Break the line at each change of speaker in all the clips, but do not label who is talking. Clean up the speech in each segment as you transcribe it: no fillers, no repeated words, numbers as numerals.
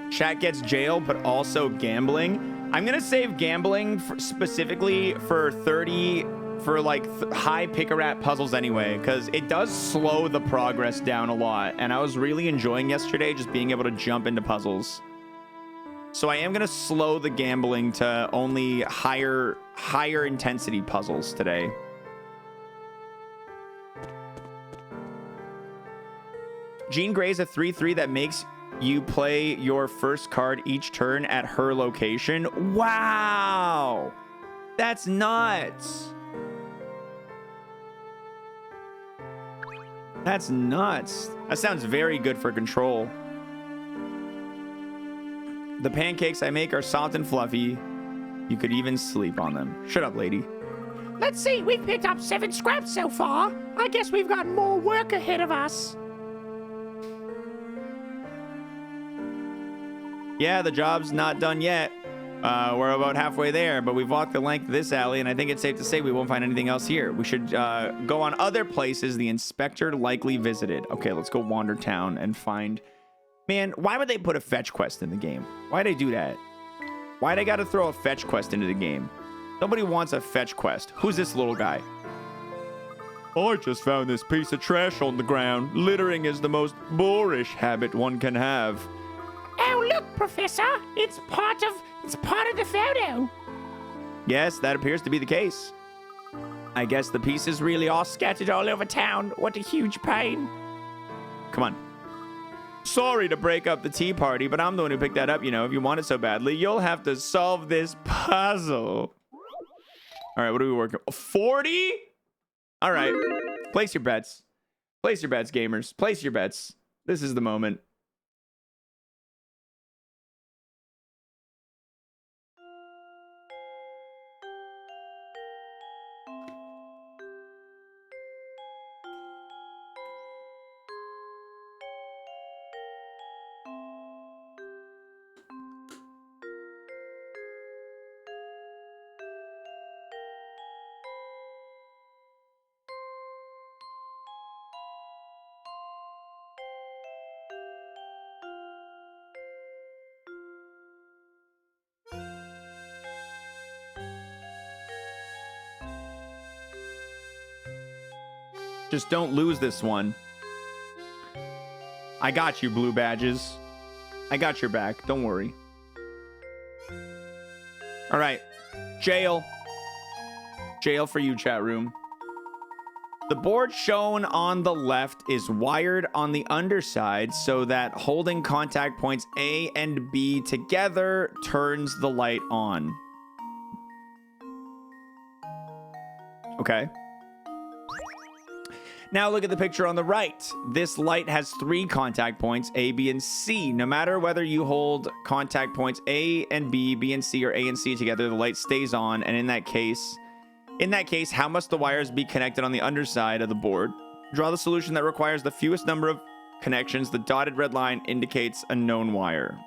Chat gets jail, but also gambling. I'm gonna save gambling specifically for 30 for like high pick-a-rat puzzles anyway, because it does slow the progress down a lot. And I was really enjoying yesterday just being able to jump into puzzles. So I am gonna slow the gambling to only higher intensity puzzles today. Jean Grey's a 3/3 that makes you play your first card each turn at her location. Wow, that's nuts. That's nuts. That sounds very good for control. The pancakes I make are soft and fluffy. You could even sleep on them. Shut up, lady.
Let's see, we've picked up 7 scraps so far. I guess we've got more work ahead of us.
Yeah, the job's not done yet. We're about halfway there, but we've walked the length of this alley, and I think it's safe to say we won't find anything else here. We should go on other places the inspector likely visited. Okay, let's go wander town and find... Man, why would they put a fetch quest in the game? Why'd they do that? Why'd they gotta throw a fetch quest into the game? Nobody wants a fetch quest. Who's this little guy? I just found this piece of trash on the ground. Littering is the most boorish habit one can have.
Oh, look, Professor. It's part of the photo.
Yes, that appears to be the case. I guess the pieces really are scattered all over town. What a huge pain. Come on. Sorry to break up the tea party, but I'm the one who picked that up, you know. If you want it so badly, you'll have to solve this puzzle. All right, what are we working on? 40? All right. Place your bets. Place your bets, gamers. Place your bets. This is the moment. Just don't lose this one. I got you, blue badges. I got your back. Don't worry. All right. Jail. Jail for you, chat room. The board shown on the left is wired on the underside so that holding contact points A and B together turns the light on. Okay. Now look at the picture on the right. This light has 3 contact points, A, B, and C. No matter whether you hold contact points A and B, B and C, or A and C together, the light stays on. And in that case, how must the wires be connected on the underside of the board? Draw the solution that requires the fewest number of connections. The dotted red line indicates a known wire.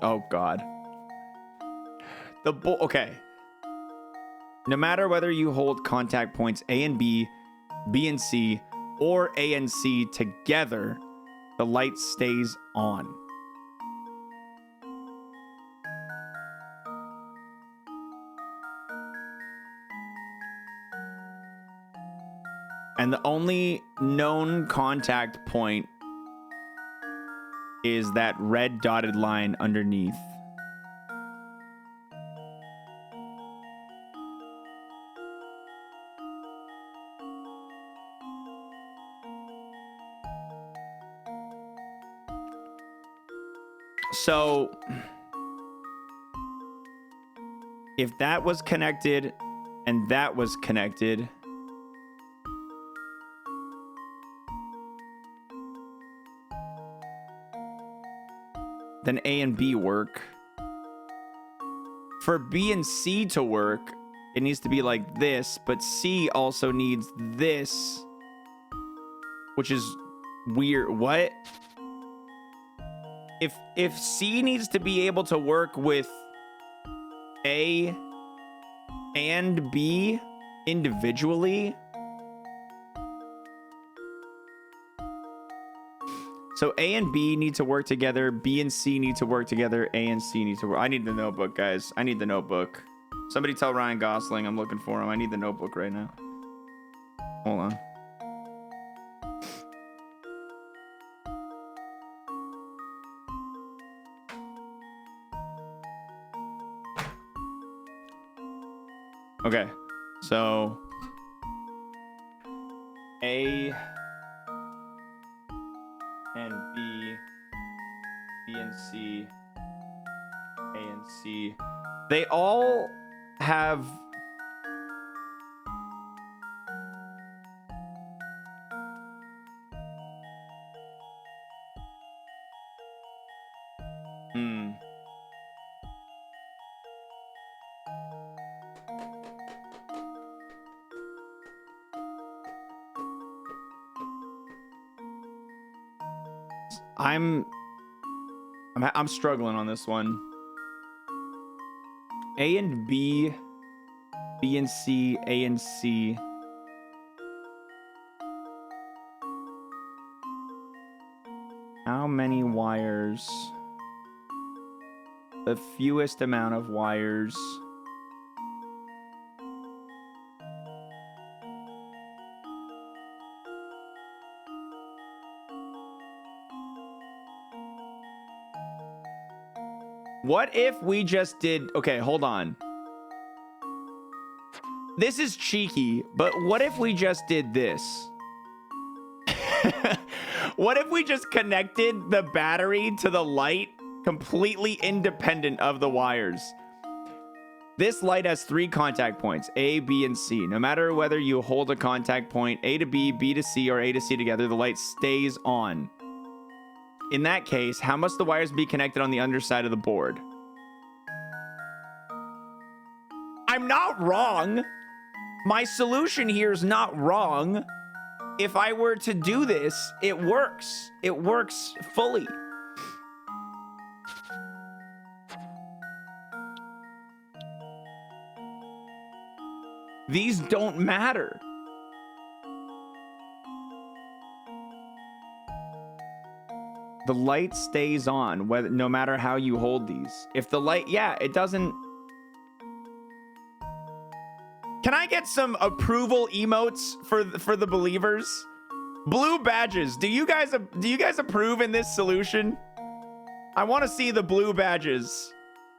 Oh, God. Okay. No matter whether you hold contact points A and B, B and C, or A and C together, the light stays on. And the only known contact point is that red dotted line underneath. So if that was connected and that was connected, then A and B work. For B and C to work, it needs to be like this, but C also needs this, which is weird. What? If C needs to be able to work with A and B individually, so A and B need to work together, B and C need to work together, A and C need to work. I need the notebook, guys. I need the notebook. Somebody tell Ryan Gosling I'm looking for him. I need the notebook right now. Hold on. Okay, so A and B, B and C, A and C, they all have I'm struggling on this one. A and B, B and C, A and C. How many wires? The fewest amount of wires. What if we just did... Okay, hold on. This is cheeky, but what if we just did this? What if we just connected the battery to the light completely independent of the wires? This light has 3 contact points, A, B, and C. No matter whether you hold a contact point A to B, B to C, or A to C together, the light stays on. In that case, how must the wires be connected on the underside of the board? I'm not wrong. My solution here is not wrong. If I were to do this, it works. It works fully. These don't matter. The light stays on whether no matter how you hold these. If the light, yeah, it doesn't. Can I get some approval emotes for the believers? Blue badges. Do you guys approve in this solution? I want to see the blue badges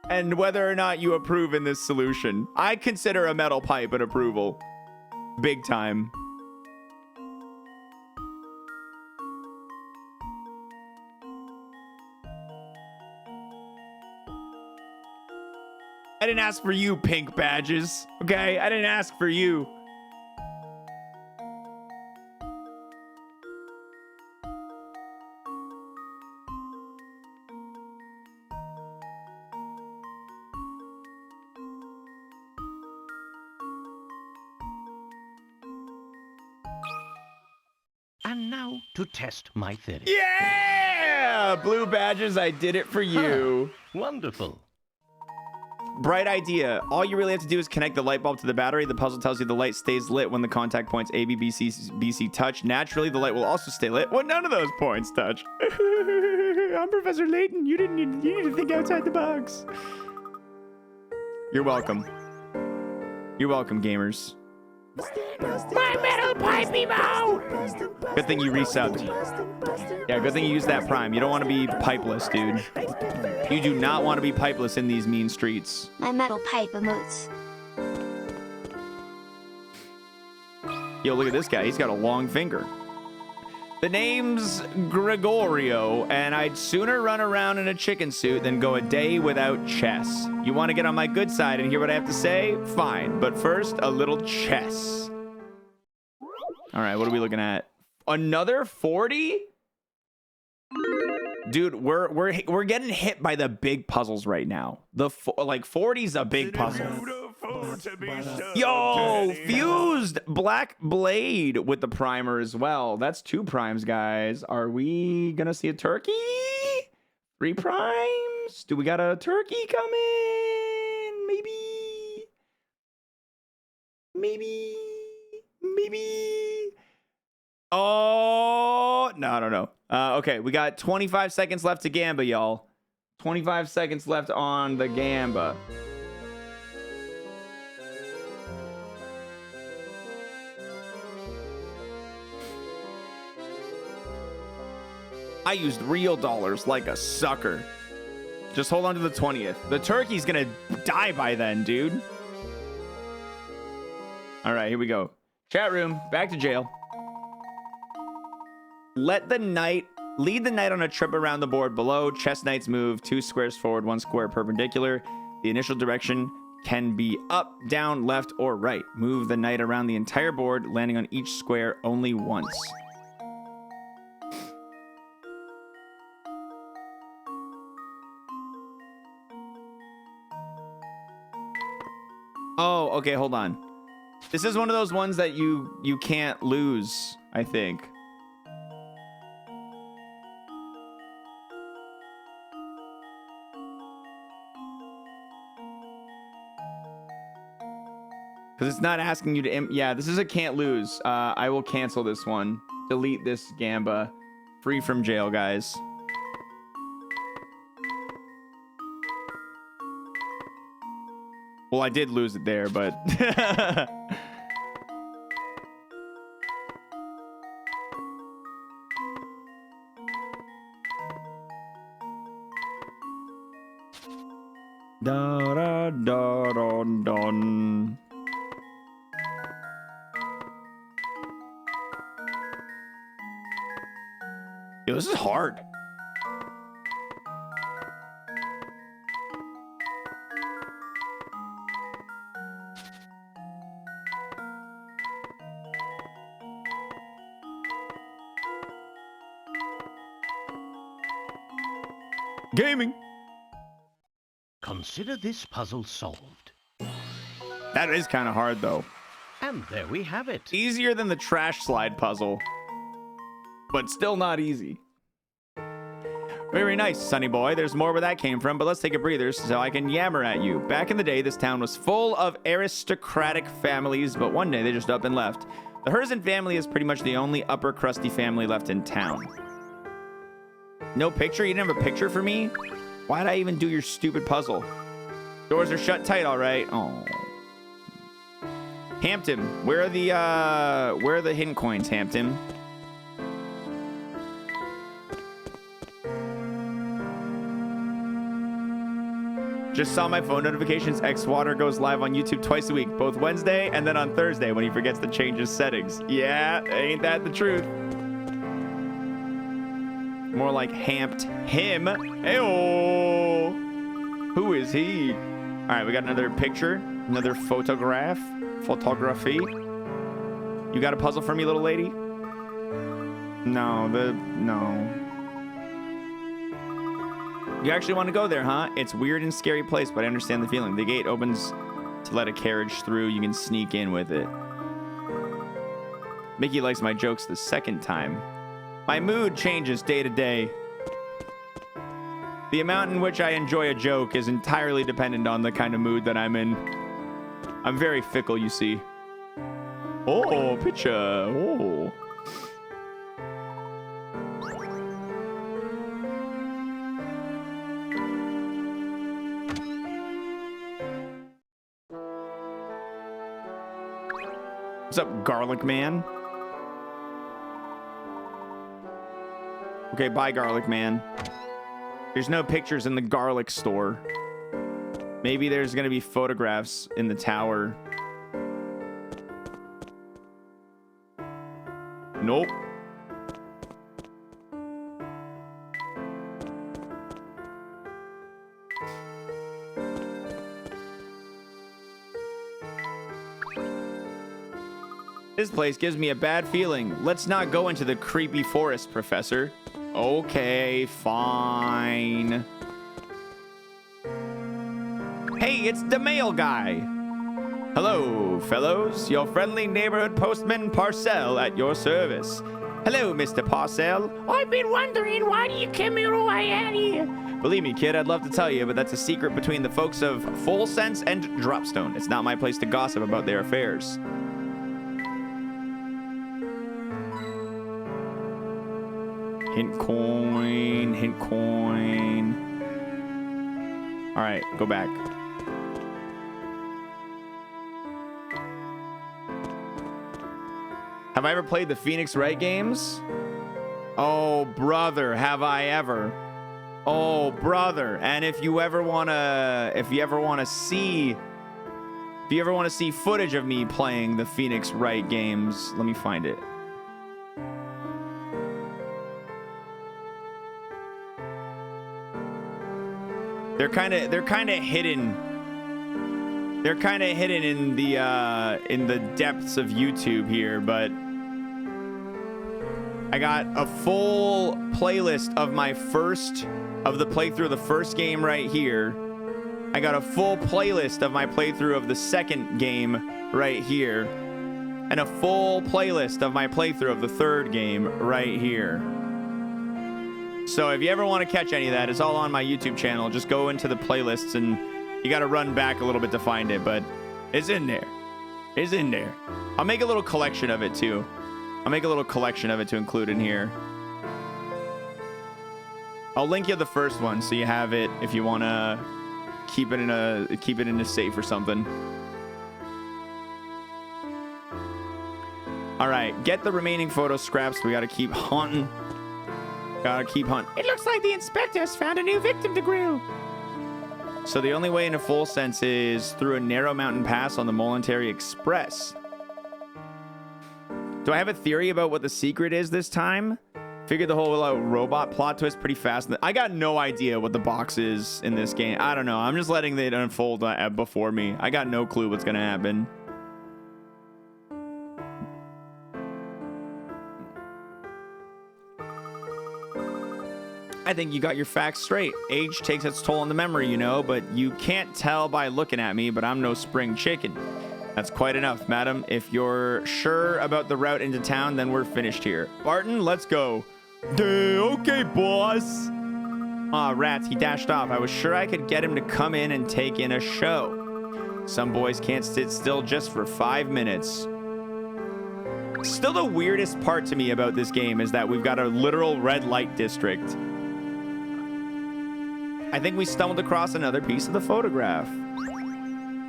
and whether or not you approve in this solution. I consider a metal pipe an approval. Big time. I didn't ask for you, pink badges. Okay, I didn't ask for you.
And now to test my theory.
Yeah! Blue badges, I did it for you.
Wonderful.
Bright idea. All you really have to do is connect the light bulb to the battery. The puzzle tells you the light stays lit when the contact points A, B, B, C, B, C touch. Naturally, the light will also stay lit when none of those points touch. I'm Professor Layton. You need to think outside the box. You're welcome. You're welcome, gamers.
My metal pipe emo!
Good thing you resubbed. Yeah, good thing you used that prime. You don't want to be pipeless, dude. You do not want to be pipeless in these mean streets.
My metal pipe emotes.
Yo, look at this guy. He's got a long finger. The name's Gregorio, and I'd sooner run around in a chicken suit than go a day without chess. You want to get on my good side and hear what I have to say? Fine, but first, a little chess. All right, what are we looking at? Another 40? Dude, we're getting hit by the big puzzles right now. Like 40's a big puzzle. Yo, fused black blade with the primer as well. That's 2 primes, guys. Are we gonna see a turkey? 3 primes. Do we got a turkey coming? Maybe. Oh, no, I don't know. Okay, we got 25 seconds left to Gamba, y'all. 25 seconds left on the Gamba. I used real dollars like a sucker. Just hold on to the 20th. The turkey's gonna die by then, dude. All right, here we go. Chat room, back to jail. Lead the knight on a trip around the board below. Chess knights move 2 squares forward, 1 square perpendicular. The initial direction can be up, down, left, or right. Move the knight around the entire board, landing on each square only once. Oh, okay, hold on. This is one of those ones that you can't lose, I think. Because it's not asking you to... Yeah, this is a can't lose. I will cancel this one. Delete this Gamba. Free from jail, guys. Well, I did lose it there, but... Da da da don don. Yo, this is hard. Gaming.
Consider this puzzle solved.
That is kind of hard, though.
And there we have it.
Easier than the trash slide puzzle, but still not easy. Very nice, Sonny boy. There's more where that came from, but let's take a breather so I can yammer at you. Back in the day, this town was full of aristocratic families, but one day they just up and left. The Herzen family is pretty much the only upper crusty family left in town. No picture? You didn't have a picture for me? Why'd I even do your stupid puzzle? Doors are shut tight, all right. Oh. Hampton, where are the hidden coins, Hampton? Just saw my phone notifications. xwater goes live on YouTube twice a week, both Wednesday and then on Thursday when he forgets to change his settings. Yeah, ain't that the truth? More like hamped him. Hey-oh. Who is he? All right, we got another picture, another photography. You got a puzzle for me, little lady? No. You actually want to go there, huh? It's weird and scary place, but I understand the feeling. The gate opens to let a carriage through. You can sneak in with it. Mickey likes my jokes the second time. My mood changes day to day. The amount in which I enjoy a joke is entirely dependent on the kind of mood that I'm in. I'm very fickle, you see. Oh, picture. Oh. What's up, Garlic Man? Okay, bye, Garlic Man. There's no pictures in the garlic store. Maybe there's gonna be photographs in the tower. Nope. This place gives me a bad feeling. Let's not go into the creepy forest, Professor. Okay, fine. Hey, it's the mail guy. Hello, fellows. Your friendly neighborhood postman, Parcell, at your service. Hello, Mr. Parcell.
I've been wondering, why do you come here all the way out here?
Believe me, kid, I'd love to tell you, but that's a secret between the folks of Full Sense and Dropstone. It's not my place to gossip about their affairs. Hint coin, hint coin. All right, go back. Have I ever played the Phoenix Wright games? Oh, brother, have I ever? Oh, brother. And if you ever want to see footage of me playing the Phoenix Wright games, let me find it. They're kind of hidden. They're kind of hidden in the depths of YouTube here, but I got a full playlist of the playthrough of the first game right here. I got a full playlist of my playthrough of the second game right here, and a full playlist of my playthrough of the third game right here. So if you ever want to catch any of that, it's all on my YouTube channel. Just go into the playlists, and you got to run back a little bit to find it, but it's in there. It's in there. I'll make a little collection of it too. I'll make a little collection of it to include in here. I'll link you the first one so you have it if you want to keep it in a safe or something. All right, get the remaining photo scraps. We got to keep hunting. Gotta keep hunting.
It looks like the inspectors found a new victim to grill.
So the only way in a Full Sense is through a narrow mountain pass on the Molentary Express. Do I have a theory about what the secret is this time? Figured the whole robot plot twist pretty fast. I got no idea what the box is in this game. I don't know. I'm just letting it unfold before me. I got no clue what's gonna happen. I think you got your facts straight. Age takes its toll on the memory, you know, but you can't tell by looking at me, but I'm no spring chicken. That's quite enough, madam. If you're sure about the route into town, then we're finished here. Barton, let's go. Okay, boss. Aw, rats, he dashed off. I was sure I could get him to come in and take in a show. Some boys can't sit still just for 5 minutes. Still, the weirdest part to me about this game is that we've got a literal red light district. I think we stumbled across another piece of the photograph.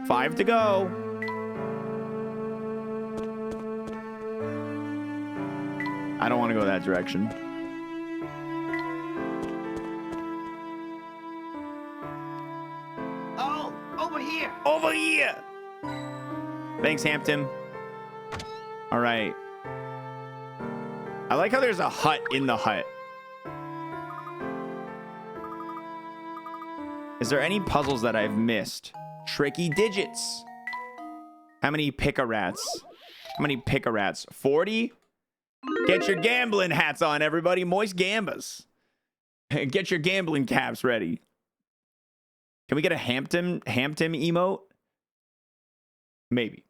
5 to go. I don't want to go that direction.
Oh, over here.
Over here. Thanks, Hampton. All right. I like how there's a hut in the hut. Is there any puzzles that I've missed? Tricky digits. How many pick-a-rats? How many pick-a-rats? 40? Get your gambling hats on, everybody. Moist gambas. Get your gambling caps ready. Can we get a Hampton emote? Maybe.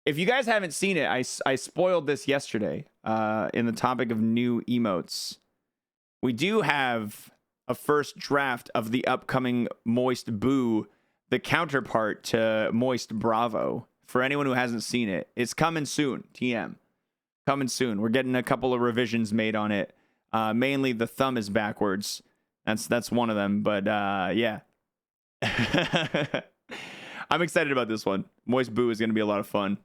If you guys haven't seen it, I spoiled this yesterday in the topic of new emotes. We do have a first draft of the upcoming Moist Boo, the counterpart to Moist Bravo. For anyone who hasn't seen it, it's coming soon. TM. Coming soon. We're getting a couple of revisions made on it. Mainly the thumb is backwards. That's one of them. But yeah. I'm excited about this one. Moist Boo is going to be a lot of fun.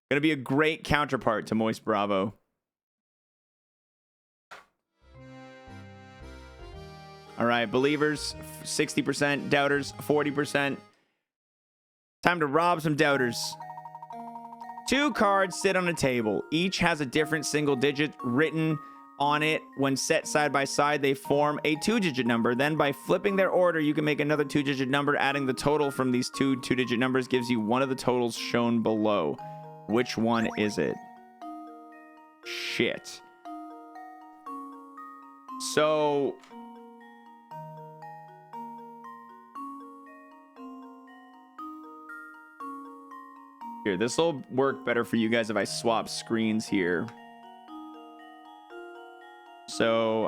Going to be a great counterpart to Moist Bravo. All right, believers, 60%, doubters, 40%. Time to rob some doubters. 2 cards sit on a table. Each has a different single digit written on it. When set side by side, they form a 2-digit number. Then by flipping their order, you can make another 2-digit number. Adding the total from these 2-digit numbers gives you one of the totals shown below. Which one is it? Shit. So... here, this will work better for you guys if I swap screens here. So,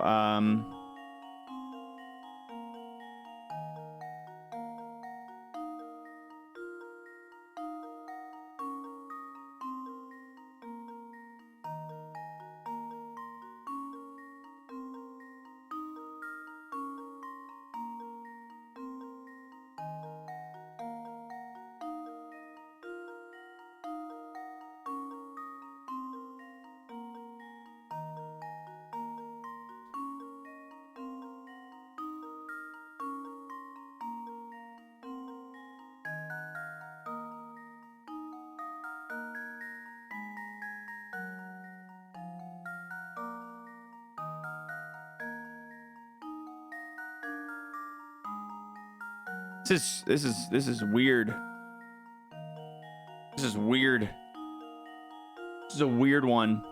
This is weird. This is weird. This is a weird one.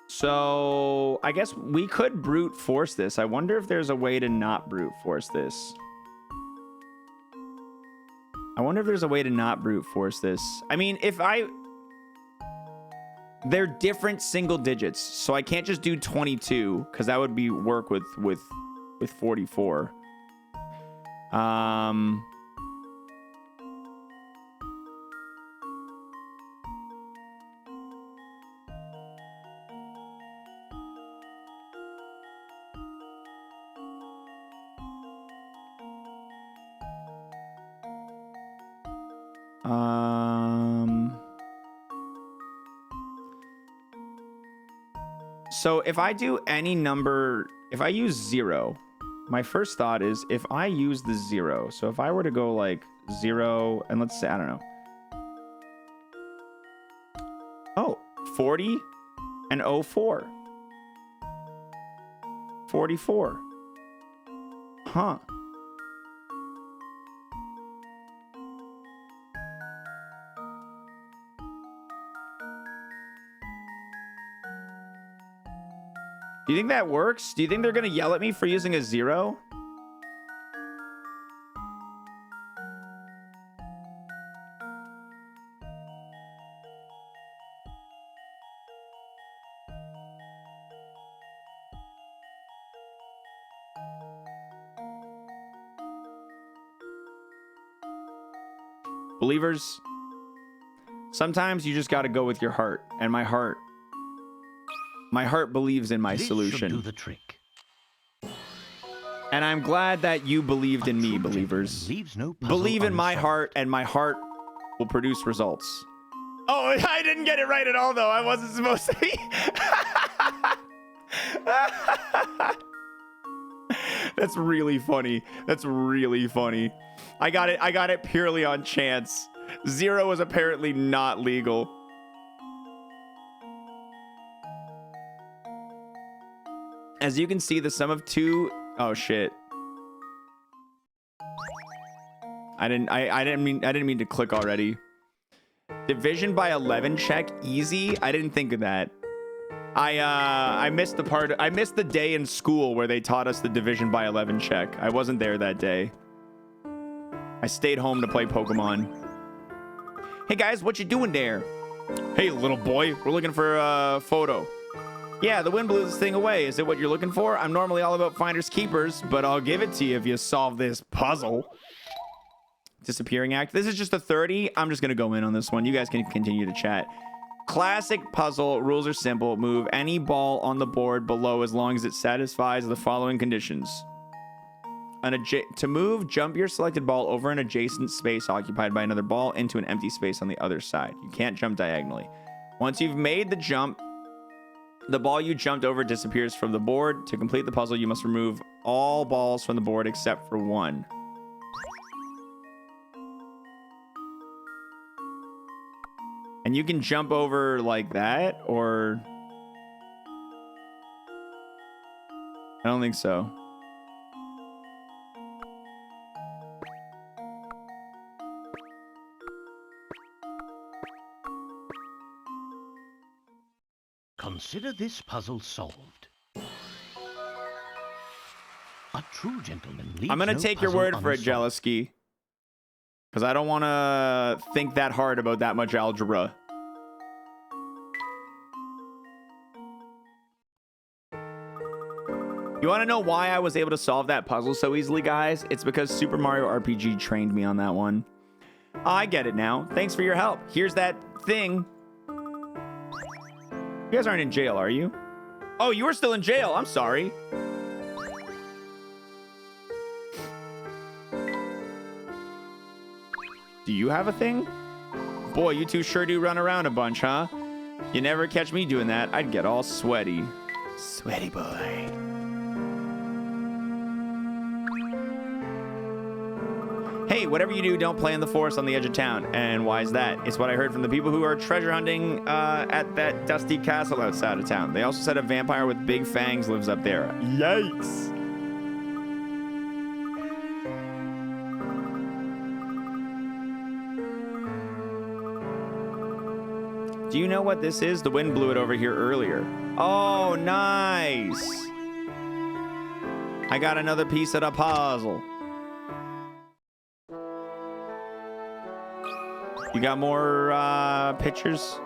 So I guess we could brute force this. I wonder if there's a way to not brute force this. I wonder if there's a way to not brute force this. I mean, they're different single digits, so I can't just do 22 because that would be work with 44. So if I do any number, if I use 0, my first thought is if I use the 0, so if I were to go like 0, and let's say, I don't know. Oh, 40 and 04. 44. Huh. Do you think that works? Do you think they're going to yell at me for using a 0? Believers, sometimes you just got to go with your heart, and my heart believes in my solution.
Do the trick.
And I'm glad that you believed in me, believers. Believe in my heart, and my heart will produce results. Oh, I didn't get it right at all, though. I wasn't supposed to be. That's really funny. That's really funny. I got it purely on chance. 0 was apparently not legal. As you can see, the sum of 2. Oh shit. I didn't mean to click already. Division by 11 check easy. I didn't think of that. I missed the part. I missed the day in school where they taught us the division by 11 check. I wasn't there that day. I stayed home to play Pokemon. Hey guys, what you doing there? Hey little boy, we're looking for a photo. Yeah, the wind blew this thing away. Is it what you're looking for? I'm normally all about finders keepers, but I'll give it to you if you solve this puzzle. Disappearing act. This is just a 30. I'm just going to go in on this one. You guys can continue to chat. Classic puzzle. Rules are simple. Move any ball on the board below as long as it satisfies the following conditions. To move, jump your selected ball over an adjacent space occupied by another ball into an empty space on the other side. You can't jump diagonally. Once you've made the jump, the ball you jumped over disappears from the board. To complete the puzzle, you must remove all balls from the board except for one. And you can jump over like that, or... I don't think so.
Consider this puzzle solved. A true gentleman leaves
I'm going to take your word for it, Jealousy. Because I don't want to think that hard about that much algebra. You want to know why I was able to solve that puzzle so easily, guys? It's because Super Mario RPG trained me on that one. I get it now. Thanks for your help. Here's that thing. You guys aren't in jail, are you? Oh, you were still in jail. I'm sorry. Do you have a thing? Boy, you two sure do run around a bunch, huh? You never catch me doing that. I'd get all sweaty. Sweaty boy. Hey, Hey, whatever you do, don't play in the forest on the edge of town. And why is that? It's what I heard from the people who are treasure hunting at that dusty castle outside of town. They also said a vampire with big fangs lives up there. Yikes. Do you know what this is? The wind blew it over here earlier. Oh, nice. I got another piece of the puzzle. You got more pictures?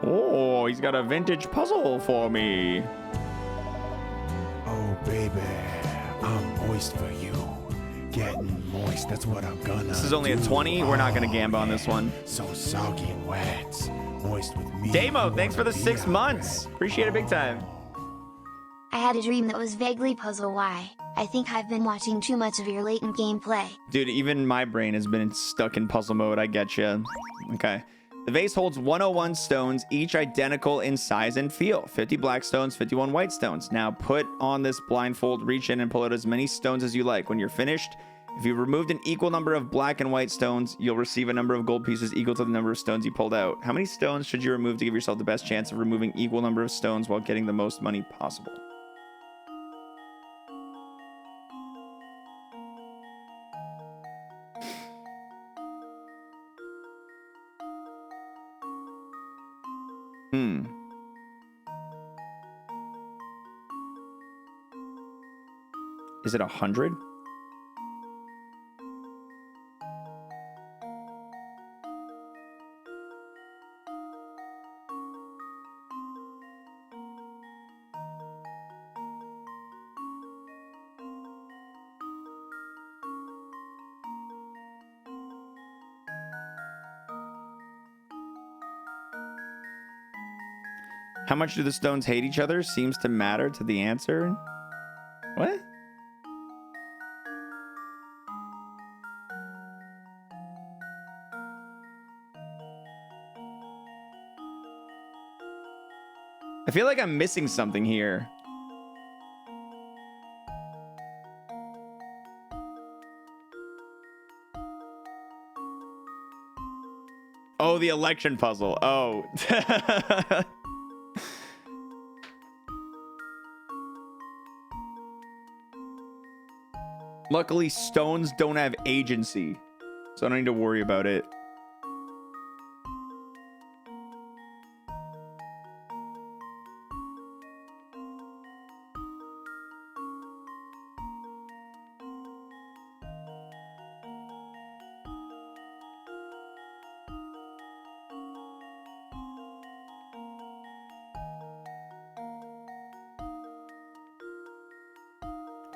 Oh, he's got a vintage puzzle for me.
Oh, baby, I'm moist for you. Getting moist, that's what I'm gonna
This is only a 20. We're not gonna gamble on this one.
So soggy and wet. Moist with me.
Damo, thanks for the 6 months. Appreciate it big time.
I had a dream that was vaguely puzzle why. I think I've been watching too much of your Layton gameplay.
Dude, even my brain has been stuck in puzzle mode. I get you. Okay. The vase holds 101 stones, each identical in size and feel. 50 black stones, 51 white stones. Now put on this blindfold, reach in and pull out as many stones as you like. When you're finished, if you've removed an equal number of black and white stones, you'll receive a number of gold pieces equal to the number of stones you pulled out. How many stones should you remove to give yourself the best chance of removing equal number of stones while getting the most money possible? Is it 100? How much do the stones hate each other seems to matter to the answer. What? I feel like I'm missing something here. Oh, the election puzzle. Oh. Luckily, stones don't have agency, so I don't need to worry about it.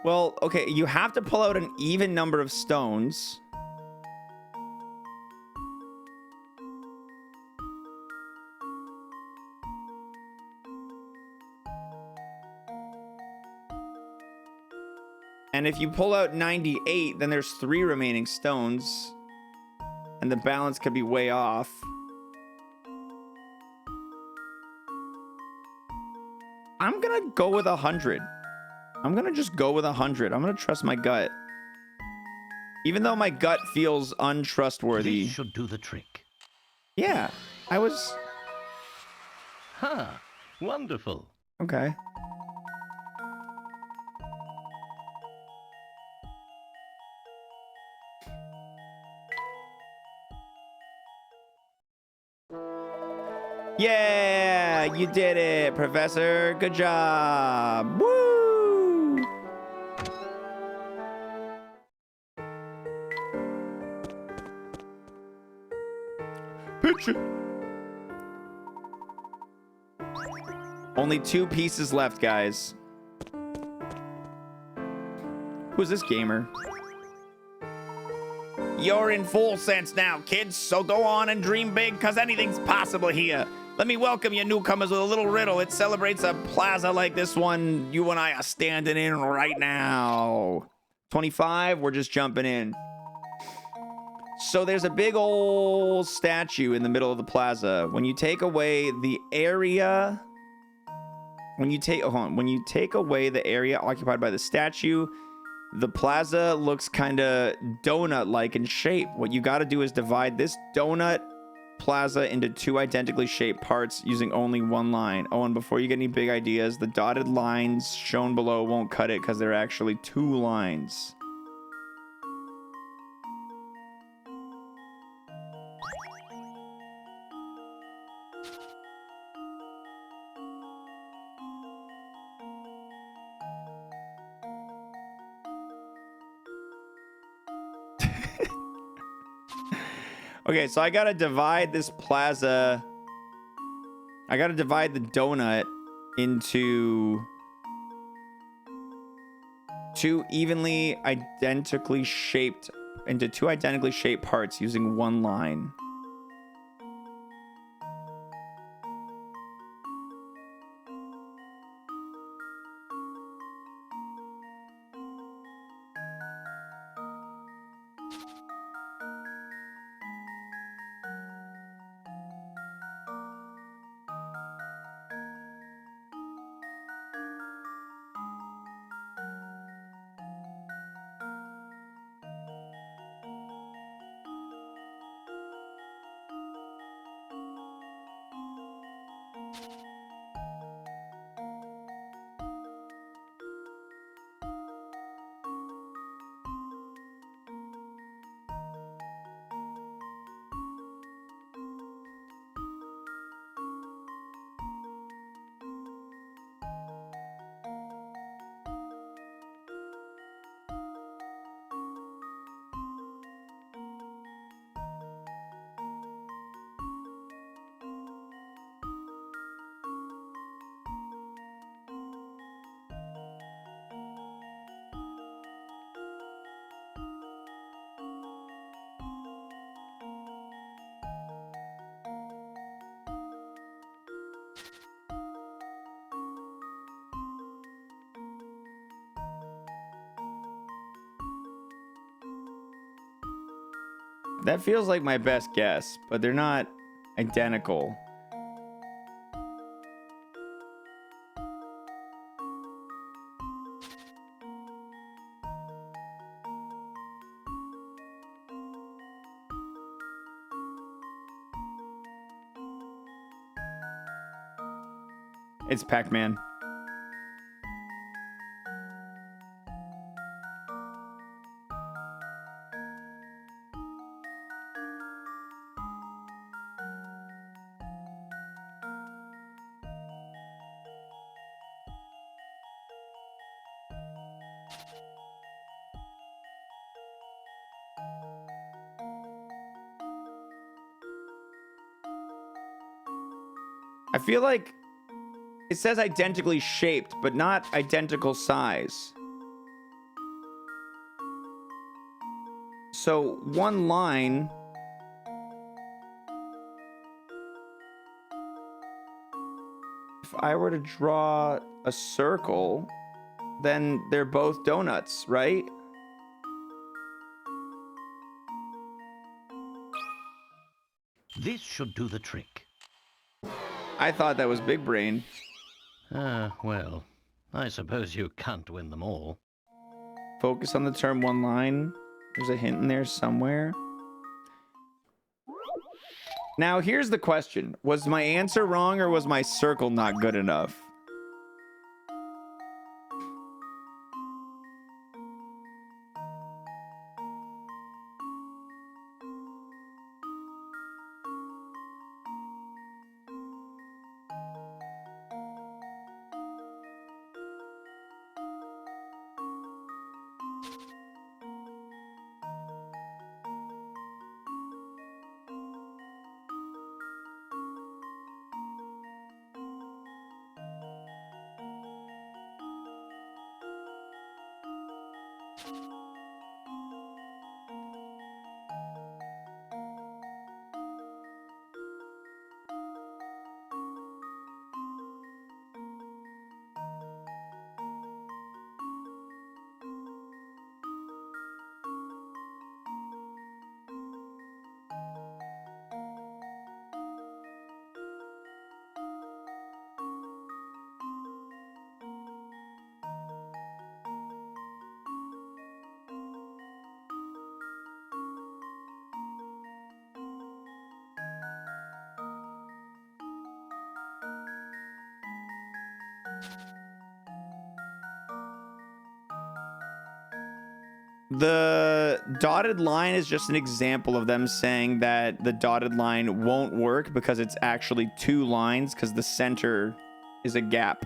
Well, okay, you have to pull out an even number of stones. And if you pull out 98, then there's 3 remaining stones. And the balance could be way off. I'm gonna go with 100. I'm gonna just go with 100. I'm gonna trust my gut. Even though my gut feels untrustworthy.
This should do the trick.
Yeah, I was...
Ha! Wonderful.
Okay. Yeah, you did it, Professor. Good job. Woo! Picture. Only 2 pieces left, guys. Who's this gamer? You're in full sense now, kids, so go on and dream big, because anything's possible here. Let me welcome you newcomers with a little riddle. It celebrates a plaza like this one you and I are standing in right now. 25, we're just jumping in. So there's a big old statue in the middle of the plaza. When you take away the area... When you take away the area occupied by the statue, The plaza looks kind of donut-like in shape. What you got to do is divide this donut plaza into 2 identically shaped parts using only 1 line. Oh, and before you get any big ideas, the dotted lines shown below won't cut it because they're actually 2 lines. Okay, so I gotta divide this plaza. I gotta divide the donut into 2 identically shaped parts using 1 line. That feels like my best guess, but they're not identical. It's Pac-Man. I feel like it says identically shaped, but not identical size. So 1 line. If I were to draw a circle, then they're both donuts, right?
This should do the trick.
I thought that was big brain.
Well, I suppose you can't win them all.
Focus on the term 1 line. There's a hint in there somewhere. Now, here's the question. Was my answer wrong or was my circle not good enough? The dotted line is just an example of them saying that the dotted line won't work because it's actually 2 lines because the center is a gap.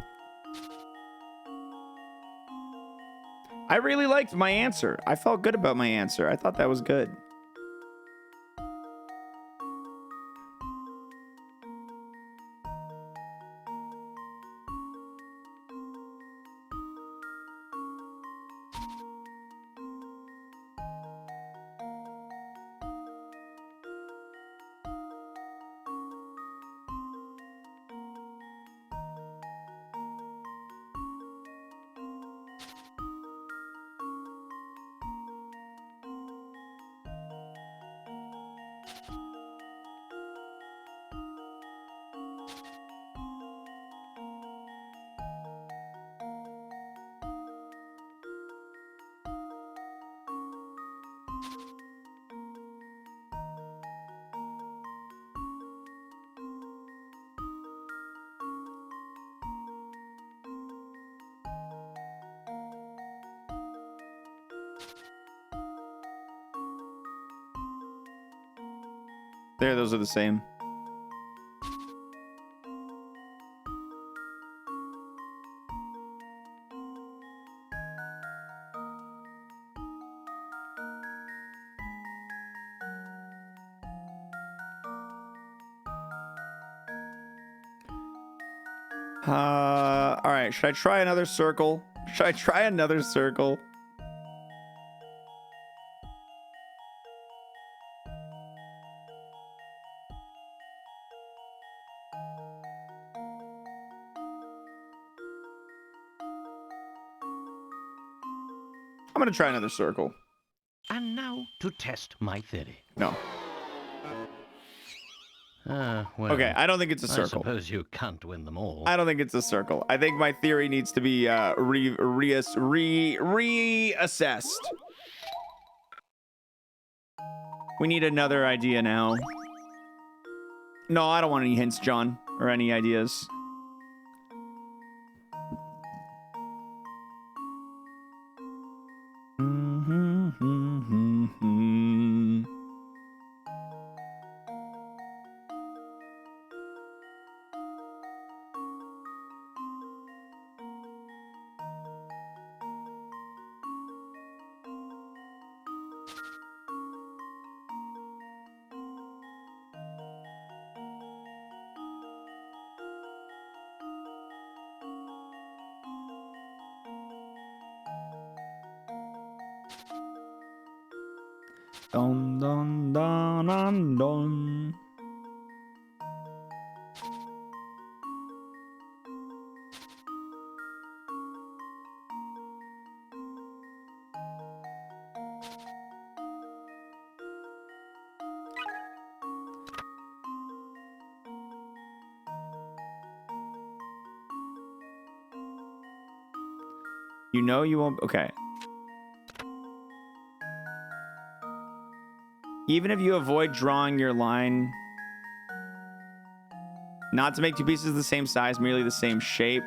I really liked my answer. I felt good about my answer. I thought that was good. There, those are the same. All right, should I try another circle? Should I try another circle? I'm gonna try another circle.
And now to test my theory.
No.
Well,
Okay, I don't think it's a
I
circle.
suppose you can't win them all.
I don't think it's a circle. I think my theory needs to be reassessed. We need another idea now. No, I don't want any hints, John, or any ideas. Dun dun dun dun dun. You know you won't. Okay. Even if you avoid drawing your line, not to make 2 pieces the same size, merely the same shape.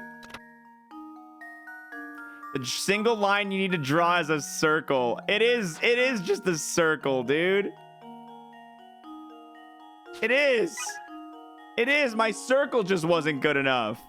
The single line you need to draw is a circle. It is just a circle, dude. It is. It is. My circle just wasn't good enough.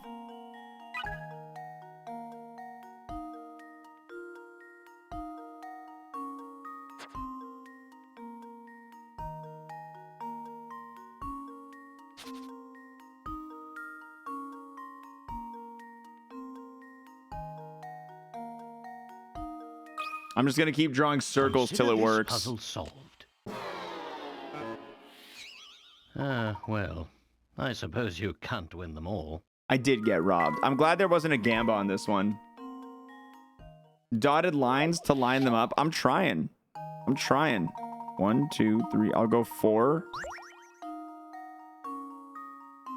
I'm just gonna keep drawing circles till it works.
Puzzle solved. Well, I suppose you can't win them all.
I did get robbed. I'm glad there wasn't a gamba on this one. Dotted lines to line them up. I'm trying. 1, 2, 3. I'll go 4.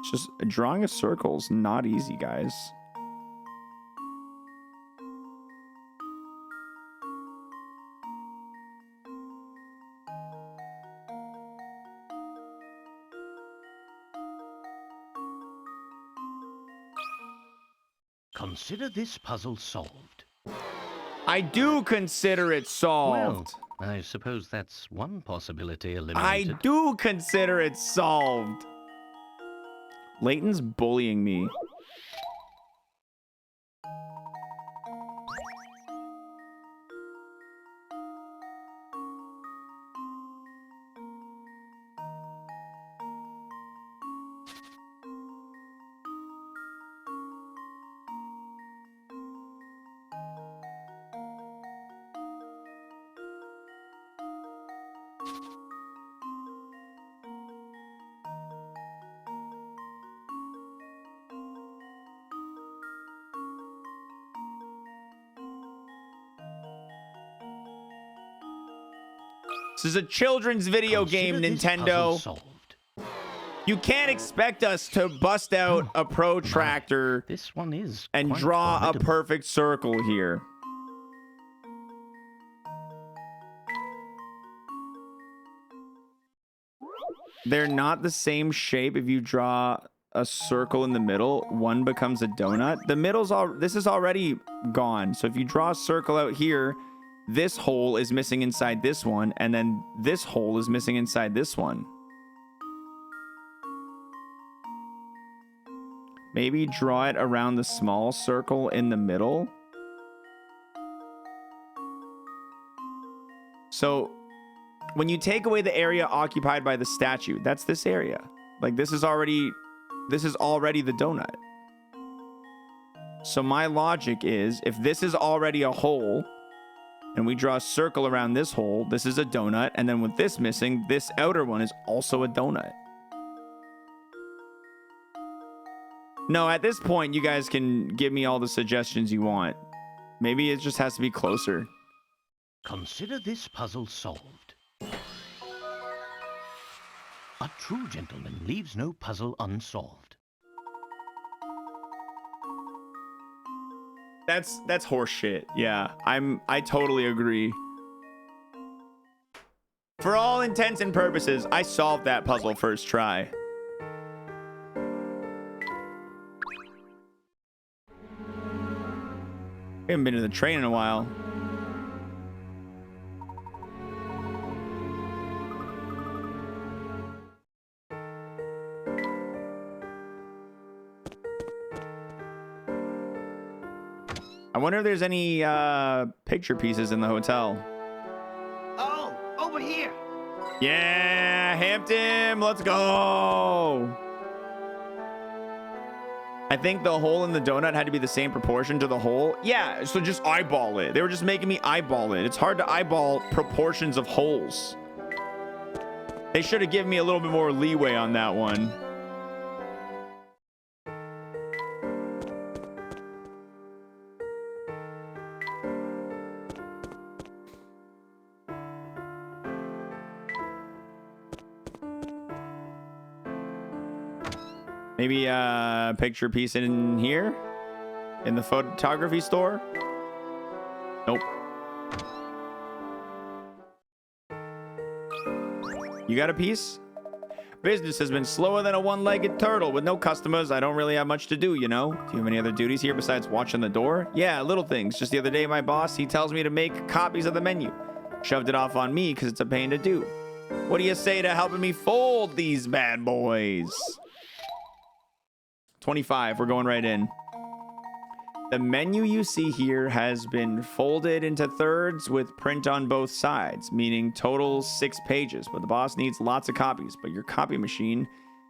It's just drawing a circle's not easy, guys.
Consider this puzzle solved.
I do consider it solved.
Well, I suppose that's one possibility
I
eliminated.
do consider it solved. Layton's bullying me. This is a children's video game,
Consider this puzzle
Nintendo.
solved.
You can't expect us to bust out a protractor
This one is
and
quite
draw a
formidable.
perfect circle here. They're not the same shape. If you draw a circle in the middle, one becomes a donut. The middle's this is already gone. So if you draw a circle out here, this hole is missing inside this one, and then this hole is missing inside this one. Maybe draw it around the small circle in the middle. So when you take away the area occupied by the statue, that's this area. Like this is already the donut. So my logic is, if this is already a hole and we draw a circle around this hole, this is a donut. And then with this missing, this outer one is also a donut. No, at this point, you guys can give me all the suggestions you want. Maybe it just has to be closer.
Consider this puzzle solved. A true gentleman leaves no puzzle unsolved.
That's horse shit. Yeah, I totally agree. For all intents and purposes, I solved that puzzle first try. I haven't been to the train in a while. I wonder if there's any picture pieces in the hotel.
Oh, over here.
Yeah, Hampton, let's go. I think the hole in the donut had to be the same proportion to the hole. Yeah, so just eyeball it. They were just making me eyeball it. It's hard to eyeball proportions of holes. They should have given me a little bit more leeway on that one. Maybe a picture piece in here? In the photography store? Nope. You got a piece? Business has been slower than a one-legged turtle. With no customers, I don't really have much to do, you know? Do you have any other duties here besides watching the door? Yeah, little things. Just the other day, my boss, he tells me to make copies of the menu. Shoved it off on me because it's a pain to do. What do you say to helping me fold these bad boys? 25, we're going right in. The menu you see here has been folded into thirds with print on both sides, meaning total 6 pages, but the boss needs lots of copies, but your copy machine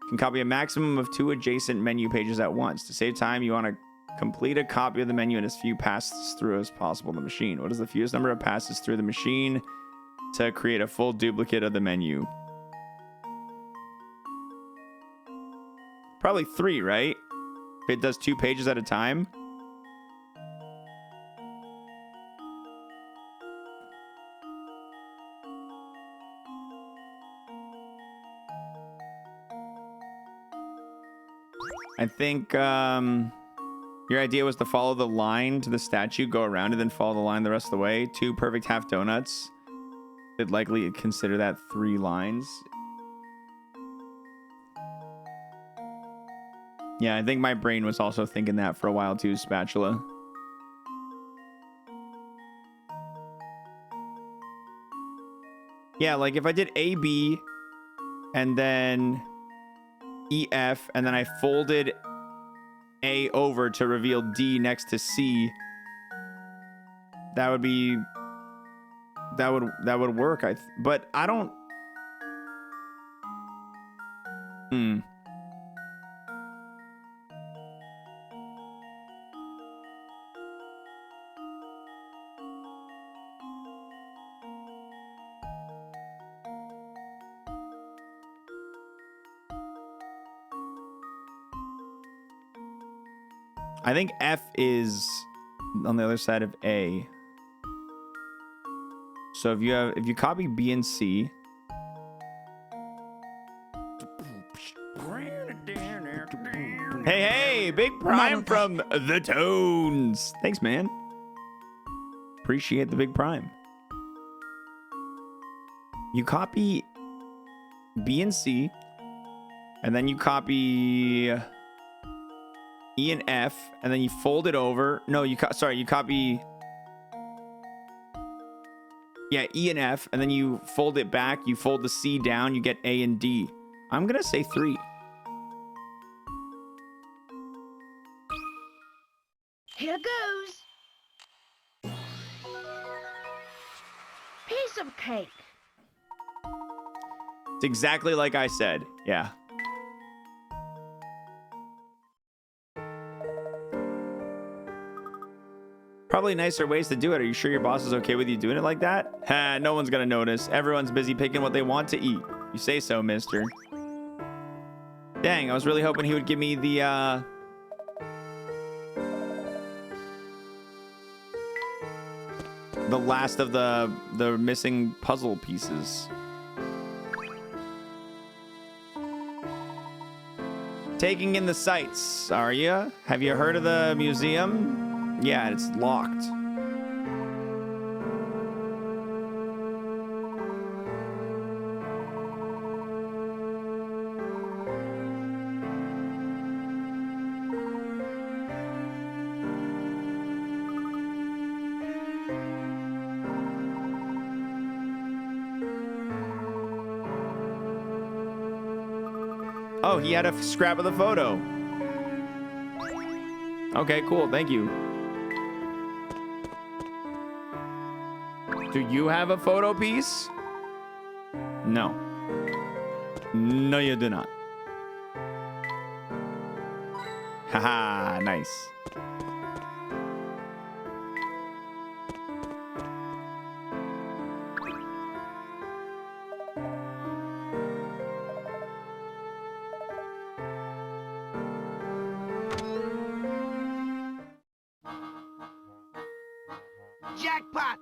can copy a maximum of 2 adjacent menu pages at once. To save time, you want to complete a copy of the menu in as few passes through as possible in the machine. What is the fewest number of passes through the machine to create a full duplicate of the menu? Probably 3, right? If it does 2 pages at a time. I think your idea was to follow the line to the statue, go around and then follow the line the rest of the way. 2 perfect half donuts. They'd likely consider that 3 lines. Yeah, I think my brain was also thinking that for a while too, Spatula. Yeah, like if I did A, B, and then E, F, and then I folded A over to reveal D next to C, that would be, that would work. But I don't. I think F is on the other side of A. So if you copy B and C. Hey, big prime from the Tones. Thanks, man. Appreciate the big prime. You copy B and C, and then you copy E and F, and then you fold it over. No, you copy. Yeah, E and F, and then you fold it back. You fold the C down. You get A and D. I'm gonna say 3.
Here goes. Piece of cake.
It's exactly like I said. Yeah. Probably nicer ways to do it. Are you sure your boss is okay with you doing it like that? Ha, no one's gonna notice. Everyone's busy picking what they want to eat. You say so, mister. Dang, I was really hoping he would give me the last of the missing puzzle pieces. Taking in the sights, are you? Have you heard of the museum? Yeah, it's locked. Oh, he had a scrap of the photo. Okay, cool. Thank you. Do you have a photo piece? No. No, you do not. Haha, nice.
Jackpot!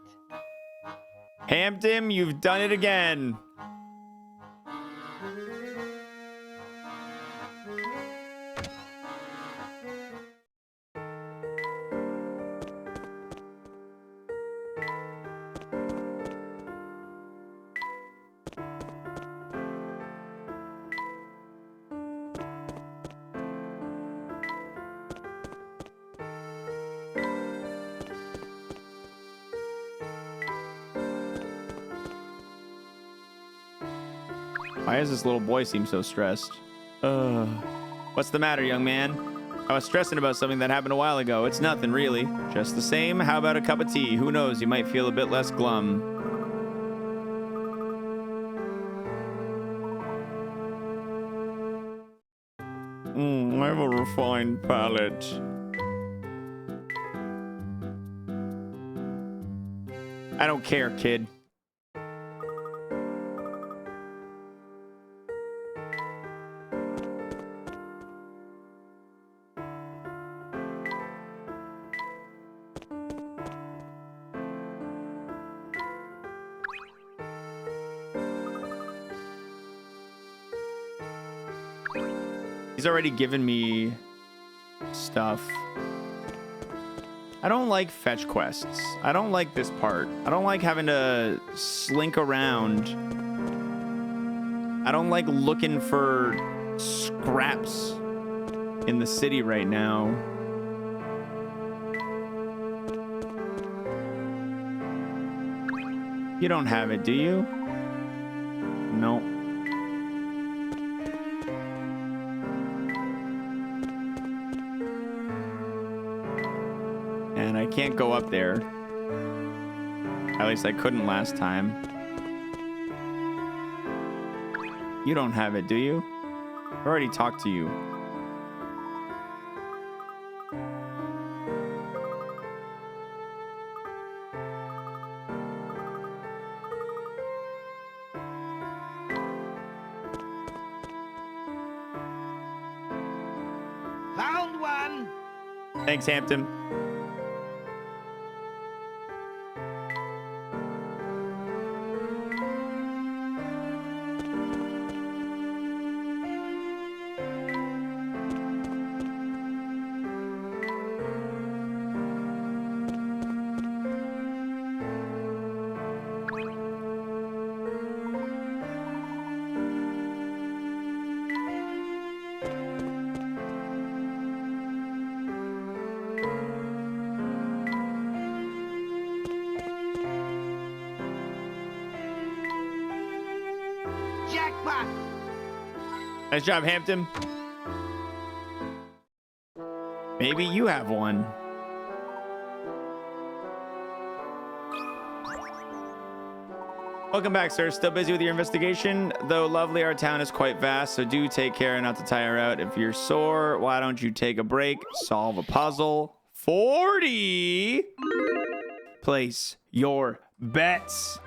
Hampton, you've done it again. Why does this little boy seem so stressed? What's the matter, young man? I was stressing about something that happened a while ago. It's nothing, really. Just the same. How about a cup of tea? Who knows? You might feel a bit less glum. I have a refined palate. I don't care, kid. He's already given me stuff. I don't like fetch quests. I don't like this part. I don't like having to slink around. I don't like looking for scraps in the city right now. You don't have it, do you? No. And I can't go up there. At least I couldn't last time. You don't have it, do you? I already talked to you.
Found one.
Thanks, Hampton.
Jackpot.
Nice job, Hampton. Maybe you have one. Welcome back, sir. Still busy with your investigation? Though lovely, our town is quite vast, so do take care not to tire out. If you're sore, why don't you take a break, solve a puzzle? 40! Place your bets.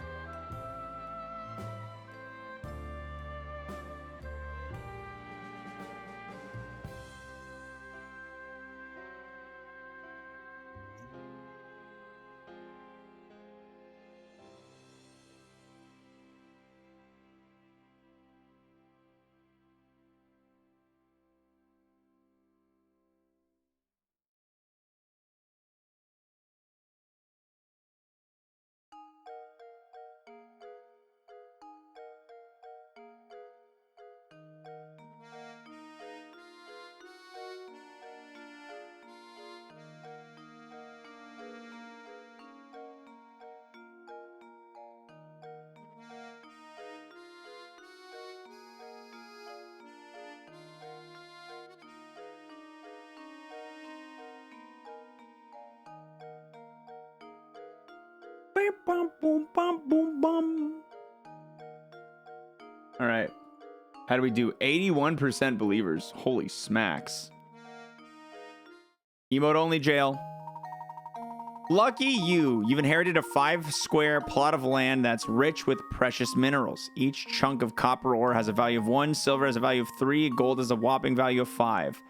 All right. How do we do? 81% believers. Holy smacks. Emote only jail. Lucky you. You've inherited a 5-square plot of land that's rich with precious minerals. Each chunk of copper ore has a value of 1, silver has a value of 3, gold has a whopping value of 5.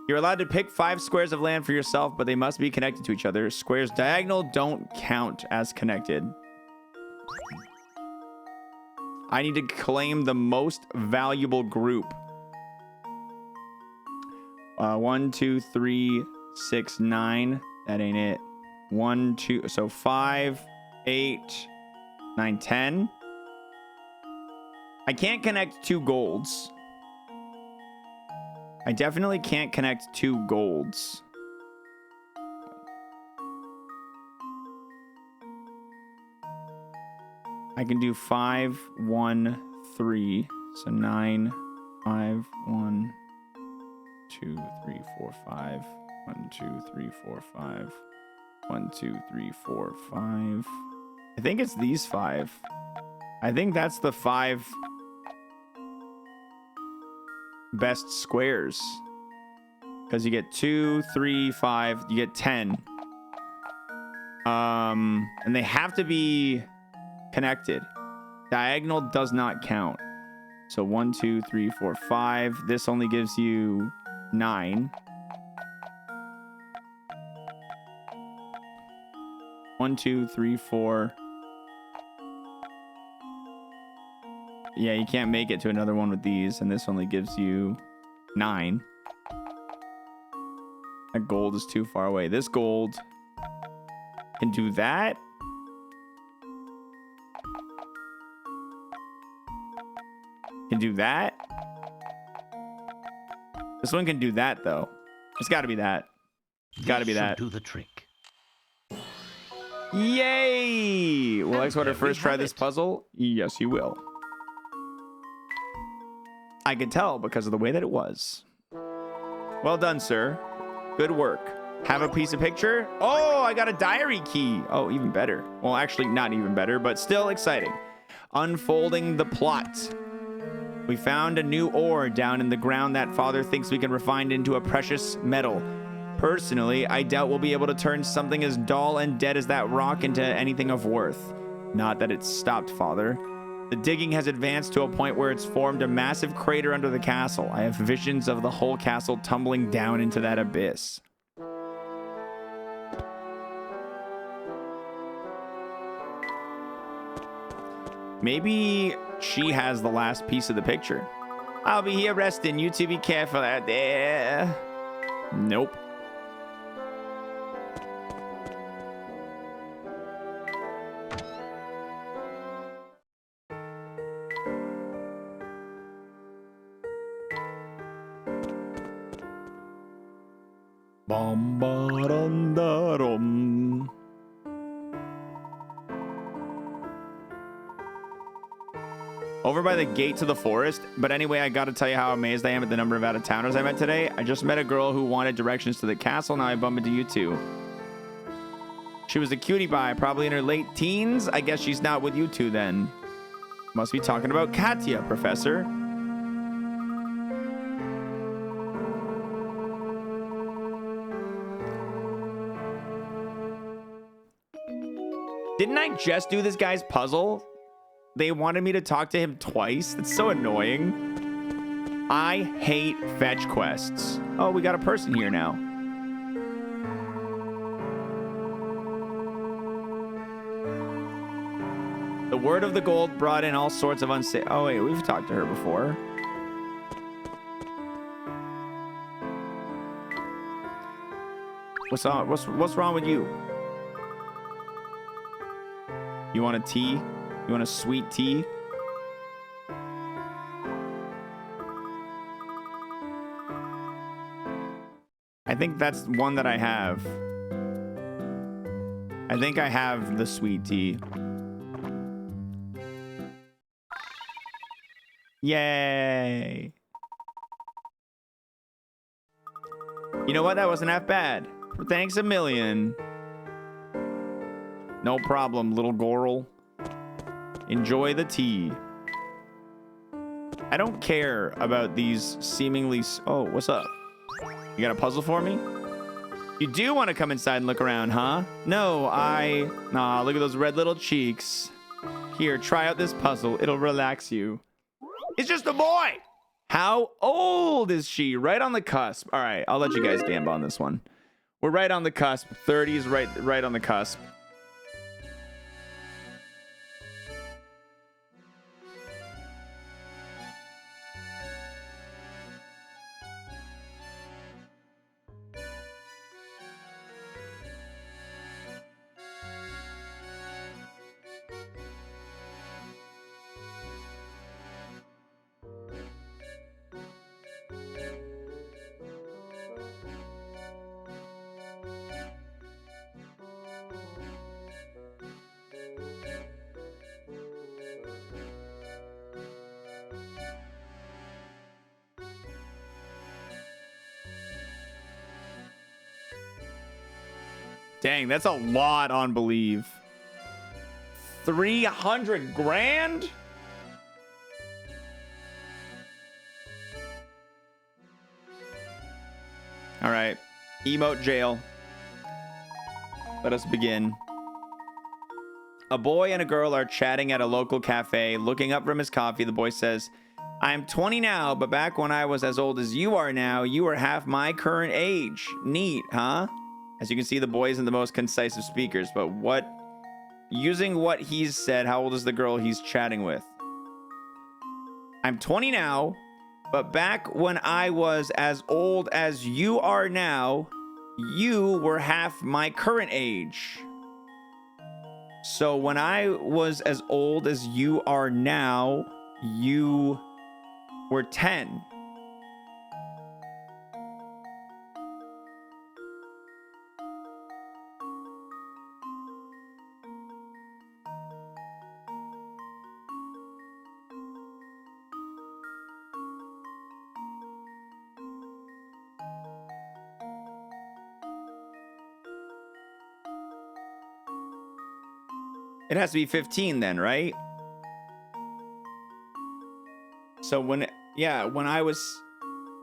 You're allowed to pick 5 squares of land for yourself, but they must be connected to each other. Squares diagonal don't count as connected. I need to claim the most valuable group. 1, 2, 3, 6, 9. That ain't it. 1, 2. So 5, 8, 9, 10. I can't connect 2 golds. I definitely can't connect 2 golds. I can do 5, 1, 3. So 9, 5, 1, 2, 3, 4, 5. 1, 2, 3, 4, 5. 1, 2, 3, 4, 5. I think it's these 5. I think that's the 5 best squares. Because you get 2, 3, 5. You get 10. And they have to be connected. Diagonal does not count. So 1, 2, 3, 4, 5. This only gives you 9. 1, 2, 3, 4. Yeah, you can't make it to another one with these, and this only gives you 9. That gold is too far away. This gold can do that. Can do that. This one can do that, though. It's got to be that. It's got to be that.
Do the trick.
Yay! Will
And
xwater
there we
first try
have
this
it.
puzzle? Yes, you will. I could tell because of the way that it was. Well done, sir. Good work. Have a piece of picture? Oh, I got a diary key. Oh, even better. Well, actually, not even better, but still exciting. Unfolding the plot. We found a new ore down in the ground that Father thinks we can refine into a precious metal. Personally, I doubt we'll be able to turn something as dull and dead as that rock into anything of worth. Not that it's stopped, Father. The digging has advanced to a point where it's formed a massive crater under the castle. I have visions of the whole castle tumbling down into that abyss. Maybe she has the last piece of the picture. I'll be here resting. You two be careful out there. Nope. Bum-ba-dum-da-dum. Over by the gate to the forest. But anyway, I gotta tell you how amazed I am at the number of out-of-towners I met today. I just met a girl who wanted directions to the castle. Now I bump into you two. She was a cutie pie, probably in her late teens. I guess she's not with you two then. Must be talking about Katya, Professor. Didn't I just do this guy's puzzle? They wanted me to talk to him twice. That's so annoying. I hate fetch quests. Oh, we got a person here now. The word of the gold brought in all sorts of unsafe. Oh, wait, we've talked to her before. What's wrong with you? You want a tea? You want a sweet tea? I think that's one that I have. I think I have the sweet tea. Yay. You know what? That wasn't half bad. Thanks a million. No problem, little Goral. Enjoy the tea. I don't care about these seemingly... Oh, what's up? You got a puzzle for me? You do want to come inside and look around, huh? No, Nah, look at those red little cheeks. Here, try out this puzzle. It'll relax you. It's just a boy! How old is she? Right on the cusp. All right, I'll let you guys gamble on this one. We're right on the cusp. 30 is right on the cusp. Dang, that's a lot on Believe. 300 grand? All right. Emote jail. Let us begin. A boy and a girl are chatting at a local cafe. Looking up from his coffee, the boy says, I'm 20 now, but back when I was as old as you are now, you were half my current age. Neat, huh? As you can see, the boy isn't the most concise of speakers, but using what he's said, how old is the girl he's chatting with? I'm 20 now, but back when I was as old as you are now, you were half my current age. So when I was as old as you are now, you were 10. It has to be 15 then, right? So when I was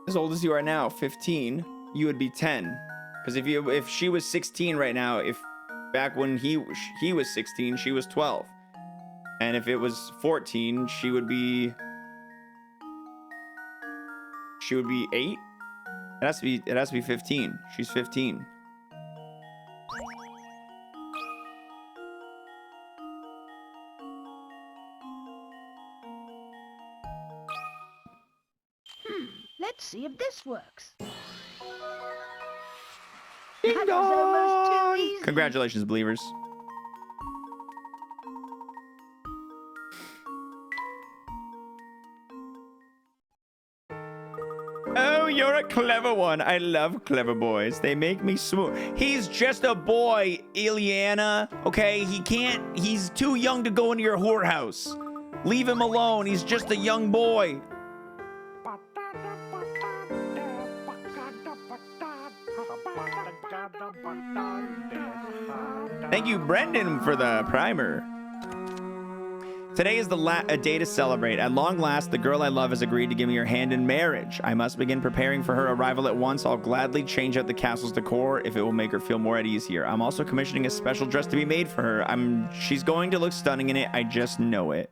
as old as you are now, 15, you would be 10. Because if she was 16 right now, if back when he was 16, she was 12. And if it was 14, she would be 8. It has to be 15. She's 15.
Let's see if this works.
Ding
That was almost
dong!
too easy.
Congratulations, believers. Oh, you're a clever one. I love clever boys. They make me smooth. He's just a boy, Ileana. Okay, he's too young to go into your whorehouse. Leave him alone. He's just a young boy. Thank you, Brendan, for the primer. Today is a day to celebrate. At long last, the girl I love has agreed to give me her hand in marriage. I must begin preparing for her arrival at once. I'll gladly change out the castle's decor if it will make her feel more at ease here. I'm also commissioning a special dress to be made for her. She's going to look stunning in it. I just know it.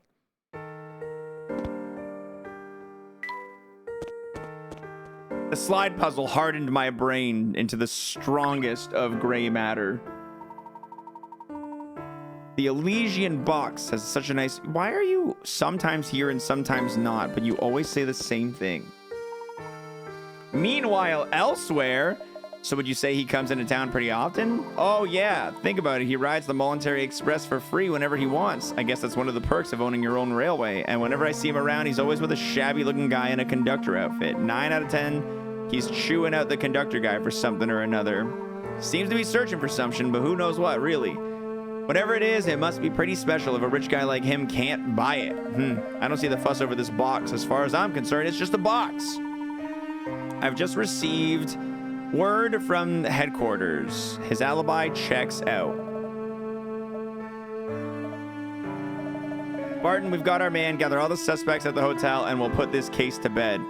The slide puzzle hardened my brain into the strongest of gray matter. The Elysian box has such a nice... Why are you sometimes here and sometimes not, but you always say the same thing? Meanwhile, elsewhere... So would you say he comes into town pretty often? Oh, yeah. Think about it. He rides the Voluntary Express for free whenever he wants. I guess that's one of the perks of owning your own railway. And whenever I see him around, he's always with a shabby-looking guy in a conductor outfit. 9 out of 10, he's chewing out the conductor guy for something or another. Seems to be searching for something, but who knows what, really. Whatever it is, it must be pretty special if a rich guy like him can't buy it. I don't see the fuss over this box. As far as I'm concerned, it's just a box. I've just received word from headquarters. His alibi checks out. Barton, we've got our man. Gather all the suspects at the hotel and we'll put this case to bed.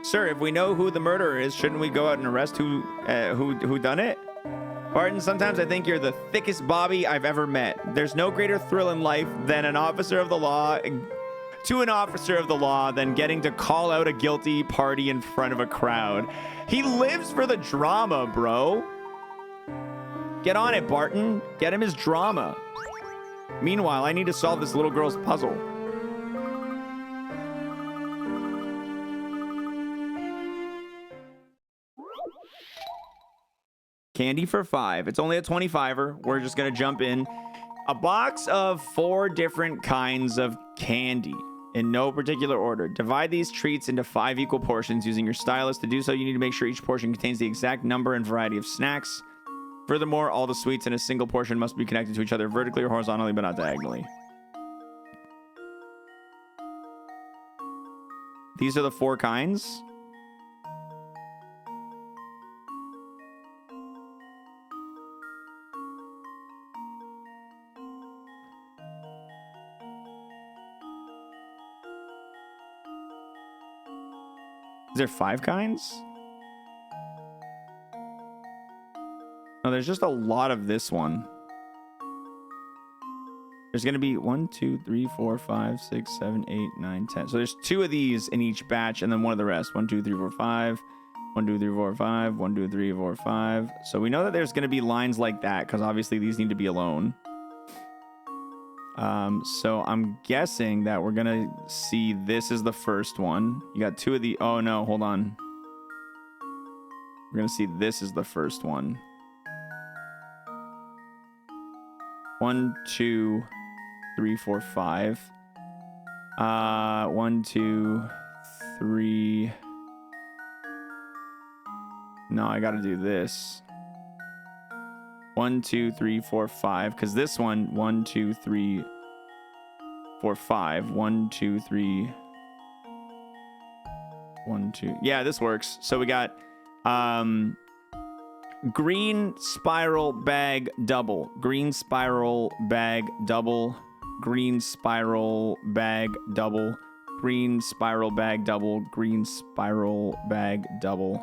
Sir, if we know who the murderer is, shouldn't we go out and arrest who done it? Barton, sometimes I think you're the thickest Bobby I've ever met. There's no greater thrill in life than an officer of the law than getting to call out a guilty party in front of a crowd. He lives for the drama, bro. Get on it, Barton. Get him his drama. Meanwhile, I need to solve this little girl's puzzle. Candy for 5. It's only a 25er. We're just gonna jump in. A box of 4 different kinds of candy in no particular order. Divide these treats into 5 equal portions using your stylus. To do so, you need to make sure each portion contains the exact number and variety of snacks. Furthermore, all the sweets in a single portion must be connected to each other vertically or horizontally, but not diagonally. These are the 4 kinds. Is there 5 kinds? No, there's just a lot of this one. There's going to be 1, 2, 3, 4, 5, 6, 7, 8, 9, 10. So there's 2 of these in each batch and then 1 of the rest. 1, 2, 3, 4, 5. 1, 2, 3, 4, 5. 1, 2, 3, 4, 5. So we know that there's going to be lines like that because obviously these need to be alone. So I'm guessing that we're gonna see this is the first one. You got 2 of the... Oh no, hold on. We're gonna see this is the first one. 1, 2, 3, 4, 5. 1, 2, 3. No, I gotta do this. 1, 2, 3, 4, 5. Because this one, 1, 2, 3, 4, 5. 1, 2, 3. 1, 2. Yeah, this works. So we got green spiral bag double. Green spiral bag double. Green spiral bag double. Green spiral bag double. Green spiral bag double.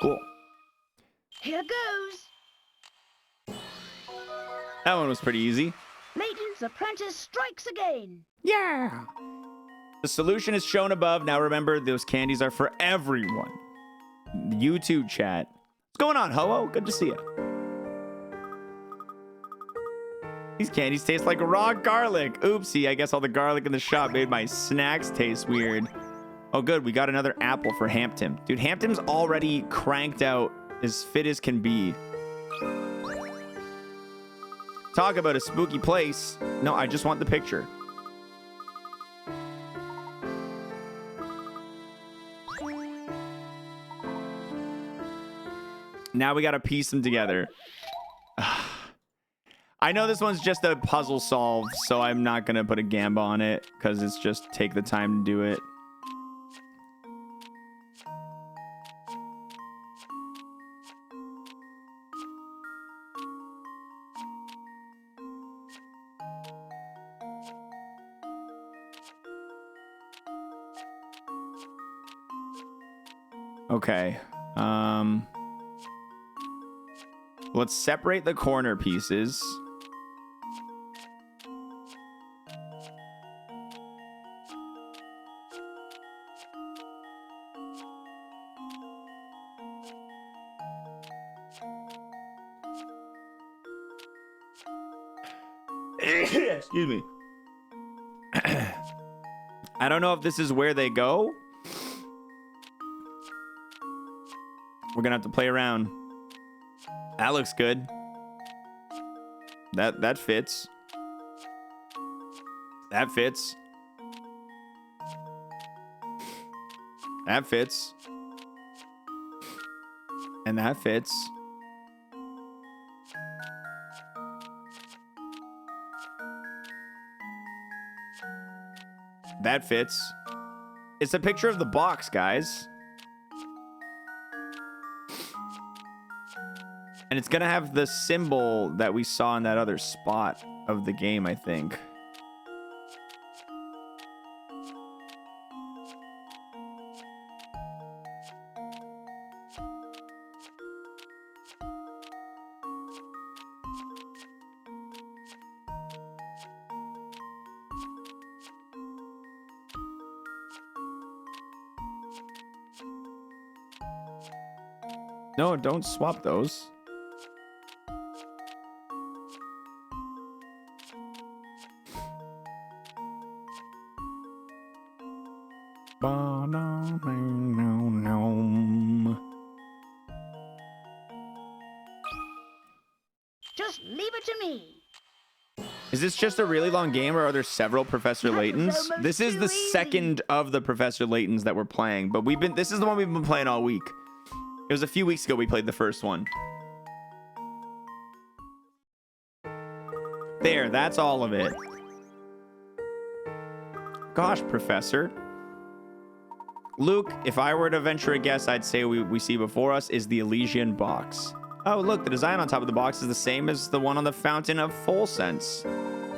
Cool.
Here goes.
That one was pretty easy.
Layton's apprentice strikes again.
Yeah.
The solution is shown above. Now remember, those candies are for everyone. YouTube chat. What's going on, Ho-Oh? Good to see you. These candies taste like raw garlic. Oopsie, I guess all the garlic in the shop made my snacks taste weird. Oh, good. We got another apple for Hampton. Dude, Hampton's already cranked out, as fit as can be. Talk about a spooky place. No, I just want the picture. Now we got to piece them together. I know this one's just a puzzle solve, so I'm not going to put a gamba on it because it's just take the time to do it. Okay. Let's separate the corner pieces. Excuse me. I don't know if this is where they go. We're gonna have to play around. That looks good. That fits. That fits. That fits. And that fits. That fits. It's a picture of the box, guys. And it's gonna have the symbol that we saw in that other spot of the game, I think. No, don't swap those.
Just leave it to me.
Is this just a really long game, or are there several Professor
That was
Laytons?
almost
This is
too
the
easy.
second of the Professor Laytons that we're playing, but this is the one we've been playing all week. It was a few weeks ago we played the first one. There, that's all of it. Gosh, Professor. Luke, if I were to venture a guess, I'd say we see before us is the Elysian box. Oh, look, the design on top of the box is the same as the one on the Fountain of Full Sense.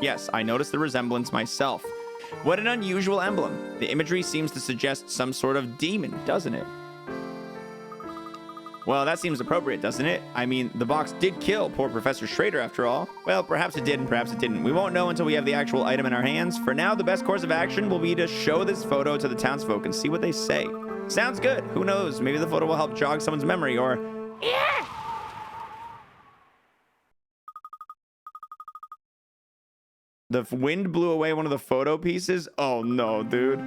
Yes, I noticed the resemblance myself. What an unusual emblem. The imagery seems to suggest some sort of demon, doesn't it? Well, that seems appropriate, doesn't it? I mean, the box did kill poor Professor Schrader after all. Well, perhaps it did and perhaps it didn't. We won't know until we have the actual item in our hands. For now, the best course of action will be to show this photo to the townsfolk and see what they say. Sounds good. Who knows? Maybe the photo will help jog someone's memory or...
Yeah.
The wind blew away one of the photo pieces? Oh no, dude.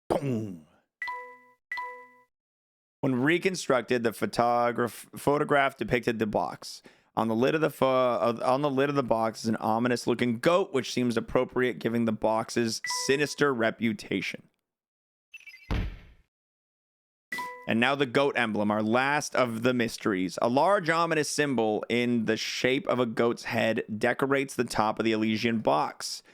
Boom. When reconstructed, the photograph depicted the box. On the lid of the box is an ominous-looking goat, which seems appropriate, given the box's sinister reputation. And now the goat emblem, our last of the mysteries. A large ominous symbol in the shape of a goat's head decorates the top of the Elysian box.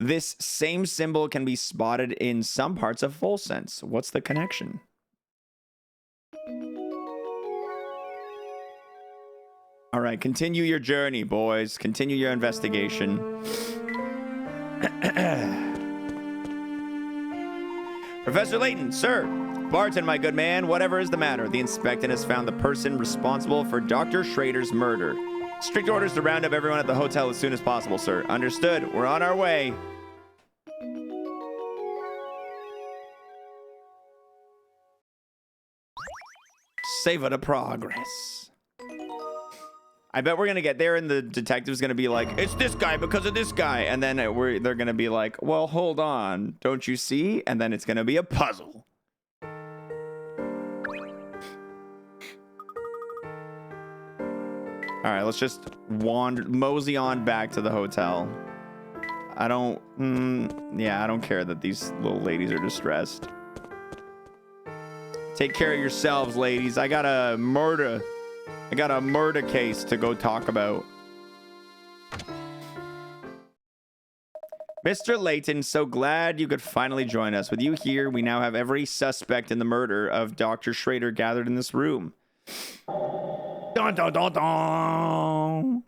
This same symbol can be spotted in some parts of Full Sense. What's the connection? All right, continue your journey, boys. Continue your investigation. Professor Layton, sir. Barton, my good man, whatever is the matter? The inspector has found the person responsible for Dr. Schrader's murder. Strict orders to round up everyone at the hotel as soon as possible, sir. Understood. We're on our way. Savor the progress. I bet we're gonna get there and the detective's gonna be like, it's this guy because of this guy. And then they're gonna be like, well, hold on. Don't you see? And then it's gonna be a puzzle. All right, let's just mosey on back to the hotel. I don't care that these little ladies are distressed. Take care of yourselves, ladies. I got a murder case to go talk about. Mr. Layton, so glad you could finally join us. With you here, we now have every suspect in the murder of Dr. Schrader gathered in this room. Dun, dun, dun, dun.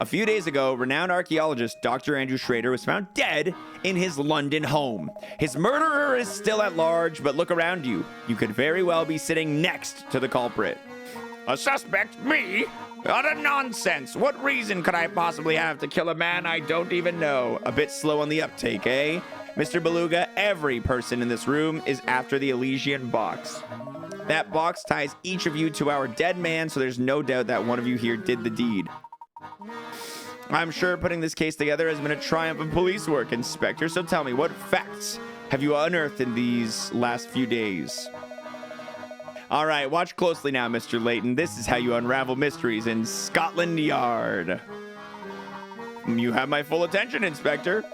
A few days ago, renowned archaeologist Dr. Andrew Schrader was found dead in his London home. His murderer is still at large, but look around you. You could very well be sitting next to the culprit. A suspect? Me? Utter nonsense. What reason could I possibly have to kill a man I don't even know? A bit slow on the uptake, eh? Mr. Beluga, every person in this room is after the Elysian box. That box ties each of you to our dead man, so there's no doubt that one of you here did the deed. I'm sure putting this case together has been a triumph of police work, Inspector, so tell me, what facts have you unearthed in these last few days? All right, watch closely now, Mr. Layton. This is how you unravel mysteries in Scotland Yard. You have my full attention, Inspector.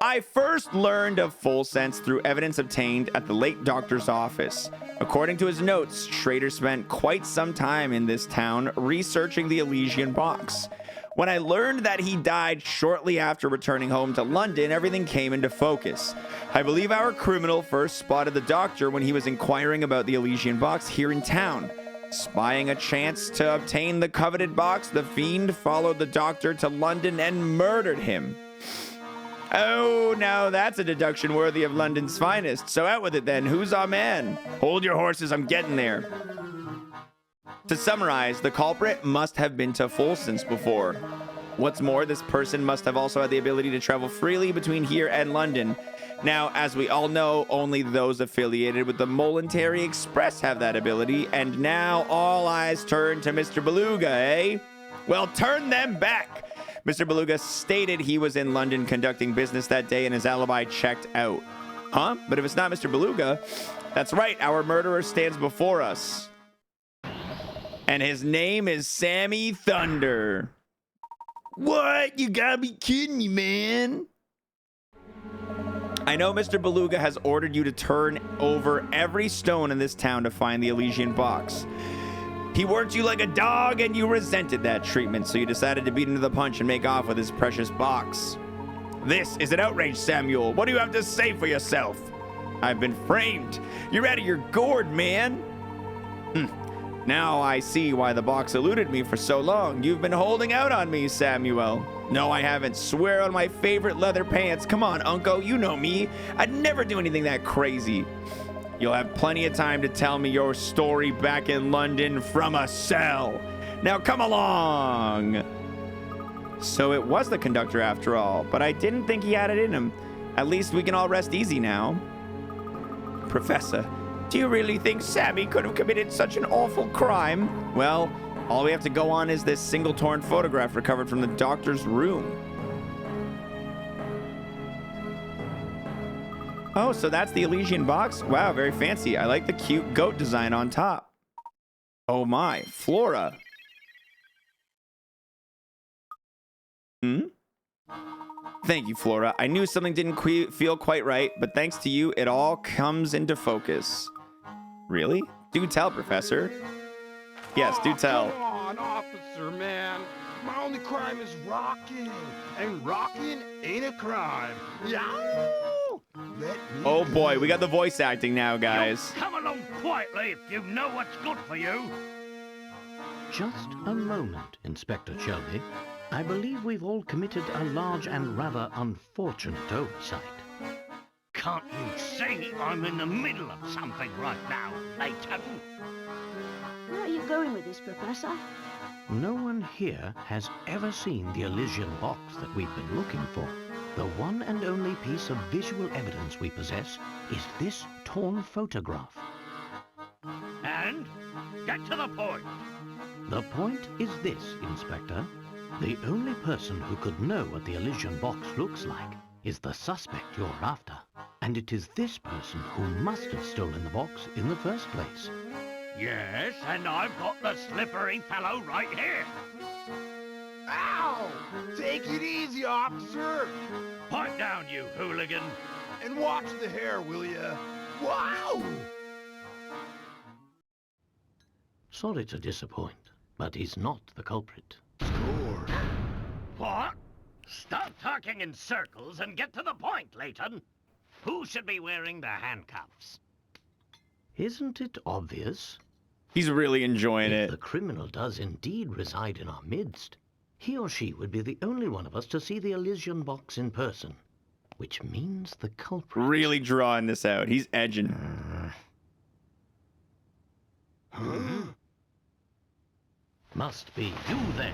I first learned of Full Sense through evidence obtained at the late doctor's office. According to his notes, Schrader spent quite some time in this town researching the Elysian box. When I learned that he died shortly after returning home to London, everything came into focus. I believe our criminal first spotted the doctor when he was inquiring about the Elysian box here in town. Spying a chance to obtain the coveted box, the fiend followed the doctor to London and murdered him. Oh, now that's a deduction worthy of London's finest. So out with it then. Who's our man? Hold your horses, I'm getting there. To summarize, the culprit must have been to Full Sense before. What's more, this person must have also had the ability to travel freely between here and London. Now, as we all know, only those affiliated with the Momentary Express have that ability, and now all eyes turn to Mr. Beluga, eh? Well, turn them back! Mr. Beluga stated he was in London conducting business that day and his alibi checked out. Huh? But if it's not Mr. Beluga, that's right, our murderer stands before us. And his name is Sammy Thunder. What? You gotta be kidding me, man. I know Mr. Beluga has ordered you to turn over every stone in this town to find the Elysian box. He worked you like a dog and you resented that treatment, so you decided to beat him to the punch and make off with his precious box. This is an outrage, Samuel. What do you have to say for yourself? I've been framed. You're out of your gourd, man. Now I see why the box eluded me for so long. You've been holding out on me, Samuel. No, I haven't. Swear on my favorite leather pants. Come on, Uncle, you know me. I'd never do anything that crazy. You'll have plenty of time to tell me your story back in London from a cell. Now come along. So it was the conductor after all, but I didn't think he had it in him. At least we can all rest easy now. Professor, do you really think Sammy could have committed such an awful crime? Well, all we have to go on is this single torn photograph recovered from the doctor's room. Oh, so that's the Elysian box? Wow, very fancy. I like the cute goat design on top. Oh my, Flora. Thank you, Flora. I knew something didn't feel quite right, but thanks to you, it all comes into focus. Really? Do tell, Professor. Yes, do tell.
Come on, officer, man. My only crime is rocking. And rocking ain't a crime. Yeah.
Oh boy, we got the voice acting now, guys.
Come along quietly if you know what's good for you.
Just a moment, Inspector Shelby. I believe we've all committed a large and rather unfortunate oversight.
Can't you see I'm in the middle of something right now, Layton?
Where are you going with this, Professor?
No one here has ever seen the Elysian box that we've been looking for. The one and only piece of visual evidence we possess is this torn photograph.
And? Get to the point.
The point is this, Inspector. The only person who could know what the Elysian box looks like is the suspect you're after. And it is this person who must have stolen the box in the first place.
Yes, and I've got the slippery fellow right here.
Ow! Take it easy, officer.
Pipe down, you hooligan.
And watch the hair, will ya? Wow!
Sorry to disappoint, but he's not the culprit.
Score.
What? Stop talking in circles and get to the point, Layton. Who should be wearing the handcuffs?
Isn't it obvious?
He's really enjoying
If
it.
the criminal does indeed reside in our midst, he or she would be the only one of us to see the Elysian box in person, which means the culprit...
Really drawing this out. He's edging.
Must be you there.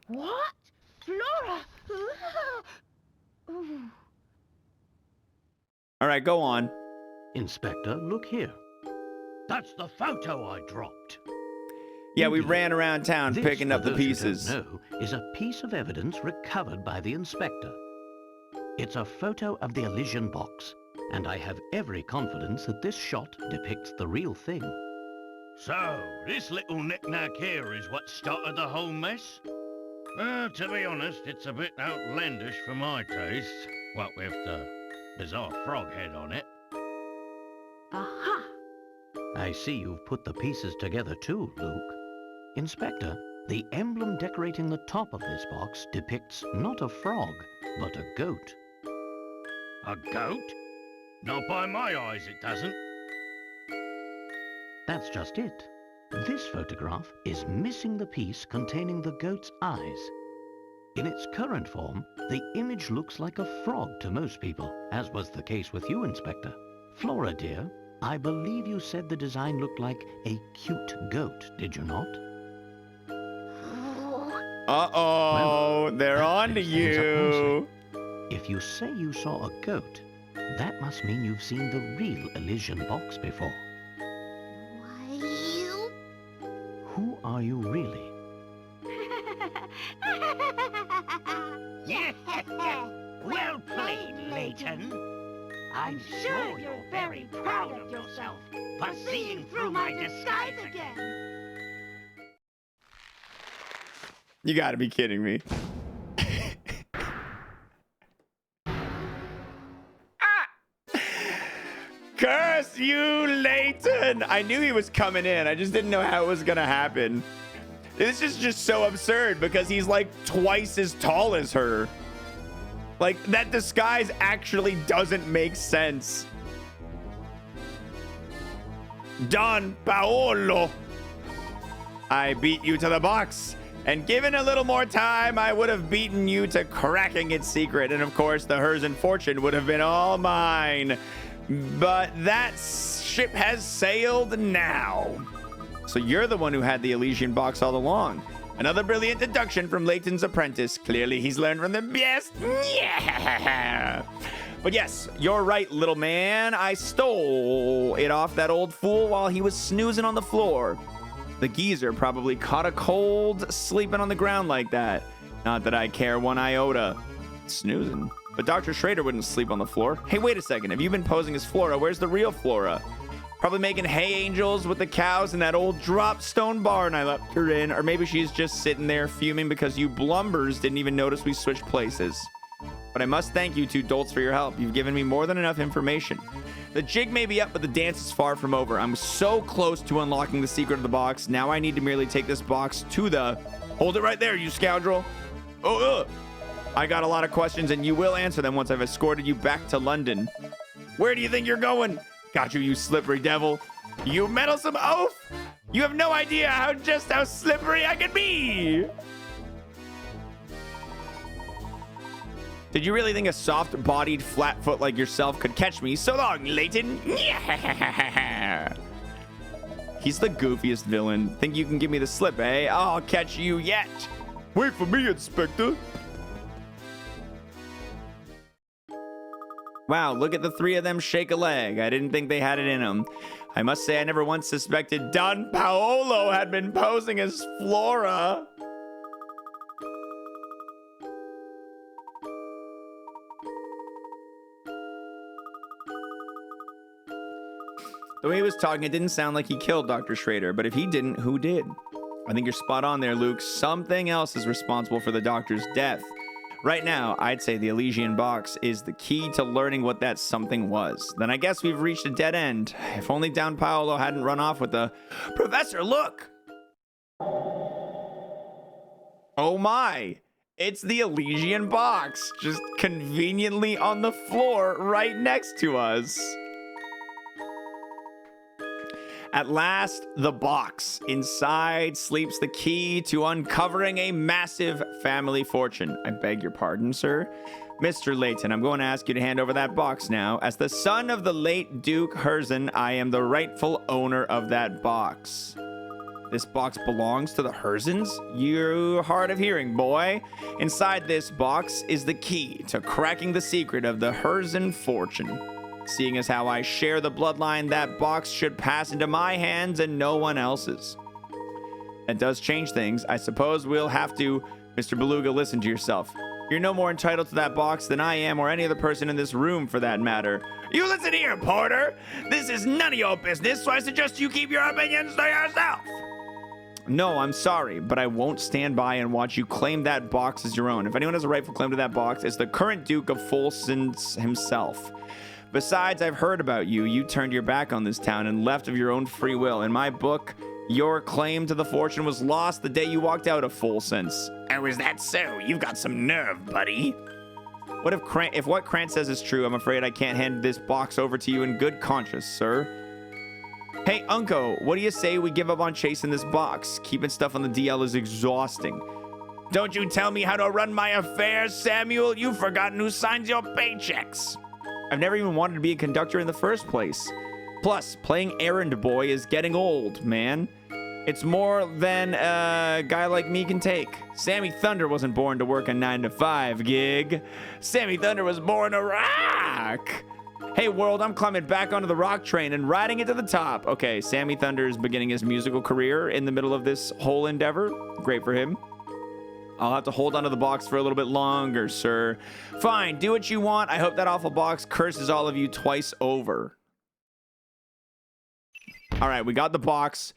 What? Flora!
All right, go on.
Inspector, look here.
That's the photo I dropped.
Yeah, we ran around town
This,
picking up
for
the
those who
pieces.
don't know, is a piece of evidence recovered by the inspector. It's a photo of the Elysian box, and I have every confidence that this shot depicts the real thing.
So, this little knick-knack here is what started the whole mess? Well, to be honest, it's a bit outlandish for my taste. What with the bizarre frog head on it.
Aha!
I see you've put the pieces together too, Luke. Inspector, the emblem decorating the top of this box depicts not a frog, but a goat.
A goat? Not by my eyes, it doesn't.
That's just it. This photograph is missing the piece containing the goat's eyes. In its current form, the image looks like a frog to most people, as was the case with you, Inspector. Flora, dear, I believe you said the design looked like a cute goat, did you not?
Uh-oh, they're on to
clears things up
you.
nicely. If you say you saw a goat, that must mean you've seen the real Elysian box before. Who are you really?
Well played, Layton. I'm sure you're very proud of yourself for seeing through my disguise again.
You gotta be kidding me. Curse you, Layton! I knew he was coming in. I just didn't know how it was gonna happen. This is just so absurd because he's like twice as tall as her. Like, that disguise actually doesn't make sense. Don Paolo. I beat you to the box. And given a little more time, I would have beaten you to cracking its secret. And of course, the hers and fortune would have been all mine. But that ship has sailed now. So you're the one who had the Elysian box all along. Another brilliant deduction from Layton's apprentice. Clearly, he's learned from the best. Yeah. But yes, you're right, little man. I stole it off that old fool while he was snoozing on the floor. The geezer probably caught a cold sleeping on the ground like that. Not that I care one iota. Snoozing. But Dr. Schrader wouldn't sleep on the floor. Hey, wait a second. Have you been posing as Flora? Where's the real Flora? Probably making hay angels with the cows in that old drop stone barn I left her in. Or maybe she's just sitting there fuming because you blumbers didn't even notice we switched places. But I must thank you two dolts for your help. You've given me more than enough information. The jig may be up, but the dance is far from over. I'm so close to unlocking the secret of the box. Now I need to merely take this box to the... Hold it right there, you scoundrel. Oh, I got a lot of questions, and you will answer them once I've escorted you back to London. Where do you think you're going? Got you, you slippery devil. You meddlesome oaf. You have no idea how slippery I can be. Did you really think a soft-bodied flatfoot like yourself could catch me? So long, Layton. He's the goofiest villain. Think you can give me the slip, eh? I'll catch you yet. Wait for me, Inspector. Wow, look at the three of them shake a leg. I didn't think they had it in them. I must say I never once suspected Don Paolo had been posing as Flora. The way he was talking, it didn't sound like he killed Dr. Schrader, but if he didn't, who did? I think you're spot on there, Luke. Something else is responsible for the doctor's death. Right now, I'd say the Elysian box is the key to learning what that something was. Then I guess we've reached a dead end. If only Don Paolo hadn't run off with the... Professor, look! Oh my! It's the Elysian box, just conveniently on the floor right next to us. At last, the box. Inside sleeps the key to uncovering a massive family fortune. I beg your pardon, sir. Mr. Layton, I'm going to ask you to hand over that box now. As the son of the late Duke Herzen, I am the rightful owner of that box. This box belongs to the Herzens? You're hard of hearing, boy. Inside this box is the key to cracking the secret of the Herzen fortune. Seeing as how I share the bloodline, that box should pass into my hands and no one else's. That does change things. I suppose we'll have to... Mr. Beluga, listen to yourself. You're no more entitled to that box than I am, or any other person in this room for that matter. You listen here, Porter! This is none of your business, so I suggest you keep your opinions to yourself! No, I'm sorry, but I won't stand by and watch you claim that box as your own. If anyone has a rightful claim to that box, it's the current Duke of Folsens himself. Besides, I've heard about you. You turned your back on this town and left of your own free will. In my book, your claim to the fortune was lost the day you walked out of Folsens. Oh, is that so? You've got some nerve, buddy. What if what Krant says is true? I'm afraid I can't hand this box over to you in good conscience, sir. Hey, Unco, what do you say we give up on chasing this box? Keeping stuff on the DL is exhausting. Don't you tell me how to run my affairs, Samuel. You've forgotten who signs your paychecks. I've never even wanted to be a conductor in the first place. Plus, playing errand boy is getting old, man. It's more than a guy like me can take. Sammy Thunder wasn't born to work a 9-to-5 gig. Sammy Thunder was born to rock. Hey, world, I'm climbing back onto the rock train and riding it to the top. Okay, Sammy Thunder is beginning his musical career in the middle of this whole endeavor. Great for him. I'll have to hold onto the box for a little bit longer, sir. Fine, do what you want. I hope that awful box curses all of you twice over. All right, we got the box.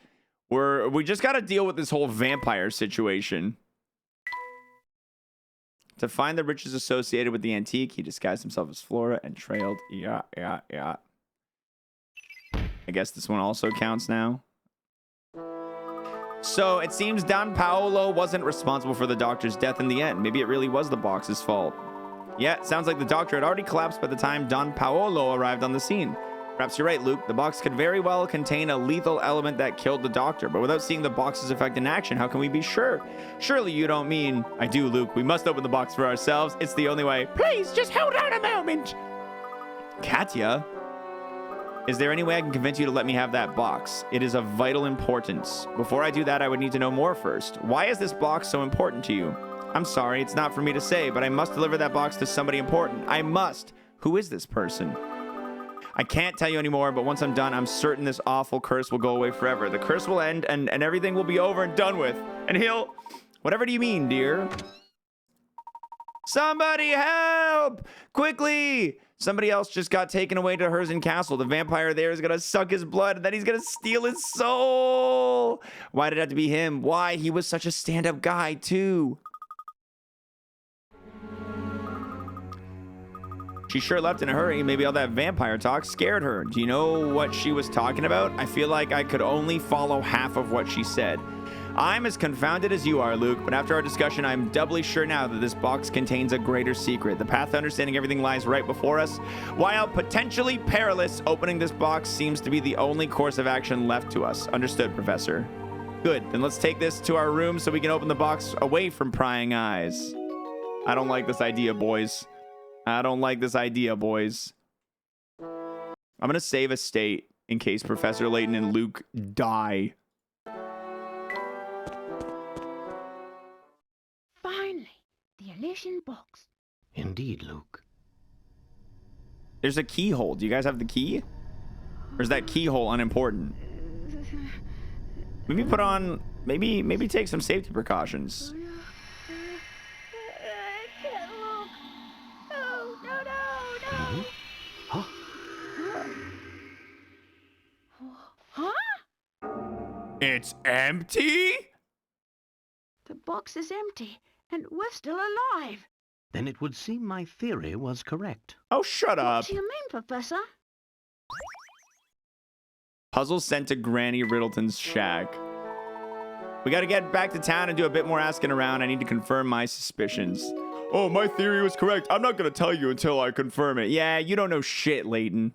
We just got to deal with this whole vampire situation. To find the riches associated with the antique, he disguised himself as Flora and trailed. Yeah. I guess this one also counts now. So it seems Don Paolo wasn't responsible for the doctor's death in the end. Maybe it really was the box's fault. Yeah, it sounds like the doctor had already collapsed by the time Don Paolo arrived on the scene. Perhaps you're right, Luke. The box could very well contain a lethal element that killed the doctor. But without seeing the box's effect in action, how can we be sure? Surely you don't mean... I do, Luke. We must open the box for ourselves. It's the only way.
Please, just hold on a moment.
Katya? Is there any way I can convince you to let me have that box? It is of vital importance. Before I do that, I would need to know more first. Why is this box so important to you? I'm sorry, it's not for me to say, but I must deliver that box to somebody important. I must. Who is this person? I can't tell you anymore, but once I'm done, I'm certain this awful curse will go away forever. The curse will end, and everything will be over and done with. And he'll... Whatever do you mean, dear? Somebody help! Quickly! Somebody else just got taken away to Herzen Castle. The vampire there is gonna suck his blood, and then he's gonna steal his soul. Why did it have to be him? Why? He was such a stand-up guy, too. She sure left in a hurry. Maybe all that vampire talk scared her. Do you know what she was talking about? I feel like I could only follow half of what she said. I'm as confounded as you are, Luke, but after our discussion, I'm doubly sure now that this box contains a greater secret. The path to understanding everything lies right before us. While potentially perilous, opening this box seems to be the only course of action left to us. Understood, Professor. Good, then let's take this to our room so we can open the box away from prying eyes. I don't like this idea, boys. I don't like this idea, boys. I'm gonna save a state in case Professor Layton and Luke die.
Finally, the Elysian box.
Indeed, Luke.
There's a keyhole. Do you guys have the key? Or is that keyhole unimportant? Maybe put on... Maybe take some safety precautions.
I can't look. No.
Huh?
Huh?
It's empty?
The box is empty, and we're still alive.
Then it would seem my theory was correct.
Oh, shut
What
up.
do you mean, Professor?
Puzzle sent to Granny Riddleton's shack. We gotta get back to town and do a bit more asking around. I need to confirm my suspicions. Oh, my theory was correct. I'm not gonna tell you until I confirm it. Yeah, you don't know shit, Layton.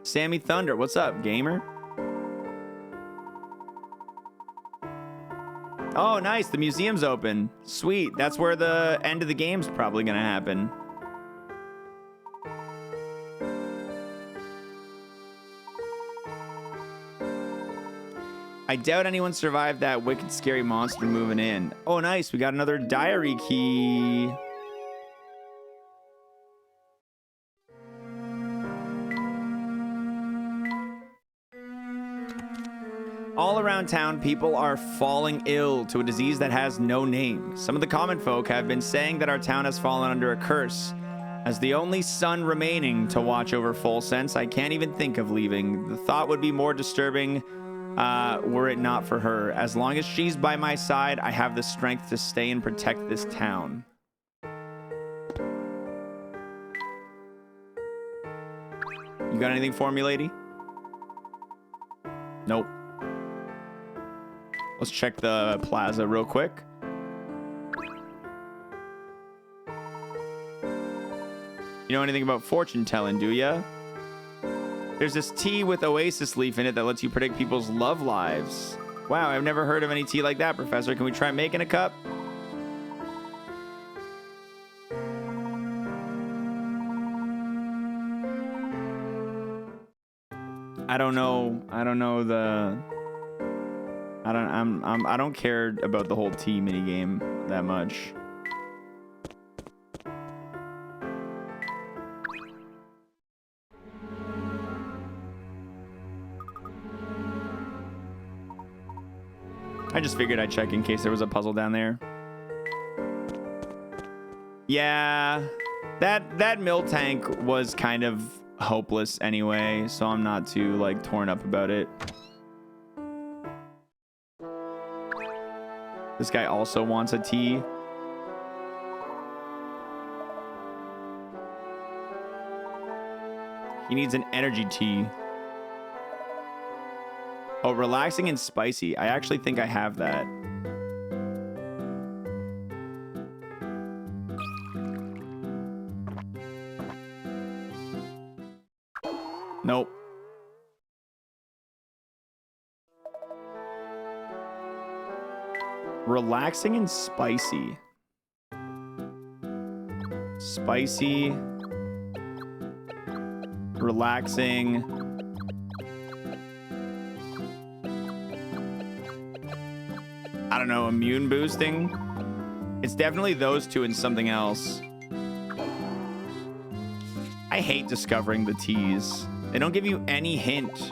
Sammy Thunder, what's up, gamer? Oh, nice. The museum's open. Sweet. That's where the end of the game's probably gonna happen. I doubt anyone survived that wicked scary monster moving in. Oh, nice. We got another diary key. All around town, people are falling ill to a disease that has no name. Some of the common folk have been saying that our town has fallen under a curse. As the only son remaining to watch over Full Sense, I can't even think of leaving. The thought would be more disturbing were it not for her. As long as she's by my side, I have the strength to stay and protect this town. You got anything for me, lady? Nope. Let's check the plaza real quick. You know anything about fortune telling, do ya? There's this tea with oasis leaf in it that lets you predict people's love lives. Wow, I've never heard of any tea like that, Professor. Can we try making a cup? I don't care about the whole tea minigame that much. I just figured I'd check in case there was a puzzle down there. Yeah, that mill tank was kind of hopeless anyway, so I'm not too like torn up about it. This guy also wants a tea. He needs an energy tea. Oh, relaxing and spicy. I actually think I have that. Nope. Relaxing and spicy. Spicy. Relaxing. I don't know, immune boosting? It's definitely those two and something else. I hate discovering the teas. They don't give you any hint.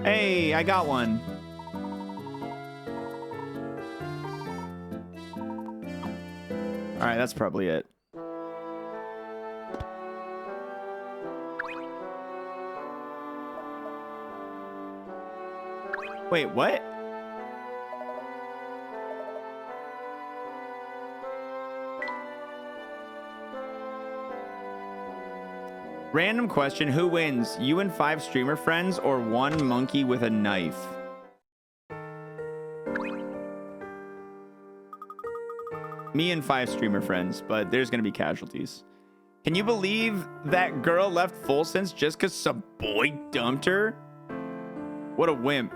Hey, I got one. All right, that's probably it. Wait, what? Random question, who wins? You and 5 streamer friends or 1 monkey with a knife? Me and 5 streamer friends, but there's gonna be casualties. Can you believe that girl left Full Sense just because some boy dumped her? What a wimp.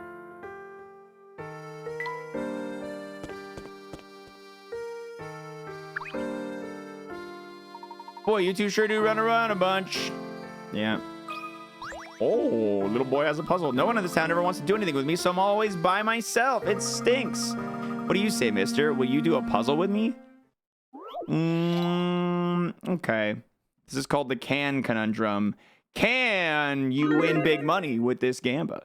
Boy, you two sure do run around a bunch. Yeah. Oh, little boy has a puzzle. No one in this town ever wants to do anything with me, so I'm always by myself. It stinks. What do you say, mister? Will you do a puzzle with me? Okay. This is called the can conundrum. Can you win big money with this gamba?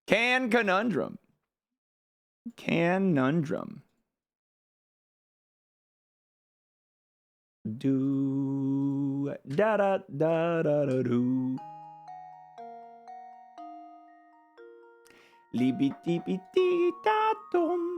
Can conundrum. Conundrum. Do da da da da da do. Libi di bi di da dum.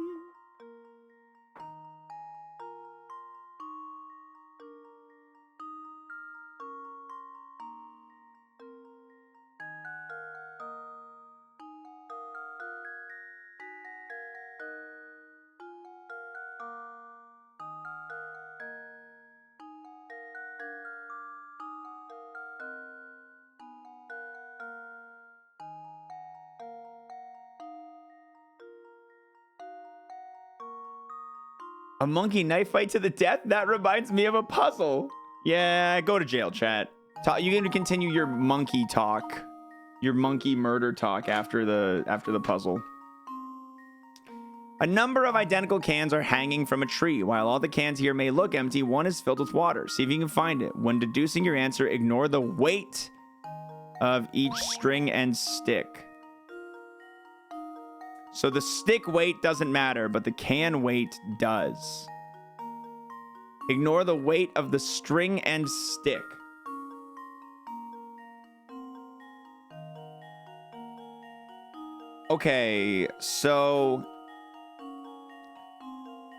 A monkey knife fight to the death? That reminds me of a puzzle. Yeah, go to jail, chat. You can continue your monkey talk, your monkey murder talk after the puzzle. A number of identical cans are hanging from a tree. While all the cans here may look empty, one is filled with water. See if you can find it. When deducing your answer, ignore the weight of each string and stick. So the stick weight doesn't matter, but the can weight does. Ignore the weight of the string and stick. Okay, so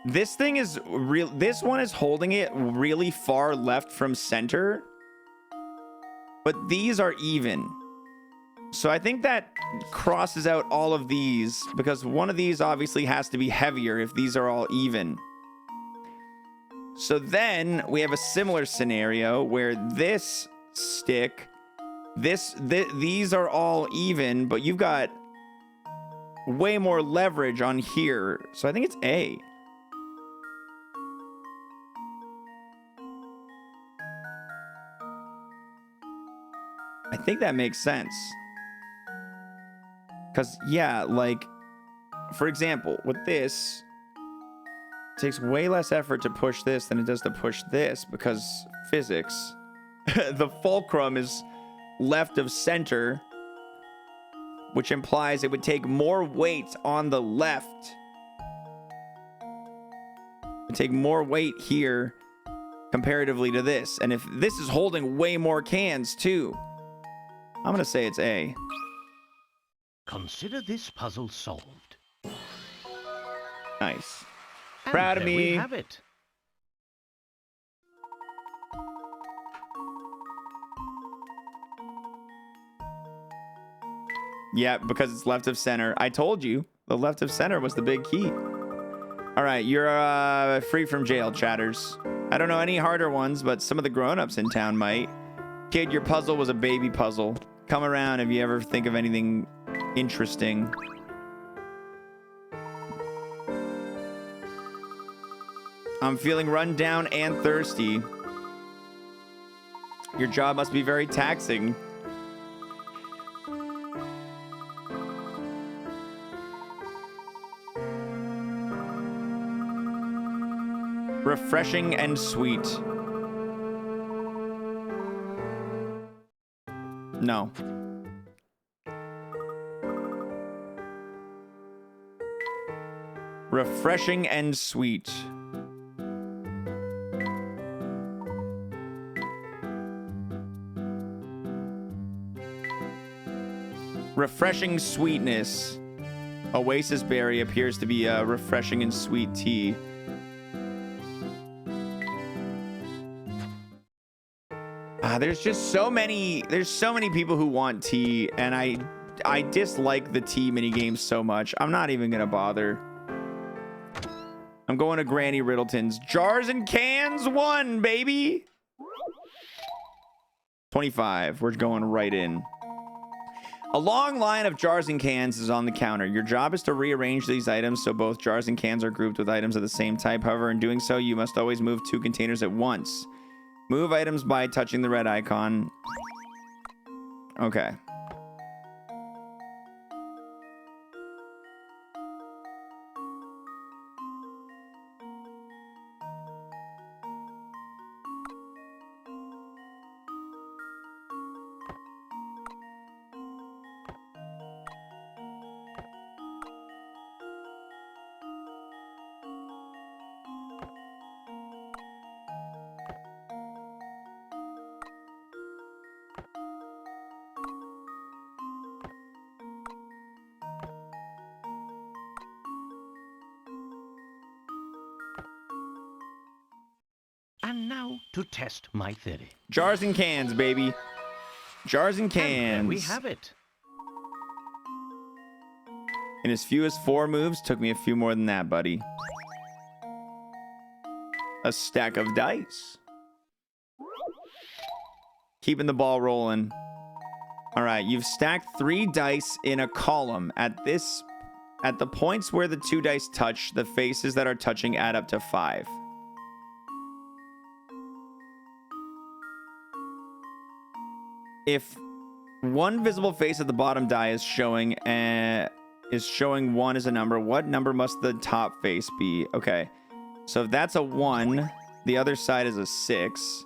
this thing is real. This one is holding it really far left from center, but these are even. So I think that crosses out all of these because one of these obviously has to be heavier if these are all even. So then we have a similar scenario where this stick, these are all even, but you've got way more leverage on here. So I think it's A. I think that makes sense. Because, yeah, like, for example, with this, it takes way less effort to push this than it does to push this because physics. The fulcrum is left of center, which implies it would take more weight on the left. It would take more weight here comparatively to this. And if this is holding way more cans, too, I'm going to say it's A.
Consider this puzzle solved.
Nice.
And
Proud of
there we
me.
have it.
Yeah, because it's left of center. I told you the left of center was the big key. All right, you're free from jail, chatters. I don't know any harder ones, but some of the grown-ups in town might. Kid, your puzzle was a baby puzzle. Come around if you ever think of anything interesting. I'm feeling run down and thirsty. Your job must be very taxing. Refreshing and sweet. No. Refreshing and sweet. Refreshing sweetness. Oasis berry appears to be a refreshing and sweet tea. There's just so many people who want tea, and I dislike the tea minigames so much. I'm not even gonna bother. I'm going to Granny Riddleton's. Jars and cans 1, baby. 25. We're going right in. A long line of jars and cans is on the counter. Your job is to rearrange these items so both jars and cans are grouped with items of the same type. However, in doing so, you must always move 2 containers at once. Move items by touching the red icon. Okay.
And now to test my theory.
Jars and cans, baby. Jars and cans.
And there we have it.
In as few as 4 moves, took me a few more than that, buddy. A stack of dice. Keeping the ball rolling. All right, you've stacked 3 dice in a column. At the points where the 2 dice touch, the faces that are touching add up to 5. If one visible face at the bottom die is showing 1 as a number, what number must the top face be? Okay, so if that's a 1, the other side is a 6.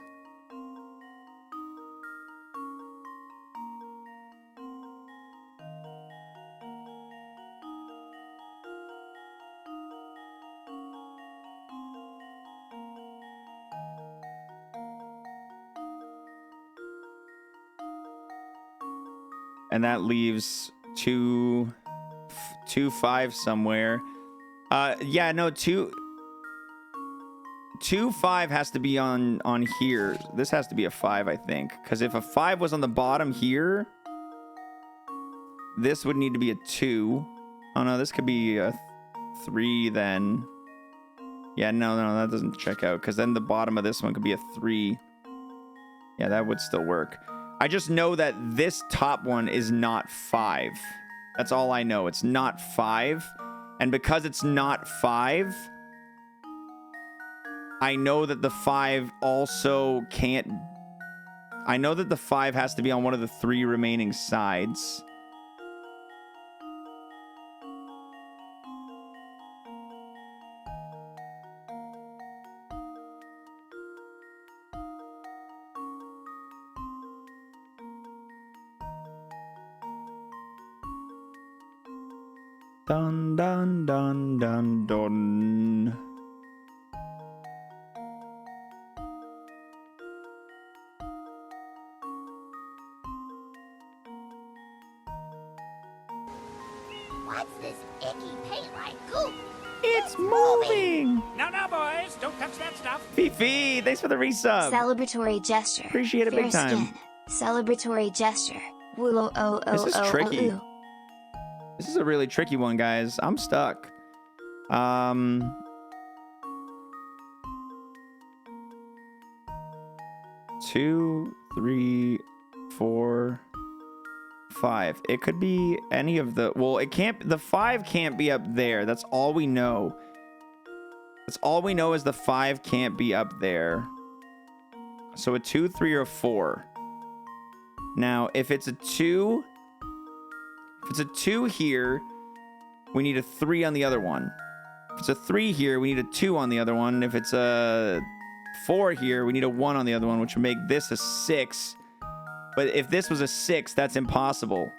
And that leaves 2 5 somewhere. Yeah, no, 2 5 has to be on here. This has to be a 5, I think, because if a 5 was on the bottom here, this would need to be a 2. Oh no, this could be a 3 then. Yeah, no, that doesn't check out, because then the bottom of this one could be a 3. Yeah, that would still work. I just know that this top one is not 5. That's all I know. It's not 5. And because it's not 5, I know that the 5 also can't... I know that the 5 has to be on one of the 3 remaining sides. Dun dun dun dun dun.
What's this icky paint-like goop?
It's moving.
No, boys, don't touch that stuff.
Fifi, thanks for the resub.
Celebratory gesture.
Appreciate it
Fair
big time.
Skin. Celebratory gesture. Woo oh oh
This is
oh
tricky.
oh.
This is a really tricky one, guys. I'm stuck. 2, 3, 4, 5. It could be any of the... Well, it can't... The 5 can't be up there. That's all we know. That's all we know is the 5 can't be up there. So a 2, 3, or 4. Now, if it's a 2... If it's a 2 here, we need a 3 on the other one. If it's a 3 here, we need a 2 on the other one. If it's a 4 here, we need a 1 on the other one, which would make this a 6. But if this was a 6, that's impossible.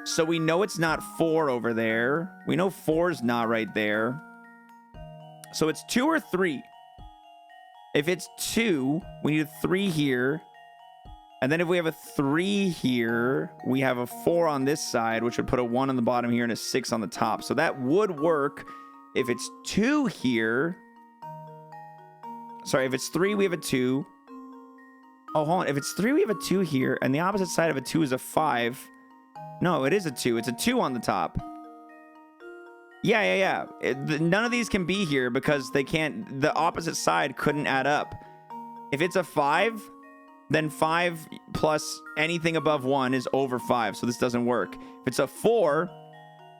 So we know it's not 4 over there. We know 4's not right there. So it's 2 or 3. If it's 2, we need a 3 here. And then if we have a 3 here, we have a 4 on this side, which would put a 1 on the bottom here and a 6 on the top. So that would work. If it's 2 here. Sorry, if it's 3, we have a 2. Oh, hold on. If it's 3, we have a 2 here. And the opposite side of a 2 is a 5. No, it is a 2. It's a 2 on the top. Yeah. None of these can be here because they can't. The opposite side couldn't add up. If it's a 5, then 5 plus anything above 1 is over 5. So this doesn't work. If it's a 4,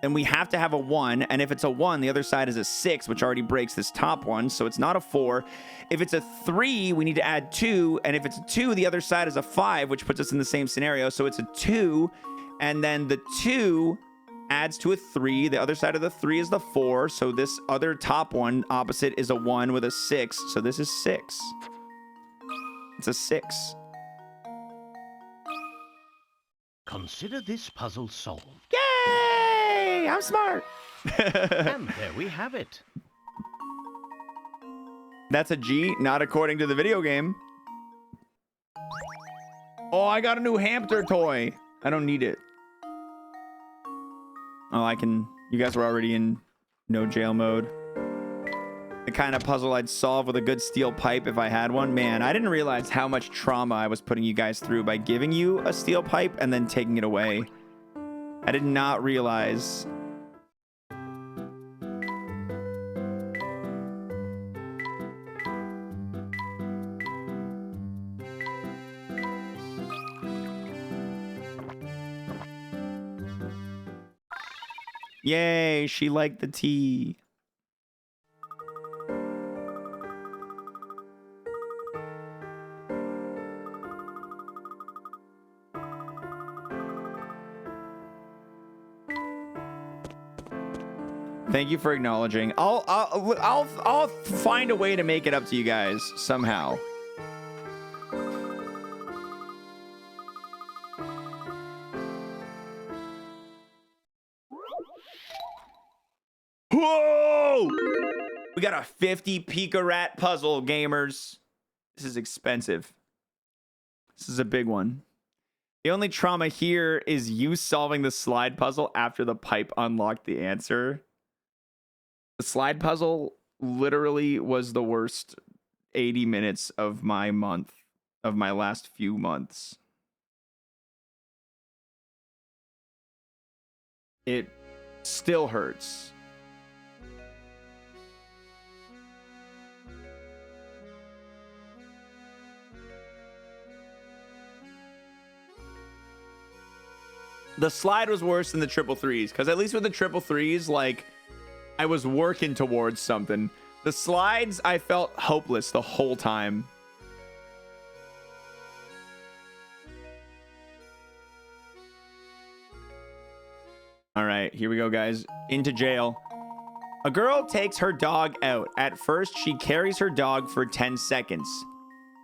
then we have to have a 1. And if it's a 1, the other side is a 6, which already breaks this top one. So it's not a 4. If it's a 3, we need to add 2. And if it's a 2, the other side is a 5, which puts us in the same scenario. So it's a 2. And then the 2 adds to a 3. The other side of the 3 is the 4. So this other top one opposite is a 1 with a 6. So this is 6. It's a 6.
Consider this puzzle solved.
Yay! I'm smart.
And there we have it.
That's a G, not according to the video game. Oh, I got a new hamster toy. I don't need it. Oh, I can. You guys were already in no jail mode. The kind of puzzle I'd solve with a good steel pipe if I had one. Man, I didn't realize how much trauma I was putting you guys through by giving you a steel pipe and then taking it away. I did not realize. Yay, she liked the tea. Thank you for acknowledging. I'll find a way to make it up to you guys somehow. Whoa! We got a 50 Pika Rat puzzle, gamers. This is expensive. This is a big one. The only trauma here is you solving the slide puzzle after the pipe unlocked the answer. The slide puzzle literally was the worst 80 minutes of my last few months. It still hurts. The slide was worse than the triple threes, because at least with the triple threes, like, I was working towards something. The slides, I felt hopeless the whole time. All right, here we go, guys. Into jail. A girl takes her dog out. At first, she carries her dog for 10 seconds.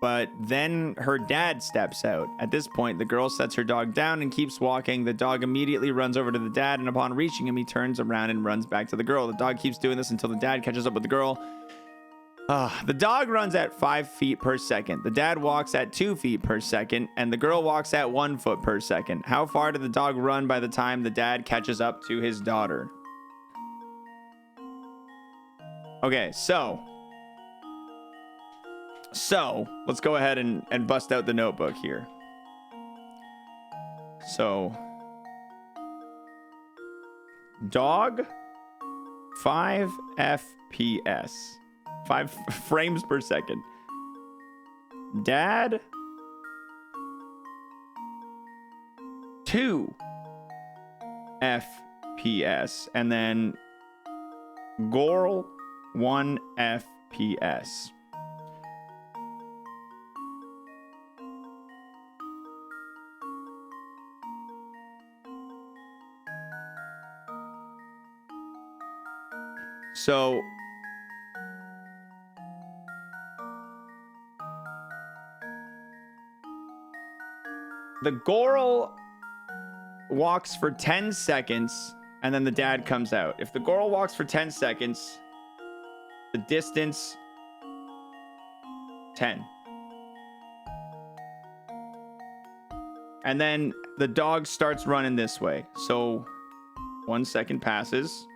But then her dad steps out. At this point, the girl sets her dog down and keeps walking. The dog immediately runs over to the dad, and upon reaching him, he turns around and runs back to the girl. The dog keeps doing this until the dad catches up with the girl. The dog runs at 5 feet per second. The dad walks at 2 feet per second, and the girl walks at 1 foot per second. How far did the dog run by the time the dad catches up to his daughter? Okay, so let's go ahead and bust out the notebook here. So, dog, 5 FPS, 5 frames per second. Dad, 2 FPS, and then girl, 1 FPS. So the girl walks for 10 seconds and then the dad comes out. If the girl walks for 10 seconds, The distance, 10. And then the dog starts running this way. So 1 second passes.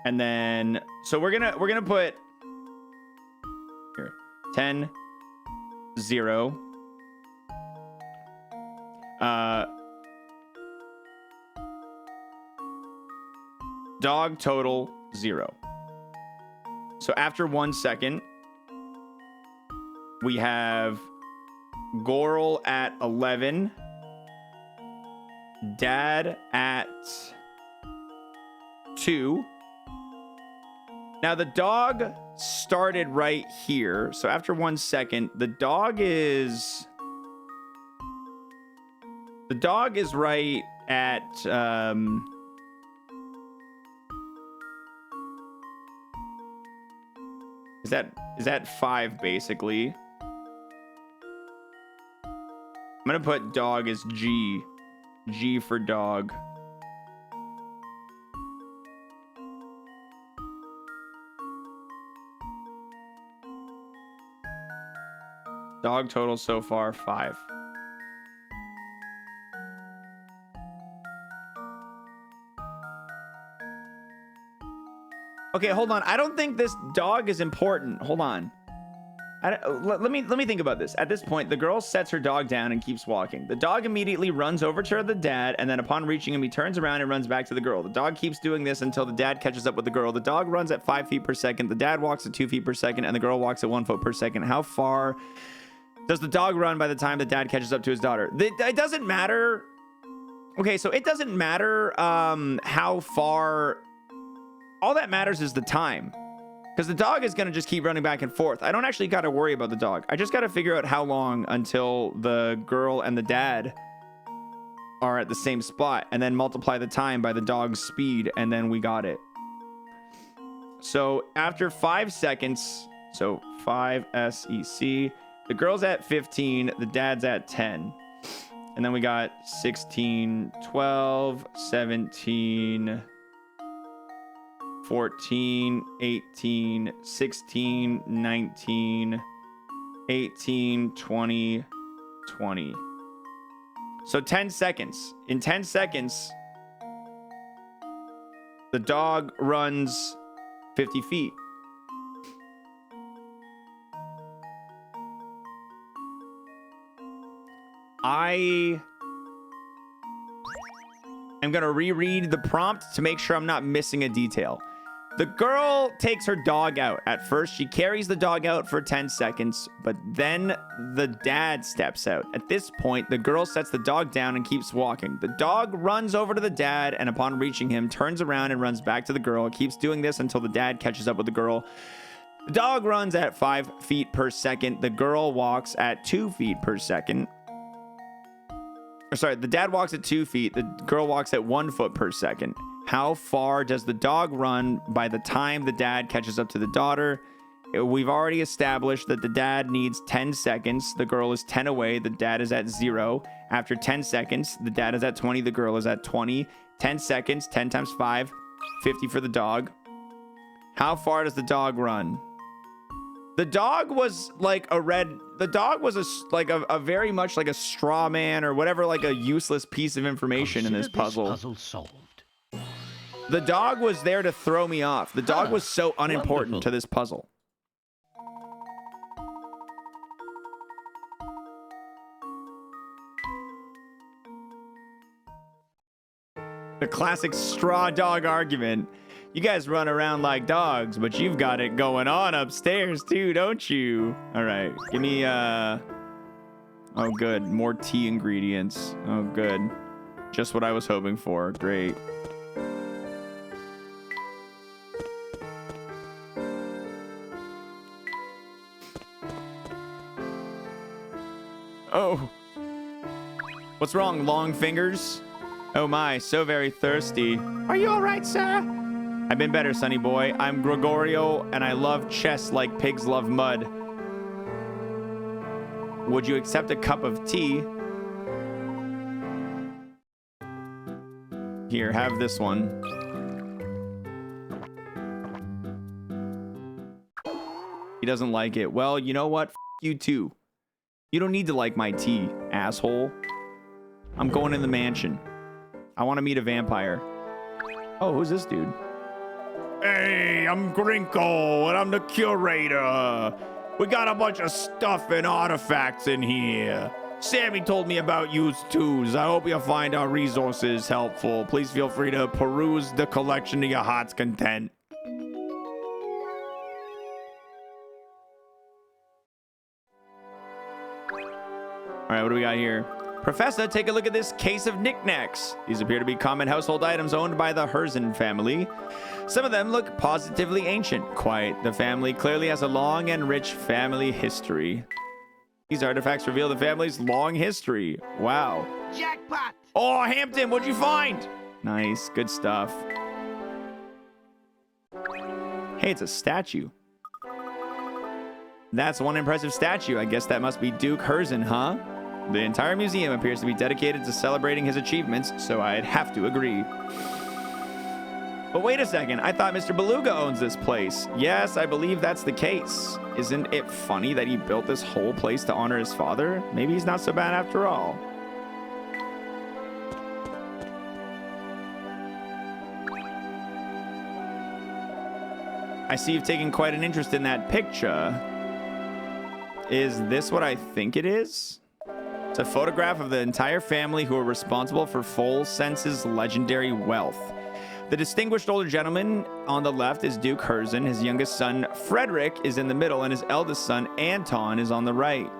And then, so we're gonna put here 10, 0. Dog total 0. So after 1 second, we have Goral at 11, Dad at 2. Now the dog started right here. So after 1 second, the dog is right at is that 5 basically? I'm gonna put dog as G. G for dog. Dog total so far 5. Okay, hold on. I don't think this dog is important. Hold on. Let me think about this. At this point, the girl sets her dog down and keeps walking. The dog immediately runs over to the dad, and then upon reaching him, he turns around and runs back to the girl. The dog keeps doing this until the dad catches up with the girl. The dog runs at 5 feet per second. The dad walks at 2 feet per second, and the girl walks at 1 foot per second. How far does the dog run by the time the dad catches up to his daughter? It doesn't matter. Okay, so it doesn't matter how far. All that matters is the time. Because the dog is going to just keep running back and forth. I don't actually got to worry about the dog. I just got to figure out how long until the girl and the dad are at the same spot. And then multiply the time by the dog's speed. And then we got it. So after 5 seconds. So 5 SEC. The girl's at 15. The dad's at 10. And then we got 16, 12, 17... 14, 18, 16, 19, 18, 20, 20. So 10 seconds. In 10 seconds, the dog runs 50 feet. I am going to reread the prompt to make sure I'm not missing a detail. The girl takes her dog out. At first, she carries the dog out for 10 seconds, but then the dad steps out. At this point, the girl sets the dog down and keeps walking. The dog runs over to the dad, and upon reaching him, turns around and runs back to the girl. It keeps doing this until the dad catches up with the girl. The dog runs at 5 feet per second. The girl walks at 2 feet per second. Sorry, the dad walks at 2 feet. The girl walks at 1 foot per second. How far does the dog run by the time the dad catches up to the daughter? We've already established that the dad needs 10 seconds. The girl is 10 away. The dad is at 0. After 10 seconds, the dad is at 20. The girl is at 20. 10 seconds, 10 times 5, 50 for the dog. How far does the dog run? The dog was like a very much like a straw man or whatever, like a useless piece of information in this puzzle.
Puzzle solved.
The dog was there to throw me off. The dog was so unimportant to this puzzle. The classic straw dog argument. You guys run around like dogs, but you've got it going on upstairs too, don't you? All right, give me, oh good, more tea ingredients. Oh good, just what I was hoping for, great. Oh, what's wrong, long fingers? Oh my, so very thirsty.
Are you all right, sir?
I've been better, sonny boy. I'm Gregorio, and I love chess like pigs love mud. Would you accept a cup of tea? Here, have this one. He doesn't like it. Well, you know what? F you too. You don't need to like my tea, asshole. I'm going in the mansion. I want to meet a vampire. Oh, who's this dude? Hey, I'm Grinko, and I'm the curator. We got a bunch of stuff and artifacts in here. Sammy told me about yous too. I hope you'll find our resources helpful. Please feel free to peruse the collection to your heart's content. All right, what do we got here? Professor, take a look at this case of knickknacks. These appear to be common household items owned by the Herzen family. Some of them look positively ancient. Quite. The family clearly has a long and rich family history. These artifacts reveal the family's long history. Wow.
Jackpot!
Oh, Hampton, what'd you find? Nice, good stuff. Hey, it's a statue. That's one impressive statue. I guess that must be Duke Herzen, huh? The entire museum appears to be dedicated to celebrating his achievements, so I'd have to agree. But wait a second, I thought Mr. Beluga owns this place. Yes, I believe that's the case. Isn't it funny that he built this whole place to honor his father? Maybe he's not so bad after all. I see you've taken quite an interest in that picture. Is this what I think it is? It's a photograph of the entire family who are responsible for Full Sense's legendary wealth. The distinguished older gentleman on the left is Duke Herzen. His youngest son, Frederick, is in the middle, and his eldest son, Anton, is on the right.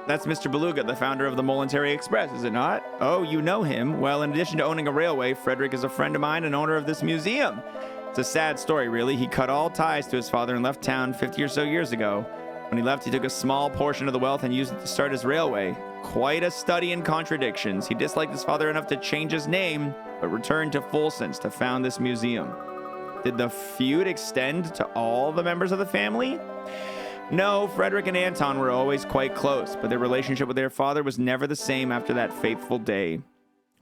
That's Mr. Beluga, the founder of the Momentary Express, is it not? Oh, you know him. Well, in addition to owning a railway, Frederick is a friend of mine and owner of this museum. It's a sad story, really. He cut all ties to his father and left town 50 or so years ago. When he left, he took a small portion of the wealth and used it to start his railway. Quite a study in contradictions. He disliked his father enough to change his name, but returned to Full Sense to found this museum. Did the feud extend to all the members of the family? No, Frederick and Anton were always quite close, but their relationship with their father was never the same after that fateful day.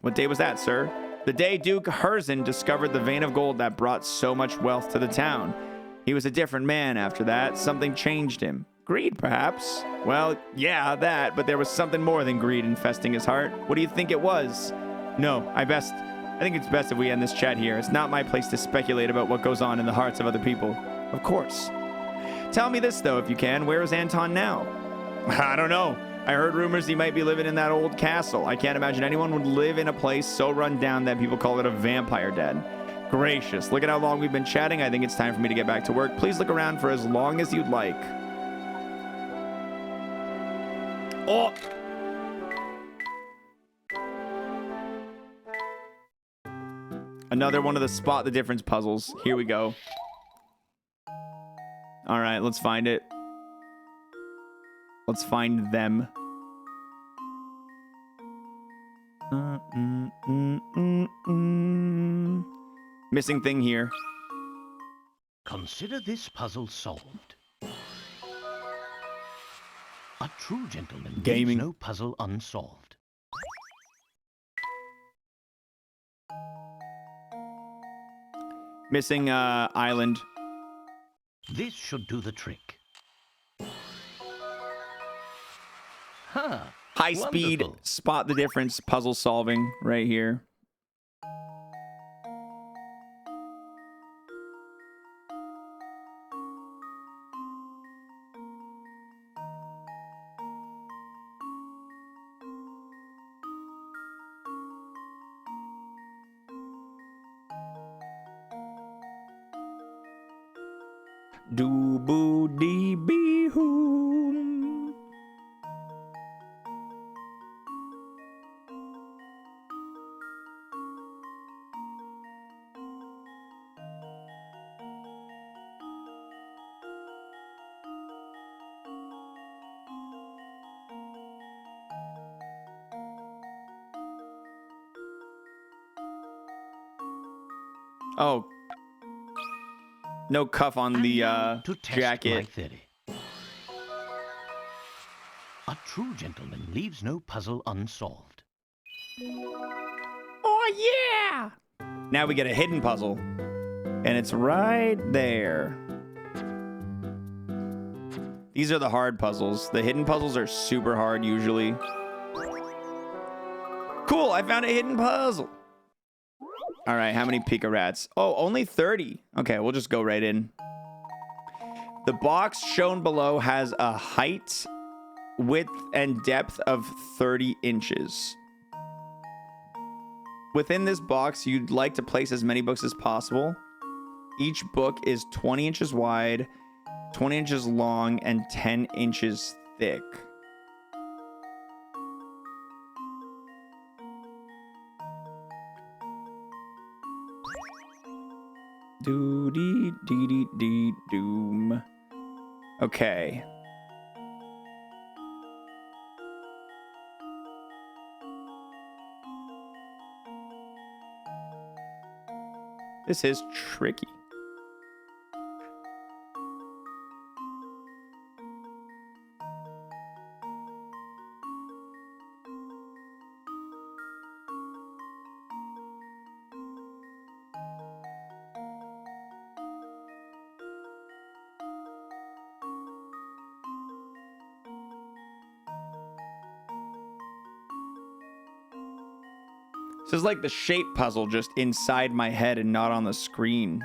What day was that, sir? The day Duke Herzen discovered the vein of gold that brought so much wealth to the town. He was a different man after that. Something changed him. Greed, perhaps? Well, yeah, that, but there was something more than greed infesting his heart. What do you think it was? No, I think it's best if we end this chat here. It's not my place to speculate about what goes on in the hearts of other people. Of course. Tell me this, though, if you can. Where is Anton now? I don't know. I heard rumors he might be living in that old castle. I can't imagine anyone would live in a place so run down that people call it a vampire den. Gracious, look at how long we've been chatting. I think it's time for me to get back to work. Please look around for as long as you'd like. Oh! Another one of the spot the difference puzzles. Here we go. All right, let's find it. Let's find them. Missing thing here.
Consider this puzzle solved. A true gentleman leaves no puzzle unsolved.
Missing island.
This should do the trick. Huh.
High speed, spot the difference, puzzle solving right here. Do boo dee bee hoom. Oh. No cuff on the jacket.
A true gentleman leaves no puzzle unsolved.
Oh, yeah!
Now we get a hidden puzzle. And it's right there. These are the hard puzzles. The hidden puzzles are super hard usually. Cool, I found a hidden puzzle. All right, how many Pika rats? Oh, only 30. Okay, we'll just go right in. The box shown below has a height, width, and depth of 30 inches. Within this box, you'd like to place as many books as possible. Each book is 20 inches wide, 20 inches long, and 10 inches thick. Doo-dee-dee-dee-dee-doom. Okay. This is tricky. This is like the shape puzzle just inside my head and not on the screen.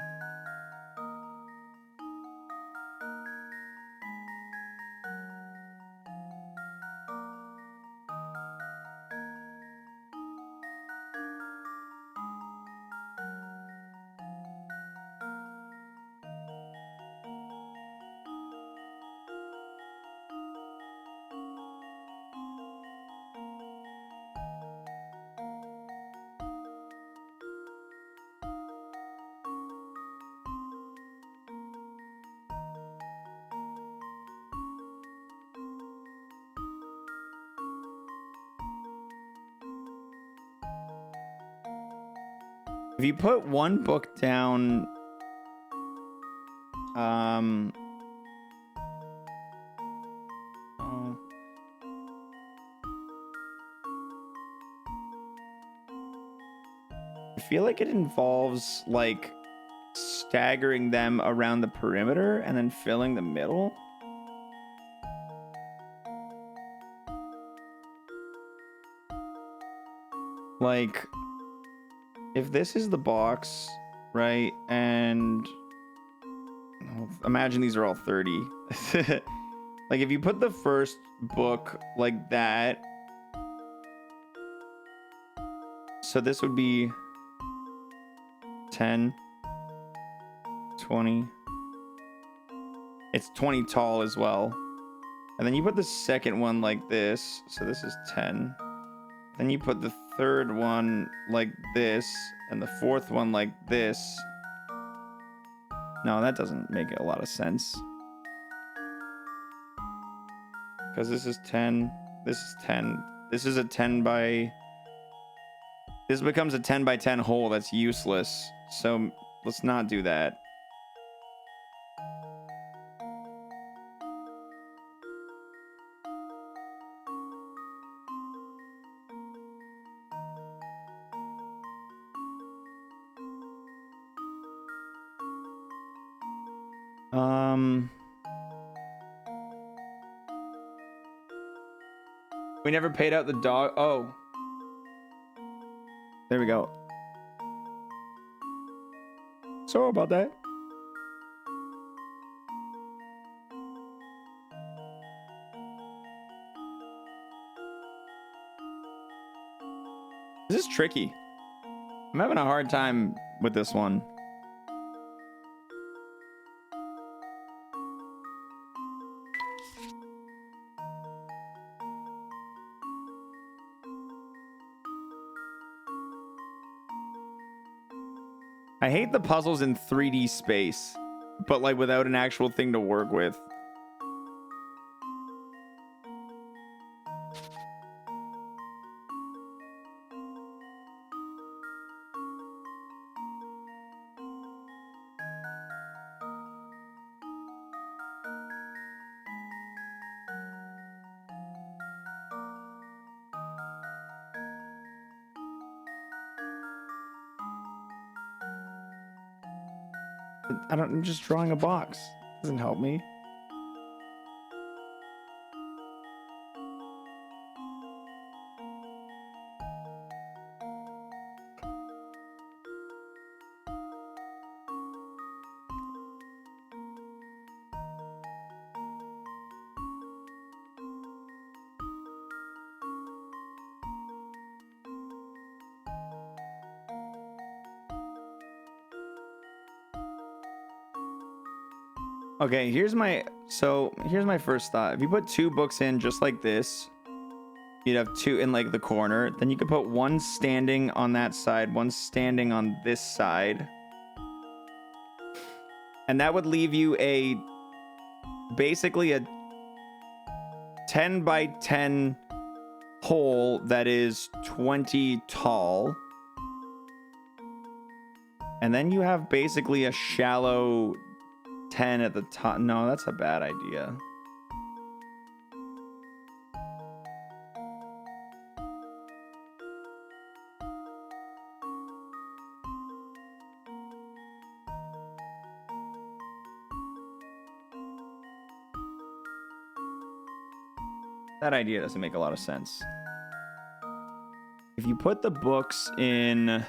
If you put one book down, oh. I feel like it involves like staggering them around the perimeter and then filling the middle. Like, if this is the box, right, and imagine these are all 30. Like, if you put the first book like that, so this would be 10, 20. It's 20 tall as well. And then you put the second one like this, so this is 10. Then you put the third one like this, and the fourth one like this. No, that doesn't make a lot of sense. Because this is 10, this is 10. This is a 10 by... This becomes a 10 by 10 hole that's useless. So let's not do that. We never paid out the dog. Oh. There we go. Sorry about that. This is tricky. I'm having a hard time with this one. I hate the puzzles in 3D space, but like without an actual thing to work with. I'm just drawing a box. Doesn't help me. Okay, here's my first thought. If you put 2 books in just like this, you'd have 2 in like the corner. Then you could put 1 standing on that side, 1 standing on this side. And that would leave you basically a 10 by 10 hole that is 20 tall. And then you have basically a shallow 10 at the top. No, that's a bad idea. That idea doesn't make a lot of sense. If you put the books in...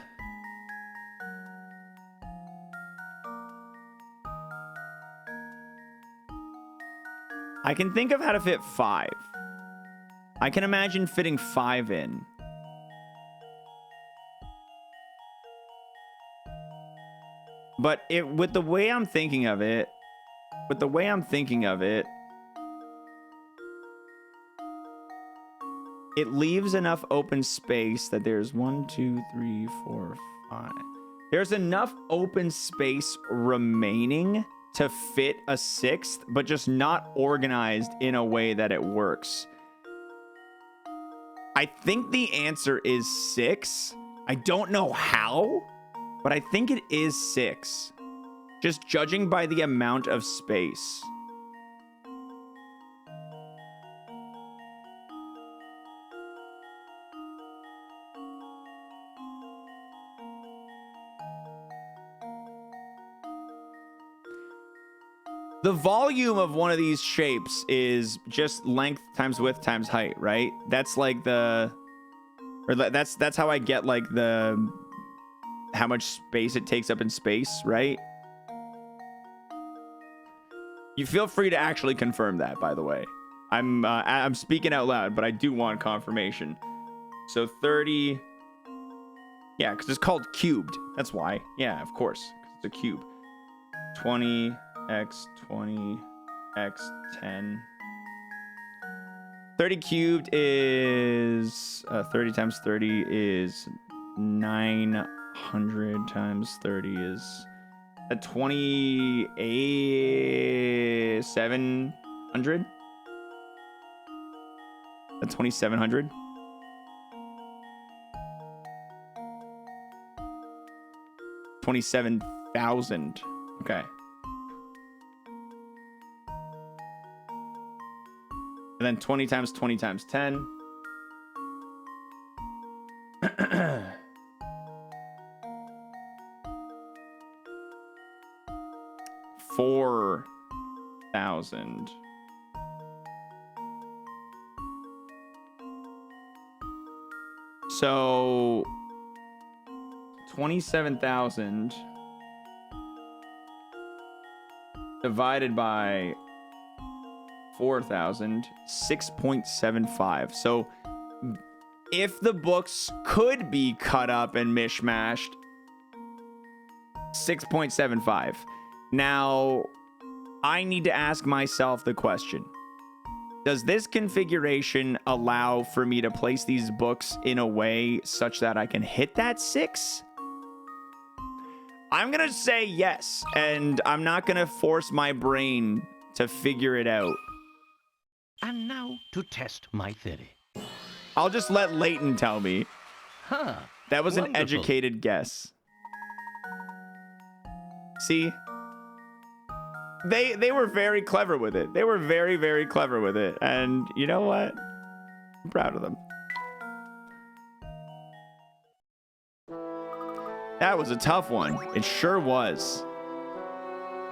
I can think of how to fit 5. I can imagine fitting 5 in. But with the way I'm thinking of it, it leaves enough open space that there's 1, 2, 3, 4, 5. There's enough open space remaining to fit a 6th, but just not organized in a way that it works. I think the answer is 6. I don't know how, but I think it is 6. Just judging by the amount of space. The volume of one of these shapes is just length times width times height, right? That's like that's how I get like how much space it takes up in space, right? You feel free to actually confirm that, by the way. I'm speaking out loud, but I do want confirmation. So 30, yeah, because it's called cubed. That's why. Yeah, of course, 'cause it's a cube. 20 x 20 x 10. 30 cubed is 30 times 30 is 900 times 30 is 2700. That's 2700. $27,000. Okay. And then 20 times 20 times 10. $4,000. So 27,000 divided by 4,000, 6.75. So if the books could be cut up and mishmashed, 6.75. Now, I need to ask myself the question. Does this configuration allow for me to place these books in a way such that I can hit that 6? I'm going to say yes, and I'm not going to force my brain to figure it out.
And now to test my theory.
I'll just let Layton tell me.
Huh.
That was
Wonderful.
an educated guess. See? They were very clever with it. They were very, very clever with it. And you know what? I'm proud of them. That was a tough one. It sure was.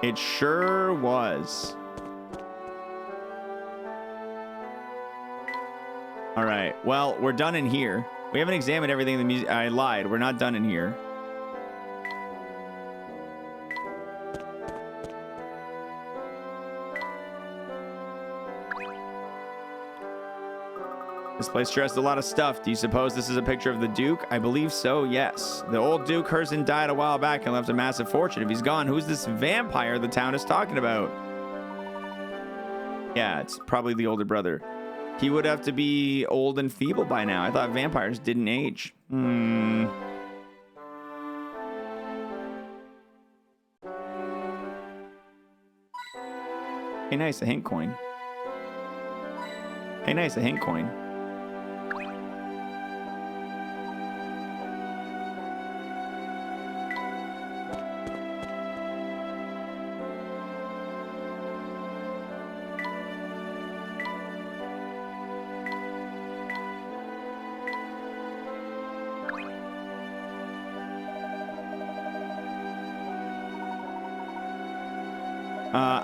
It sure was. All right. Well, we're done in here. We haven't examined everything in the music. I lied. We're not done in here. This place sure has a lot of stuff. Do you suppose this is a picture of the Duke? I believe so, yes. The old Duke Herzen died a while back and left a massive fortune. If he's gone, who's this vampire the town is talking about? Yeah, it's probably the older brother. He would have to be old and feeble by now. I thought vampires didn't age. Hey, nice, a hint coin. Hey, nice, a hint coin.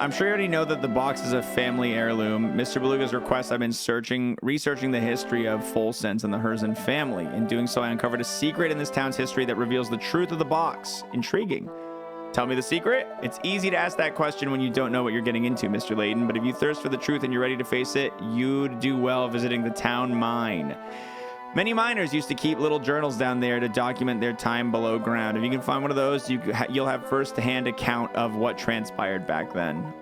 I'm sure you already know that the box is a family heirloom. Mr. Beluga's request, I've been researching the history of Folsense and the Herzen family. In doing so, I uncovered a secret in this town's history that reveals the truth of the box. Intriguing. Tell me the secret? It's easy to ask that question when you don't know what you're getting into, Mr. Layton, but if you thirst for the truth and you're ready to face it, you'd do well visiting the town mine. Many miners used to keep little journals down there to document their time below ground. If you can find one of those, you'll have first-hand account of what transpired back then.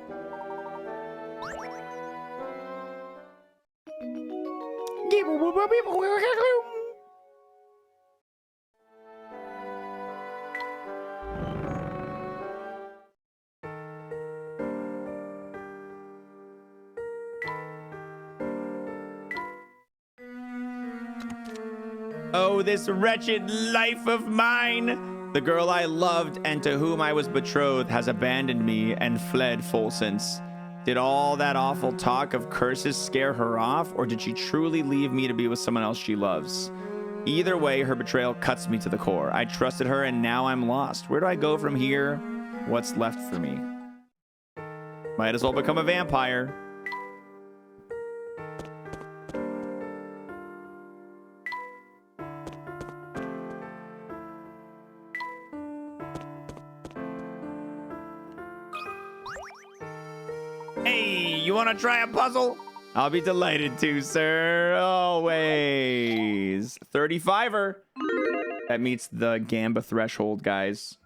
Oh, this wretched life of mine! The girl I loved and to whom I was betrothed has abandoned me and fled Folsense. Did all that awful talk of curses scare her off, or did she truly leave me to be with someone else she loves? Either way, her betrayal cuts me to the core. I trusted her and now I'm lost. Where do I go from here? What's left for me? Might as well become a vampire. Hey, you want to try a puzzle? I'll be delighted to, sir. Always. 35er. That meets the Gamba threshold, guys.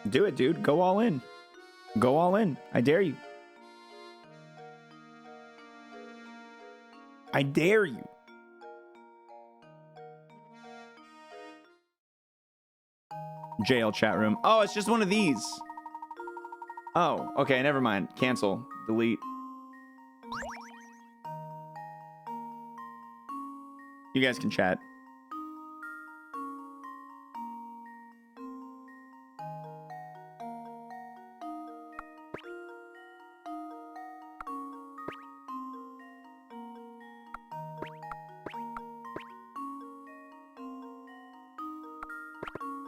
Do it, dude. Go all in. Go all in. I dare you. I dare you. Jail chat room. Oh, it's just one of these. Oh, okay. Never mind. Cancel. Delete. You guys can chat.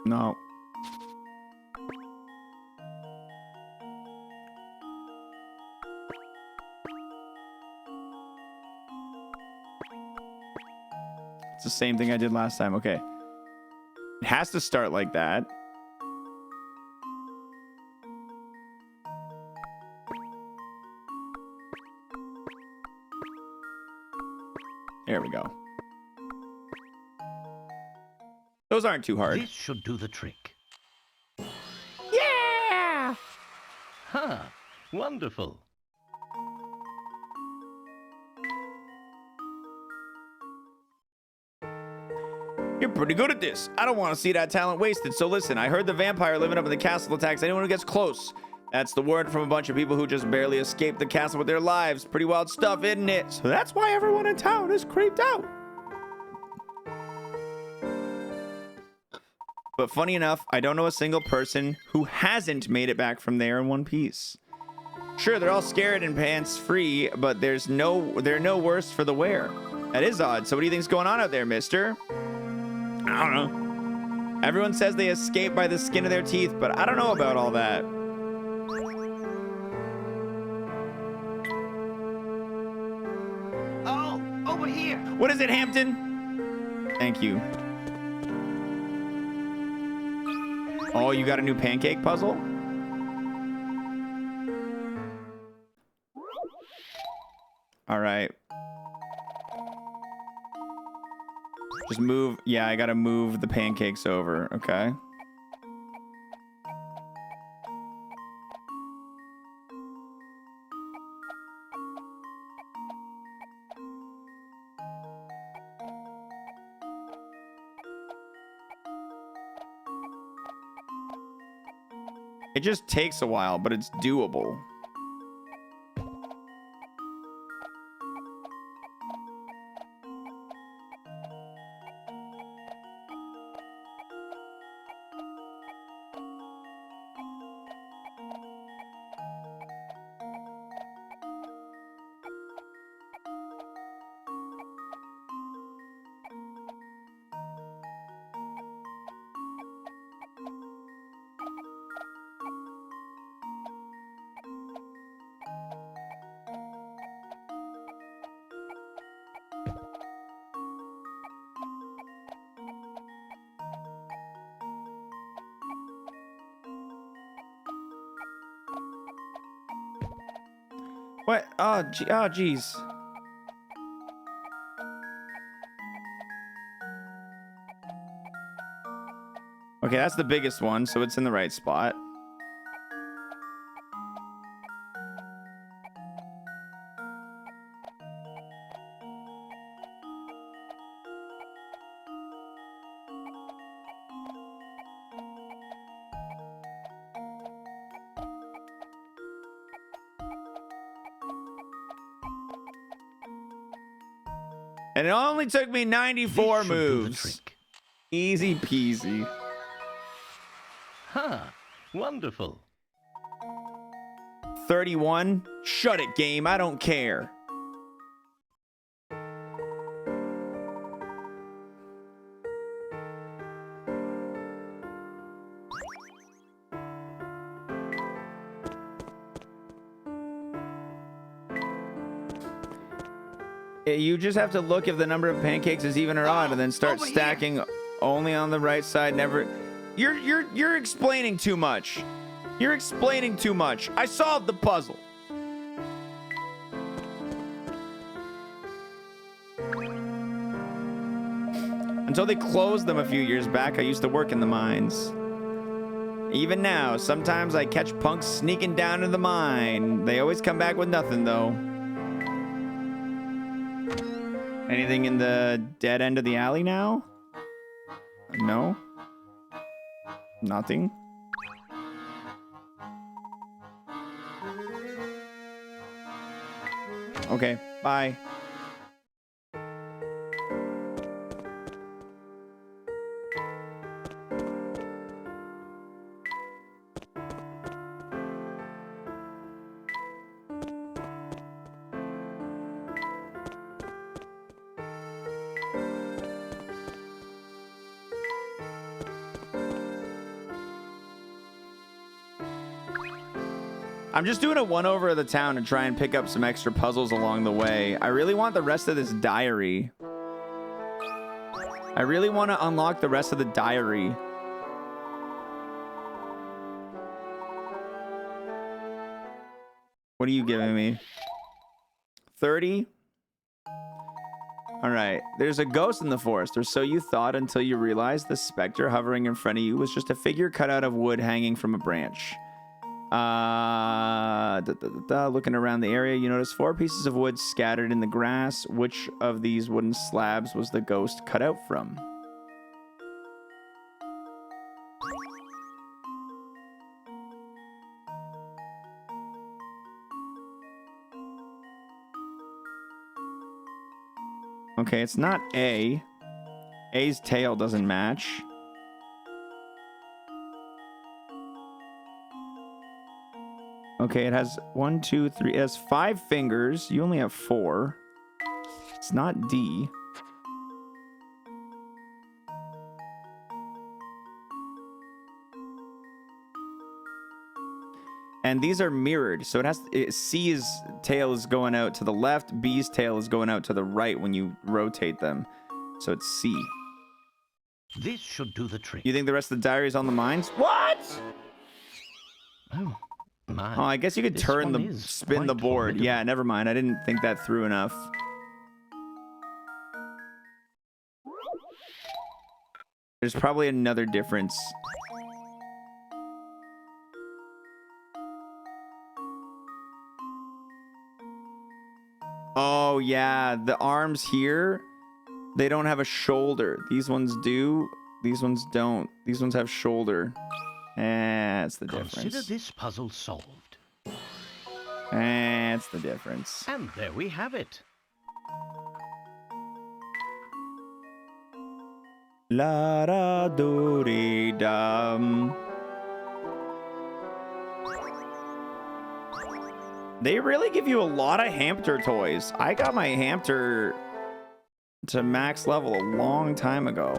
No. It's the same thing I did last time. Okay. It has to start like that. There we go. Those aren't too hard.
This should do the trick.
Yeah!
Huh. Wonderful.
You're pretty good at this. I don't want to see that talent wasted. So listen, I heard the vampire living up in the castle attacks anyone who gets close. That's the word from a bunch of people who just barely escaped the castle with their lives. Pretty wild stuff, isn't it? So that's why everyone in town is creeped out. But funny enough, I don't know a single person who hasn't made it back from there in one piece. Sure, they're all scared and pants free, but they're no worse for the wear. That is odd. So what do you think's going on out there, mister? I don't know. Everyone says they escape by the skin of their teeth, but I don't know about all that.
Oh, over here.
What is it, Hampton? Thank you. Oh, you got a new pancake puzzle? All right. Just move. Yeah, I gotta move the pancakes over. Okay. It just takes a while, but it's doable. What? Oh, geez. Okay, that's the biggest one, so it's in the right spot. And it only took me 94
This should do the
moves.
trick.
Easy peasy.
Ha! Wonderful.
31. Shut it, game. I don't care. You just have to look if the number of pancakes is even or odd, and then start stacking only on the right side. Never. You're explaining too much. You're explaining too much. I solved the puzzle. Until they closed them a few years back, I used to work in the mines. Even now, sometimes I catch punks sneaking down to the mine. They always come back with nothing, though. Anything in the dead end of the alley now? No? Nothing? Okay, bye. I'm just doing a one-over of the town to try and pick up some extra puzzles along the way. I really want the rest of this diary. I really want to unlock the rest of the diary. What are you giving me? 30? All right. There's a ghost in the forest, or so you thought until you realized the specter hovering in front of you was just a figure cut out of wood hanging from a branch. Looking around the area, you notice 4 pieces of wood scattered in the grass. Which of these wooden slabs was the ghost cut out from? Okay, it's not A. A's tail doesn't match. Okay, it has 1, 2, 3. It has 5 fingers. You only have 4. It's not D. And these are mirrored. So C's tail is going out to the left. B's tail is going out to the right when you rotate them. So it's C.
This should do the trick.
You think the rest of the diary is on the mines? What?
Oh, my.
Oh, I guess you could
This
spin
one is
the
quite
board.
formidable.
Yeah, never mind. I didn't think that through enough. There's probably another difference. Oh, yeah. The arms here, they don't have a shoulder. These ones do. These ones don't. These ones have shoulder. That's the
Consider
difference.
this puzzle solved.
That's the difference.
And there we have it.
La da do dee dum. They really give you a lot of hamster toys. I got my hamster to max level a long time ago.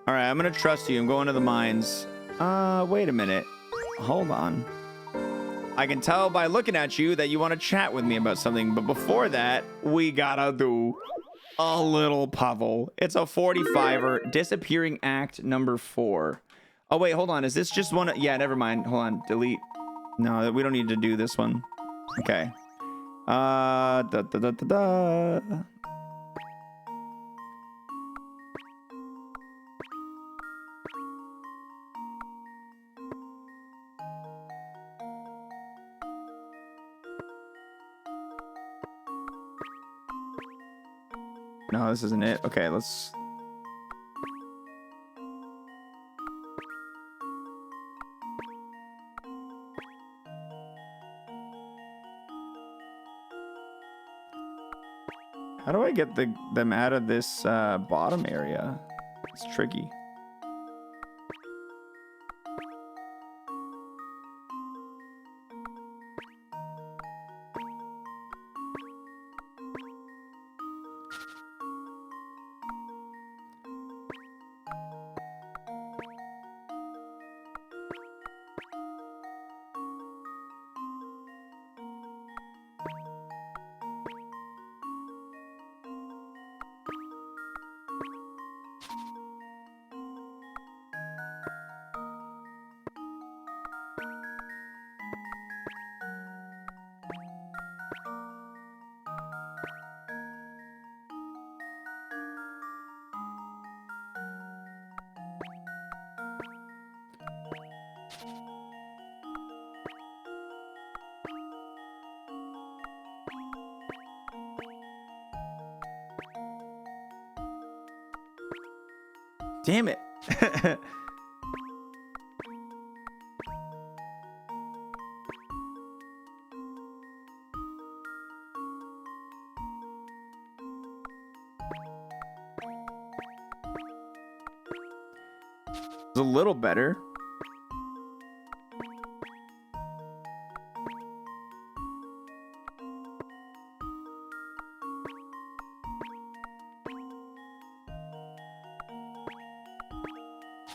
All right, I'm gonna trust you. I'm going to the mines. Wait a minute. Hold on. I can tell by looking at you that you want to chat with me about something, but before that, we gotta do a little puzzle. It's a 45er, disappearing act number 4. Oh wait, hold on. Is this just one? Yeah, never mind. Hold on. Delete. No, we don't need to do this one. Okay. Da da da da da. No, this isn't it. Okay, let's... How do I get them out of this bottom area? It's tricky. Damn it. It's a little better.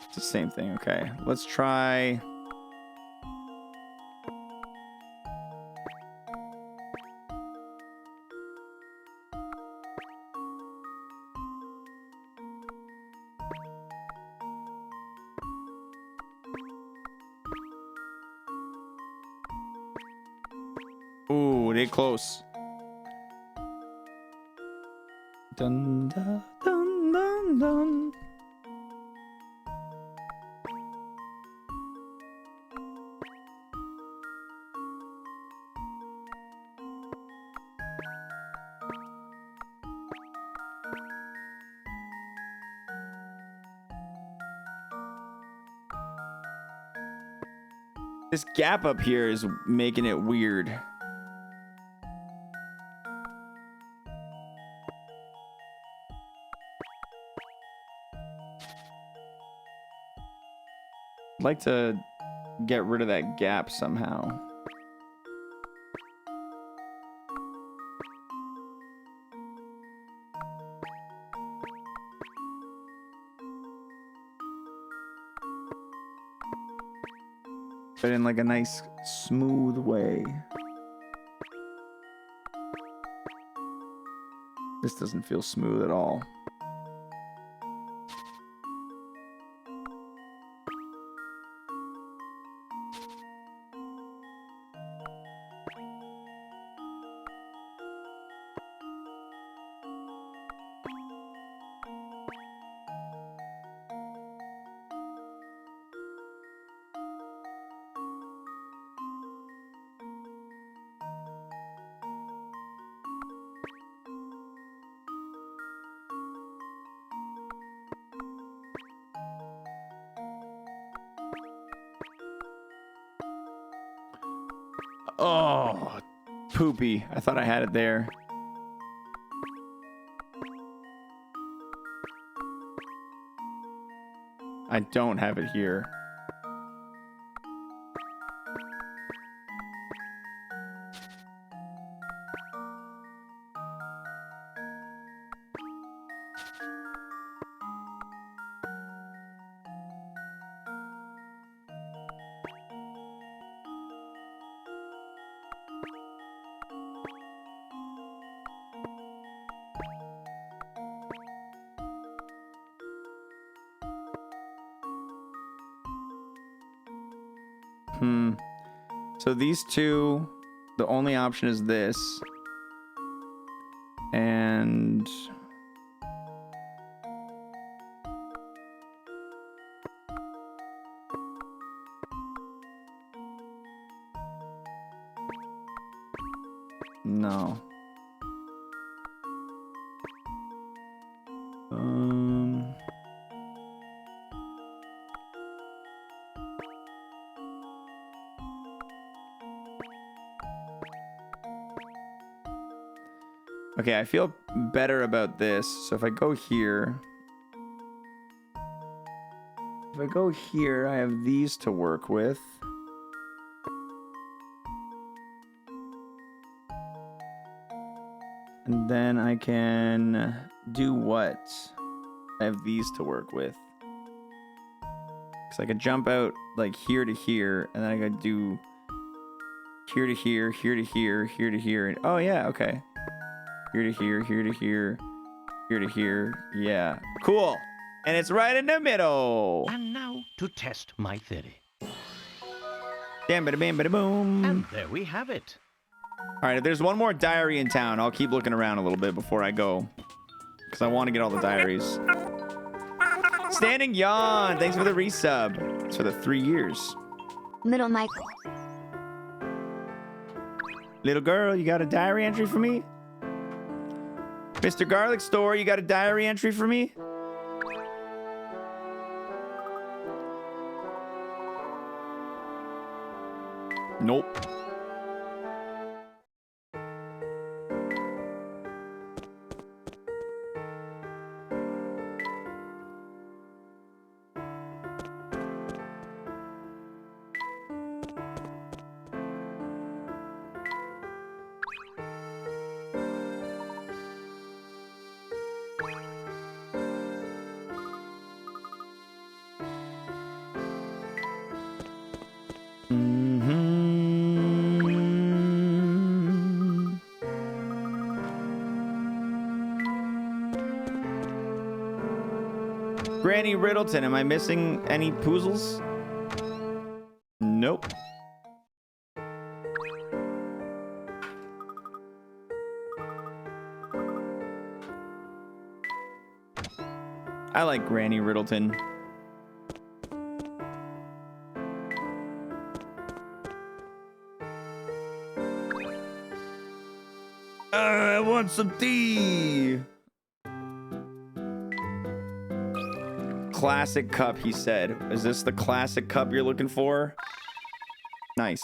It's the same thing. Okay, let's try. Ooh, they close. Dun dun dun dun dun. This gap up here is making it weird. I'd like to get rid of that gap somehow. but in like a nice, smooth way. This doesn't feel smooth at all. Oh, poopy. I thought I had it there. I don't have it here. So these two, the only option is this. And no. Okay, I feel better about this. So if I go here, I have these to work with. And then I can do what? I have these to work with. Because I could jump out like here to here, and then I could do here to here, here to here, here to here. And, oh yeah, okay. Here to here, here to here, here to here. Yeah, cool. And it's right in the middle.
And now to test my theory.
Bam, bada, bam, bada, boom.
And there we have it.
All right, if there's one more diary in town, I'll keep looking around a little bit before I go. Because I want to get all the diaries. Standing Yawn, thanks for the resub. It's for the 3 years.
Middle Michael.
Little girl, you got a diary entry for me? Mr. Garlic Store, you got a diary entry for me? Nope. Granny Riddleton, am I missing any poozles? Nope. I like Granny Riddleton. I want some tea. Classic cup, he said. Is this the classic cup you're looking for? Nice.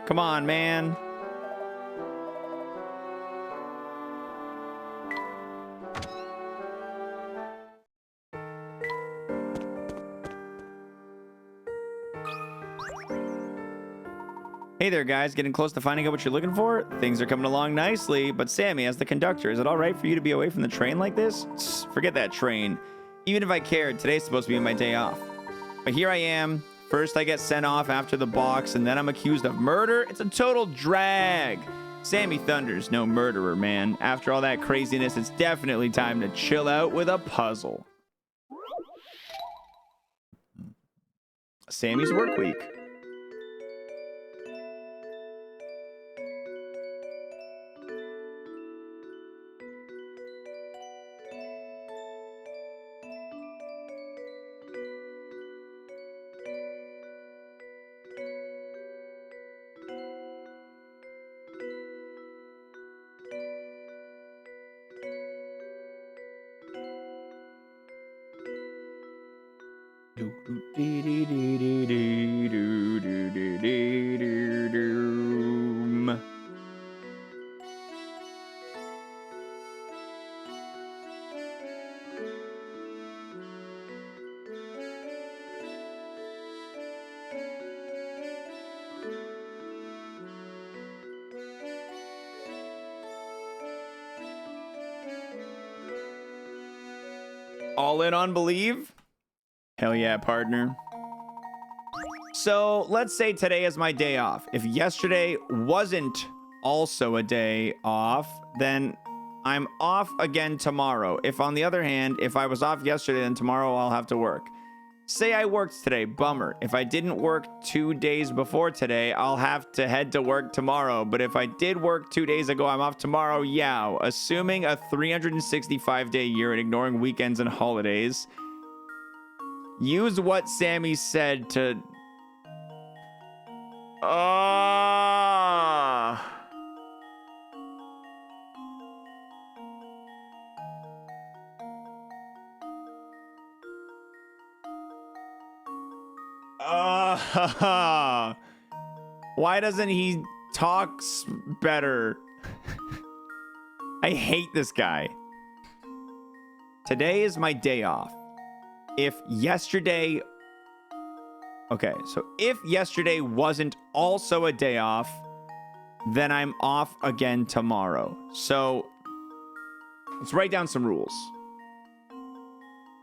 Come on, man. Hey there, guys. Getting close to finding out what you're looking for? Things are coming along nicely, but Sammy, as the conductor, is it all right for you to be away from the train like this? Forget that train. Even if I cared, today's supposed to be my day off. But here I am. First, I get sent off after the box, and then I'm accused of murder. It's a total drag. Sammy Thunder's no murderer, man. After all that craziness, it's definitely time to chill out with a puzzle. Sammy's work week. All in on believe? Hell yeah, partner. So let's say today is my day off. If yesterday wasn't also a day off, then I'm off again tomorrow. If on the other hand, if I was off yesterday, then tomorrow I'll have to work. Say I worked today, bummer. If I didn't work 2 days before today, I'll have to head to work tomorrow. But if I did work 2 days ago, I'm off tomorrow, yow. Assuming a 365-day year and ignoring weekends and holidays. Use what Sammy said to... Why doesn't he talk better? I hate this guy. Today is my day off. If yesterday... Okay, so if yesterday wasn't also a day off, then I'm off again tomorrow. So let's write down some rules.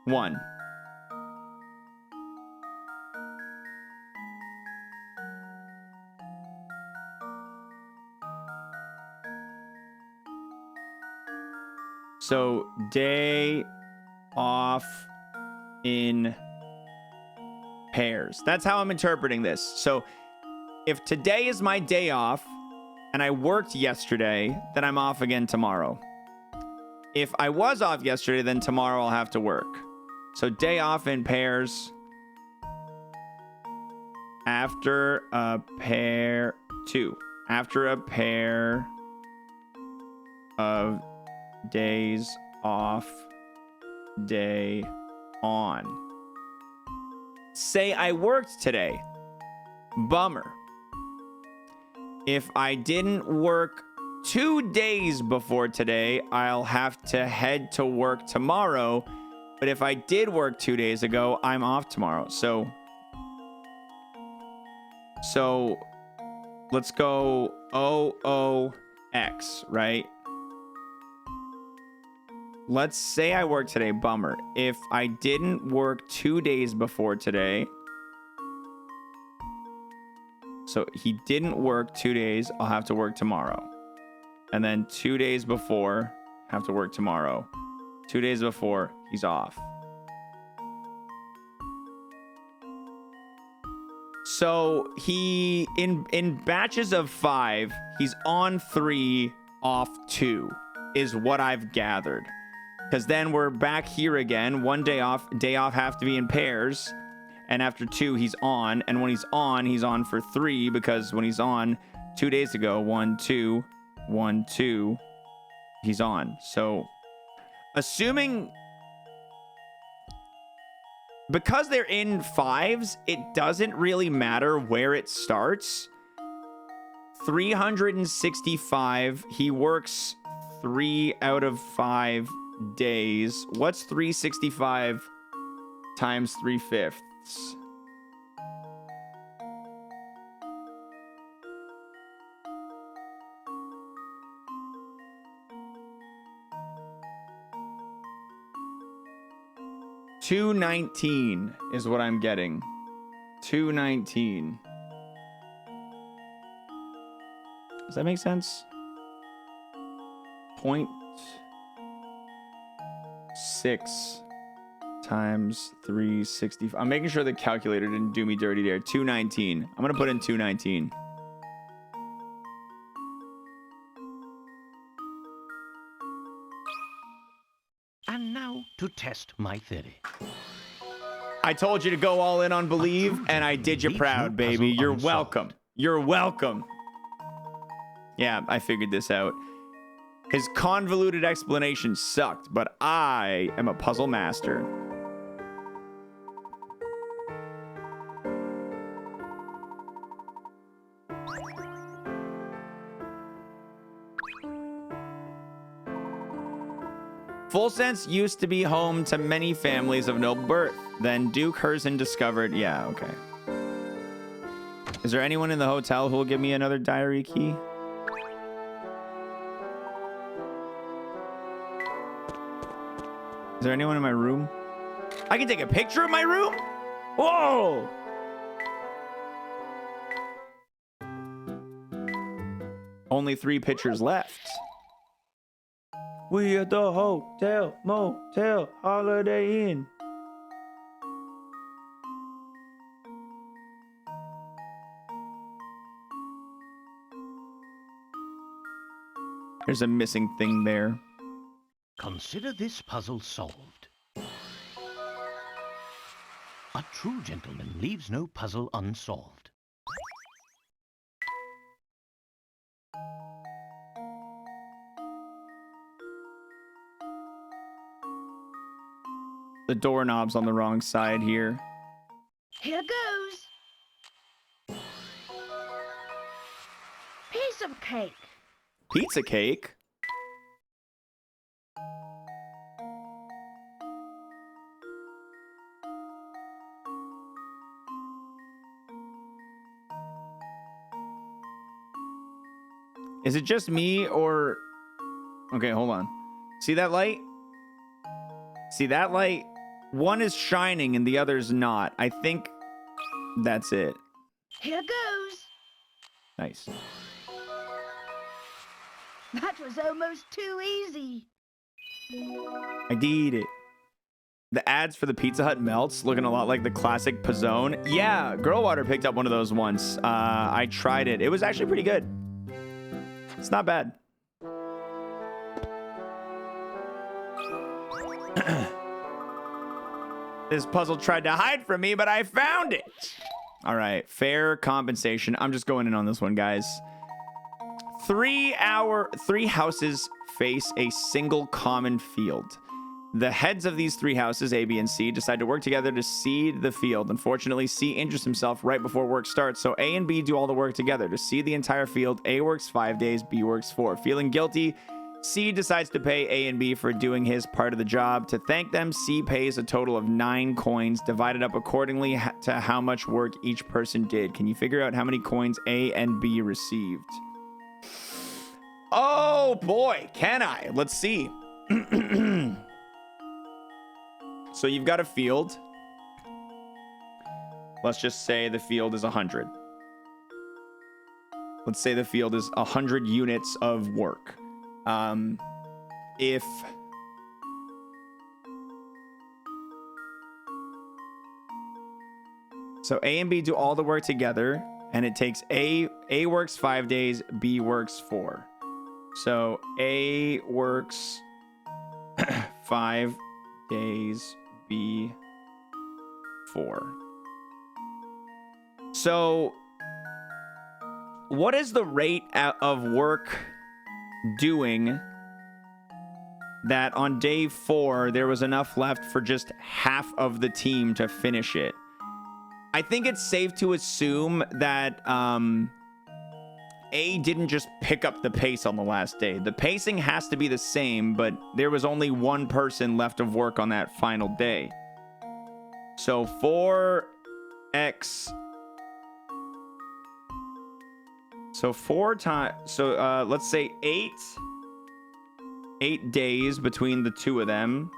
1. So day off in pairs. That's how I'm interpreting this. So if today is my day off and I worked yesterday, then I'm off again tomorrow. If I was off yesterday, then tomorrow I'll have to work. So day off in pairs. After a pair, 2. After a pair of days off, day on. Say I worked today. Bummer. If I didn't work 2 days before today, I'll have to head to work tomorrow. But if I did work 2 days ago, I'm off tomorrow. So let's go OOX, right? Let's say I worked today. Bummer. If I didn't work 2 days before today. So he didn't work 2 days. I'll have to work tomorrow. And then 2 days before, have to work tomorrow. 2 days before, he's off. So he, in batches of 5, he's on 3, off 2, is what I've gathered. Because then we're back here again. 1 day off have to be in pairs. And after 2, he's on. And when he's on for 3, because when he's on 2 days ago, 1, 2, 1, 2, he's on. So assuming, because they're in 5s, it doesn't really matter where it starts. 365, he works 3 out of 5 days. What's 365 times 3/5? 219 is what I'm getting. 219. Does that make sense? 0.6 times 360. I'm making sure the calculator didn't do me dirty there. 219. I'm gonna put in 219.
And now to test my theory.
I told you to go all in on believe, and I did you proud, baby. You're welcome. You're welcome. Yeah, I figured this out. His convoluted explanation sucked, but I am a puzzle master. Full Sense used to be home to many families of noble birth. Then Duke Herzen discovered... Yeah, okay. Is there anyone in the hotel who will give me another diary key? Is there anyone in my room? I can take a picture of my room? Whoa! Only 3 pictures left. We at the hotel, motel, Holiday Inn. There's a missing thing there.
Consider this puzzle solved. A true gentleman leaves no puzzle unsolved.
The doorknob's on the wrong side here.
Here goes. Piece of cake.
Pizza cake? Is it just me or... Okay, hold on. See that light? See that light? One is shining and the other's not. I think that's it.
Here goes.
Nice.
That was almost too easy.
I did it. The ads for the Pizza Hut melts looking a lot like the classic Pizzone. Yeah, Girlwater picked up one of those once. I tried it. It was actually pretty good. It's not bad. This puzzle tried to hide from me, but I found it. All right, fair compensation. I'm just going in on this one, guys. 3 houses face a single common field. The heads of these 3 houses, A, B, and C, decide to work together to seed the field. Unfortunately, C injures himself right before work starts, so A and B do all the work together. To seed the entire field, A works 5 days, B works 4. Feeling guilty, C decides to pay A and B for doing his part of the job. To thank them, C pays a total of 9 coins, divided up accordingly to how much work each person did. Can you figure out how many coins A and B received? Oh boy, can I? Let's see. So you've got a field. Let's just say the field is 100. Let's say the field is 100 units of work. So A and B do all the work together, and it takes A works 5 days, B works 4. So A works 5 days, B 4. So what is the rate of work doing that on day 4 there was enough left for just half of the team to finish it? I think it's safe to assume that A didn't just pick up the pace on the last day. The pacing has to be the same, but there was only 1 person left of work on that final day. So 4x. So 4 times. So let's say 8 days between the 2 of them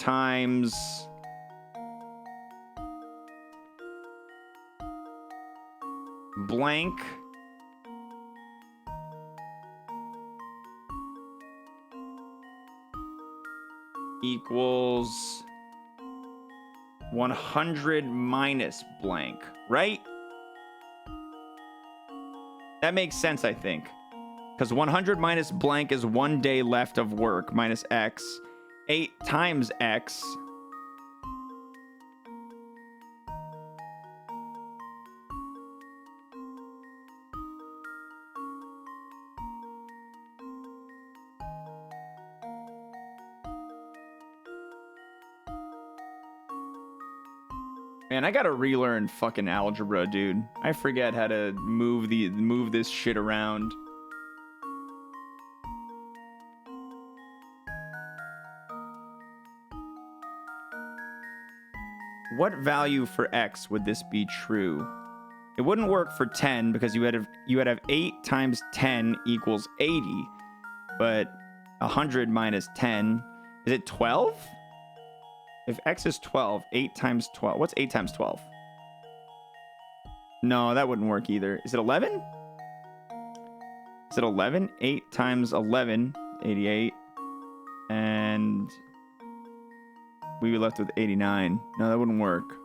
times blank equals 100 minus blank, right? That makes sense, I think. Because 100 minus blank is 1 day left of work minus X. 8 times X. Man, I gotta relearn fucking algebra, dude. I forget how to move this shit around. What value for X would this be true? It wouldn't work for 10 because you would have 8 times 10 equals 80. But 100 minus 10, is it 12? If X is 12, 8 times 12. What's 8 times 12? No, that wouldn't work either. Is it 11? Is it 11? 8 times 11, 88. And we were left with 89. No, that wouldn't work.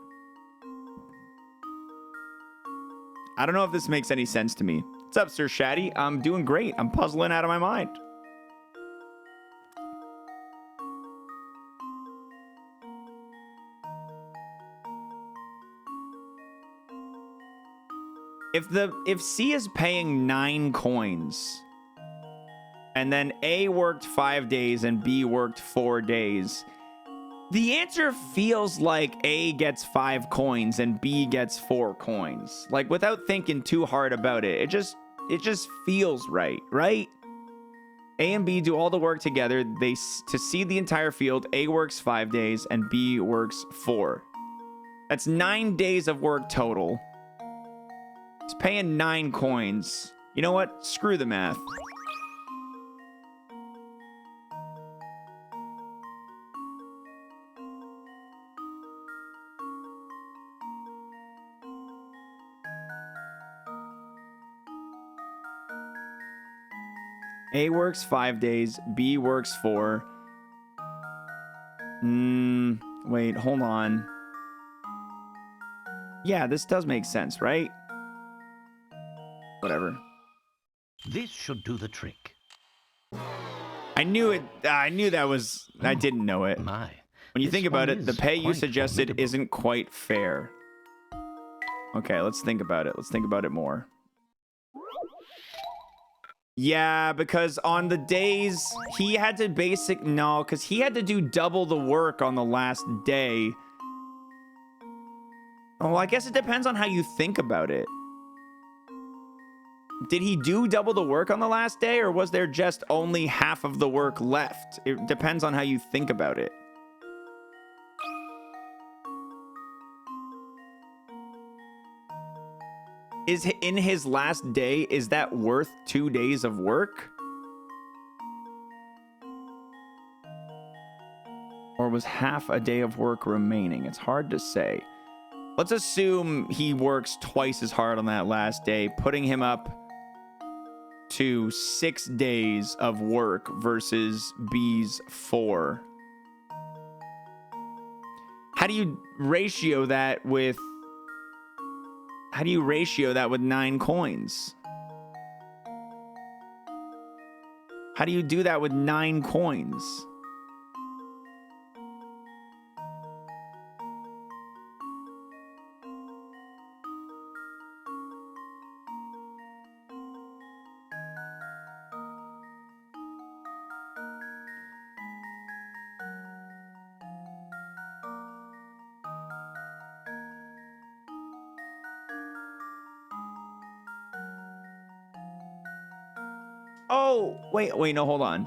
I don't know if this makes any sense to me. What's up, Sir Shaddy? I'm doing great. I'm puzzling out of my mind. If C is paying 9 coins, and then A worked 5 days and B worked 4 days, the answer feels like A gets 5 coins and B gets 4 coins. Like, without thinking too hard about it, it just feels right, right? A and B do all the work together. To seed the entire field, A works 5 days and B works 4. That's 9 days of work total. He's paying 9 coins. You know what? Screw the math. A works 5 days. B works 4. Wait, hold on. Yeah, this does make sense, right? Whatever.
This should do the trick.
I knew it. I knew that was... I didn't know it.
My.
When you
This
think about
one
it, the
is
pay you
quite
suggested
formidable.
isn't quite fair. Okay, let's think about it. Let's think about it more. Yeah, because on the days he had to because he had to do double the work on the last day. Oh, I guess it depends on how you think about it. Did he do double the work on the last day, or was there just only half of the work left? It depends on how you think about it. Is in his last day, is that worth 2 days of work? Or was half a day of work remaining? It's hard to say. Let's assume he works twice as hard on that last day, putting him up to 6 days of work versus B's 4. How do you ratio that with 9 coins? How do you do that with 9 coins? Oh, wait, no, hold on.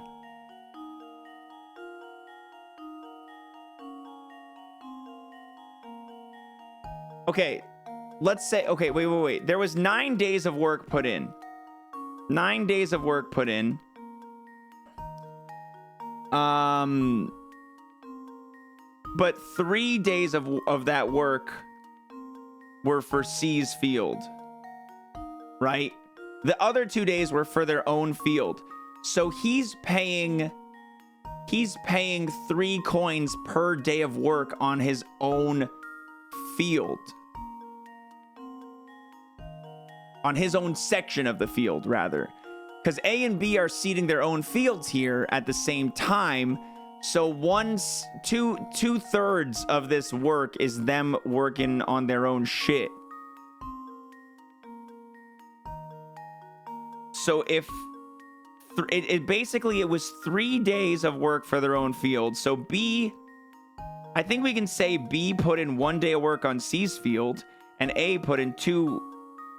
Okay, let's say, okay, wait. There was 9 days of work put in. 9 days of work put in. but 3 days of that work were for C's field, right? The other 2 days were for their own field. So he's paying 3 coins per day of work on his own field. On his own section of the field, rather. Because A and B are seeding their own fields here at the same time. So two-thirds of this work is them working on their own shit. So if it basically, it was 3 days of work for their own field. So B, I think we can say B put in 1 day of work on C's field and A put in 2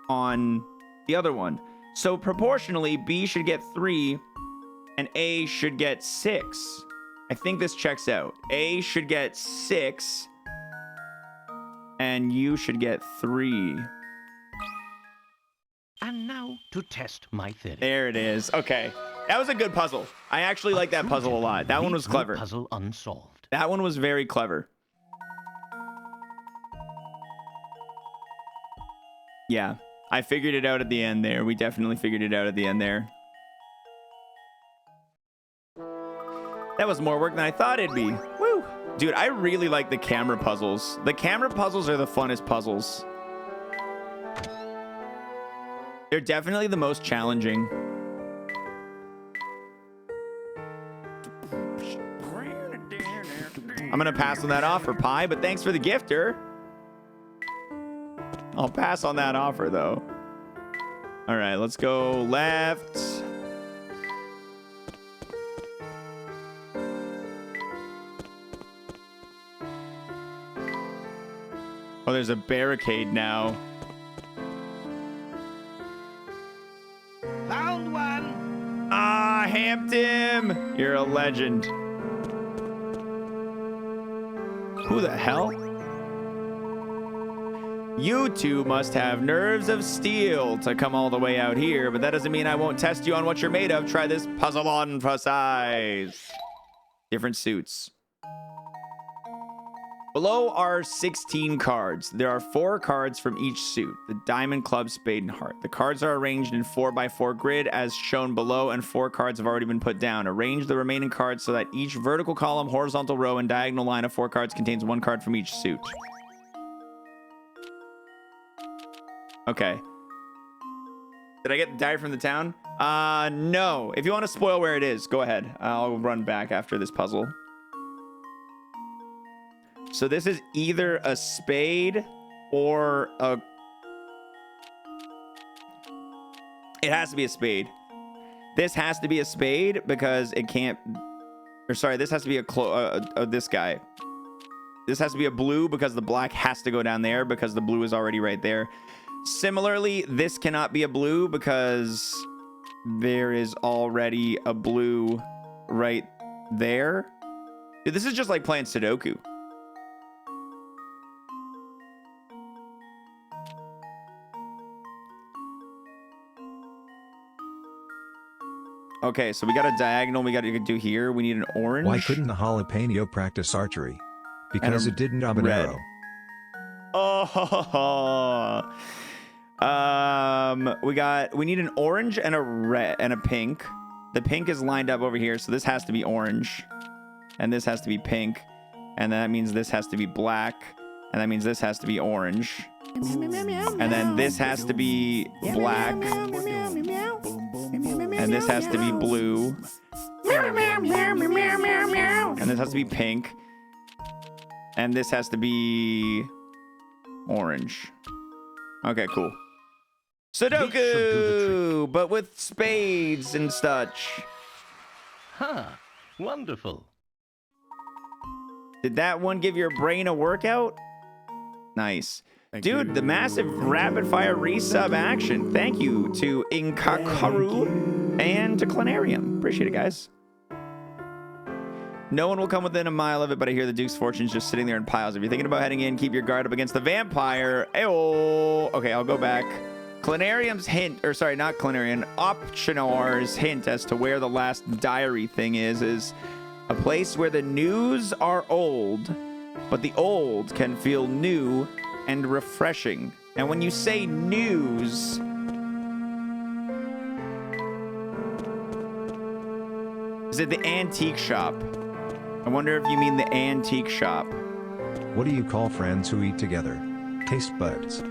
on the other one. So proportionally, B should get 3 and A should get 6. I think this checks out. A should get 6 and you should get 3.
And now to test my theory.
There it is. Okay. That was a good puzzle. I actually like that puzzle a lot. That one was clever.
Puzzle unsolved.
That one was very clever. Yeah. I figured it out at the end there. We definitely figured it out at the end there. That was more work than I thought it'd be. Woo! Dude, I really like the camera puzzles. The camera puzzles are the funnest puzzles. They're definitely the most challenging. I'm gonna pass on that offer, Pie, but thanks for the gifter. I'll pass on that offer, though. All right, let's go left. Oh, there's a barricade now.
Found one.
Ah, Hampton! You're a legend. Who the hell? You two must have nerves of steel to come all the way out here, but that doesn't mean I won't test you on what you're made of. Try this puzzle on for size. Different suits. Below are 16 cards. There are 4 cards from each suit. The diamond, club, spade, and heart. The cards are arranged in 4x4 grid as shown below, and 4 cards have already been put down. Arrange the remaining cards so that each vertical column, horizontal row, and diagonal line of 4 cards contains 1 card from each suit. Okay. Did I get the diary from the town? No. If you want to spoil where it is, go ahead. I'll run back after this puzzle. So this is either a spade or a... It has to be a spade. This has to be a spade because it can't... Or sorry, this has to be this guy. This has to be a blue because the black has to go down there because the blue is already right there. Similarly, this cannot be a blue because there is already a blue right there. Dude, this is just like playing Sudoku. Okay, so we got a diagonal we got to do here. We need an orange.
Why couldn't the jalapeno practice archery? Because it didn't have an arrow.
Oh, we need an orange and a red and a pink. The pink is lined up over here, so this has to be orange, and this has to be pink, and that means this has to be black, and that means this has to be orange, and then this has to be black, and this has to be blue, and this has to be pink, and this has to be orange. Okay, cool. Sudoku, but with spades and such.
Huh, wonderful.
Did that one give your brain a workout? Nice. Dude, the massive rapid fire resub action. Thank you to Inkakaru and to Clinarium. Appreciate it, guys. No one will come within a mile of it, but I hear the Duke's fortune's just sitting there in piles. If you're thinking about heading in, keep your guard up against the vampire. Ayo. Okay, I'll go back. Clinarium's hint, or sorry, not Clinarium, Optionar's hint as to where the last diary thing is a place where the news are old but the old can feel new and refreshing. And when you say news, is it the antique shop? I wonder if you mean the antique shop.
What do you call friends who eat together? Taste buds.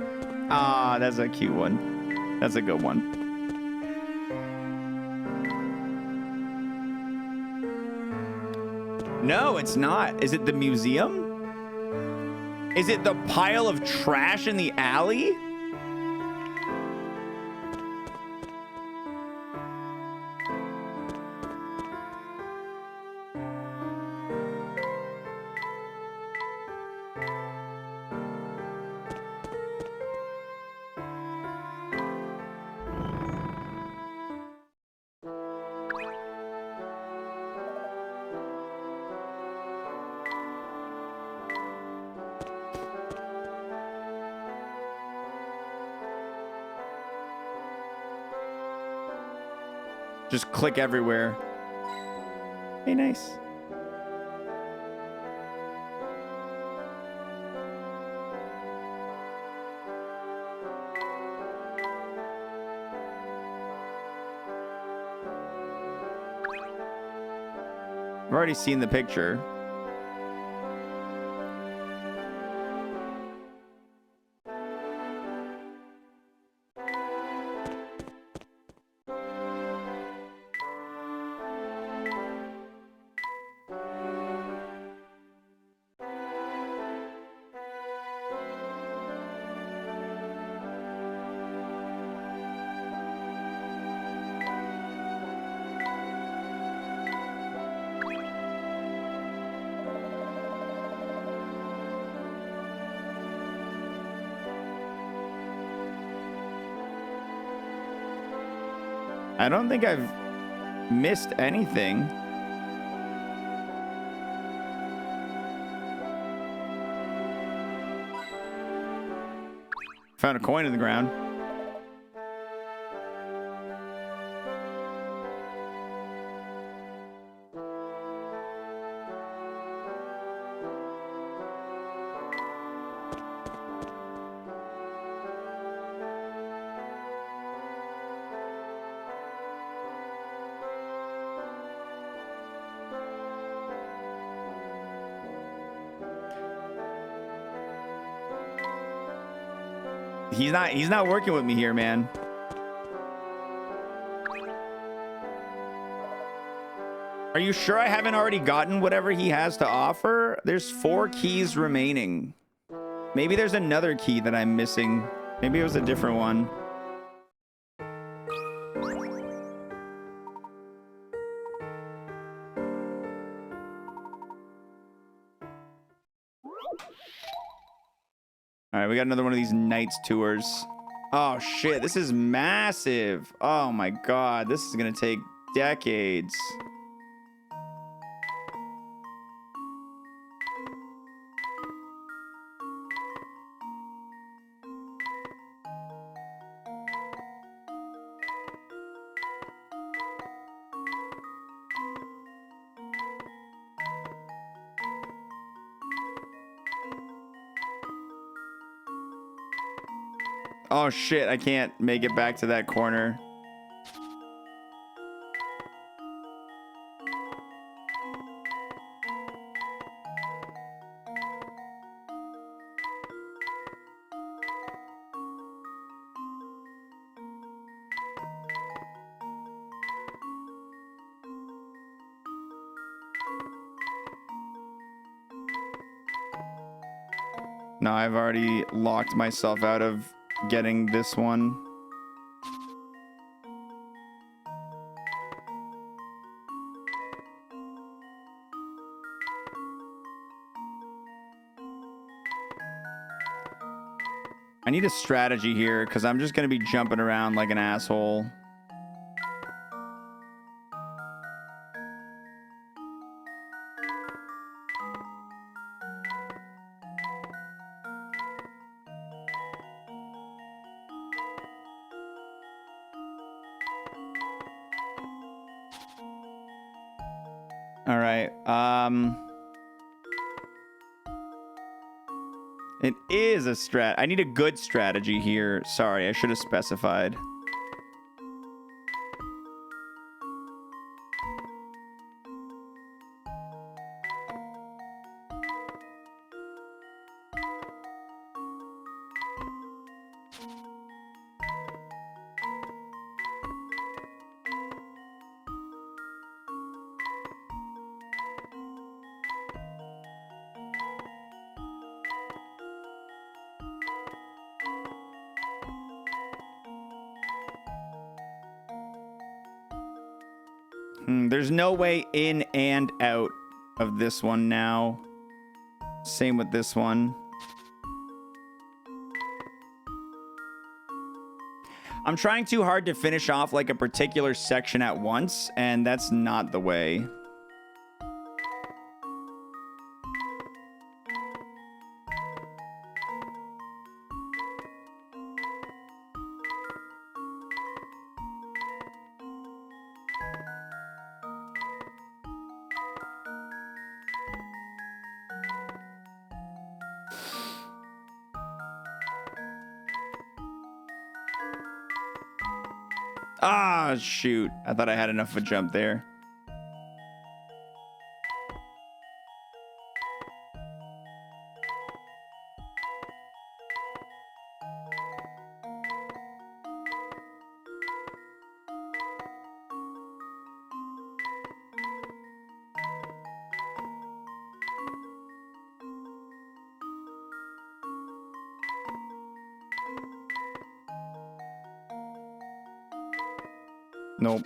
Ah, that's a cute one. That's a good one. No, it's not. Is it the museum? Is it the pile of trash in the alley? Just click everywhere. Hey, nice. I've already seen the picture. I don't think I've missed anything. Found a coin in the ground. He's not working with me here, man. Are you sure I haven't already gotten whatever he has to offer? There's 4 keys remaining. Maybe there's another key that I'm missing. Maybe it was a different one. All right, we got another one of these Knights tours. Oh shit, this is massive. Oh my god, this is gonna take decades. Oh shit, I can't make it back to that corner. No, I've already locked myself out of getting this one. I need a strategy here because I'm just going to be jumping around like an asshole. All right. It is a strat. I need a good strategy here. Sorry, I should have specified. There's no way in and out of this one now. Same with this one. I'm trying too hard to finish off like a particular section at once, and that's not the way. Ah, shoot. I thought I had enough of a jump there. Nope.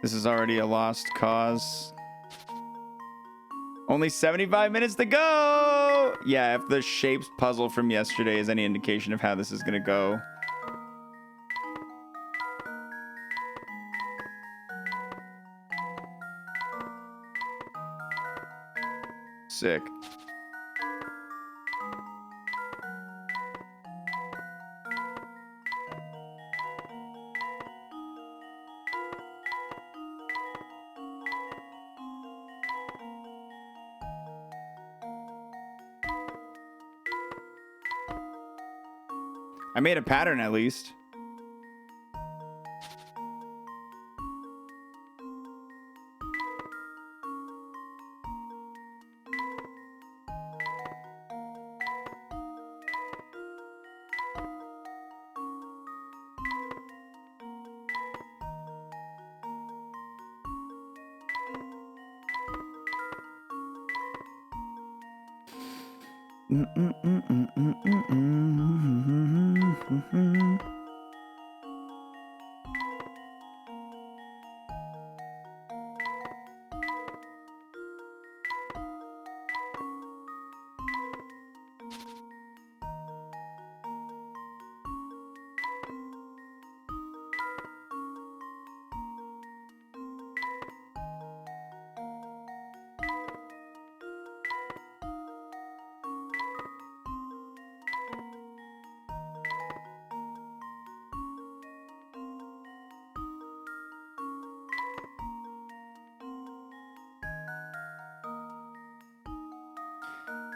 This is already a lost cause. Only 75 minutes to go! Yeah, if the shapes puzzle from yesterday is any indication of how this is gonna go. Sick. I made a pattern at least.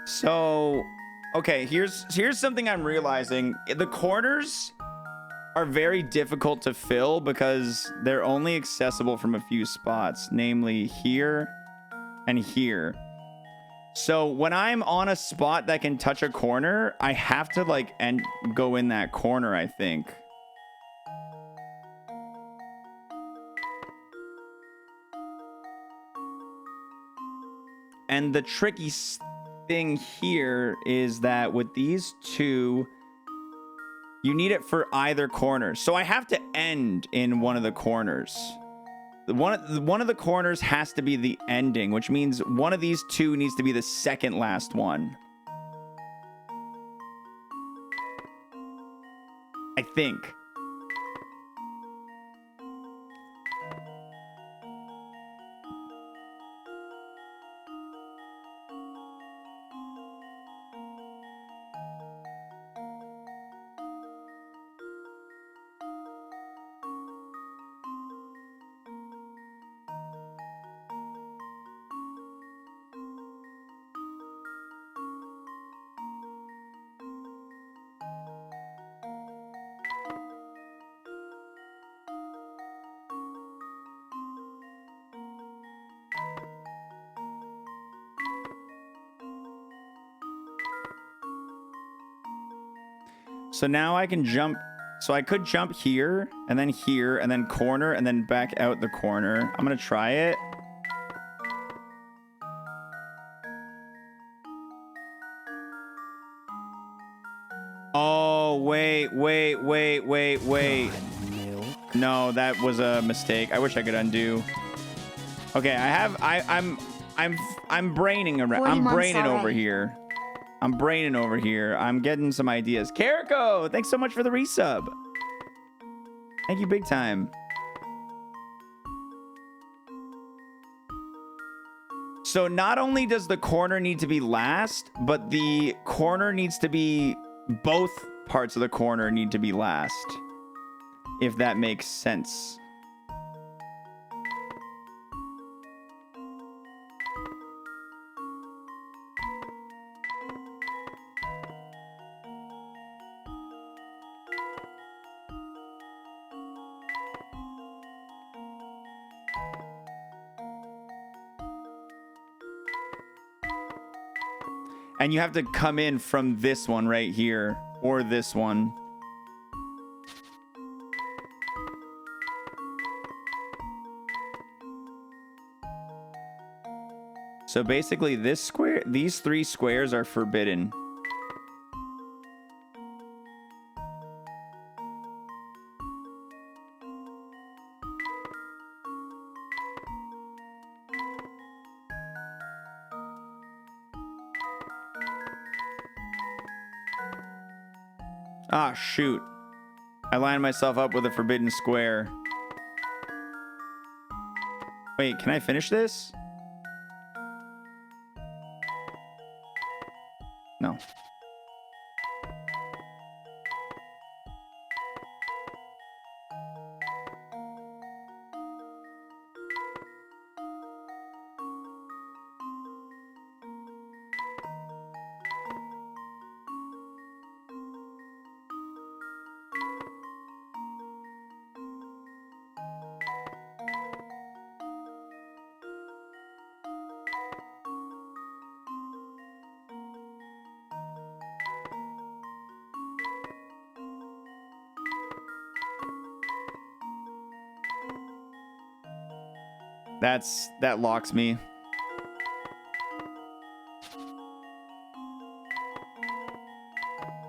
So, okay, here's something I'm realizing. The corners are very difficult to fill because they're only accessible from a few spots, namely here and here. So when I'm on a spot that can touch a corner, I have to like go in that corner, I think. And the tricky thing here is that with these two, You need it for either corner. So I have to end in one of the corners. One of the corners has to be the ending, which means one of these two needs to be the second last one. I think. So now I can jump. So I could jump here and then corner and then back out the corner. I'm going to try it. Oh, wait. No, that was a mistake. I wish I could undo. Okay, I'm braining around. I'm braining over here. I'm getting some ideas. Carrico, thanks so much for the resub. Thank you big time. So not only does the corner need to be last, but the corner needs to be, both parts of the corner need to be last. If that makes sense. And you have to come in from this one right here, or this one. So basically this square, these three squares are forbidden. Ah, shoot. I lined myself up with a forbidden square. Wait, can I finish this? No. That locks me.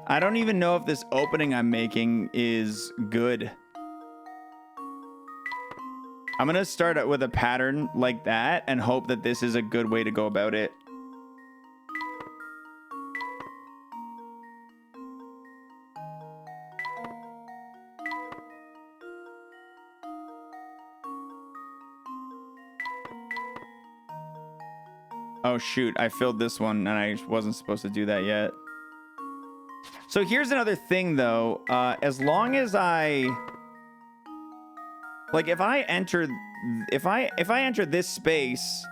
I don't even know if this opening I'm making is good. I'm gonna start it with a pattern like that and hope that this is a good way to go about it. Oh shoot, I filled this one and I wasn't supposed to do that yet. So here's another thing though, as long as I, like if I enter this space,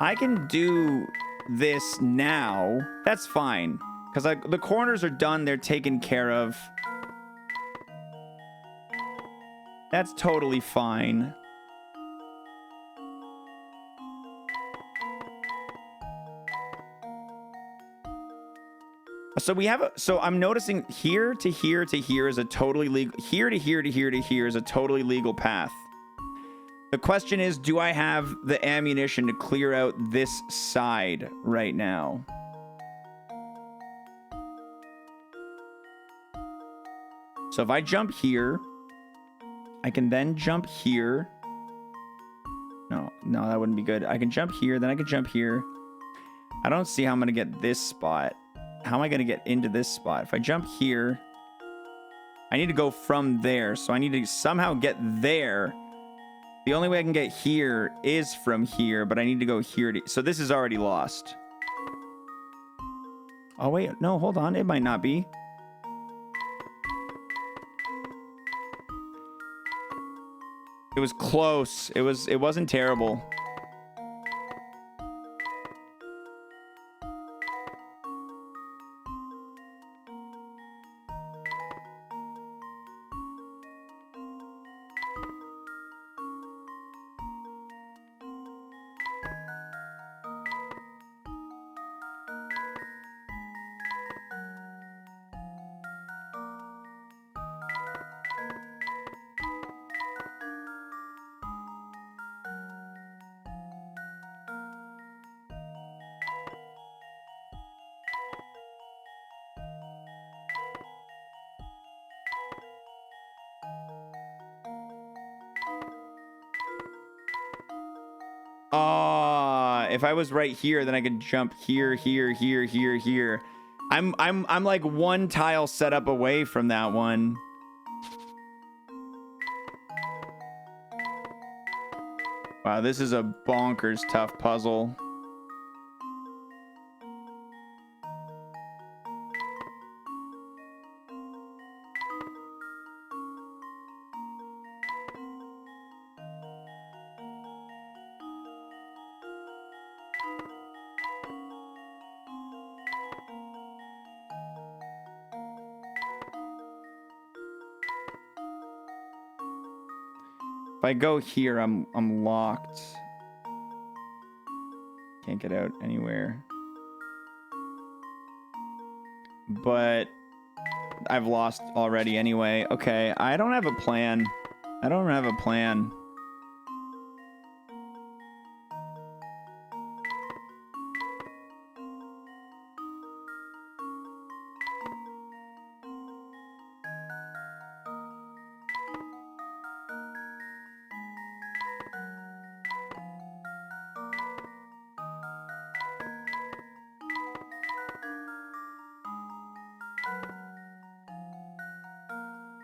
I can do this now. That's fine, because the corners are done, they're taken care of. That's totally fine. So we have so I'm noticing here to here to here is a totally legal, here to here to here to here is a totally legal path. The question is, do I have the ammunition to clear out this side right now? So if I jump here, I can then jump here. No, that wouldn't be good. I can jump here, then I can jump here. I don't see how I'm going to get this spot. How am I going to get into this spot? If I jump here, I need to go from there. So I need to somehow get there. The only way I can get here is from here, but I need to go here. So this is already lost. Oh, wait. No, hold on. It might not be. It was close. It wasn't terrible. If I was right here, then I could jump here, here, here, here, here. I'm like one tile setup away from that one. Wow, this is a bonkers tough puzzle. If I go here, I'm locked. Can't get out anywhere. But I've lost already anyway. Okay, I don't have a plan. I don't have a plan.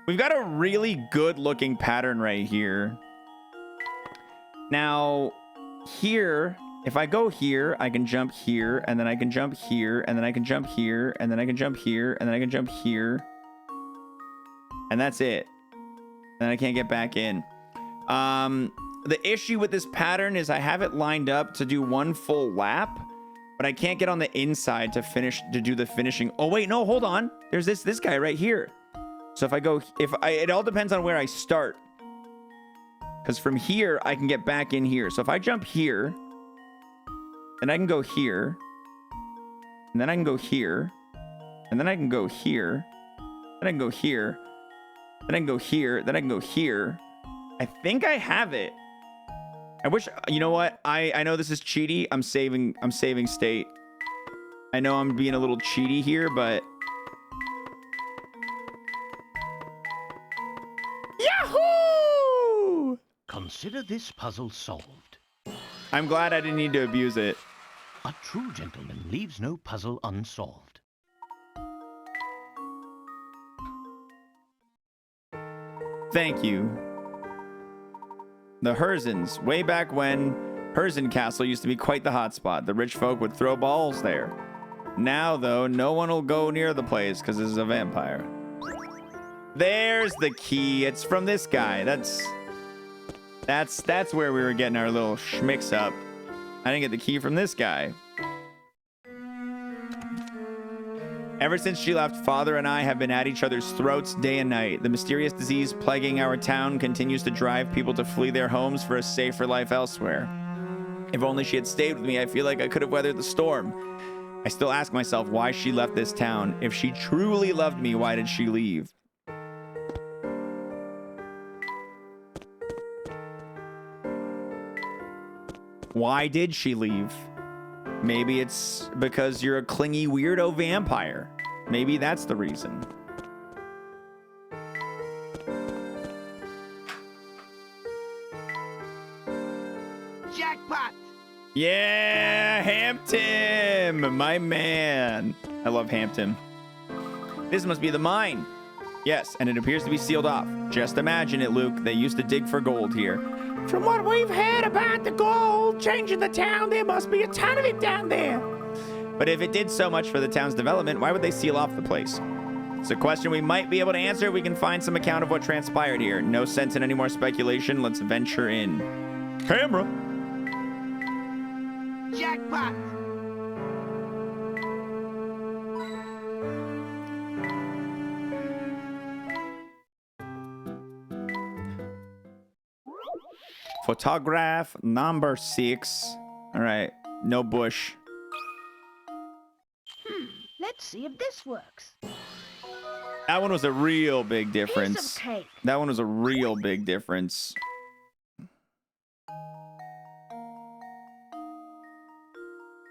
We've got a really good looking pattern right here. Now, here, if I go here, I can jump here, and then I can jump here, and then I can jump here, and then I can jump here, and then I can jump here. And that's it. Then I can't get back in. The issue with this pattern is I have it lined up to do one full lap, but I can't get on the inside to do the finishing. Oh, wait, no, hold on. There's this guy right here. So if I go, it all depends on where I start. Because from here, I can get back in here. So if I jump here, then I can go here. And then I can go here. And then I can go here. Then I can go here. Then I can go here. Then I can go here. I think I have it. I wish, you know what? I know this is cheaty. I'm saving state. I know I'm being a little cheaty here, but... Yahoo!
Consider this puzzle solved.
I'm glad I didn't need to abuse it.
A true gentleman leaves no puzzle unsolved.
Thank you. The Herzens. Way back when, Herzen Castle used to be quite the hotspot. The rich folk would throw balls there. Now, though, no one will go near the place because this is a vampire. There's the key. It's from this guy. That's where we were getting our little schmicks up. I didn't get the key from this guy. Ever since she left, Father and I have been at each other's throats day and night. The mysterious disease plaguing our town continues to drive people to flee their homes for a safer life elsewhere. If only she had stayed with me, I feel like I could have weathered the storm. I still ask myself why she left this town. If she truly loved me, why did she leave? Why did she leave? Maybe it's because you're a clingy weirdo vampire. Maybe that's the reason.
Jackpot!
Yeah, Hampton, my man. I love Hampton. This must be the mine. Yes, and it appears to be sealed off. Just imagine it, Luke. They used to dig for gold here.
From what we've heard about the gold changing the town, there must be a ton of it down there.
But if it did so much for the town's development, why would they seal off the place? It's a question we might be able to answer if we can find some account of what transpired here. No sense in any more speculation. Let's venture in. Camera.
Jackpot!
Photograph number 6. All right, no bush.
Let's see if this works.
That one was a real big difference.
Piece of cake.
That one was a real big difference.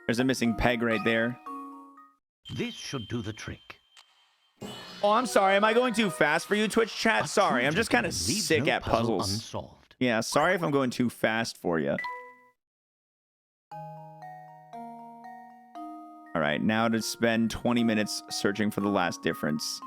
There's a missing peg right there.
This should do the trick.
Oh, I'm sorry. Am I going too fast for you, Twitch chat? Sorry, I'm just kind of
Leaves
sick
no
at
puzzle
puzzles.
unsolved.
Yeah, sorry if I'm going too fast for you. All right, now to spend 20 minutes searching for the last difference.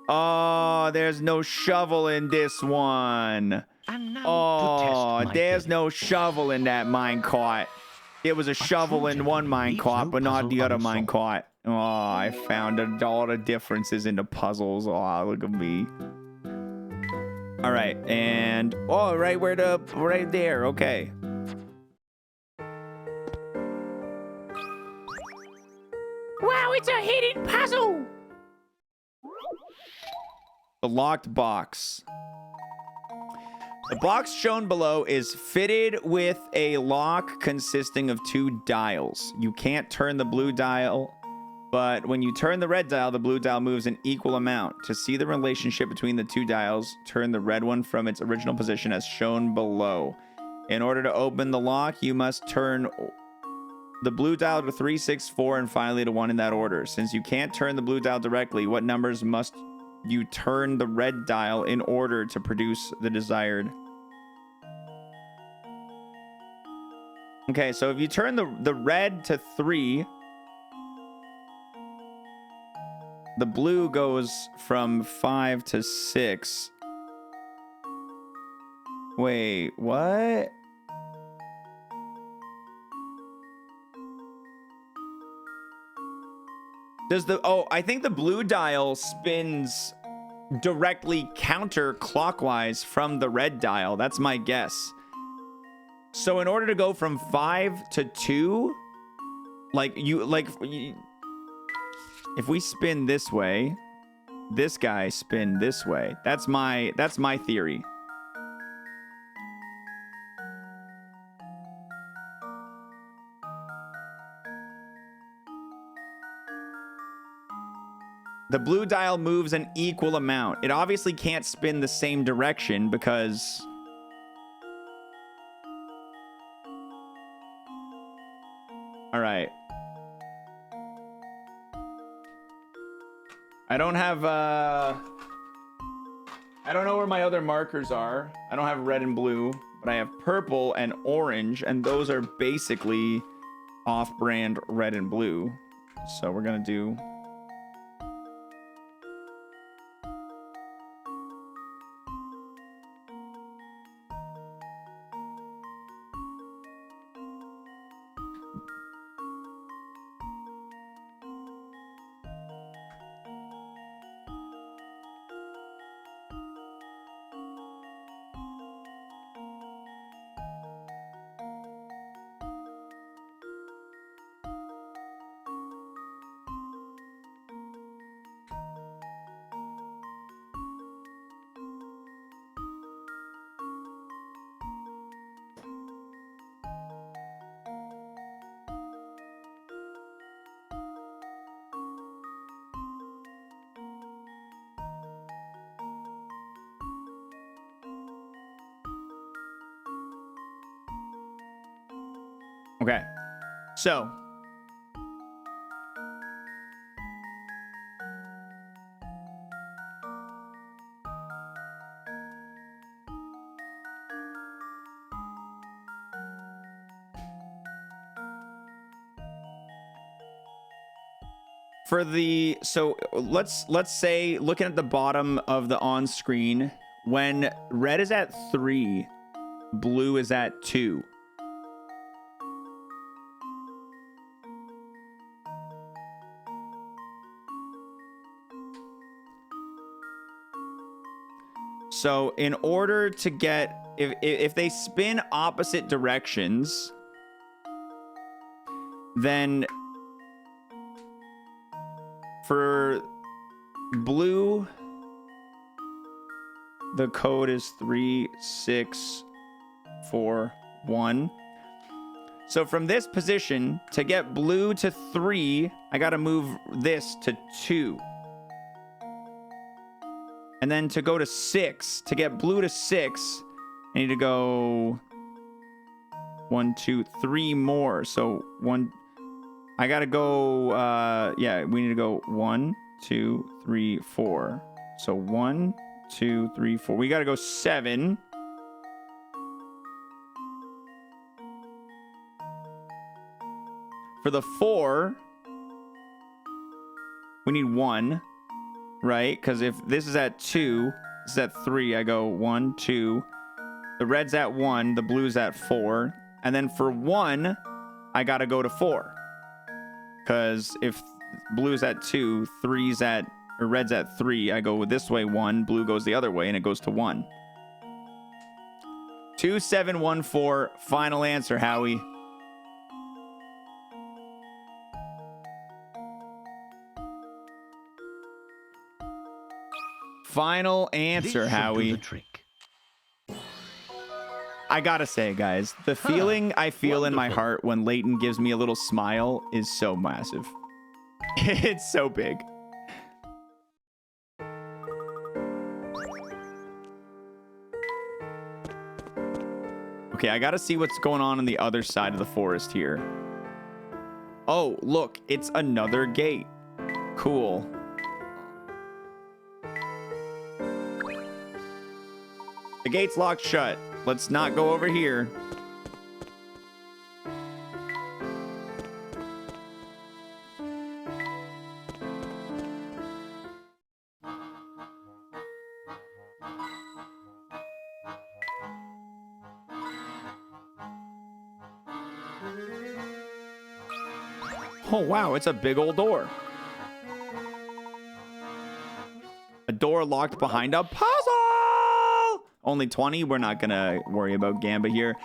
Oh, there's no shovel in this one.
And now
Oh,
to test my
there's
theory.
no shovel in that minecart. It was a shovel in one minecart, but not the other minecart. Oh, I found all the differences in the puzzles. Oh, look at me. All right, and oh, right there. Okay.
Wow, it's a hidden puzzle.
The locked box. The box shown below is fitted with a lock consisting of 2 dials. You can't turn the blue dial, but when you turn the red dial, the blue dial moves an equal amount. To see the relationship between the 2 dials, turn the red one from its original position as shown below. In order to open the lock, you must turn the blue dial to 3, 6, 4, and finally to 1 in that order. Since you can't turn the blue dial directly, what numbers must you turn the red dial in order to produce the desired? Okay, so if you turn the red to 3, the blue goes from 5 to 6. Wait, what? I think the blue dial spins directly counterclockwise from the red dial. That's my guess. So in order to go from 5 to 2, if we spin this way, this guy spin this way. That's my theory. The blue dial moves an equal amount. It obviously can't spin the same direction because all right. I don't have I don't know where my other markers are. I don't have red and blue, but I have purple and orange, and those are basically off-brand red and blue. So we're gonna do Okay. So. For the, so let's say, looking at the bottom of the on screen, when red is at 3, blue is at 2. So in order to get, if they spin opposite directions, then for blue, the code is 3641. So from this position, to get blue to 3, I gotta move this to 2. And then to go to 6, to get blue to 6, I need to go 1, 2, 3 more. So 1, I gotta go, yeah, we need to go 1, 2, 3, 4. So 1, 2, 3, 4. We gotta go 7. For the 4, we need 1, right? Because if this is at 2, this is at 3, I go 1, 2. The red's at 1, the blue's at 4. And then for 1, I gotta go to 4. Because if blue's at 2, red's at 3, I go this way 1, blue goes the other way, and it goes to 1. 2714, final answer, Howie. Final answer, Howie.
The trick.
I gotta say, guys, the feeling I feel in my heart when Layton gives me a little smile is so massive. It's so big. Okay, I gotta see what's going on the other side of the forest here. Oh, look, it's another gate. Cool. The gate's locked shut. Let's not go over here. Oh, wow, it's a big old door. A door locked behind a puzzle! Only 20. We're not gonna worry about Gamba here.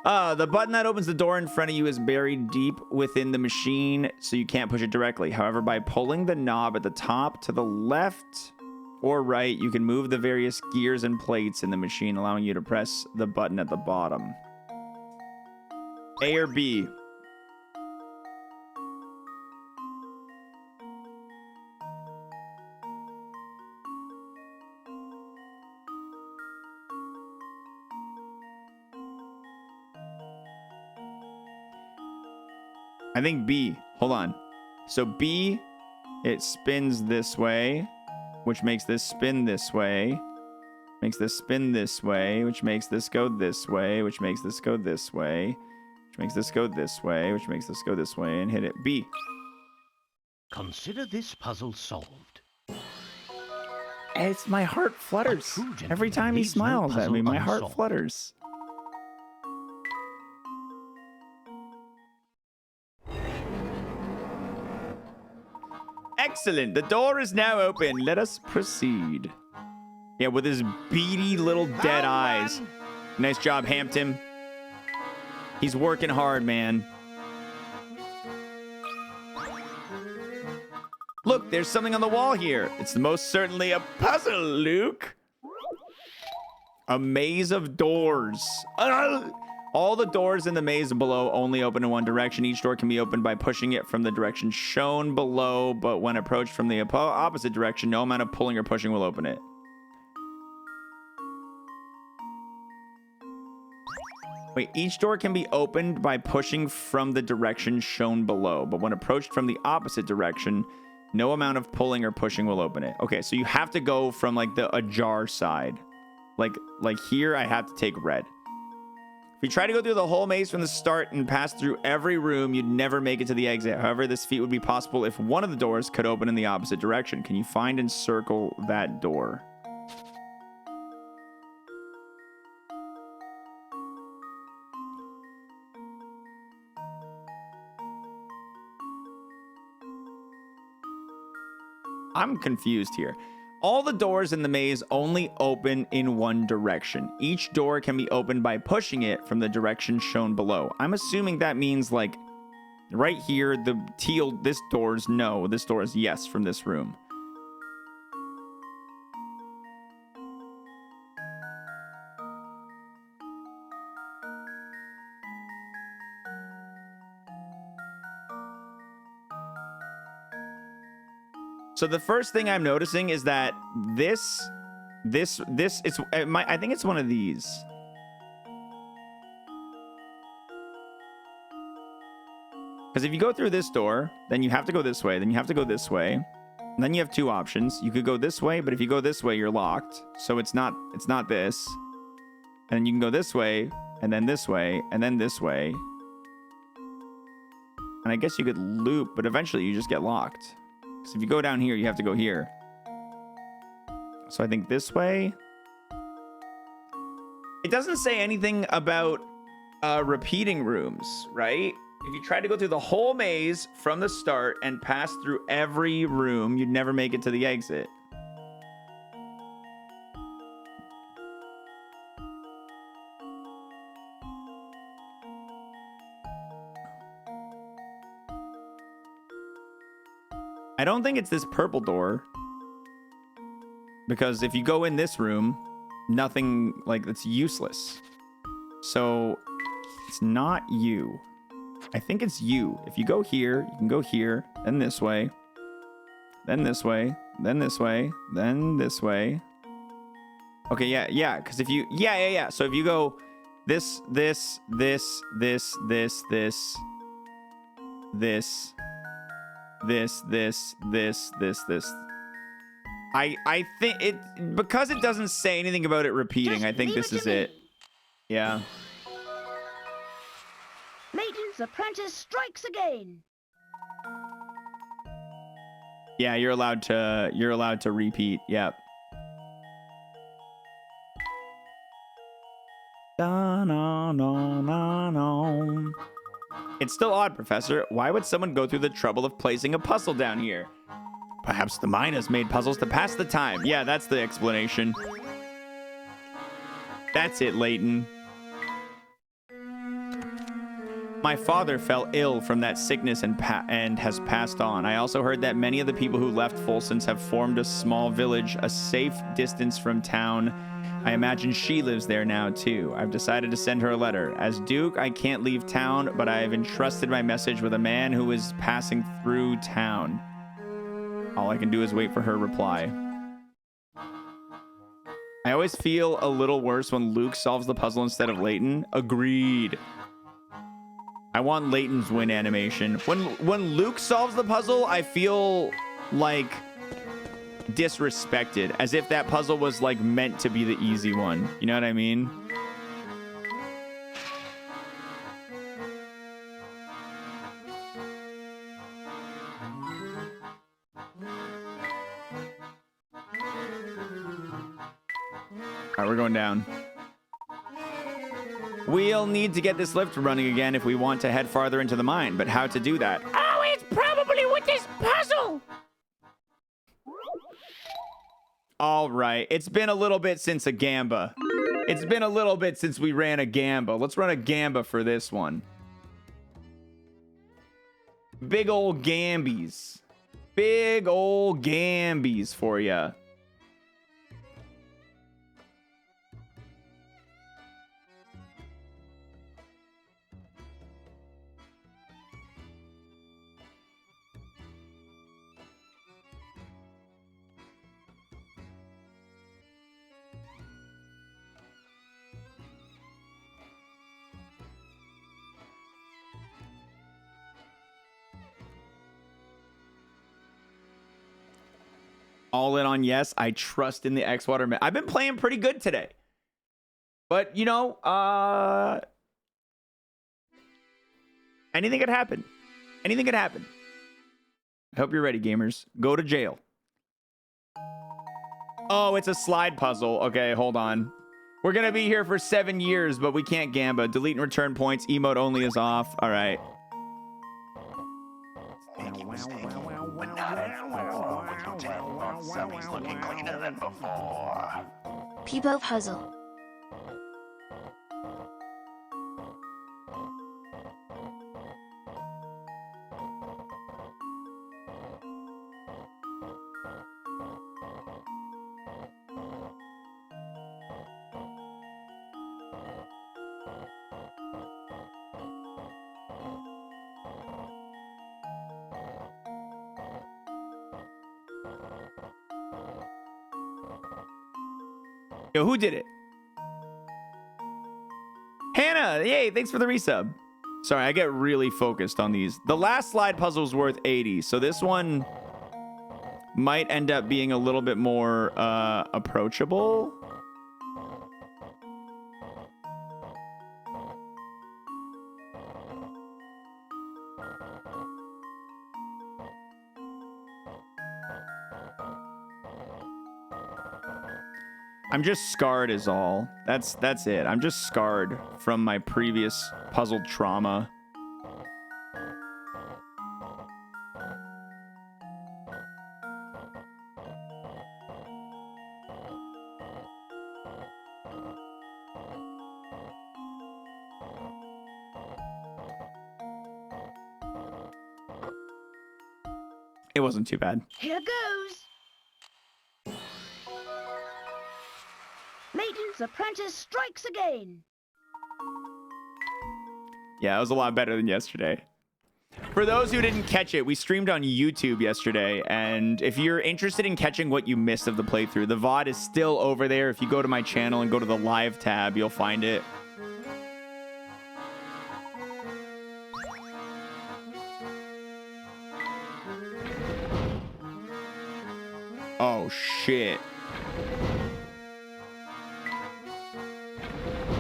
The button that opens the door in front of you is buried deep within the machine, so you can't push it directly. However, by pulling the knob at the top to the left or right, you can move the various gears and plates in the machine, allowing you to press the button at the bottom. A or B? I think B. Hold on. So B, it spins this way, which makes this spin this way. Makes this spin this way, which makes this go this way, which makes this go this way, which makes this go this way, which makes this go this way, and hit it. B.
Consider this puzzle solved.
It's my heart flutters. Every time he smiles at me, my heart flutters. Excellent. The door is now open. Let us proceed. Yeah, with his beady little dead eyes. Nice job, Hampton. He's working hard, man. Look, there's something on the wall here. It's most certainly a puzzle, Luke. A maze of doors. All the doors in the maze below only open in one direction. Each door can be opened by pushing it from the direction shown below, but when approached from the opposite direction, no amount of pulling or pushing will open it. Wait, each door can be opened by pushing from the direction shown below, but when approached from the opposite direction, no amount of pulling or pushing will open it. Okay, so you have to go from like the ajar side. Like here, I have to take red. If you try to go through the whole maze from the start and pass through every room, you'd never make it to the exit. However, this feat would be possible if one of the doors could open in the opposite direction. Can you find and circle that door? I'm confused here. All the doors in the maze only open in one direction. Each door can be opened by pushing it from the direction shown below. I'm assuming that means like right here, the teal, this door's no, this door is yes from this room. So the first thing I'm noticing is that this I think it's one of these. Because if you go through this door, then you have to go this way, then you have to go this way. And then you have two options. You could go this way, but if you go this way, you're locked. So it's not this. And then you can go this way, and then this way, and then this way. And I guess you could loop, but eventually you just get locked. So if you go down here, you have to go here. So I think this way. It doesn't say anything about repeating rooms, right? If you try to go through the whole maze from the start and pass through every room, you'd never make it to the exit. I don't think it's this purple door. Because if you go in this room, nothing, like, it's useless. So, it's not you. I think it's you. If you go here, you can go here, then this way, then this way, then this way, then this way. Okay, yeah, because if you, yeah. So if you go this, I think it, because it doesn't say anything about it repeating,
Just
I think this is it. Yeah.
Layton's apprentice strikes again.
Yeah, you're allowed to repeat. Yep. It's still odd, Professor. Why would someone go through the trouble of placing a puzzle down here? Perhaps the mine has made puzzles to pass the time. Yeah, that's the explanation. That's it, Layton. My father fell ill from that sickness and has passed on. I also heard that many of the people who left Folson's have formed a small village a safe distance from town. I imagine she lives there now, too. I've decided to send her a letter. As Duke, I can't leave town, but I have entrusted my message with a man who is passing through town. All I can do is wait for her reply. I always feel a little worse when Luke solves the puzzle instead of Layton. Agreed. I want Layton's win animation. When Luke solves the puzzle, I feel like disrespected, as if that puzzle was like meant to be the easy one. You know what I mean? All right, we're going down. We'll need to get this lift running again if we want to head farther into the mine, but how to do that?
Oh, it's probably with this puzzle!
All right, it's been a little bit since a gamba. It's been a little bit since we ran a gamba. Let's run a gamba for this one. Big old gambies. Big old gambies for ya. All in on yes. I trust in the xwater. I've been playing pretty good today. But, you know, anything could happen. Anything could happen. I hope you're ready, gamers. Go to jail. Oh, it's a slide puzzle. Okay, hold on. We're going to be here for 7 years, but we can't gamba. Delete and return points. Emote only is off. All right.
Looking cleaner than before.
Peebo puzzle.
Yo, who did it? Hannah, yay, thanks for the resub. Sorry, I get really focused on these. The last slide puzzle is worth 80, so this one might end up being a little bit more approachable. I'm just scarred is all. That's it. I'm just scarred from my previous puzzle trauma. It wasn't too bad.
Here goes. Layton's apprentice strikes again.
Yeah, it was a lot better than yesterday. For those who didn't catch it, we streamed on YouTube yesterday, and if you're interested in catching what you missed of the playthrough, the VOD is still over there. If you go to my channel and go to the live tab, you'll find it. Oh, shit.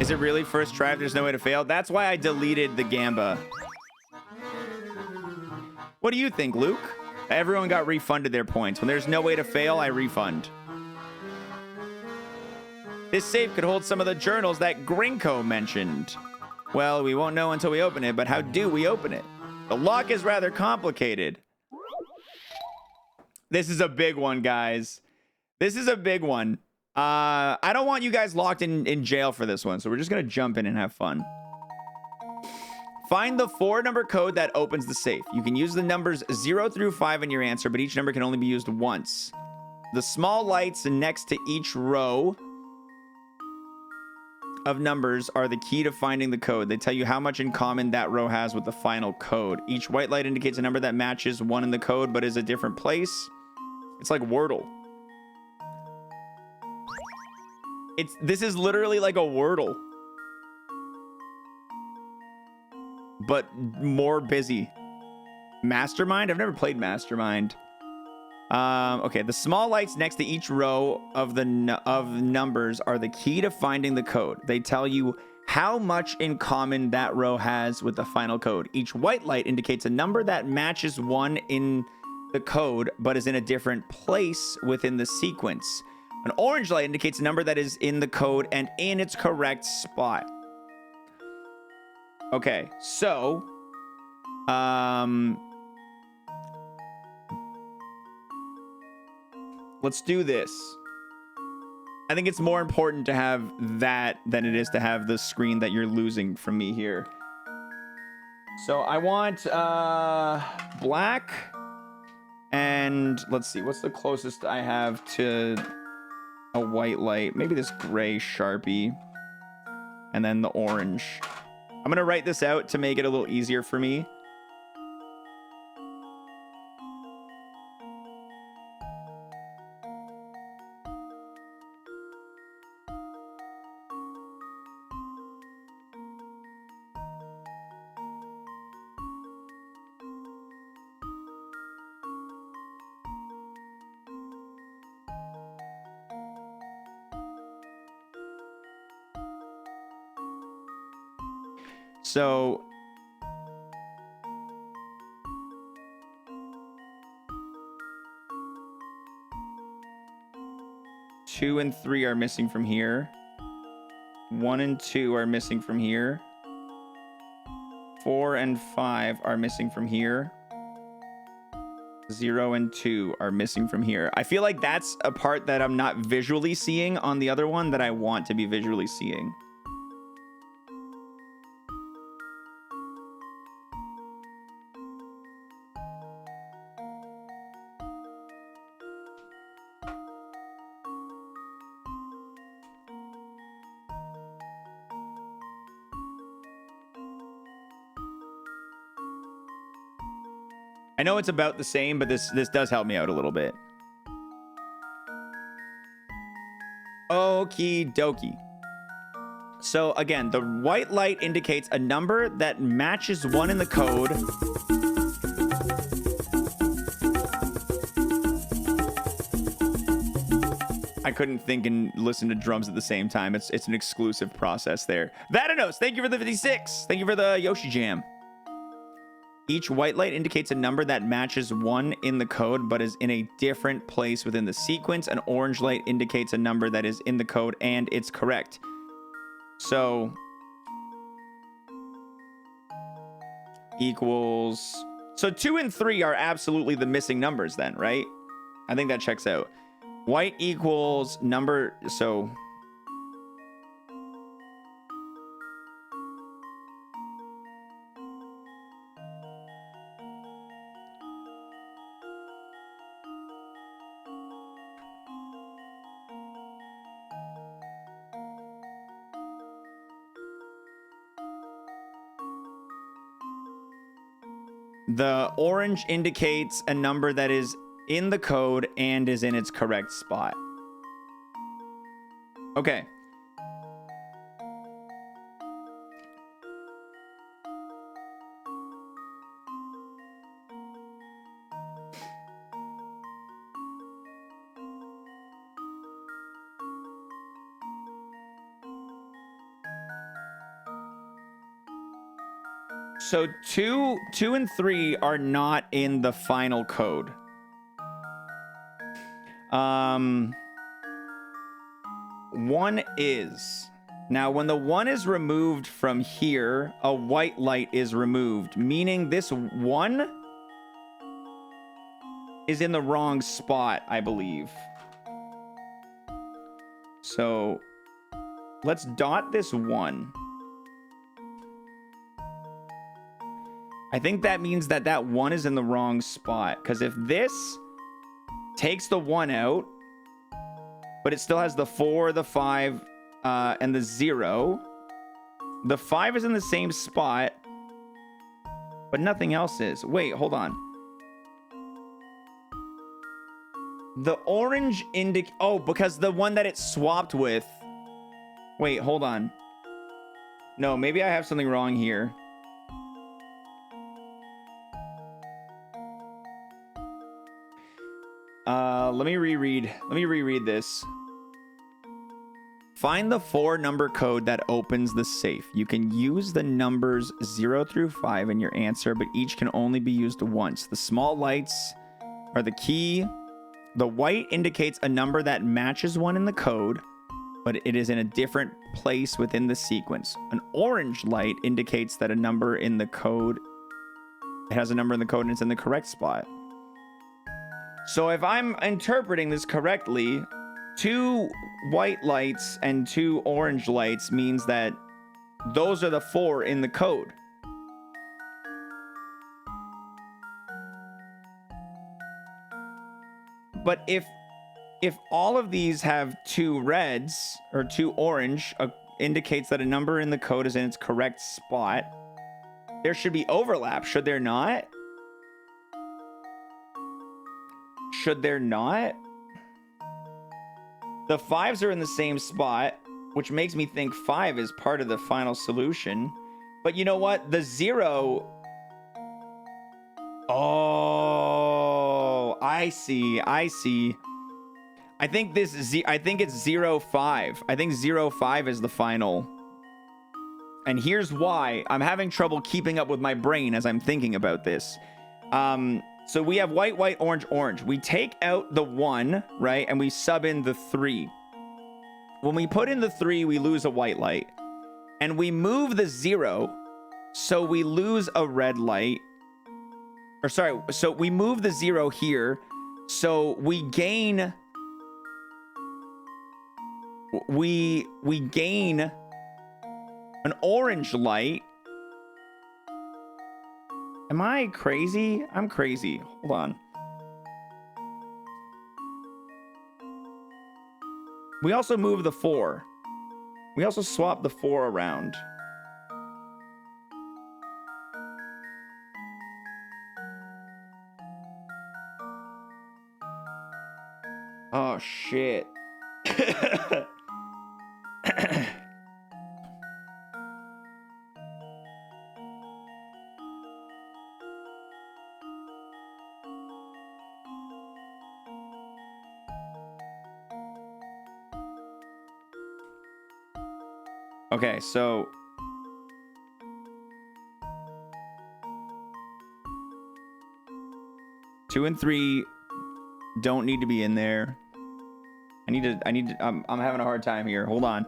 Is it really first try if there's no way to fail? That's why I deleted the gamba. What do you think, Luke? Everyone got refunded their points. When there's no way to fail, I refund. This safe could hold some of the journals that Grinko mentioned. Well, we won't know until we open it, but how do we open it? The lock is rather complicated. This is a big one, guys. This is a big one. I don't want you guys locked in jail for this one, so we're just going to jump in and have fun. Find the 4-number code that opens the safe. You can use the numbers 0 through 5 in your answer, but each number can only be used once. The small lights next to each row of numbers are the key to finding the code. They tell you how much in common that row has with the final code. Each white light indicates a number that matches one in the code, but is a different place. It's like Wordle. This is literally like a Wordle, but more busy. Mastermind? I've never played Mastermind. Okay, the small lights next to each row of numbers are the key to finding the code. They tell you how much in common that row has with the final code. Each white light indicates a number that matches one in the code, but is in a different place within the sequence. An orange light indicates a number that is in the code and in its correct spot. Okay, so let's do this. I think it's more important to have that than it is to have the screen that you're losing from me here. So I want black, and let's see, what's the closest I have to a white light? Maybe this gray Sharpie, and then the orange. I'm gonna write this out to make it a little easier for me. So two and three are missing from here. 1 and 2 are missing from here. 4 and 5 are missing from here. 0 and 2 are missing from here. I feel like that's a part that I'm not visually seeing on the other one that I want to be visually seeing. I know it's about the same, but this does help me out a little bit. Okie dokie. So again, the white light indicates a number that matches 1 in the code. I couldn't think and listen to drums at the same time. It's an exclusive process there. Vadanos, thank you for the 56. Thank you for the Yoshi Jam. Each white light indicates a number that matches 1 in the code, but is in a different place within the sequence. An orange light indicates a number that is in the code, and it's correct. So, equals... So 2 and 3 are absolutely the missing numbers then, right? I think that checks out. White equals number... So... The orange indicates a number that is in the code and is in its correct spot. Okay. So 2 and 3 are not in the final code. 1 is. Now, when the 1 is removed from here, a white light is removed, meaning this 1 is in the wrong spot, I believe. So let's dot this 1. I think that means that that 1 is in the wrong spot. Because if this takes the 1 out, but it still has the 4, the 5, and the 0, the 5 is in the same spot, but nothing else is. Wait, hold on. The orange oh, because the one that it swapped with. Wait, hold on. No, maybe I have something wrong here. Let me reread this. Find the 4 number code that opens the safe. You can use the numbers 0 through 5 in your answer, but each can only be used once. The small lights are the key. The white indicates a number that matches 1 in the code, but it is in a different place within the sequence. An orange light indicates that a number in the code, it has a number in the code and it's in the correct spot. So if I'm interpreting this correctly, 2 white lights and 2 orange lights means that those are the 4 in the code. But if all of these have 2 reds or 2 orange, indicates that a number in the code is in its correct spot, there should be overlap, should there not? Should there not? The 5s are in the same spot, which makes me think 5 is part of the final solution. But you know what? The 0... Oh, I see. I think it's 0, 5. I think 0, 5 is the final And here's why. I'm having trouble keeping up with my brain as I'm thinking about this. So we have white, white, orange, orange. We take out the 1, right? And we sub in the 3. When we put in the 3, we lose a white light. And we move the 0, so we lose a red light. Or sorry, so we move the 0 here, so we gain... We gain an orange light. Am I crazy? I'm crazy. Hold on. We also move the 4. We also swap the 4 around. Oh, shit. Okay, so two and 3 don't need to be in there. I'm having a hard time here. Hold on.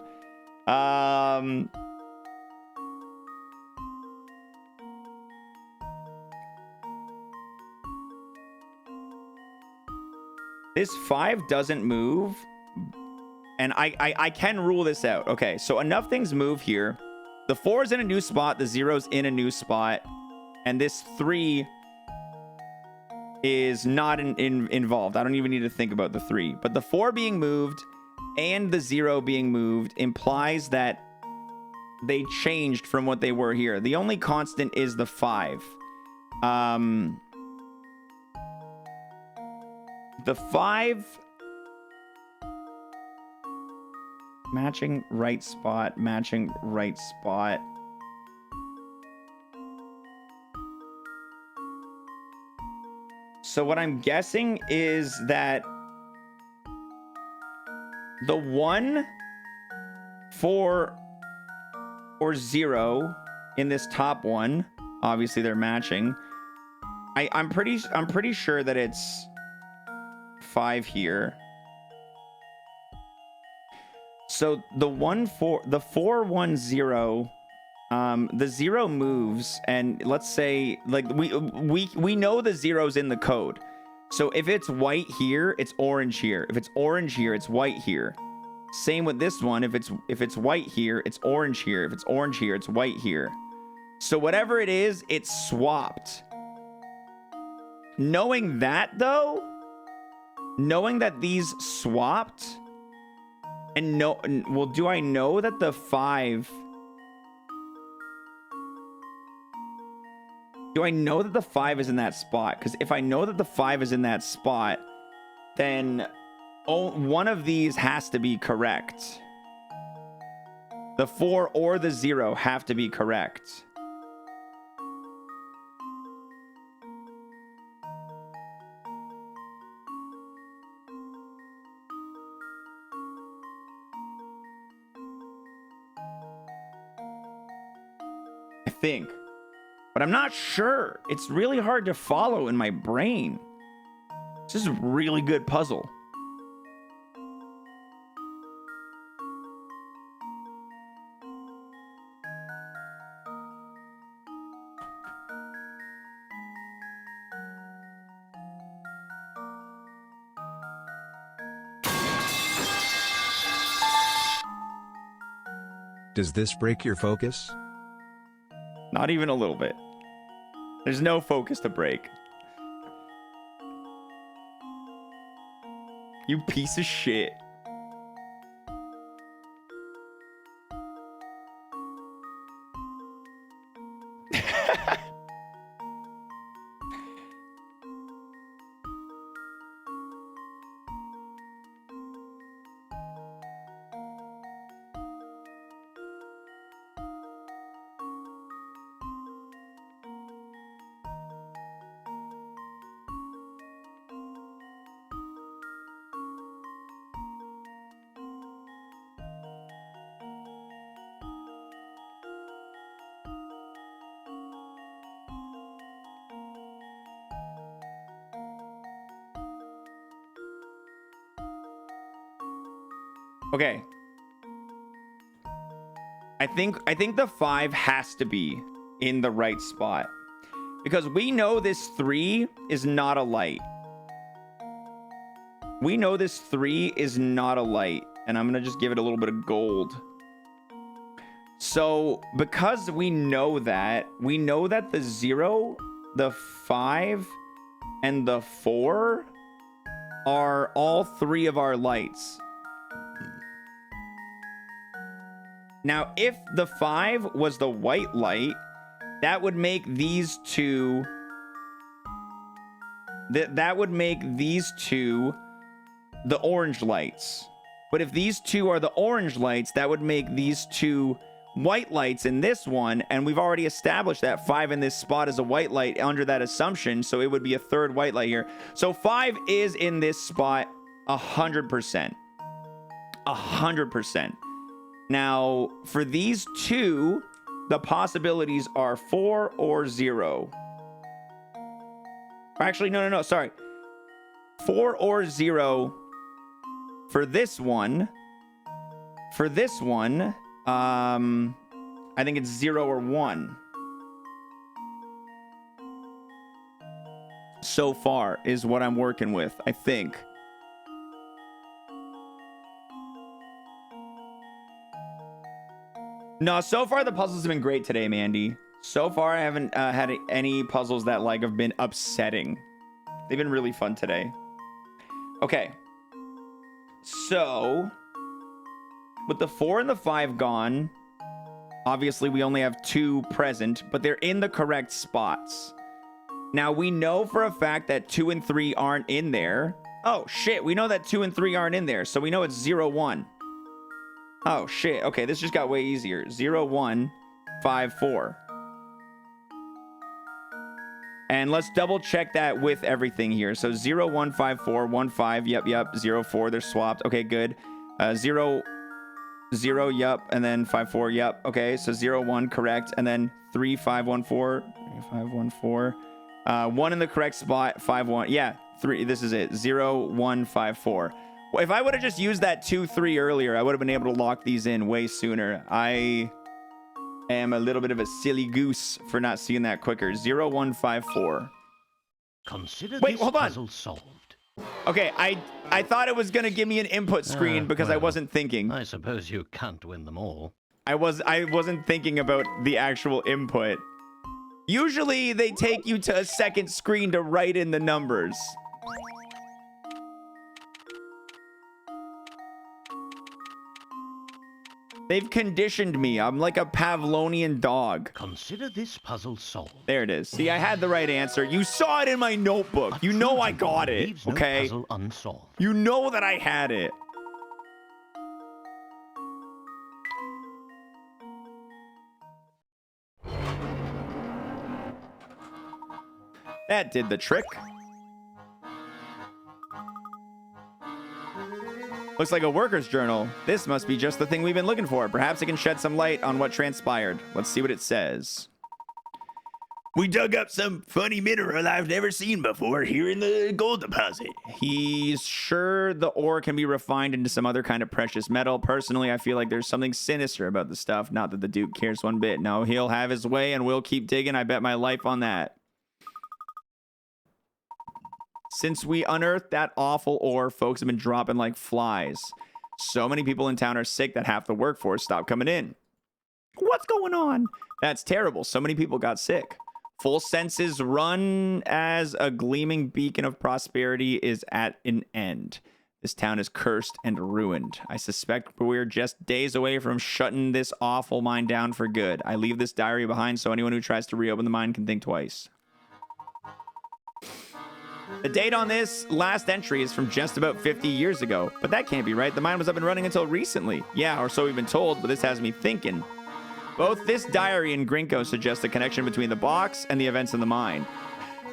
This 5 doesn't move. And I can rule this out. Okay, so enough things move here. The 4 is in a new spot. The 0's in a new spot. And this 3 is not involved. I don't even need to think about the 3. But the 4 being moved and the 0 being moved implies that they changed from what they were here. The only constant is the 5. The 5... Matching right spot, matching right spot. So what I'm guessing is that the 1, 4, or 0 in this top one, obviously they're matching. I'm pretty sure that it's 5 here. So the 4, 1, 0, the 0 moves, and let's say like we know the 0's in the code. So if it's white here, it's orange here. If it's orange here, it's white here. Same with this one. If it's white here, it's orange here. If it's orange here, it's white here. So whatever it is, it's swapped. Knowing that though, knowing that these swapped. And no, well, do I know that the 5... Do I know that the 5 is in that spot? Because if I know that the 5 is in that spot, then one of these has to be correct. The 4 or the 0 have to be correct. Think, but I'm not sure. It's really hard to follow in my brain. This is a really good puzzle.
Does this break your focus?
Not even a little bit. There's no focus to break. You piece of shit. Okay. I think the 5 has to be in the right spot. Because we know this 3 is not a light. We know this 3 is not a light. And I'm going to just give it a little bit of gold. So, because we know that the 0, the 5, and the 4 are all 3 of our lights. Now, if the 5 was the white light, that would make these two... That would make these two the orange lights. But if these two are the orange lights, that would make these two white lights in this one. And we've already established that 5 in this spot is a white light under that assumption. So it would be a third white light here. So 5 is in this spot 100%. 100%. Now, for these two, the possibilities are 4 or 0. Actually, no, sorry. 4 or 0 for this one. For this one, I think it's 0 or 1. So far is what I'm working with, I think. No, so far the puzzles have been great today, Mandy. So far I haven't had any puzzles that like have been upsetting. They've been really fun today. Okay. So, with the 4 and the 5 gone, obviously we only have 2 present, but they're in the correct spots. Now we know for a fact that 2 and 3 aren't in there. Oh shit, we know that 2 and 3 aren't in there, so we know it's 0, 1. Oh, shit. Okay, this just got way easier. 0, 1, 5, 4. And let's double check that with everything here. So 0, 1, 5, 4, 1, 5. Yep. 0, 4. They're swapped. Okay, good. 0, 0. Yep. And then 5, 4. Yep. Okay, so 0, 1. Correct. And then 3, 5, 1, 4. 3, 5, 1, 4. 1 in the correct spot. 5, 1. Yeah, 3. This is it. 0, 1, 5, 4. Well, if I would have just used that 2, 3 earlier, I would have been able to lock these in way sooner. I am a little bit of a silly goose for not seeing that quicker. 0, 1, 5, 4.
Consider
Wait,
this
hold on.
puzzle solved.
Okay, I thought it was going to give me an input screen because I wasn't thinking.
I suppose you can't win them all.
I wasn't thinking about the actual input. Usually they take you to a second screen to write in the numbers. They've conditioned me. I'm like a Pavlovian dog.
Consider this puzzle solved.
There it is. See, I had the right answer. You saw it in my notebook. You know I got it, okay?
No puzzle unsolved.
You know that I had it. That did the trick. Looks like a worker's journal. This must be just the thing we've been looking for. Perhaps it can shed some light on what transpired. Let's see what it says.
We dug up some funny mineral I've never seen before here in the gold deposit.
He's sure the ore can be refined into some other kind of precious metal. Personally, I feel like there's something sinister about the stuff. Not that the Duke cares one bit. No, he'll have his way and we'll keep digging. I bet my life on that. Since we unearthed that awful ore, folks have been dropping like flies. So many people in town are sick that half the workforce stopped coming in. What's going on? That's terrible. So many people got sick. Full senses run as a gleaming beacon of prosperity is at an end. This town is cursed and ruined. I suspect we're just days away from shutting this awful mine down for good. I leave this diary behind so anyone who tries to reopen the mine can think twice. The date on this last entry is from just about 50 years ago, but that can't be right. The mine was up and running until recently. Yeah, or so we've been told, but this has me thinking. Both this diary and Grinko suggest a connection between the box and the events in the mine.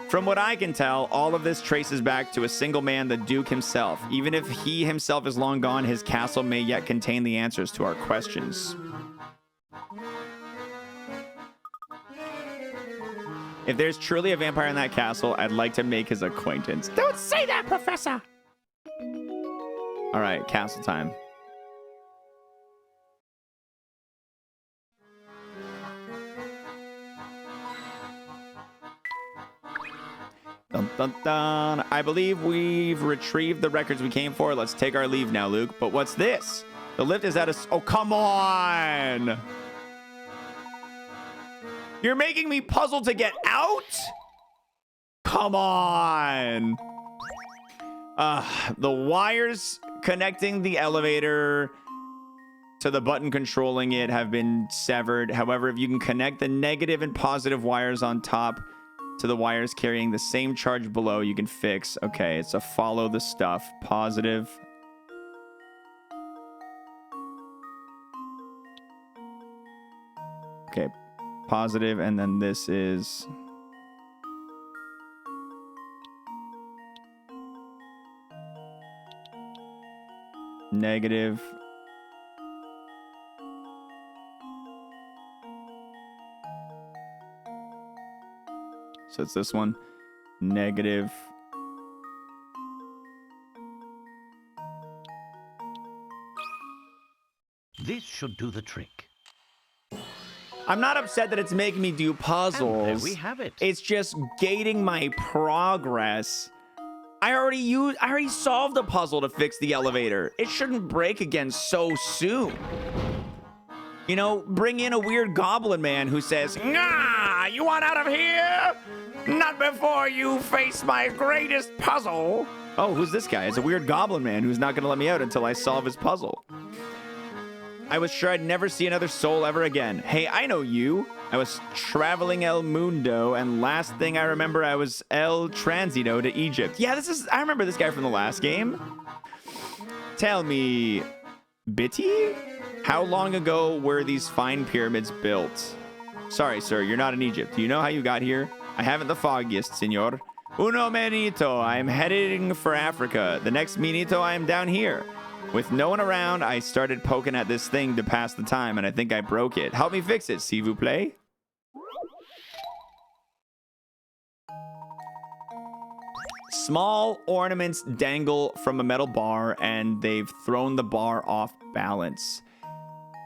From what I can tell, all of this traces back to a single man, the Duke himself. Even if he himself is long gone, his castle may yet contain the answers to our questions. If there's truly a vampire in that castle, I'd like to make his acquaintance.
Don't say that, Professor!
All right, castle time. Dun, dun, dun. I believe we've retrieved the records we came for. Let's take our leave now, Luke. But what's this? The lift is at a... Oh, come on! You're making me puzzle to get out? Come on! The wires connecting the elevator to the button controlling it have been severed. However, if you can connect the negative and positive wires on top to the wires carrying the same charge below, you can fix. Okay, it's a follow the stuff. Positive. Okay, positive, and then this is... negative. So it's this one. Negative.
This should do the trick.
I'm not upset that it's making me do puzzles.
And there we have it.
It's just gating my progress. I already solved a puzzle to fix the elevator. It shouldn't break again so soon. You know, bring in a weird goblin man who says, "Nah, you want out of here? Not before you face my greatest puzzle." Oh, who's this guy? It's a weird goblin man who's not going to let me out until I solve his puzzle. I was sure I'd never see another soul ever again. Hey, I know you. I was traveling El Mundo, and last thing I remember, I was El Transito to Egypt. Yeah, I remember this guy from the last game. Tell me, Bitty? How long ago were these fine pyramids built? Sorry, sir, you're not in Egypt. Do you know how you got here? I haven't the foggiest, senor. Uno menito, I'm heading for Africa. The next minito, I am down here. With no one around, I started poking at this thing to pass the time, and I think I broke it. Help me fix it, s'il vous plaît. Small ornaments dangle from a metal bar, and they've thrown the bar off balance.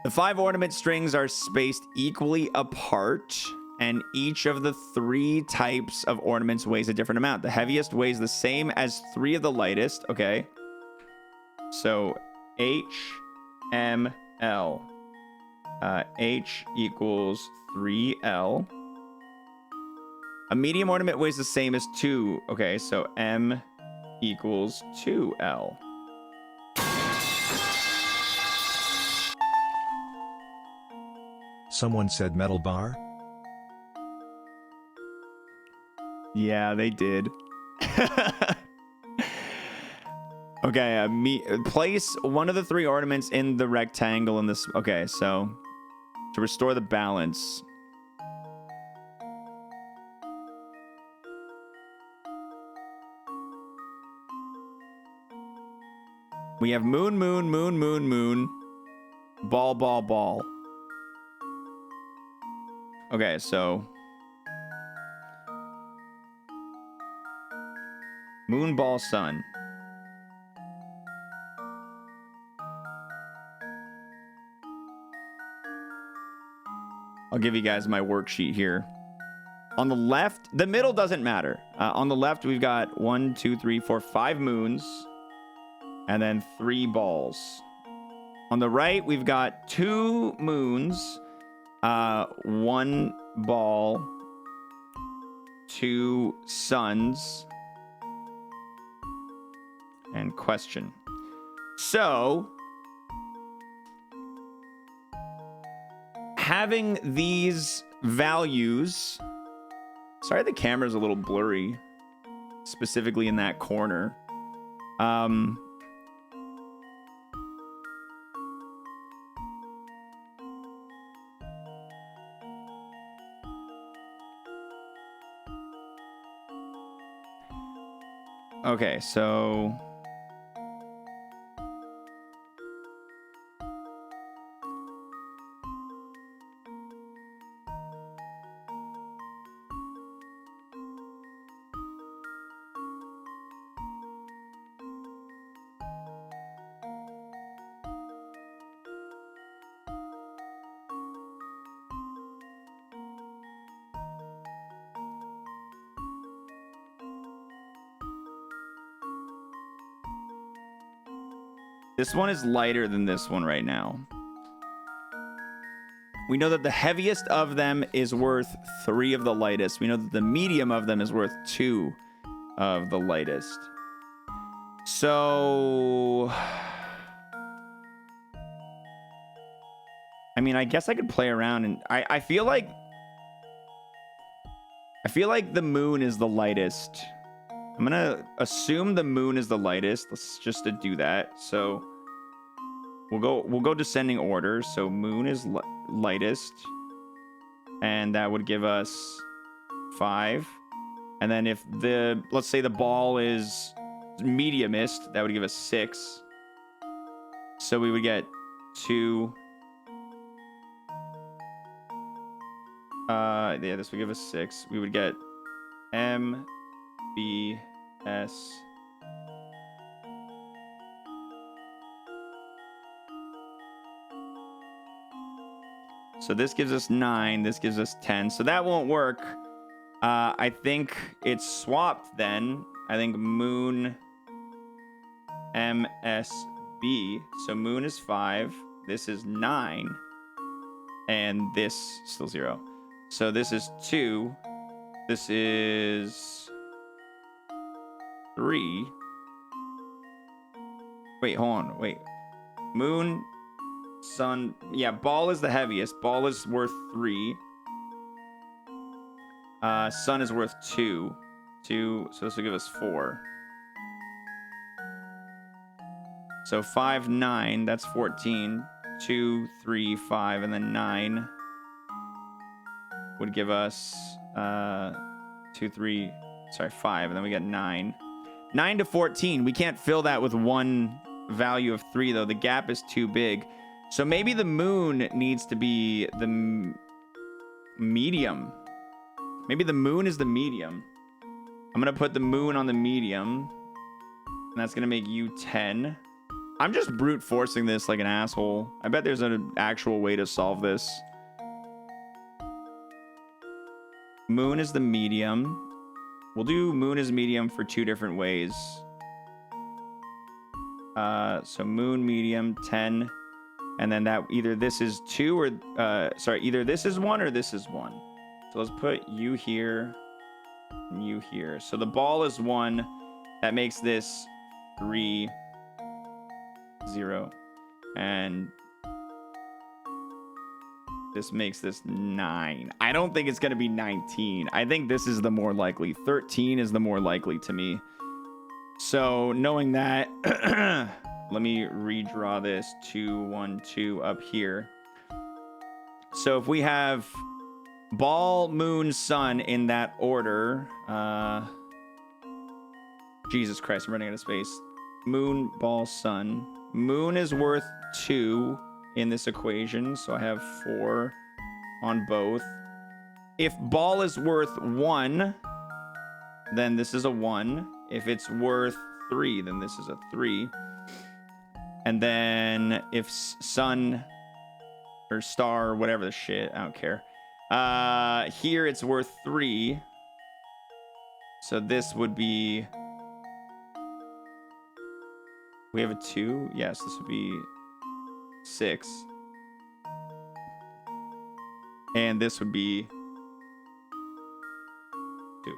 The 5 ornament strings are spaced equally apart, and each of the 3 types of ornaments weighs a different amount. The heaviest weighs the same as 3 of the lightest. Okay. So H, M, L. H equals 3L. A medium ornament weighs the same as 2. Okay, so M equals 2L.
Someone said metal bar?
Yeah, they did. Okay, place one of the 3 ornaments in the rectangle in this. Okay, so to restore the balance. We have moon, moon, moon, moon, moon. Ball, ball, ball. Okay, so moon, ball, sun. I'll give you guys my worksheet here. On the left, the middle doesn't matter. On the left, we've got 1, 2, 3, 4, 5 moons, and then 3 balls. On the right, we've got 2 moons, 1 ball, 2 suns, and question. So having these values, sorry, the camera's a little blurry, specifically in that corner. Okay, so This one is lighter than this one right now. We know that the heaviest of them is worth 3 of the lightest. We know that the medium of them is worth 2 of the lightest. So... I mean, I guess I could play around and I feel like the moon is the lightest. I'm gonna assume the moon is the lightest. Let's just to do that. So we'll go descending order. So moon is lightest, and that would give us 5. And then if let's say the ball is mediumist, that would give us 6. So we would get 2. Yeah, this would give us 6. We would get M, B, S. So this gives us 9. This gives us 10. So that won't work. I think it's swapped then. I think moon, M, S, B. So moon is 5. This is 9. And this still 0. So this is 2. This is 3. Wait, hold on. Wait. Moon, sun. Yeah, ball is the heaviest. Ball is worth 3. Sun is worth 2. 2. So this will give us 4. So 5, 9. That's 14. 2, 3, 5, and then 9 would give us 2, 3, sorry, 5, and then we get 9. 9 to 14. We can't fill that with one value of 3 though. The gap is too big. So maybe the moon needs to be the medium. Maybe the moon is the medium. I'm gonna put the moon on the medium, and that's gonna make you 10. I'm just brute forcing this like an asshole. I bet there's an actual way to solve this. Moon is the medium. We'll do moon is medium for 2 different ways. So moon medium 10, and then that either this is 2 or sorry, either this is 1 or this is 1. So let's put you here and you here. So the ball is 1. That makes this 3, 0, and this makes this 9. I don't think it's going to be 19. I think this is the more likely. 13 is the more likely to me. So knowing that, let me redraw this 2, 1, 2 up here. So if we have ball, moon, sun in that order, Jesus Christ, I'm running out of space. Moon, ball, sun. Moon is worth 2 in this equation, so I have 4 on both. If ball is worth 1, then this is a 1. If it's worth 3, then this is a 3. And then if sun or star or whatever the shit, I don't care. Here it's worth 3. So this would be... We have a 2. Yes, this would be 6. And this would be 2.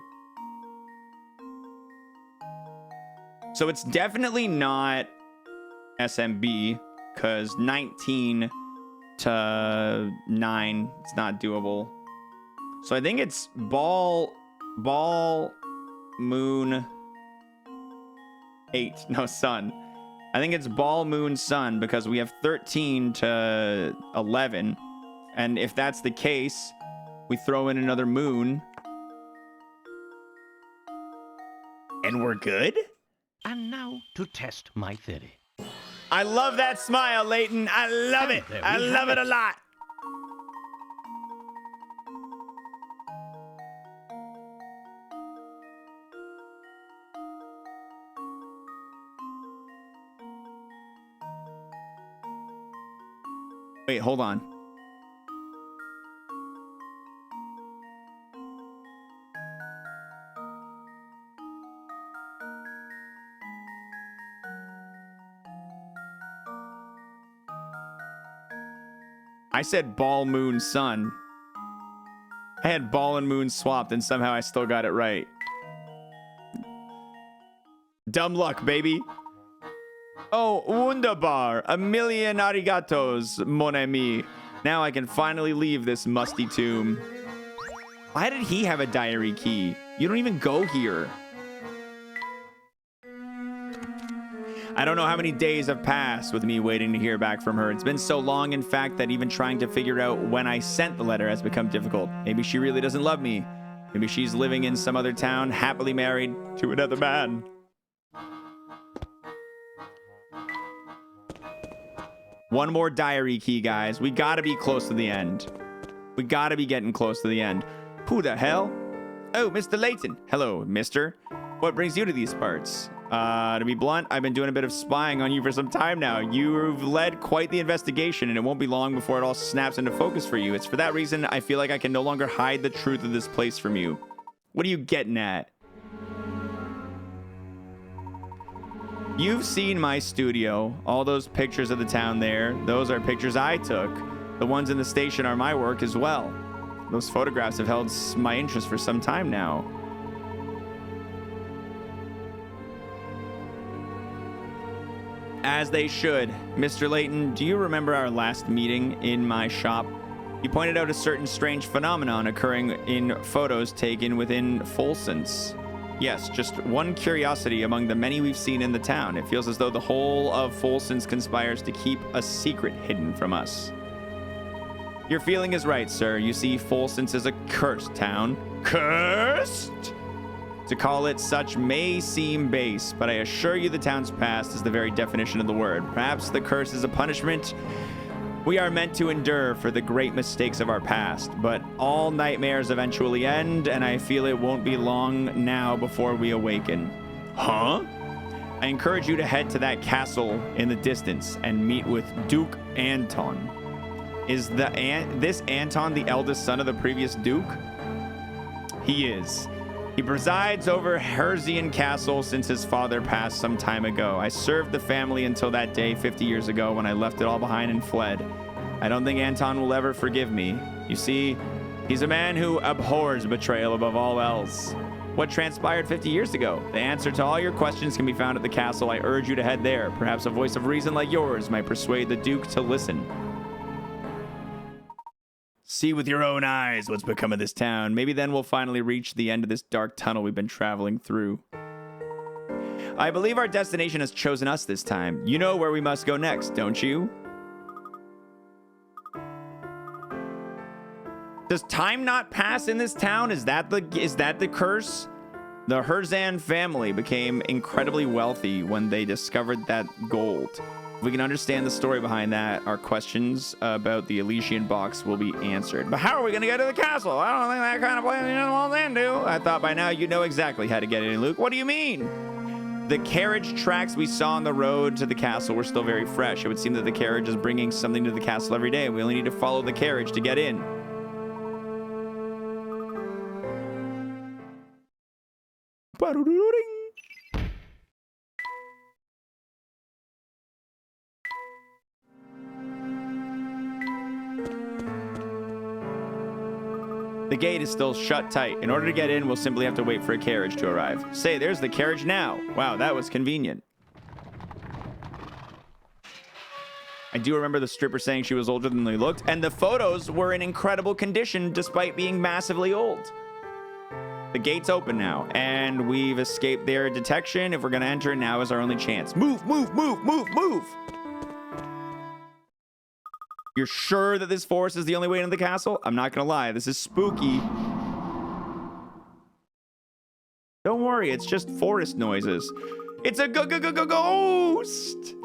So it's definitely not SMB, because 19 to 9, it's not doable. So I think it's ball, moon, 8. No, sun. I think it's ball, moon, sun, because we have 13 to 11. And if that's the case, we throw in another moon. And we're good?
And now to test my theory.
I love that smile, Layton. I love it. I love it a lot. Wait, hold on. I said ball, moon, sun. I had ball and moon swapped, and somehow I still got it right. Dumb luck, baby. Oh, wunderbar. A million arigatos, mon ami. Now I can finally leave this musty tomb. Why did he have a diary key? You don't even go here. I don't know how many days have passed with me waiting to hear back from her. It's been so long, in fact, that even trying to figure out when I sent the letter has become difficult. Maybe she really doesn't love me. Maybe she's living in some other town, happily married to another man. One more diary key, guys. We gotta be close to the end. We gotta be getting close to the end. Who the hell? Oh, Mr. Layton. Hello, mister. What brings you to these parts? To be blunt, I've been doing a bit of spying on you for some time now. You've led quite the investigation, and it won't be long before it all snaps into focus for you. It's for that reason I feel like I can no longer hide the truth of this place from you. What are you getting at? You've seen my studio. All those pictures of the town there, those are pictures I took. The ones in the station are my work as well. Those photographs have held my interest for some time now. As they should. Mr. Layton, do you remember our last meeting in my shop? You pointed out a certain strange phenomenon occurring in photos taken within Folson's. Yes, just one curiosity among the many we've seen in the town. It feels as though the whole of Folson's conspires to keep a secret hidden from us. Your feeling is right, sir. You see, Folson's is a cursed town. Cursed? To call it such may seem base, but I assure you the town's past is the very definition of the word. Perhaps the curse is a punishment we are meant to endure for the great mistakes of our past, but all nightmares eventually end, and I feel it won't be long now before we awaken. Huh? I encourage you to head to that castle in the distance and meet with Duke Anton. Is this Anton the eldest son of the previous Duke? He is. He presides over Herzian Castle since his father passed some time ago. I served the family until that day 50 years ago when I left it all behind and fled. I don't think Anton will ever forgive me. You see, he's a man who abhors betrayal above all else. What transpired 50 years ago? The answer to all your questions can be found at the castle. I urge you to head there. Perhaps a voice of reason like yours might persuade the Duke to listen. See with your own eyes what's become of this town. Maybe then we'll finally reach the end of this dark tunnel we've been traveling through. I believe our destination has chosen us this time. You know where we must go next, don't you? Does time not pass in this town? Is that the curse? The Herzan family became incredibly wealthy when they discovered that gold. If we can understand the story behind that, our questions about the Elysian box will be answered. But how are we going to get to the castle? I don't think that kind of place will end to. I thought by now you know exactly how to get in, Luke. What do you mean? The carriage tracks we saw on the road to the castle were still very fresh. It would seem that the carriage is bringing something to the castle every day. We only need to follow the carriage to get in. The gate is still shut tight. In order to get in, we'll simply have to wait for a carriage to arrive. Say, there's the carriage now. Wow, that was convenient. I do remember the stripper saying she was older than they looked, and the photos were in incredible condition despite being massively old. The gate's open now, and we've escaped their detection. If we're going to enter, now is our only chance. Move, move, move, move, move! You're sure that this forest is the only way into the castle? I'm not gonna lie, this is spooky. Don't worry, it's just forest noises. It's a ghost!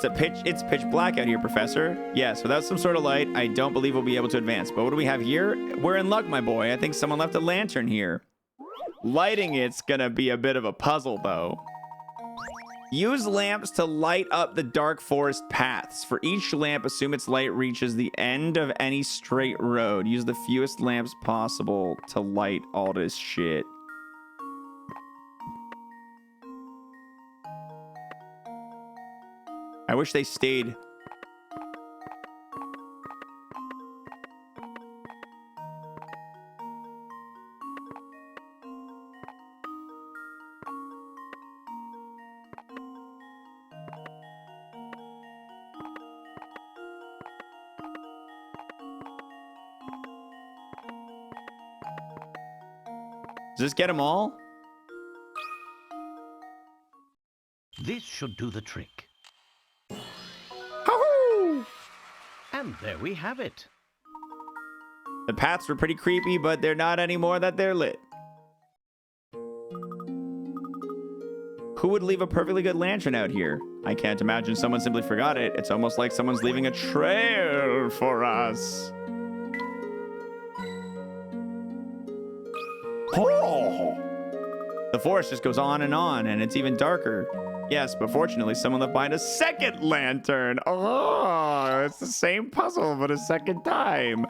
It's pitch black out here, Professor. Yes, without some sort of light, I don't believe we'll be able to advance. But what do we have here? We're in luck, my boy. I think someone left a lantern here. Lighting it's gonna be a bit of a puzzle, though. Use lamps to light up the dark forest paths. For each lamp, assume its light reaches the end of any straight road. Use the fewest lamps possible to light all this shit. I wish they stayed. Does this get them all?
This should do the trick.
Hoo-hoo!
And there we have it.
The paths were pretty creepy, but they're not anymore that they're lit. Who would leave a perfectly good lantern out here? I can't imagine someone simply forgot it. It's almost like someone's leaving a trail for us. Oh! The forest just goes on, and it's even darker. Yes, but fortunately, someone left behind a second lantern. Oh, it's the same puzzle, but a second time.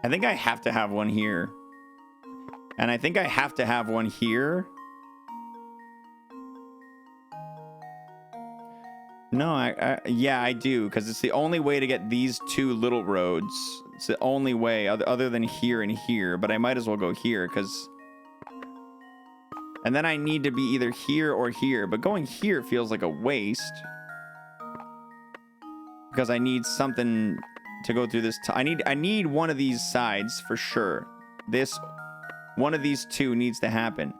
I think I have to have one here. And I think I have to have one here. No, yeah, I do, because it's the only way to get these two little roads. It's the only way other than here and here, but I might as well go here, because... And then I need to be either here or here, but going here feels like a waste. Because I need something to go through this. I need one of these sides for sure. One of these two needs to happen.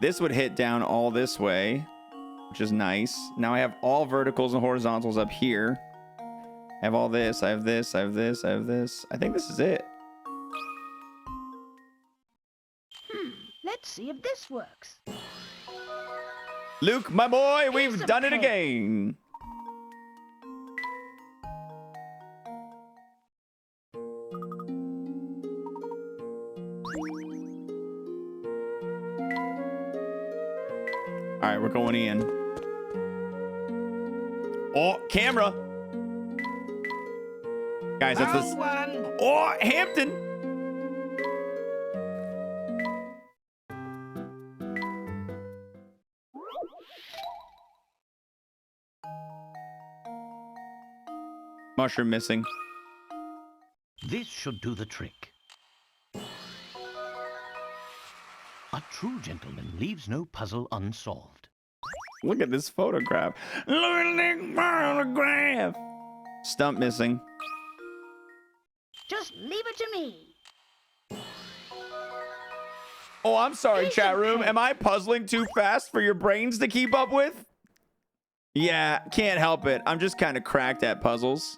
This would hit down all this way, which is nice. Now I have all verticals and horizontals up here. I have all this, I have this, I have this, I have this. I think this is it.
Let's see if this works.
Luke, my boy, we've done it again. All right, we're going in. Oh, camera. Guys, that's this. Oh, Hampton. Mushroom missing.
This should do the trick. A true gentleman leaves no puzzle unsolved.
Look at this photograph. Look at this photograph. Stump missing.
Just leave it to me.
Oh, I'm sorry, chat room. Am I puzzling too fast for your brains to keep up with? Yeah, can't help it. I'm just kind of cracked at puzzles.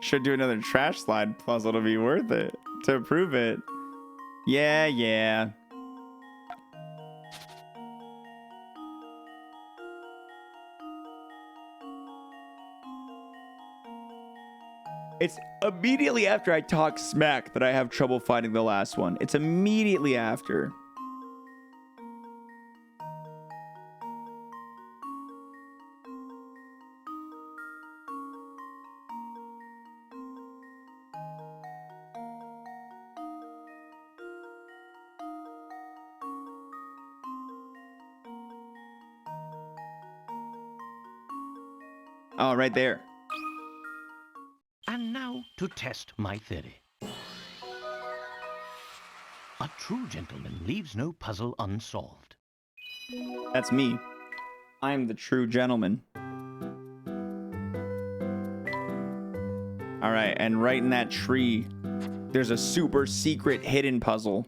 Should do another trash slide puzzle to be worth it, to prove it. Yeah. It's immediately after I talk smack that I have trouble finding the last one. It's immediately after. Oh, right there.
And now to test my theory. A true gentleman leaves no puzzle unsolved.
That's me. I'm the true gentleman. All right, and right in that tree, there's a super secret hidden puzzle.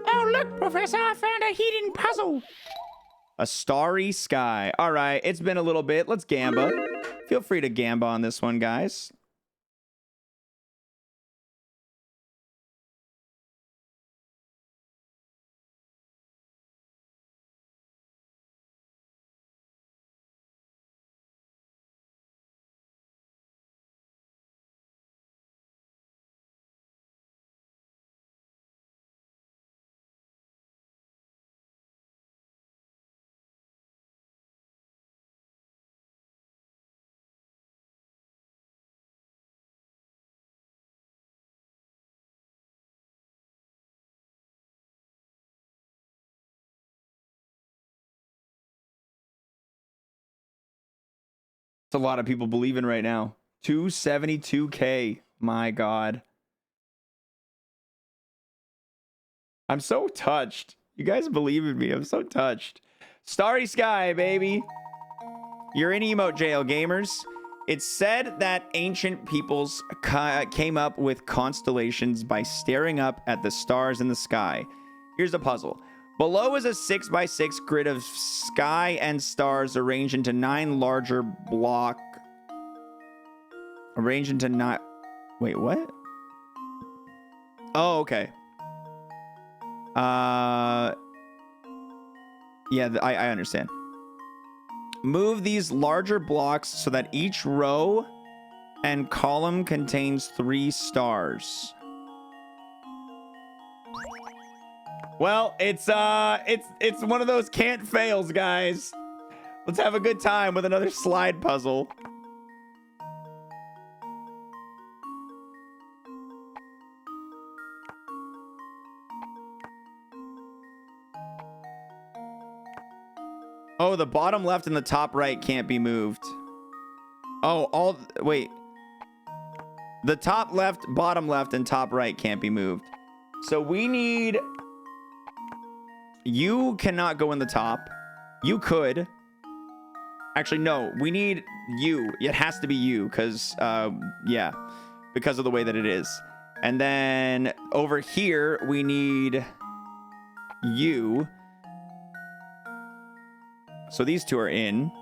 Oh, look, Professor, I found a hidden puzzle.
A starry sky. All right, it's been a little bit. Let's gamba. Feel free to gamba on this one, guys. It's a lot of people believing right now. 272K. My God. I'm so touched. You guys believe in me. I'm so touched. Starry sky, baby. You're in emote jail, gamers. It's said that ancient peoples came up with constellations by staring up at the stars in the sky. Here's a puzzle. Below is a 6x6 grid of sky and stars arranged into 9 larger block. Arranged into 9. Wait, what? Oh, okay. Yeah, I understand. Move these larger blocks so that each row and column contains 3 stars. Well, it's one of those can't fails, guys. Let's have a good time with another slide puzzle. Oh, the bottom left and the top right can't be moved. Oh, wait. The top left, bottom left, and top right can't be moved. So we need... You cannot go in the top. You could. Actually, no. We need you. It has to be you because, yeah. Because of the way that it is. And then over here, we need you. So these two are in.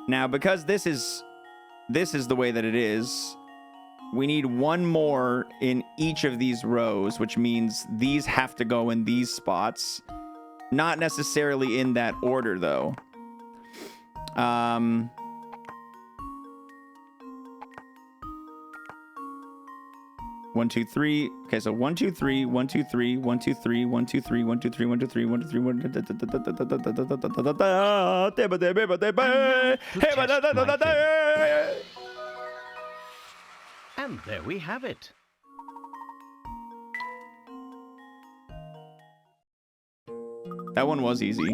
Now, because this is the way that it is, we need one more in each of these rows, which means these have to go in these spots. Not necessarily in that order, though. 1, 2, 3. Okay, so 1, 2, 3, 1, 2, 3, 1, 2, 3, 1, 2, 3, 1, 2, 3, 1, 2, 3, 1, 2, 3, 1, 2, 3.
And there we have it.
That one was easy.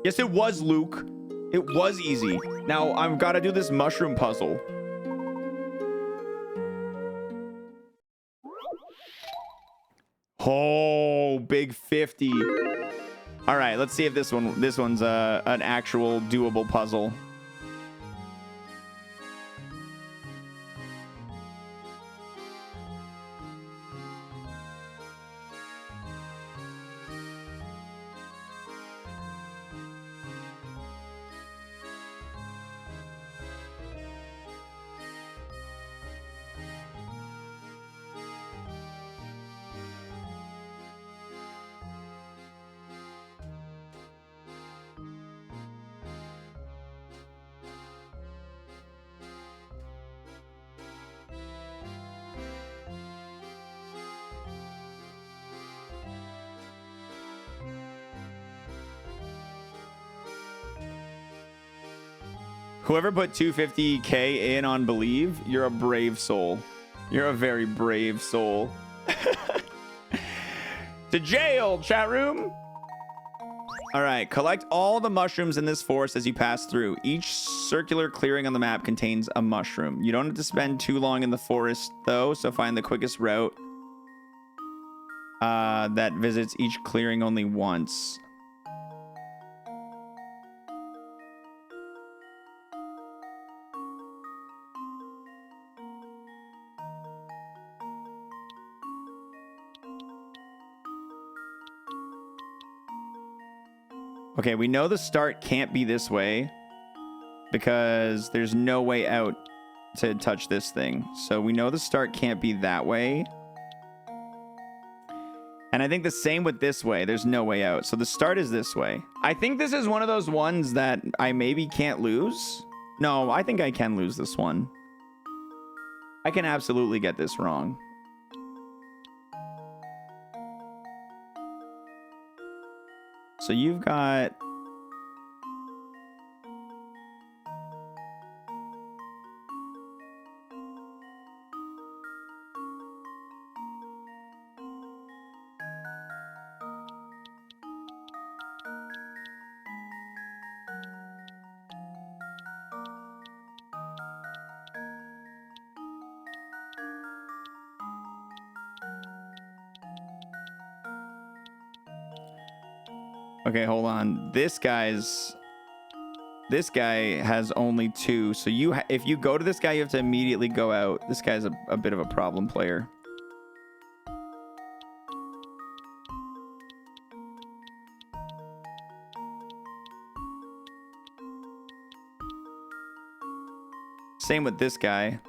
Yes, it was, Luke. It was easy. Now, I've got to do this mushroom puzzle. Oh, big 50. All right, let's see if this one's an actual doable puzzle. Whoever put 250K in on Believe, you're a brave soul. You're a very brave soul. To jail, chat room. All right, collect all the mushrooms in this forest as you pass through. Each circular clearing on the map contains a mushroom. You don't have to spend too long in the forest, though, so find the quickest route that visits each clearing only once. Okay, we know the start can't be this way because there's no way out to touch this thing. So we know the start can't be that way. And I think the same with this way. There's no way out. So the start is this way. I think this is one of those ones that I maybe can't lose. No, I think I can lose this one. I can absolutely get this wrong. So you've got... Okay, hold on. This guy has only 2. So if you go to this guy, you have to immediately go out. This guy's a bit of a problem player. Same with this guy.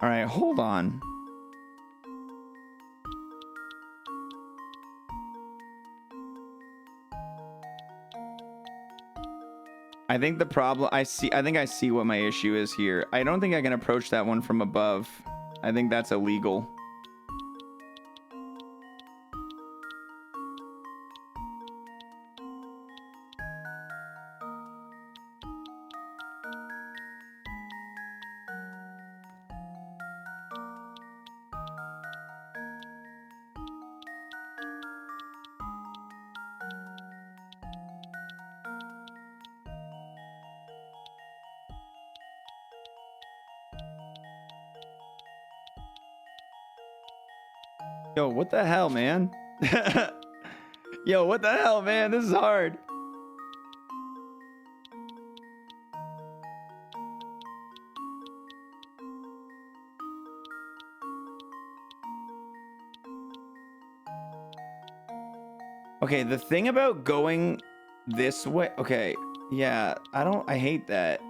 All right, hold on. I think the problem I think I see what my issue is here. I don't think I can approach that one from above. I think that's illegal. Yo, what the hell, man? Yo, what the hell, man? This is hard. Okay, the thing about going this way... Okay, yeah, I hate that.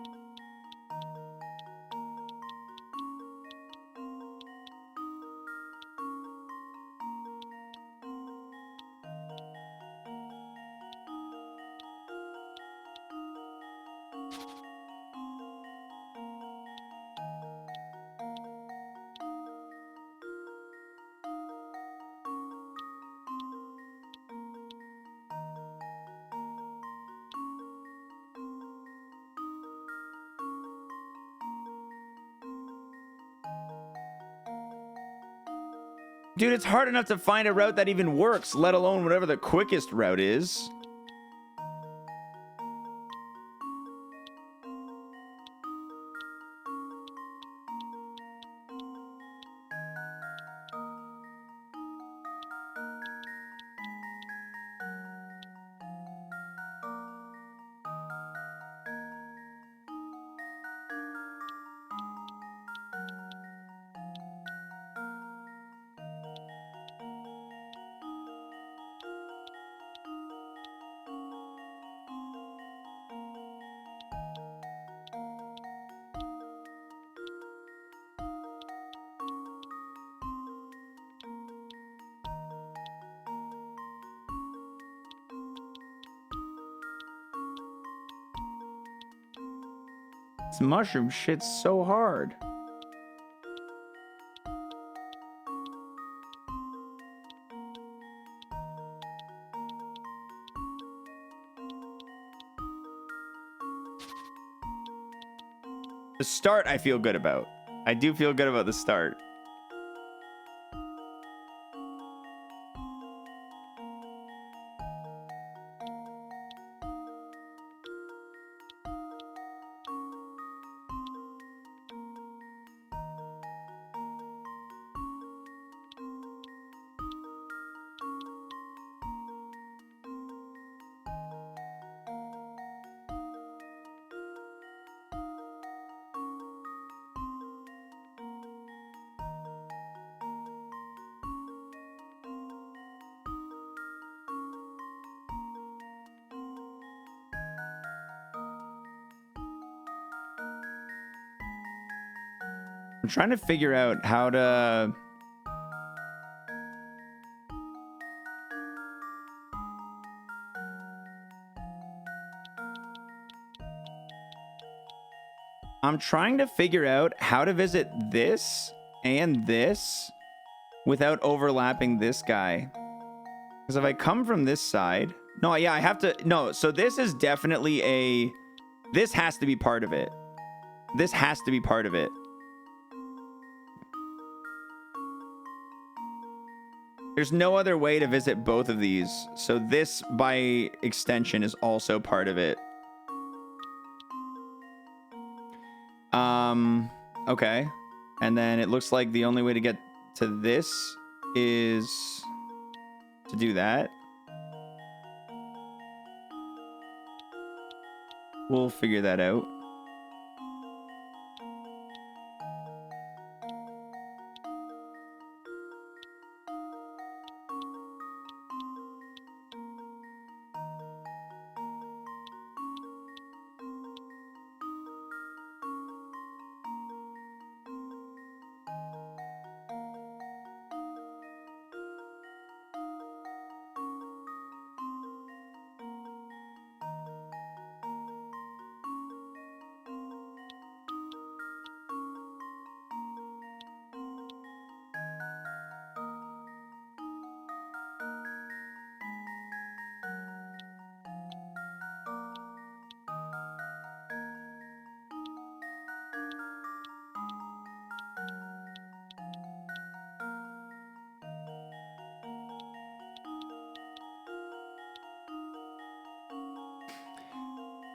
Dude, it's hard enough to find a route that even works, let alone whatever the quickest route is. This mushroom shit's so hard. The start I feel good about. I do feel good about the start. I'm trying to figure out how to... I'm trying to figure out how to visit this and this without overlapping this guy. Because if I come from this side... No, yeah, I have to... No, so this is definitely a... This has to be part of it. This has to be part of it. There's no other way to visit both of these. So this, by extension, is also part of it. Okay. And then it looks like the only way to get to this is to do that. We'll figure that out.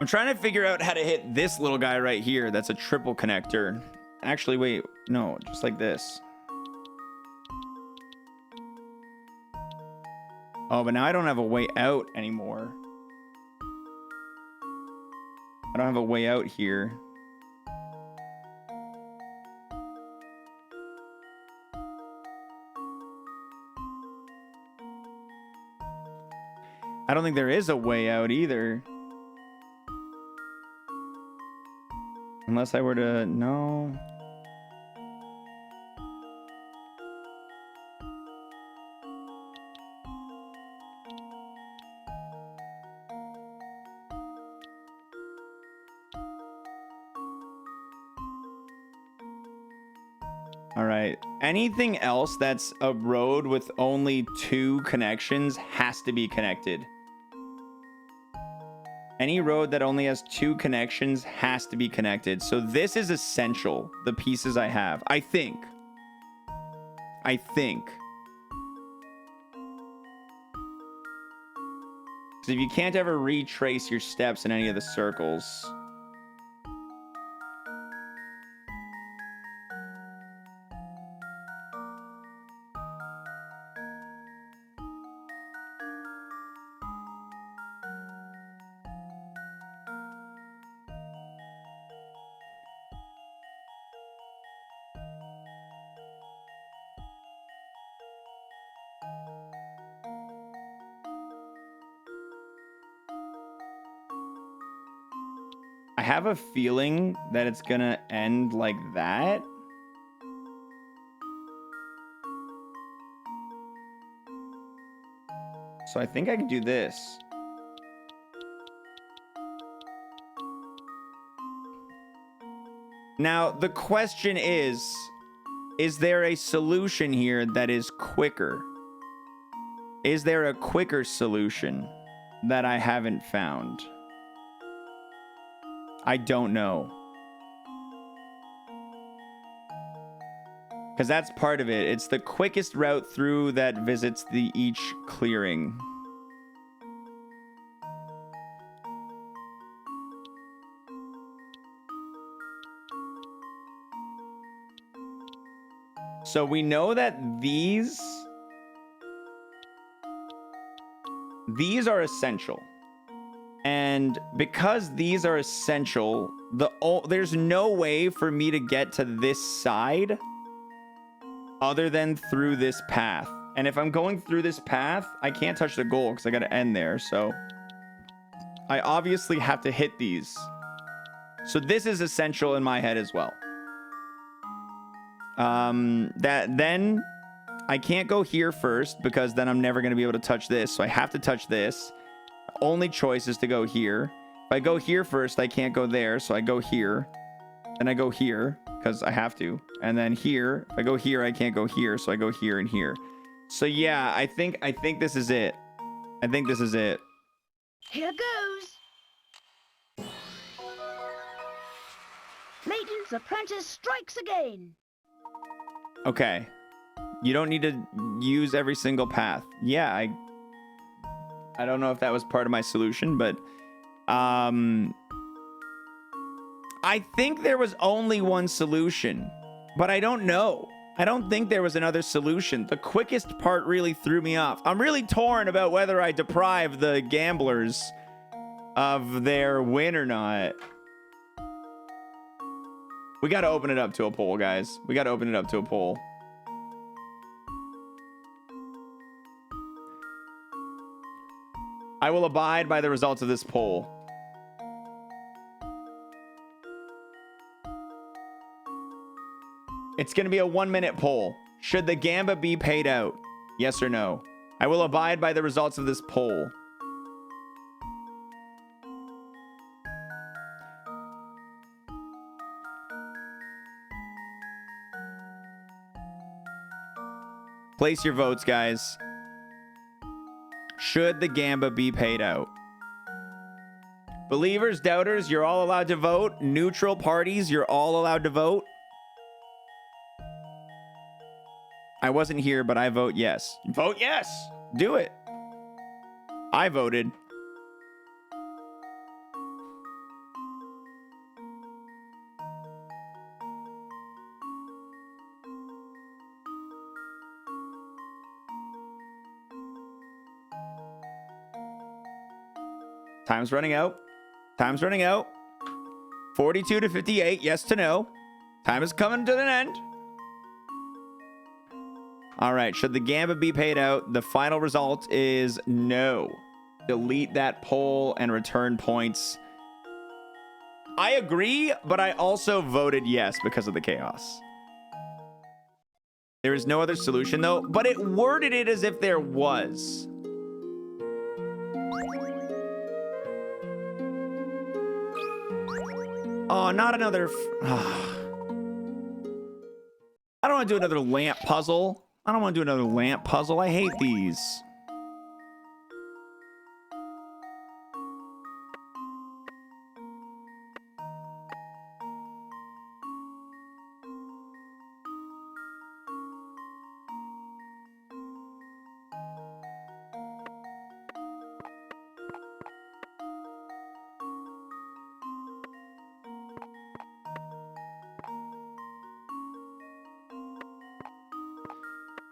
I'm trying to figure out how to hit this little guy right here. That's a triple connector. Actually, wait. No, just like this. Oh, but now I don't have a way out anymore. I don't have a way out here. I don't think there is a way out either. Unless I were to... No. All right. Anything else that's a road with only 2 connections has to be connected. Any road that only has 2 connections has to be connected. So this is essential, the pieces I have. I think. Because if you can't ever retrace your steps in any of the circles... I have a feeling that it's gonna end like that. So I think I can do this. Now, the question is there a solution here that is quicker? Is there a quicker solution that I haven't found? I don't know. Because that's part of it. It's the quickest route through that visits each clearing. So we know that these are essential. And because these are essential, there's no way for me to get to this side other than through this path. And if I'm going through this path, I can't touch the goal because I got to end there. So I obviously have to hit these. So this is essential in my head as well. Then I can't go here first because then I'm never going to be able to touch this. So I have to touch this. Only choice is to go here. If I go here first, I can't go there. So I go here. Then I go here because I have to. And then here, if I go here, I can't go here. So I go here and here. So yeah, I think this is it. I think this is it.
Here goes. Layton's apprentice strikes again.
Okay. You don't need to use every single path. Yeah, I don't know if that was part of my solution, but I think there was only one solution, but I don't know. I don't think there was another solution. The quickest part really threw me off. I'm really torn about whether I deprive the gamblers of their win or not. We got to open it up to a poll, guys. We got to open it up to a poll. I will abide by the results of this poll. It's going to be a 1-minute poll. Should the gamba be paid out? Yes or no? I will abide by the results of this poll. Place your votes, guys. Should the gamba be paid out? Believers, doubters, you're all allowed to vote. Neutral parties, you're all allowed to vote. I wasn't here, but I vote yes. Vote yes. Do it. I voted. Time's running out. Time's running out. 42 to 58. Yes to no. Time is coming to an end. All right. Should the gamba be paid out? The final result is no. Delete that poll and return points. I agree, but I also voted yes because of the chaos. There is no other solution, though, but it worded it as if there was. Oh, not another... I don't want to do another lamp puzzle. I don't want to do another lamp puzzle. I hate these.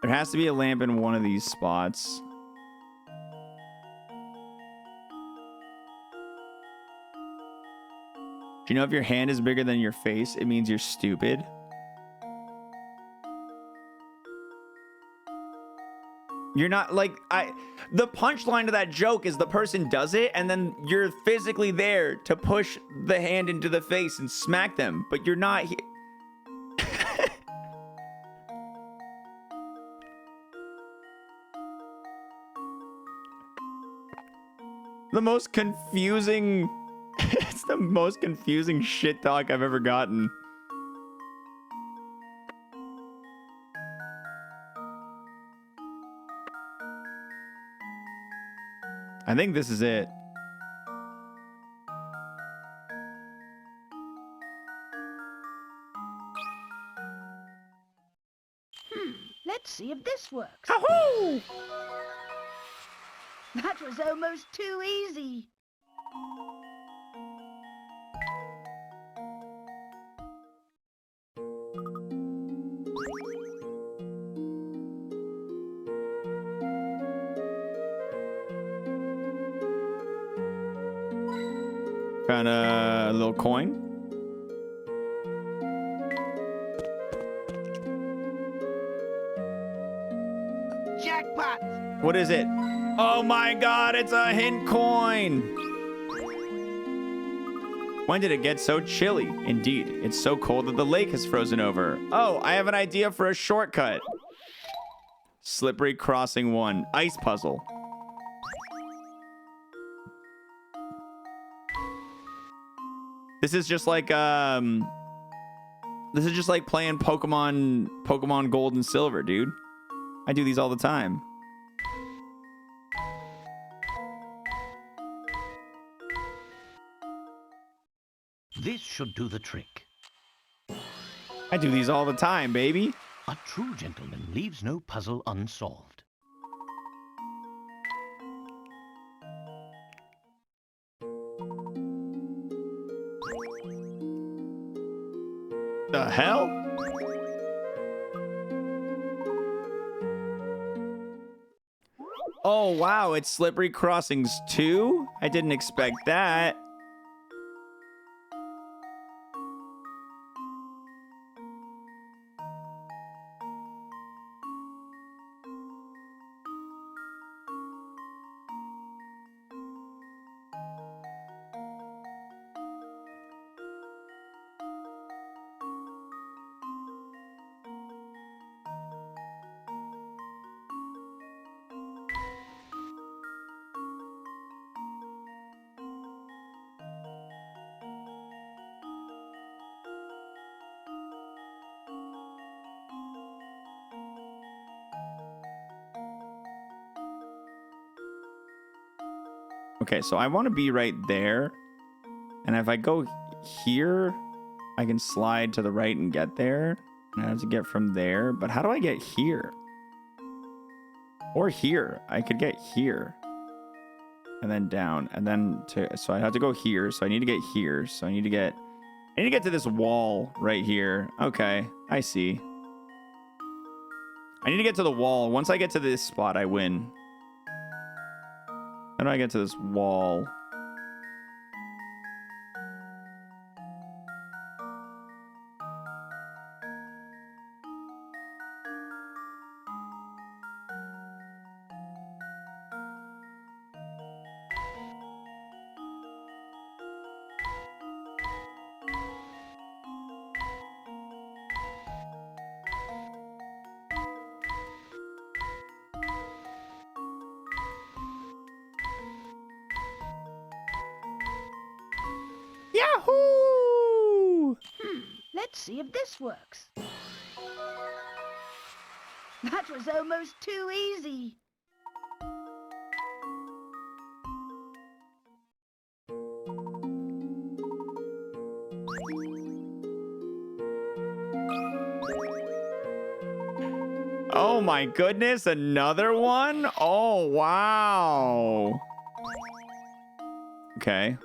There has to be a lamp in one of these spots. Do you know if your hand is bigger than your face, it means you're stupid? You're not like the punchline to that joke is the person does it and then you're physically there to push the hand into the face and smack them, but you're not here. The most confusing... It's the most confusing shit talk I've ever gotten. I think this is it.
Let's see if this works.
Ahoo!
That was almost too easy.
Got a little coin.
Jackpot!
What is it? Oh my god, it's a hint coin! When did it get so chilly? Indeed, it's so cold that the lake has frozen over. Oh, I have an idea for a shortcut. Slippery Crossing 1. Ice puzzle. This is just like playing Pokemon Gold and Silver, dude. I do these all the time.
This should do the trick.
I do these all the time, baby.
A true gentleman leaves no puzzle unsolved.
The hell? Oh, wow. It's Slippery Crossings 2? I didn't expect that. Okay, so I want to be right there. And if I go here, I can slide to the right and get there. And I have to get from there. But how do I get here? Or here. I could get here. And then down. And then so I have to go here. So I need to get here. So I need to get to this wall right here. Okay, I see. I need to get to the wall. Once I get to this spot, I win. How do I get to this wall?
Yahoo!
Let's see if this works. That was almost too easy.
Oh my goodness, another one? Oh, wow. Okay.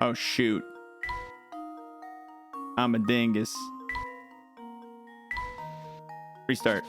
Oh, shoot. I'm a dingus. Restart.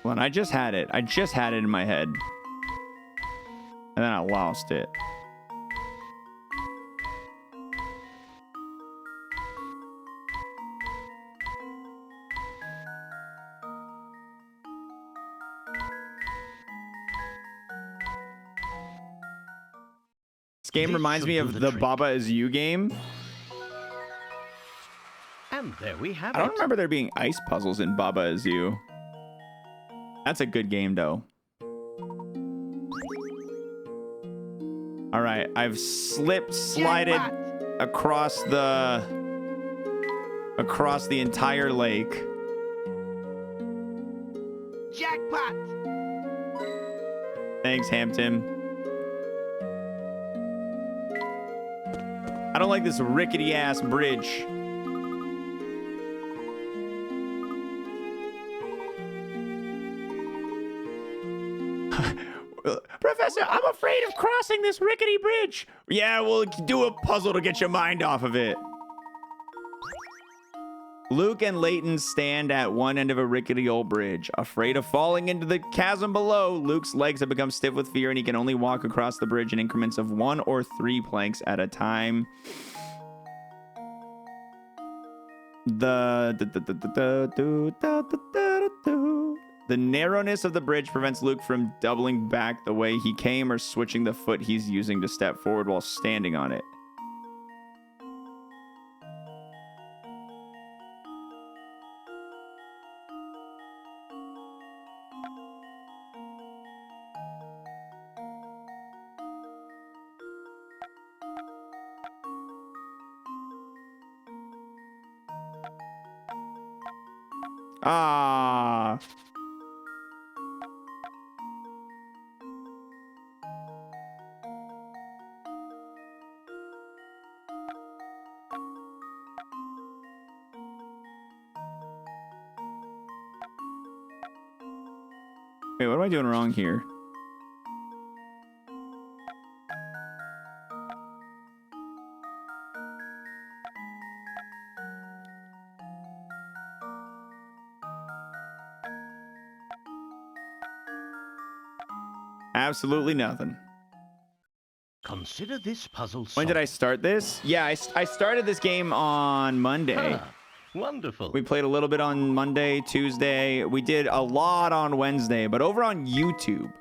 Well, I just had it. I just had it in my head. And then I lost it. This game reminds me of the Baba Is You game.
And there we have it.
I don't remember there being ice puzzles in Baba Is You. That's a good game, though. All right, I've slided across the entire lake.
Jackpot!
Thanks, Hampton. I don't like this rickety ass bridge.
Professor, I'm afraid of crossing this rickety bridge.
Yeah, we'll do a puzzle to get your mind off of it. Luke and Layton stand at one end of a rickety old bridge. Afraid of falling into the chasm below, Luke's legs have become stiff with fear and he can only walk across the bridge in increments of 1 or 3 planks at a time. The narrowness of the bridge prevents Luke from doubling back the way he came or switching the foot he's using to step forward while standing on it. Ah. Wait, what am I doing wrong here? Absolutely nothing.
Consider this puzzle solved.
When did I start this? Yeah, I started this game on Monday.
Ah, wonderful.
We played a little bit on Monday, Tuesday. We did a lot on Wednesday, but over on YouTube.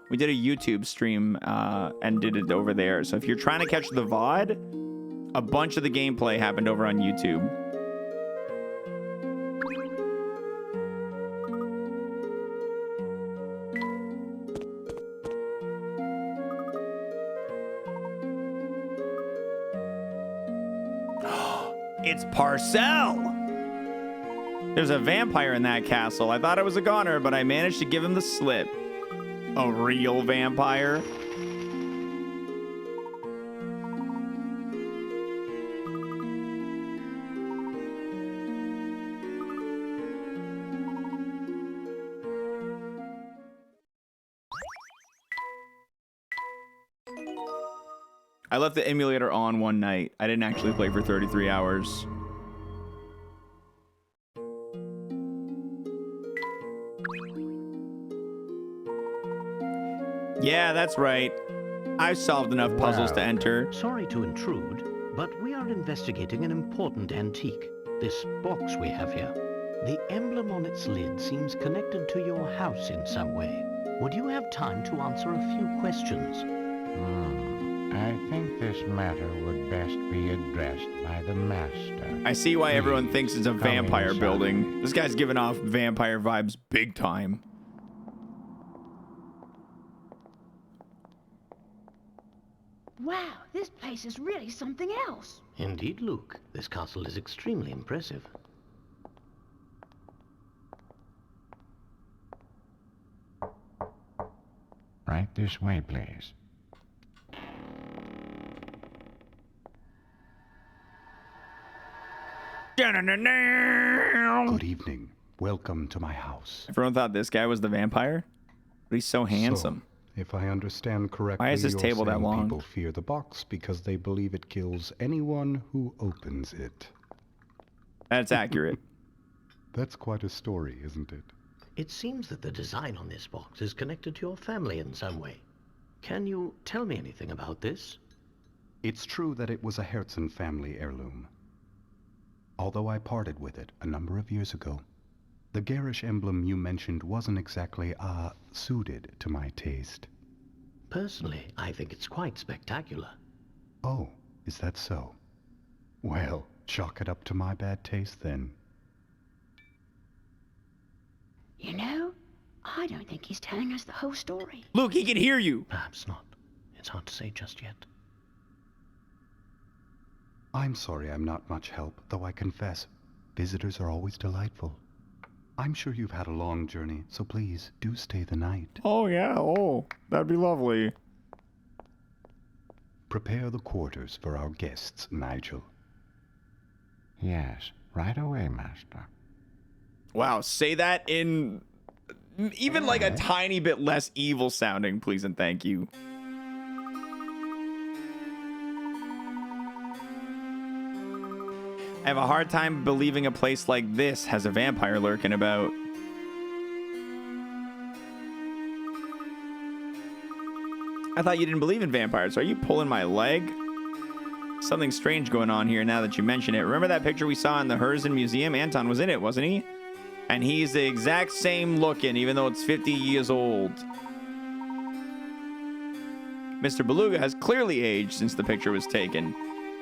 We did a YouTube stream and did it over there. So if you're trying to catch the VOD, a bunch of the gameplay happened over on YouTube. It's Parcell! There's a vampire in that castle. I thought it was a goner, but I managed to give him the slip. A real vampire? I left the emulator on one night. I didn't actually play for 33 hours. Yeah, that's right. I've solved enough puzzles to enter.
Sorry to intrude, but we are investigating an important antique. This box we have here. The emblem on its lid seems connected to your house in some way. Would you have time to answer a few questions?
I think this matter would best be addressed by the master.
I see why everyone thinks it's a vampire building. This guy's giving off vampire vibes big time.
Wow, this place is really something else.
Indeed, Luke. This castle is extremely impressive.
Right this way, please.
Good evening. Welcome to my house.
Everyone thought this guy was the vampire, but he's so handsome.
So, if I understand correctly,
why is this
you're
table that
saying
long?
People fear the box because they believe it kills anyone who opens it.
That's accurate.
That's quite a story, isn't it?
It seems that the design on this box is connected to your family in some way. Can you tell me anything about this?
It's true that it was a Herzen family heirloom. Although I parted with it a number of years ago, the garish emblem you mentioned wasn't exactly, suited to my taste.
Personally, I think it's quite spectacular.
Oh, is that so? Well, chalk it up to my bad taste then.
You know, I don't think he's telling us the whole story.
Luke, he can hear you.
Perhaps not. It's hard to say just yet.
I'm sorry I'm not much help, though I confess, visitors are always delightful. I'm sure you've had a long journey, so please do stay the night.
Oh, yeah. Oh, that'd be lovely.
Prepare the quarters for our guests, Nigel.
Yes, right away, Master.
Wow, say that in even like a tiny bit less evil sounding, please and thank you. I have a hard time believing a place like this has a vampire lurking about. I thought you didn't believe in vampires. Are you pulling my leg? Something strange going on here now that you mention it. Remember that picture we saw in the Herzen Museum? Anton was in it, wasn't he? And he's the exact same looking, even though it's 50 years old. Mr. Beluga has clearly aged since the picture was taken.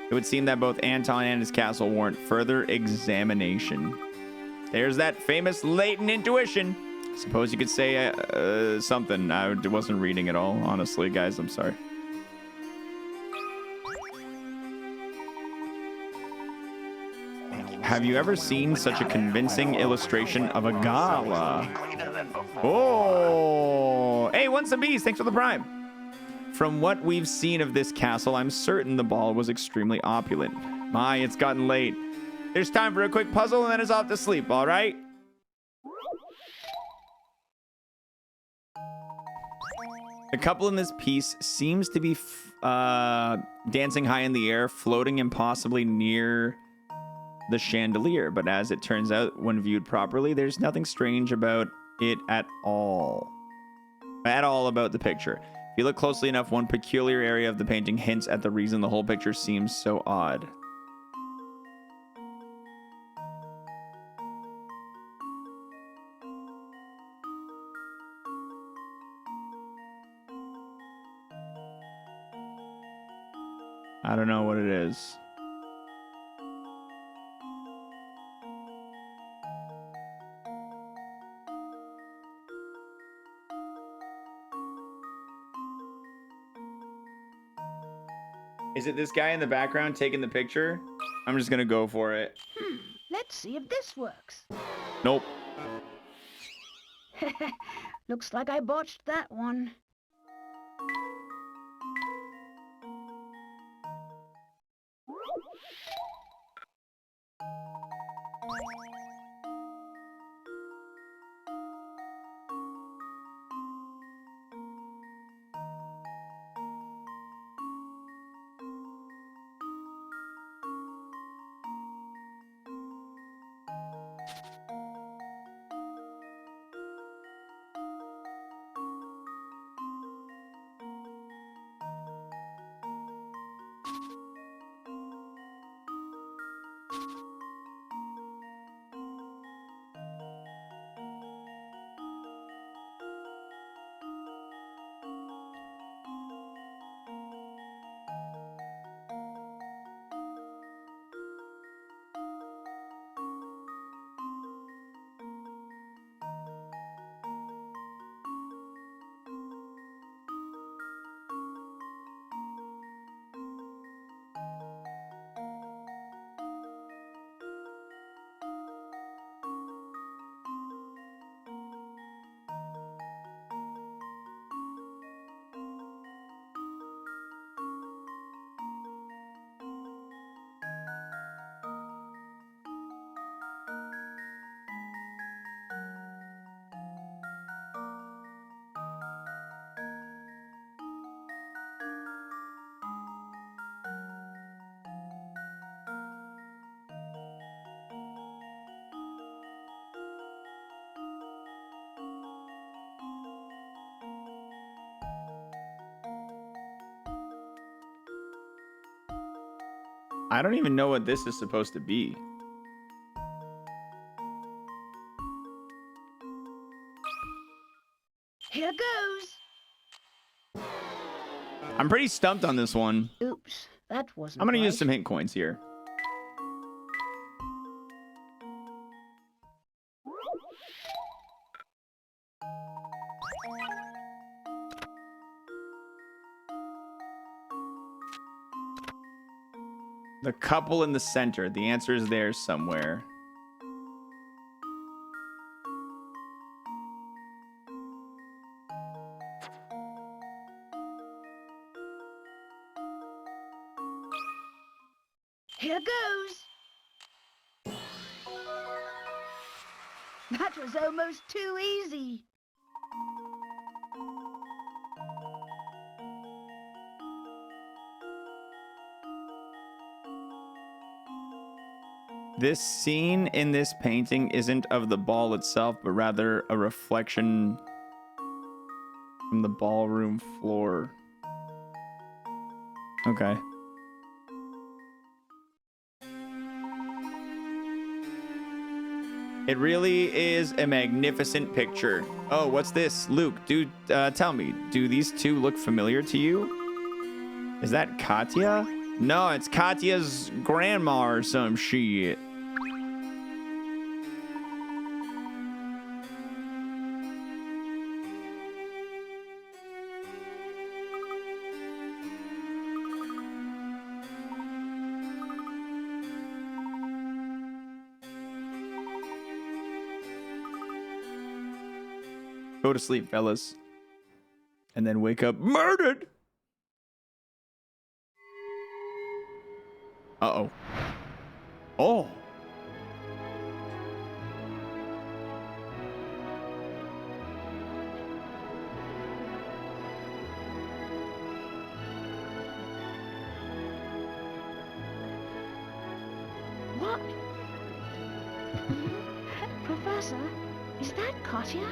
It would seem that both Anton and his castle warrant further examination. There's that famous Layton intuition. Suppose you could say something. I wasn't reading it all, honestly, guys. I'm sorry. Have you ever seen such a convincing illustration of a gala? Oh, hey, once a beast. Thanks for the prime. From what we've seen of this castle, I'm certain the ball was extremely opulent. My, it's gotten late. There's time for a quick puzzle and then it's off to sleep, all right? The couple in this piece seems to be dancing high in the air, floating impossibly near the chandelier. But as it turns out, when viewed properly, there's nothing strange about it at all. About the picture. If you look closely enough, one peculiar area of the painting hints at the reason the whole picture seems so odd. I don't know what it is. Is it this guy in the background taking the picture? I'm just gonna go for it.
Let's see if this works.
Nope.
Looks like I botched that one.
I don't even know what this is supposed to be.
Here goes.
I'm pretty stumped on this one.
Oops, that wasn't
I'm gonna use
right.
some hint coins here. The couple in the center. The answer is there somewhere.
Here goes. That was almost too easy.
This scene in this painting isn't of the ball itself, but rather a reflection from the ballroom floor. Okay. It really is a magnificent picture. Oh, what's this? Luke, tell me, do these two look familiar to you? Is that Katya? No, it's Katya's grandma or some shit. Go to sleep, fellas. And then wake up murdered. Uh-oh. Oh.
What? Professor, is that Katya?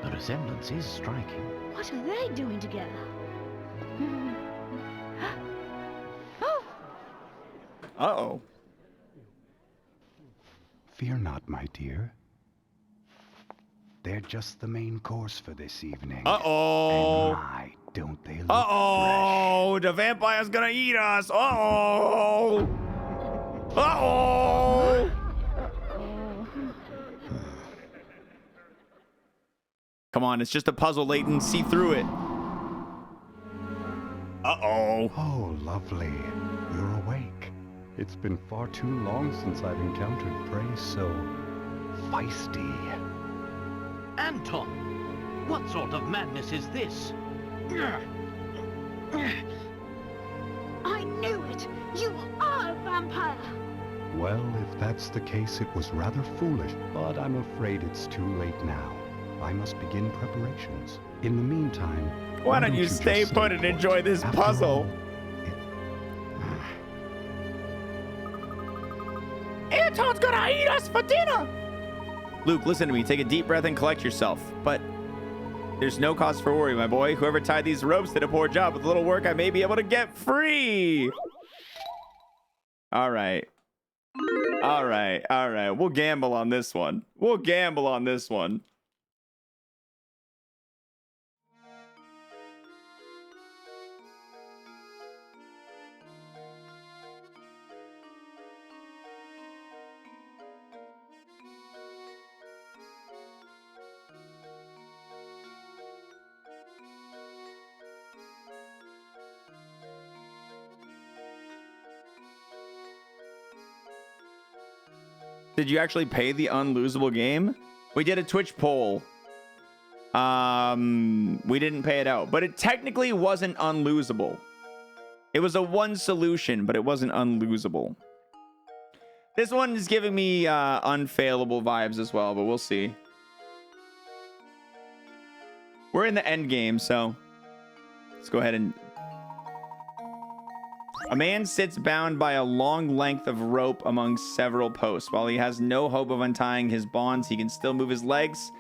The resemblance is striking.
What are they doing together? Oh!
Uh-oh.
Fear not, my dear. They're just the main course for this evening.
Uh-oh.
And my, don't they look
Uh-oh. The vampire's gonna eat us. Uh-oh. Uh-oh. Come on, it's just a puzzle, Layton. See through it. Uh-oh.
Oh, lovely. You're awake. It's been far too long since I've encountered prey so feisty.
Anton! What sort of madness is this?
I knew it! You are a vampire!
Well, if that's the case, it was rather foolish, but I'm afraid it's too late now. I must begin preparations. In the meantime,
Why don't you stay put and enjoy this puzzle?
Anton's gonna eat us for dinner!
Luke, listen to me. Take a deep breath and collect yourself. But there's no cause for worry, my boy. Whoever tied these ropes did a poor job. With a little work, I may be able to get free. All right. All right. All right. We'll gamble on this one. We'll gamble on this one. Did you actually pay the unlosable game? We did a Twitch poll. We didn't pay it out, but it technically wasn't unlosable. It was a one solution, but it wasn't unlosable. This one is giving me unfailable vibes as well, but we'll see. We're in the end game, so let's go ahead and... A man sits bound by a long length of rope among several posts. While he has no hope of untying his bonds, he can still move his legs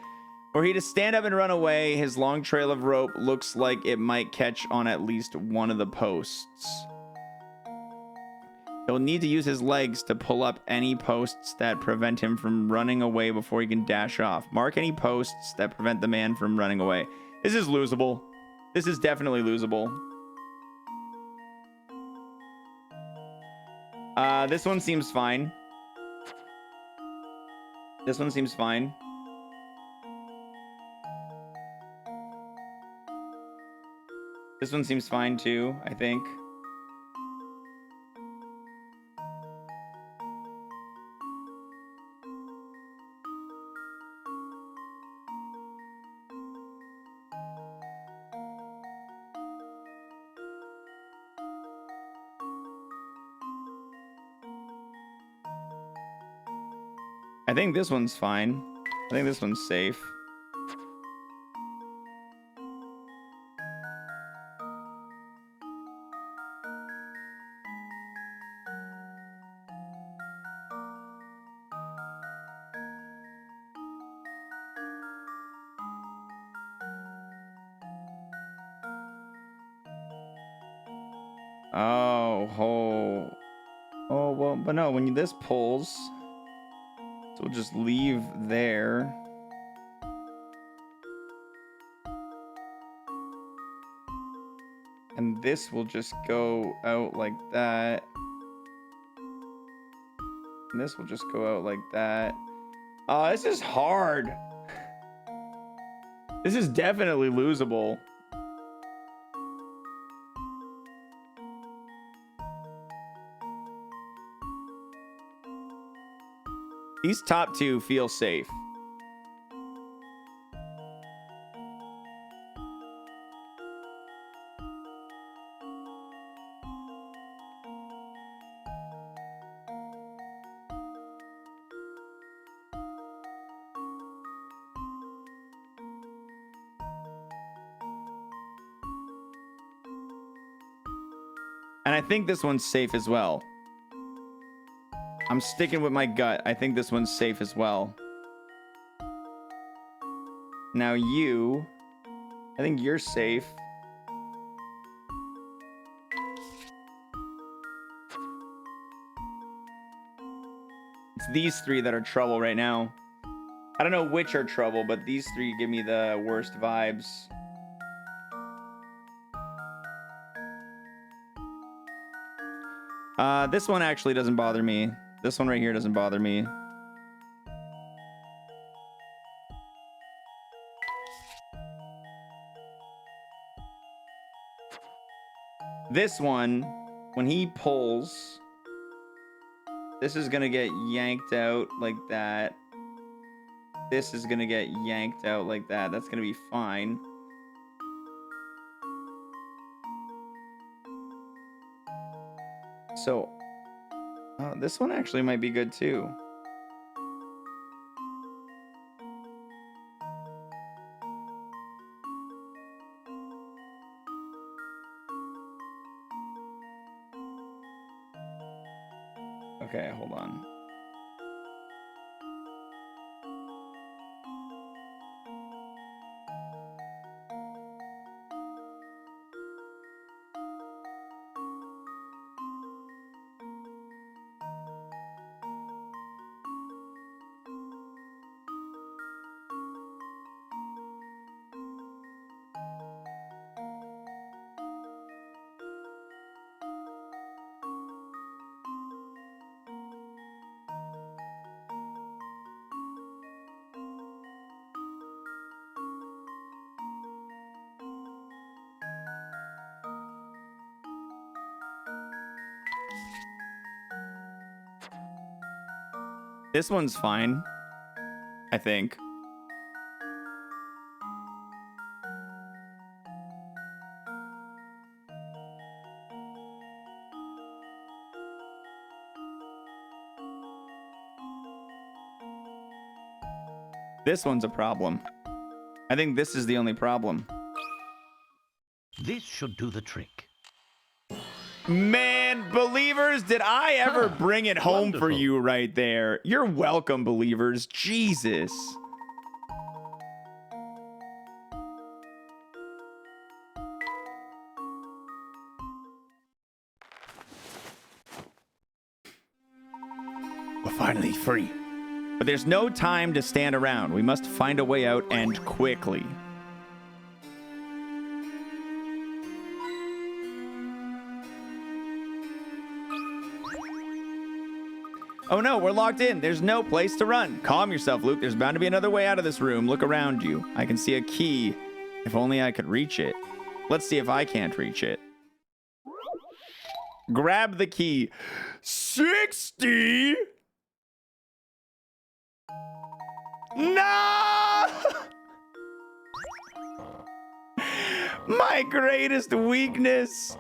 Were he to stand up and run away, his long trail of rope looks like it might catch on at least one of the posts. He'll need to use his legs to pull up any posts that prevent him from running away before he can dash off. Mark any posts that prevent the man from running away. This is losable. This is definitely losable. This one seems fine. This one seems fine. This one seems fine too, I think. I think this one's fine. I think this one's safe. Oh, well, but no, when this pulls, so we'll just leave there. And this will just go out like that. And this will just go out like that. Oh, this is hard. This is definitely losable. These top two feel safe. And I think this one's safe as well. I'm sticking with my gut. I think this one's safe as well. Now you, I think you're safe. It's these three that are trouble right now. I don't know which are trouble, but these three give me the worst vibes. This one actually doesn't bother me. This one right here doesn't bother me. This one, when he pulls, this is gonna get yanked out like that. This is gonna get yanked out like that. That's gonna be fine. So, this one actually might be good too. Okay, hold on. This one's fine, I think. This one's a problem. I think this is the only problem.
This should do the trick.
Man, believers, did I ever bring it home for you right there? You're welcome, believers. Jesus.
We're finally free.
But there's no time to stand around. We must find a way out, and quickly. Oh no, we're locked in. There's no place to run. Calm yourself, Luke. There's bound to be another way out of this room. Look around you. I can see a key. If only I could reach it. Let's see if I can't reach it. Grab the key. 60? No! My greatest weakness.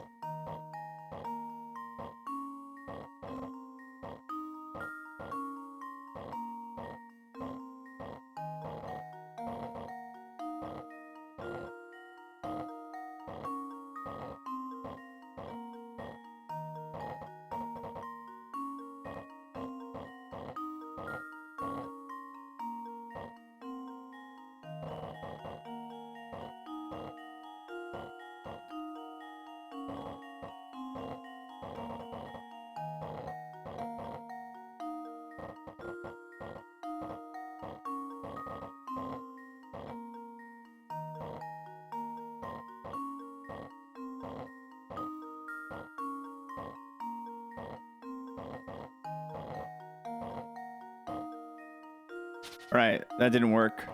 Right, that didn't work.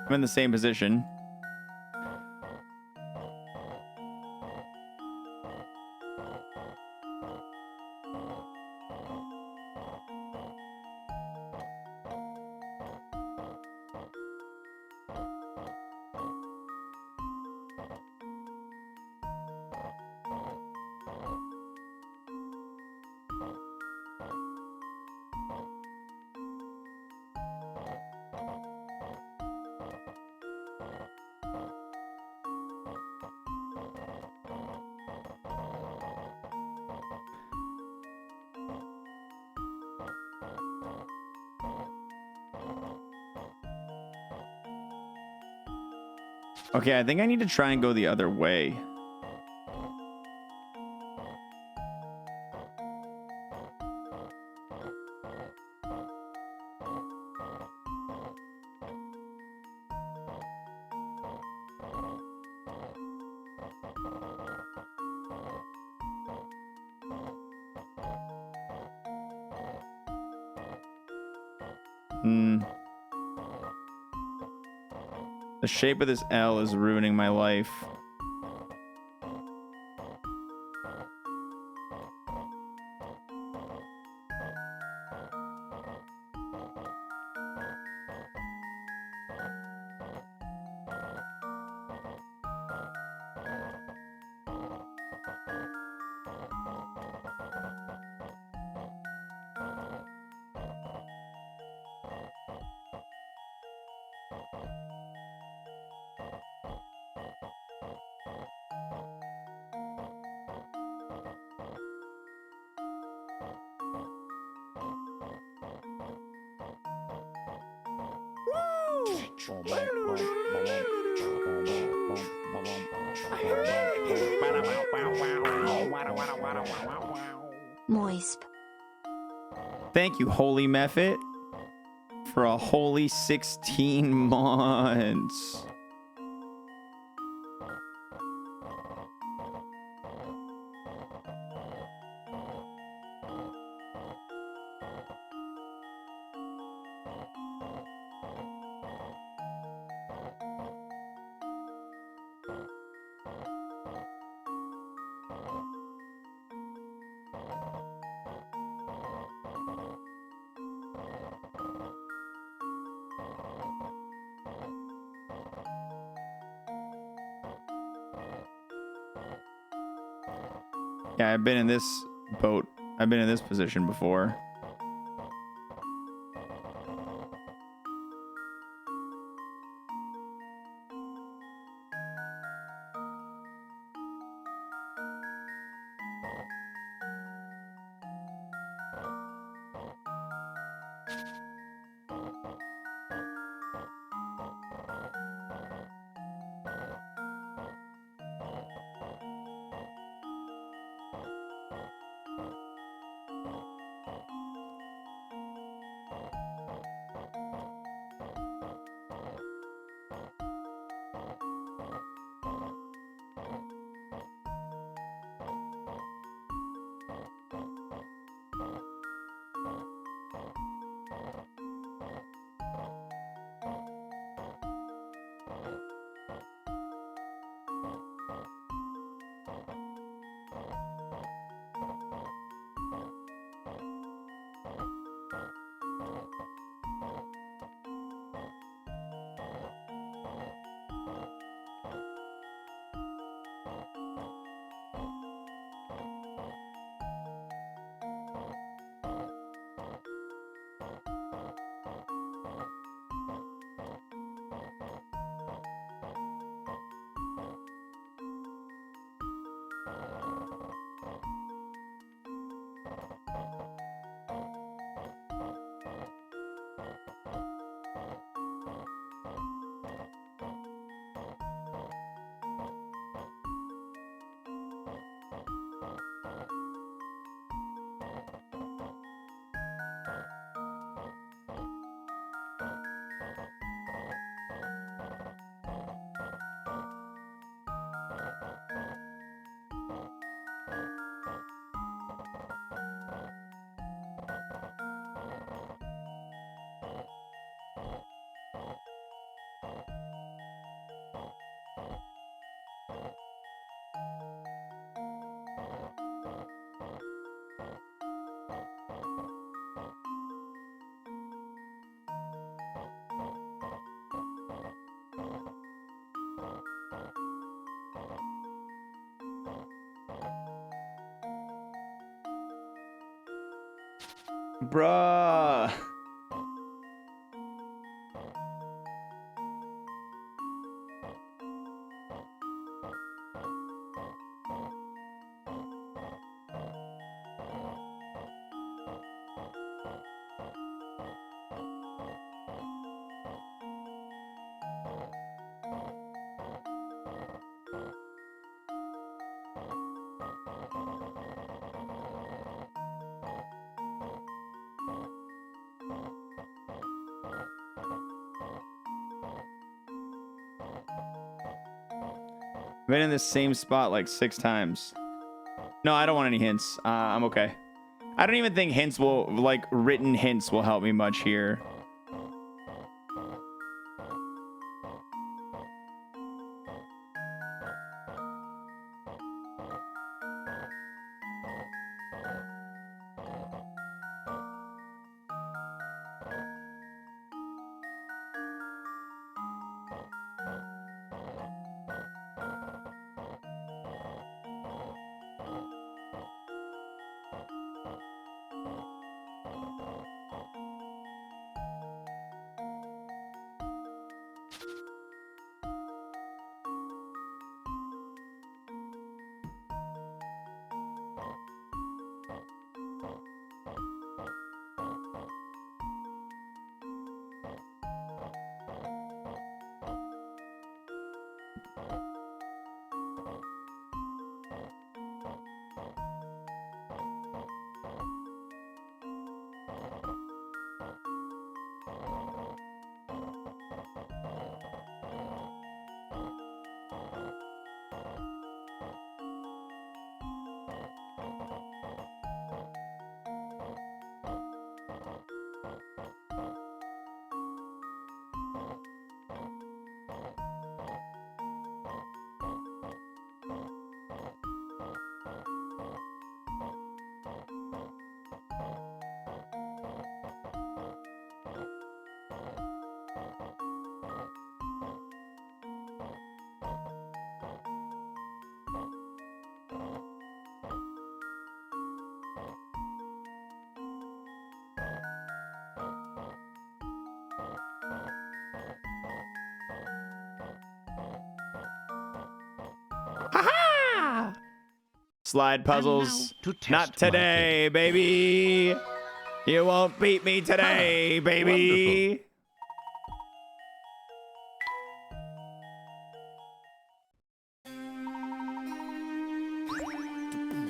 I'm in the same position. Okay, I think I need to try and go the other way. The shape of this L is ruining my life.
Moisp.
Thank you, Holy Mephit, for a holy 16 months. Yeah, I've been in this boat. I've been in this position before. Bruh. Been in the same spot like 6 times. No, I don't want any hints. I'm okay. I don't even think hints will, like, written hints will help me much here.
Ha-ha!
Slide puzzles.
To test
Not today, baby. You won't beat me today, baby.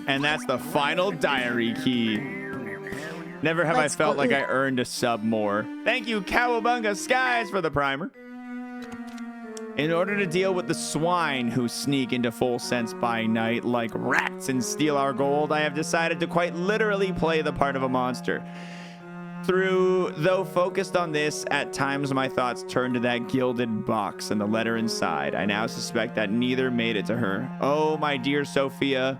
And that's the final diary key. Never have I felt like I earned a sub more. Thank you, Cowabunga Skies, for the primer. In order to deal with the swine who sneak into Full Sense by night like rats and steal our gold, I have decided to quite literally play the part of a monster. Though focused on this, at times my thoughts turn to that gilded box and the letter inside. I now suspect that neither made it to her. Oh, my dear Sophia,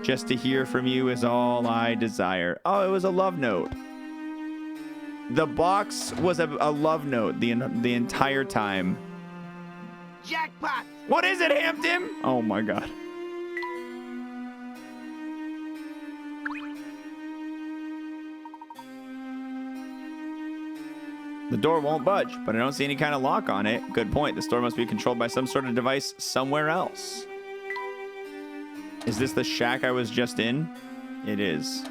just to hear from you is all I desire. Oh, it was a love note. The box was a love note the entire time.
Jackpot!
What is it, Hampton? Oh my god. The door won't budge, but I don't see any kind of lock on it. Good point. This door must be controlled by some sort of device somewhere else. Is this the shack I was just in? It is.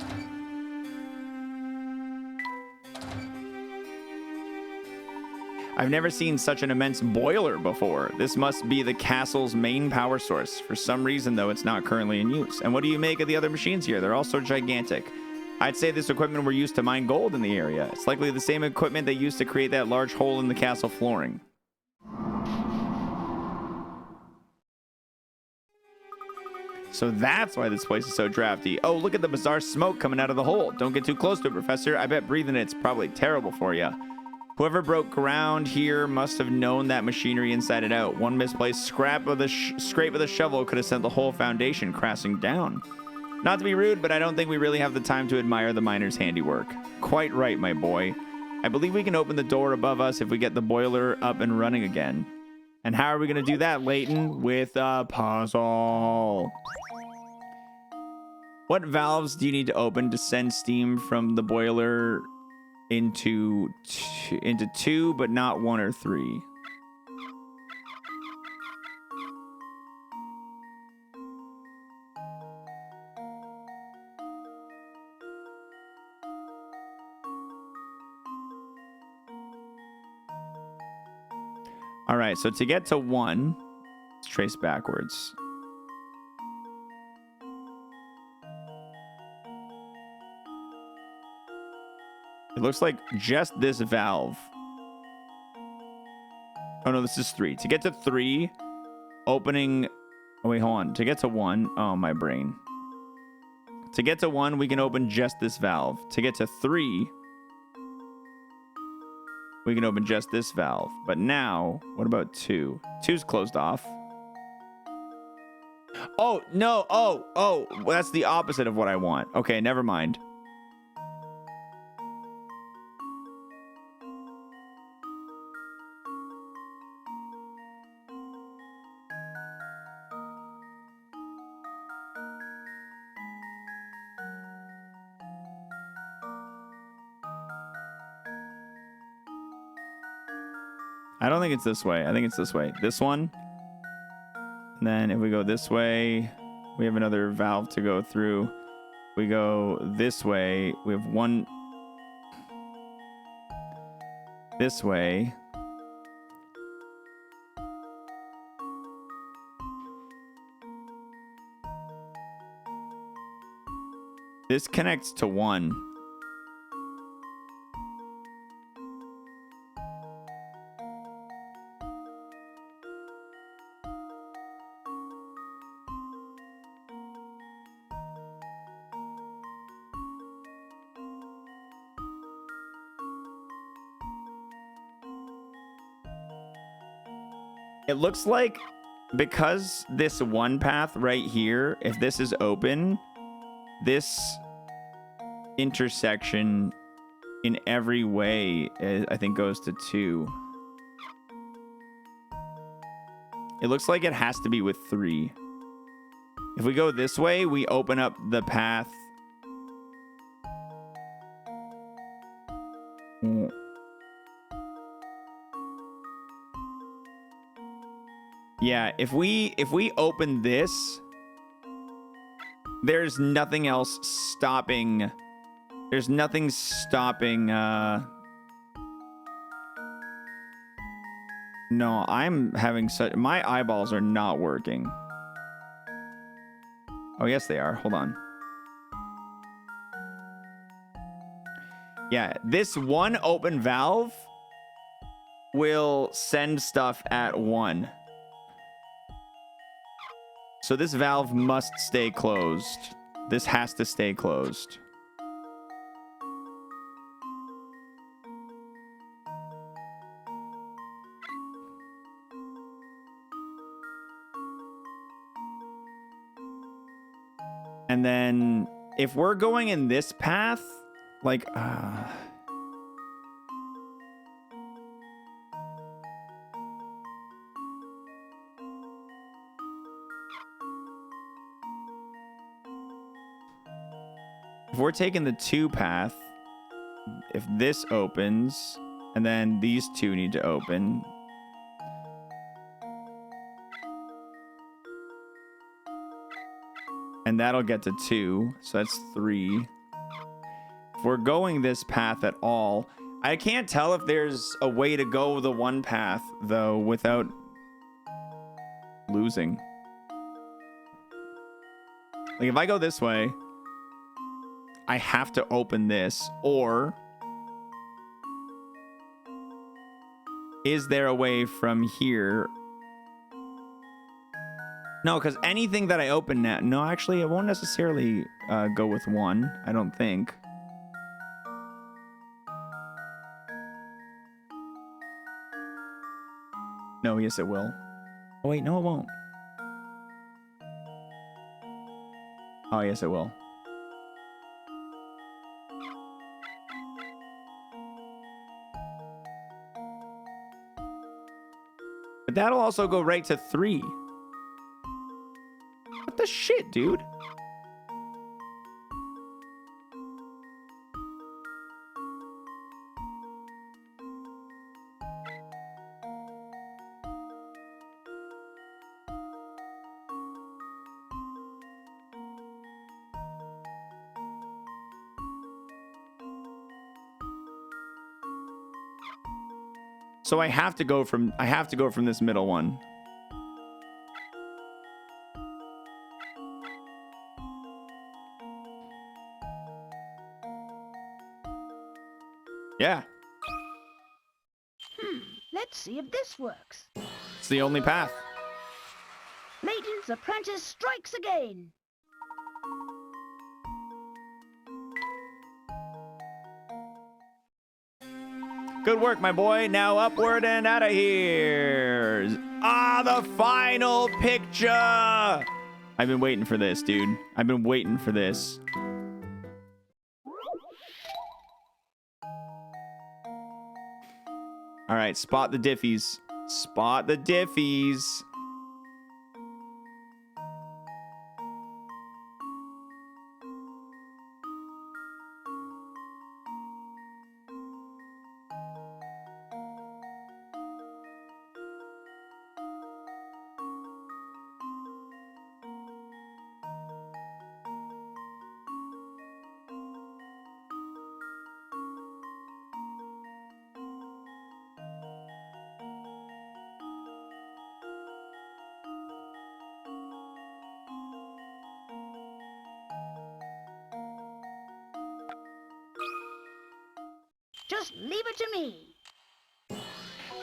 I've never seen such an immense boiler before. This must be the castle's main power source. For some reason, though, it's not currently in use. And what do you make of the other machines here? They're also gigantic. I'd say this equipment were used to mine gold in the area. It's likely the same equipment they used to create that large hole in the castle flooring. So that's why this place is so drafty. Oh, look at the bizarre smoke coming out of the hole. Don't get too close to it, Professor. I bet breathing it's probably terrible for you. Whoever broke ground here must have known that machinery inside and out. One misplaced scrape of the shovel could have sent the whole foundation crashing down. Not to be rude, but I don't think we really have the time to admire the miner's handiwork. Quite right, my boy. I believe we can open the door above us if we get the boiler up and running again. And how are we going to do that, Layton? With a puzzle. What valves do you need to open to send steam from the boiler into two, but not 1 or 3? All right, so to get to 1, let's trace backwards. It looks like just this valve. Oh no, this is 3. To get to 3, opening... Oh wait, hold on. To get to 1... Oh, my brain. To get to 1, we can open just this valve. To get to 3, we can open just this valve. But now, what about 2? 2's closed off. Oh, no. Oh. Well, that's the opposite of what I want. Okay, never mind. I don't think it's this way. I think it's this way. This one. And then if we go this way, we have another valve to go through. We go this way. We have one this way. This connects to 1. It looks like because this one path right here, if this is open, this intersection in every way, I think, goes to 2. It looks like it has to be with 3. If we go this way, we open up the path. Yeah, if we open this, there's nothing else stopping. There's nothing stopping. No, I'm having such. My eyeballs are not working. Oh, yes, they are. Hold on. Yeah, this one open valve will send stuff at 1. So this valve must stay closed. This has to stay closed. And then if we're going in this path, like, if we're taking the 2 path, if this opens, and then these 2 need to open. And that'll get to 2, so that's 3. If we're going this path at all, I can't tell if there's a way to go the one path, though, without losing. Like, if I go this way, I have to open this, or is there a way from here? No, because anything that I open now... No, actually, it won't necessarily go with 1, I don't think. No, yes, it will. Oh, wait, no, it won't. Oh, yes, it will. But that'll also go right to 3. What the shit, dude? So I have to go from this middle one. Yeah.
Let's see if this works.
It's the only path.
Layton's apprentice strikes again.
Good work, my boy. Now upward and out of here. Ah, the final picture. I've been waiting for this, dude. I've been waiting for this. All right, spot the diffies. Spot the diffies.
Just leave it to me.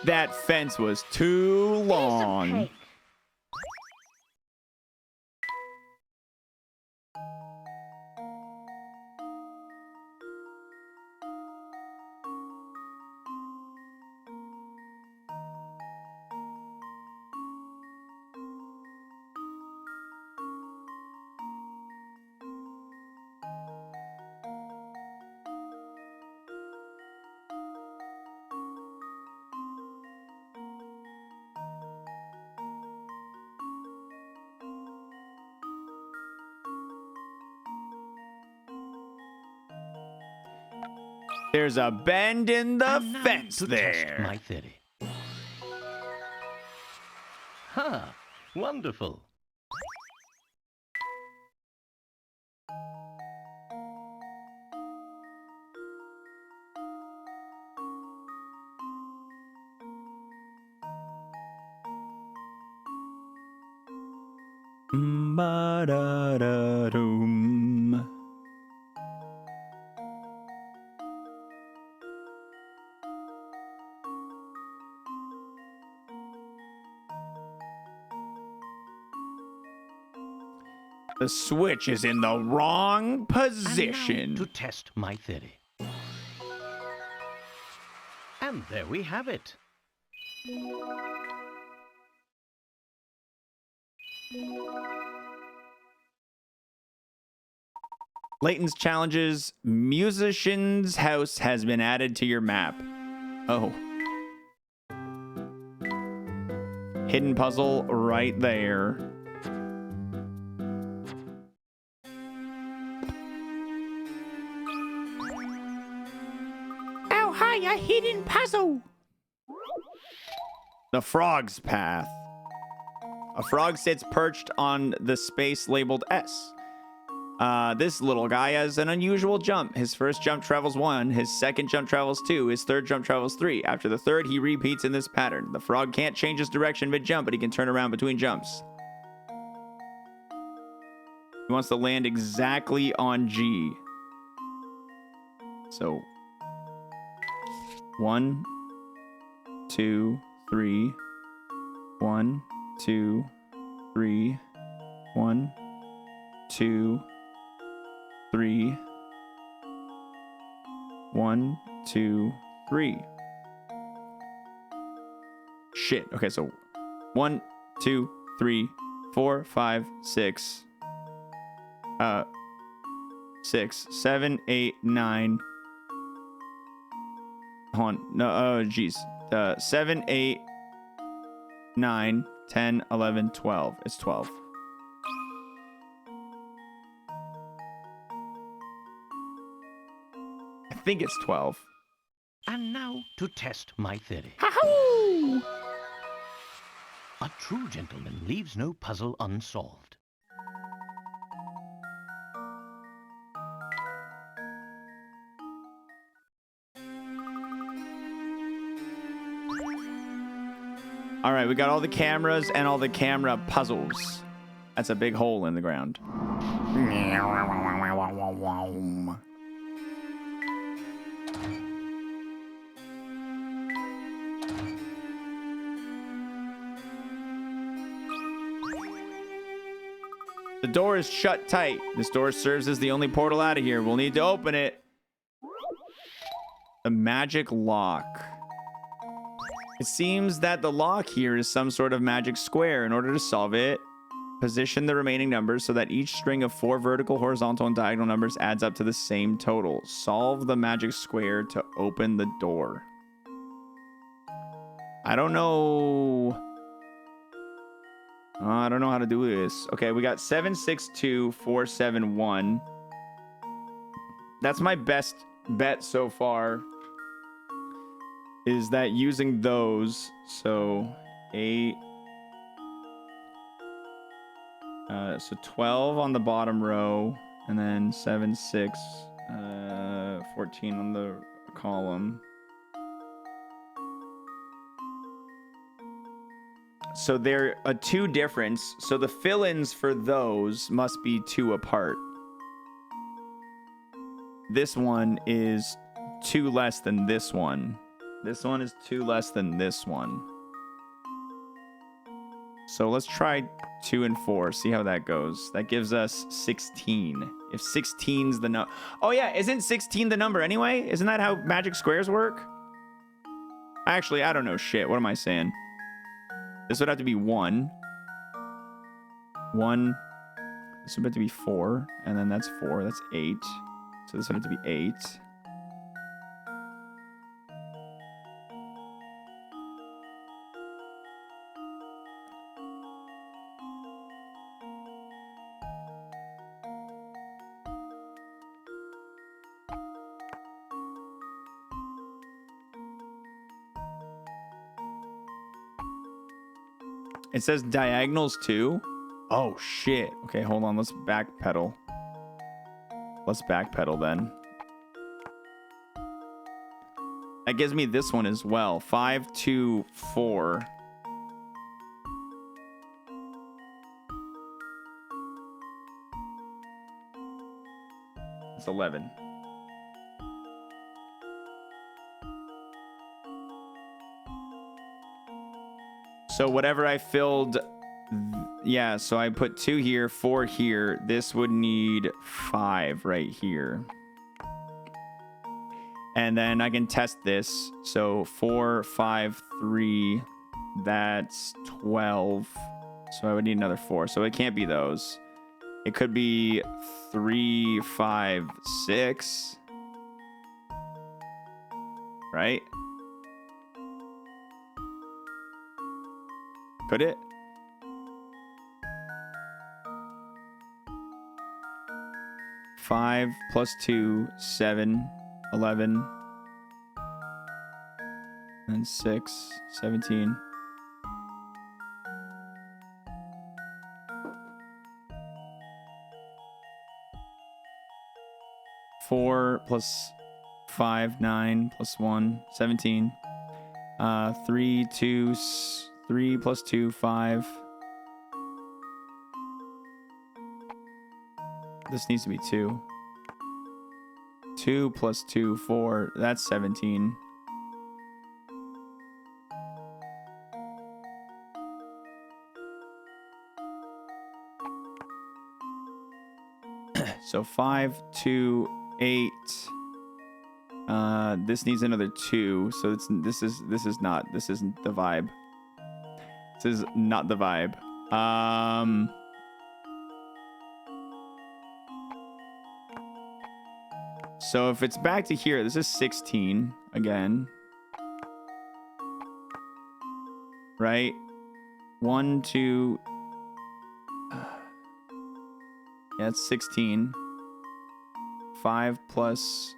That fence was too long. There's a bend in the fence there.
Test my theory. Ha! Wonderful.
Ba-da-da-doom. The switch is in the wrong position.
To test my theory. And there we have it.
Layton's challenges. Musician's house has been added to your map. Oh. Hidden puzzle right there.
Oh, hi, a hidden puzzle.
The frog's path. A frog sits perched on the space labeled S. This little guy has an unusual jump. His first jump travels 1, his second jump travels 2, his third jump travels 3. After the third, he repeats in this pattern. The frog can't change his direction mid-jump, but he can turn around between jumps. He wants to land exactly on G. So, 1, 2, 3. 1, 2, 3. 1, 2, 3. 1, 2, 3. Shit. Okay, so 1, 2, 3, 4, 5, 6. 6, 7, 8, 9. Hold on. No, oh, jeez. 7, 8, 9, 10, 11, 12. It's 12. I think it's 12.
And now to test my theory.
Ha-hoo!
A true gentleman leaves no puzzle unsolved.
All right, we got all the cameras and all the camera puzzles. That's a big hole in the ground. The door is shut tight. This door serves as the only portal out of here. We'll need to open it. The magic lock. It seems that the lock here is some sort of magic square. In order to solve it, position the remaining numbers so that each string of 4 vertical, horizontal, and diagonal numbers adds up to the same total. Solve the magic square to open the door. I don't know. I don't know how to do this. Okay, we got 762471. That's my best bet so far. Is that using those? So 8. So 12 on the bottom row, and then 7, 6, 14 on the column. So they're a 2 difference. So the fill-ins for those must be 2 apart. This one is 2 less than this one. This one is 2 less than this one. So let's try 2 and 4. See how that goes. That gives us 16. If 16's the number... Oh yeah, isn't 16 the number anyway? Isn't that how magic squares work? Actually, I don't know shit. What am I saying? This would have to be 1. 1. This would have to be 4. And then that's 4. That's 8. So this would have to be 8. It says diagonals too. Oh shit. Okay, hold on. Let's backpedal. Let's backpedal then. That gives me this one as well. 5, 2, 4. It's 11. So whatever I filled, yeah, so I put 2 here, 4 here. This would need 5 right here. And then I can test this. So 4, 5, 3, that's 12. So I would need another 4. So it can't be those. It could be 3, 5, 6. Right? Could it? Five plus 2, 7, 11. And 6, 17. Four plus 5, 9 plus 1, 17. 3, 2, 3 plus 2, 5. This needs to be 2. 2 plus 2, 4. That's 17. So 5, 2, 8. This needs another 2. So this isn't the vibe. This is not the vibe. So if it's back to here, this is 16 again. Right? 1, 2. Yeah, it's 16. 5 plus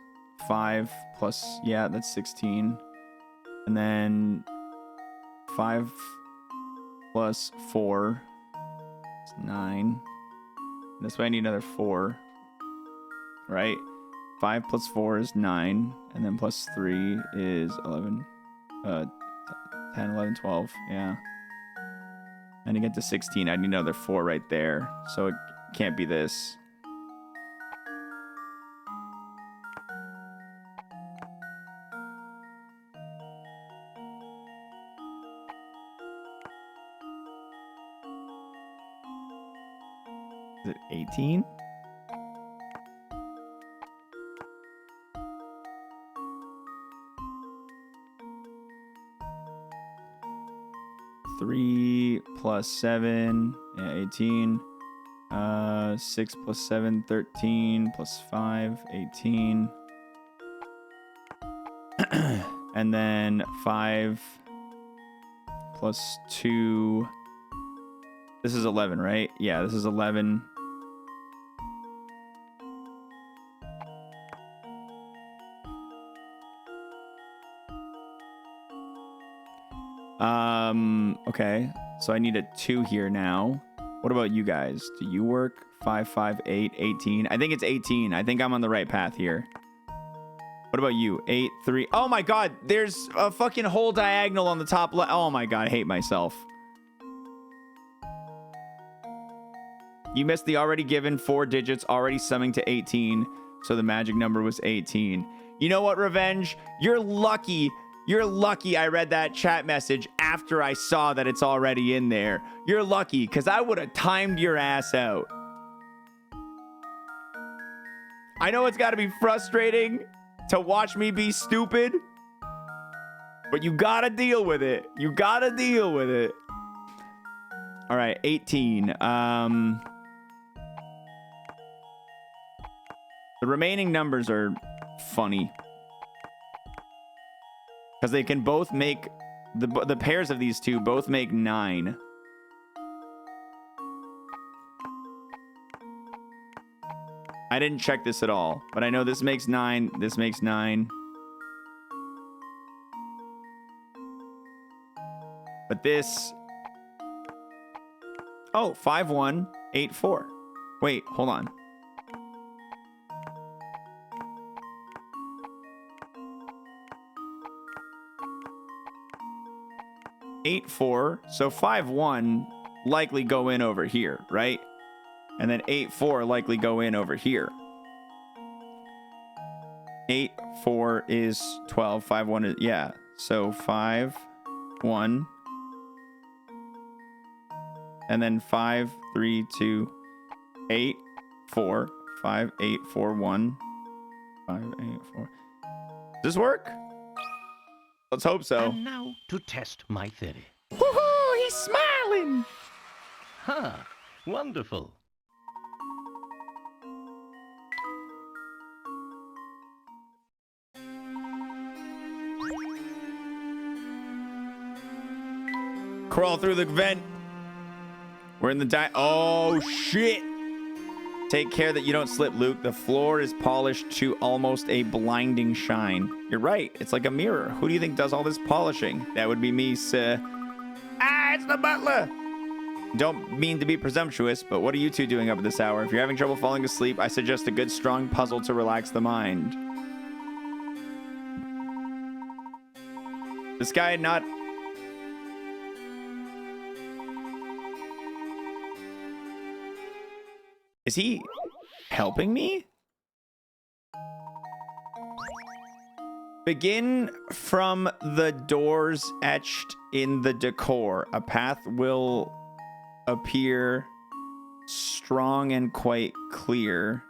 5 plus, yeah, that's 16. And then 5 plus 4 is 9. This way I need another 4. Right? 5 plus 4 is 9. And then plus 3 is 11. 10, 11, 12. Yeah. And to get to 16, I need another 4 right there. So it can't be this. Is it 18? Three plus 7, yeah, 18. 6 plus 7, 13, plus 5, 18. And then 5 plus 2. This is 11, right? Yeah, this is 11. Okay. So I need a 2 here now. What about you guys? Do you work? 5, 5, 8, 18. I think it's 18. I think I'm on the right path here. What about you? 8, 3. Oh my god, there's a fucking whole diagonal on the top left. Oh my god, I hate myself. You missed the already given 4 digits, already summing to 18. So the magic number was 18. You know what, Revenge? You're lucky. You're lucky I read that chat message after I saw that it's already in there. You're lucky, because I would have timed your ass out. I know it's got to be frustrating to watch me be stupid, but you got to deal with it. You got to deal with it. All right, 18. The remaining numbers are funny. Because they can both make, the pairs of these two both make 9. I didn't check this at all, but I know this makes 9, this makes 9. But this... Oh, 5, 1, 8, 4. Wait, hold on. Eight, 4. So 5, 1 likely go in over here, right? And then 8, 4 likely go in over here. 8, 4 is 12. 5, 1 is, yeah. So 5, 1. And then 5, 3, 2, 8, 4. 5, 8, 4, 1. 5, 8, 4. Does this work? Let's hope so.
And now to test my theory.
Woohoo! He's smiling!
Ha! Wonderful.
Crawl through the vent. We're in the oh shit. Take care that you don't slip, Luke. The floor is polished to almost a blinding shine. You're right. It's like a mirror. Who do you think does all this polishing? That would be me, sir. Ah, it's the butler. Don't mean to be presumptuous, but what are you two doing up at this hour? If you're having trouble falling asleep, I suggest a good strong puzzle to relax the mind. This guy not... Is he helping me? Begin from the doors etched in the decor. A path will appear strong and quite clear.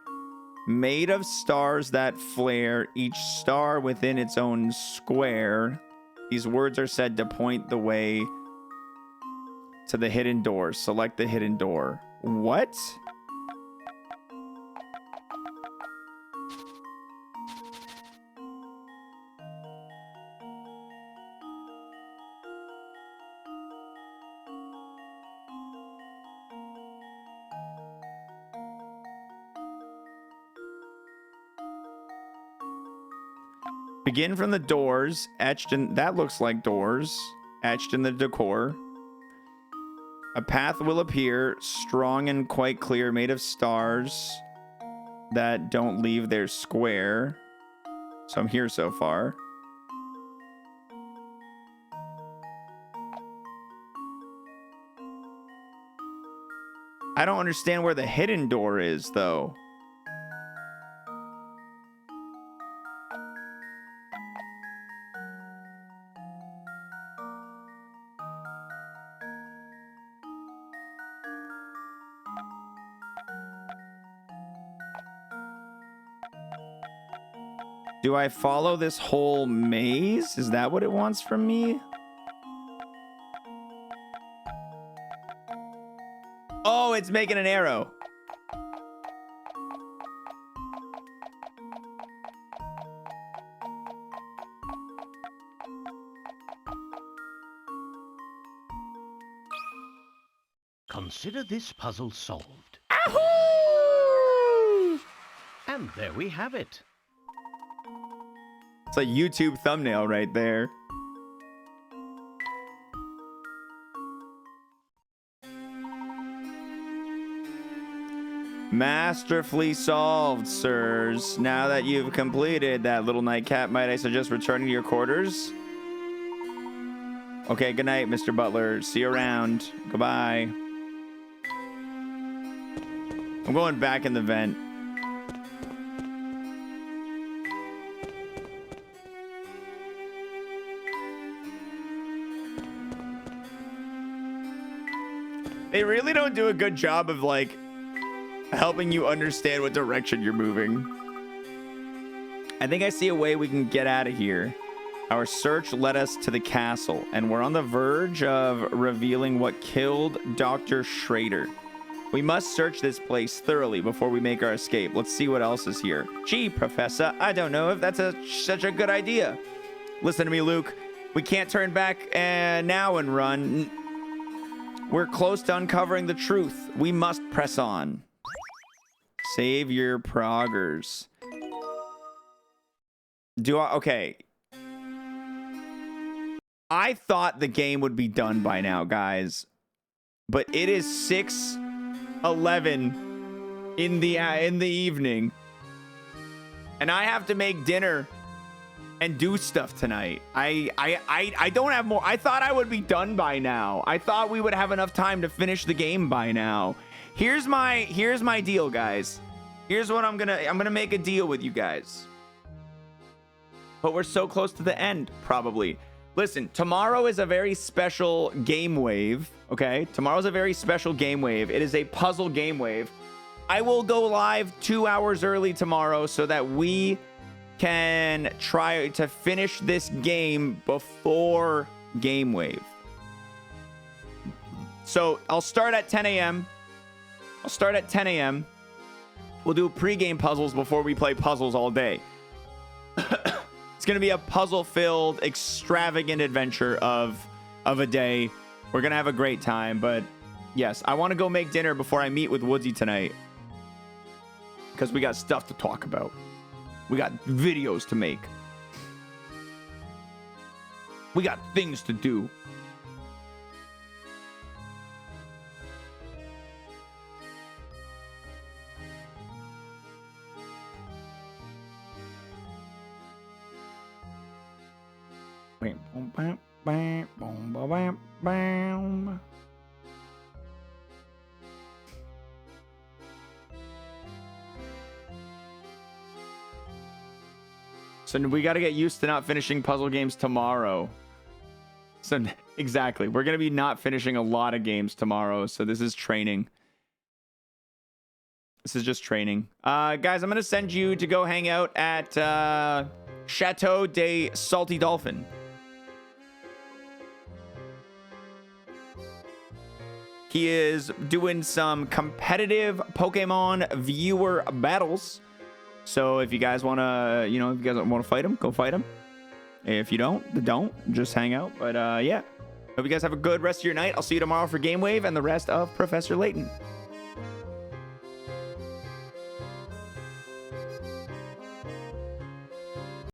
Made of stars that flare, each star within its own square. These words are said to point the way to the hidden doors. Select the hidden door. What? Begin from the doors, etched in... That looks like doors. Etched in the decor. A path will appear, strong and quite clear, made of stars that don't leave their square. So I'm here so far. I don't understand where the hidden door is, though. Do I follow this whole maze? Is that what it wants from me? Oh, it's making an arrow.
Consider this puzzle solved.
Ahoo!
And there we have it.
It's a YouTube thumbnail right there. Masterfully solved, sirs. Now that you've completed that little nightcap, might I suggest returning to your quarters? Okay, good night, Mr. Butler. See you around. Goodbye. I'm going back in the vent. They really don't do a good job of, like, helping you understand what direction you're moving. I think I see a way we can get out of here. Our search led us to the castle, and we're on the verge of revealing what killed Dr. Schrader. We must search this place thoroughly before we make our escape. Let's see what else is here. Gee, Professor, I don't know if that's such a good idea. Listen to me, Luke. We can't turn back now and run. We're close to uncovering the truth. We must press on. Save your proggers. Okay. I thought the game would be done by now, guys. But it is 6:11 in the evening. And I have to make dinner and do stuff tonight. I don't have more. I thought I would be done by now. I thought we would have enough time to finish the game by now. Here's my deal, guys. Here's what I'm gonna make a deal with you guys. But we're so close to the end, probably. Listen, tomorrow is a very special game wave, okay? Tomorrow's a very special game wave. It is a puzzle game wave. I will go live 2 hours early tomorrow so that we can try to finish this game before Game Wave. So I'll start at 10 a.m. We'll do pre-game puzzles before we play puzzles all day. It's going to be a puzzle-filled, extravagant adventure of a day. We're going to have a great time, but yes, I want to go make dinner before I meet with Woodsy tonight. Because we got stuff to talk about. We got videos to make. We got things to do. So we got to get used to not finishing puzzle games tomorrow. So exactly. We're going to be not finishing a lot of games tomorrow. So this is training. This is just training. Guys, I'm going to send you to go hang out at Chateau de Salty Dolphin. He is doing some competitive Pokemon viewer battles. So if you guys want to, if you guys want to fight him, go fight him. If you don't, just hang out. But yeah, hope you guys have a good rest of your night. I'll see you tomorrow for Game Wave and the rest of Professor Layton.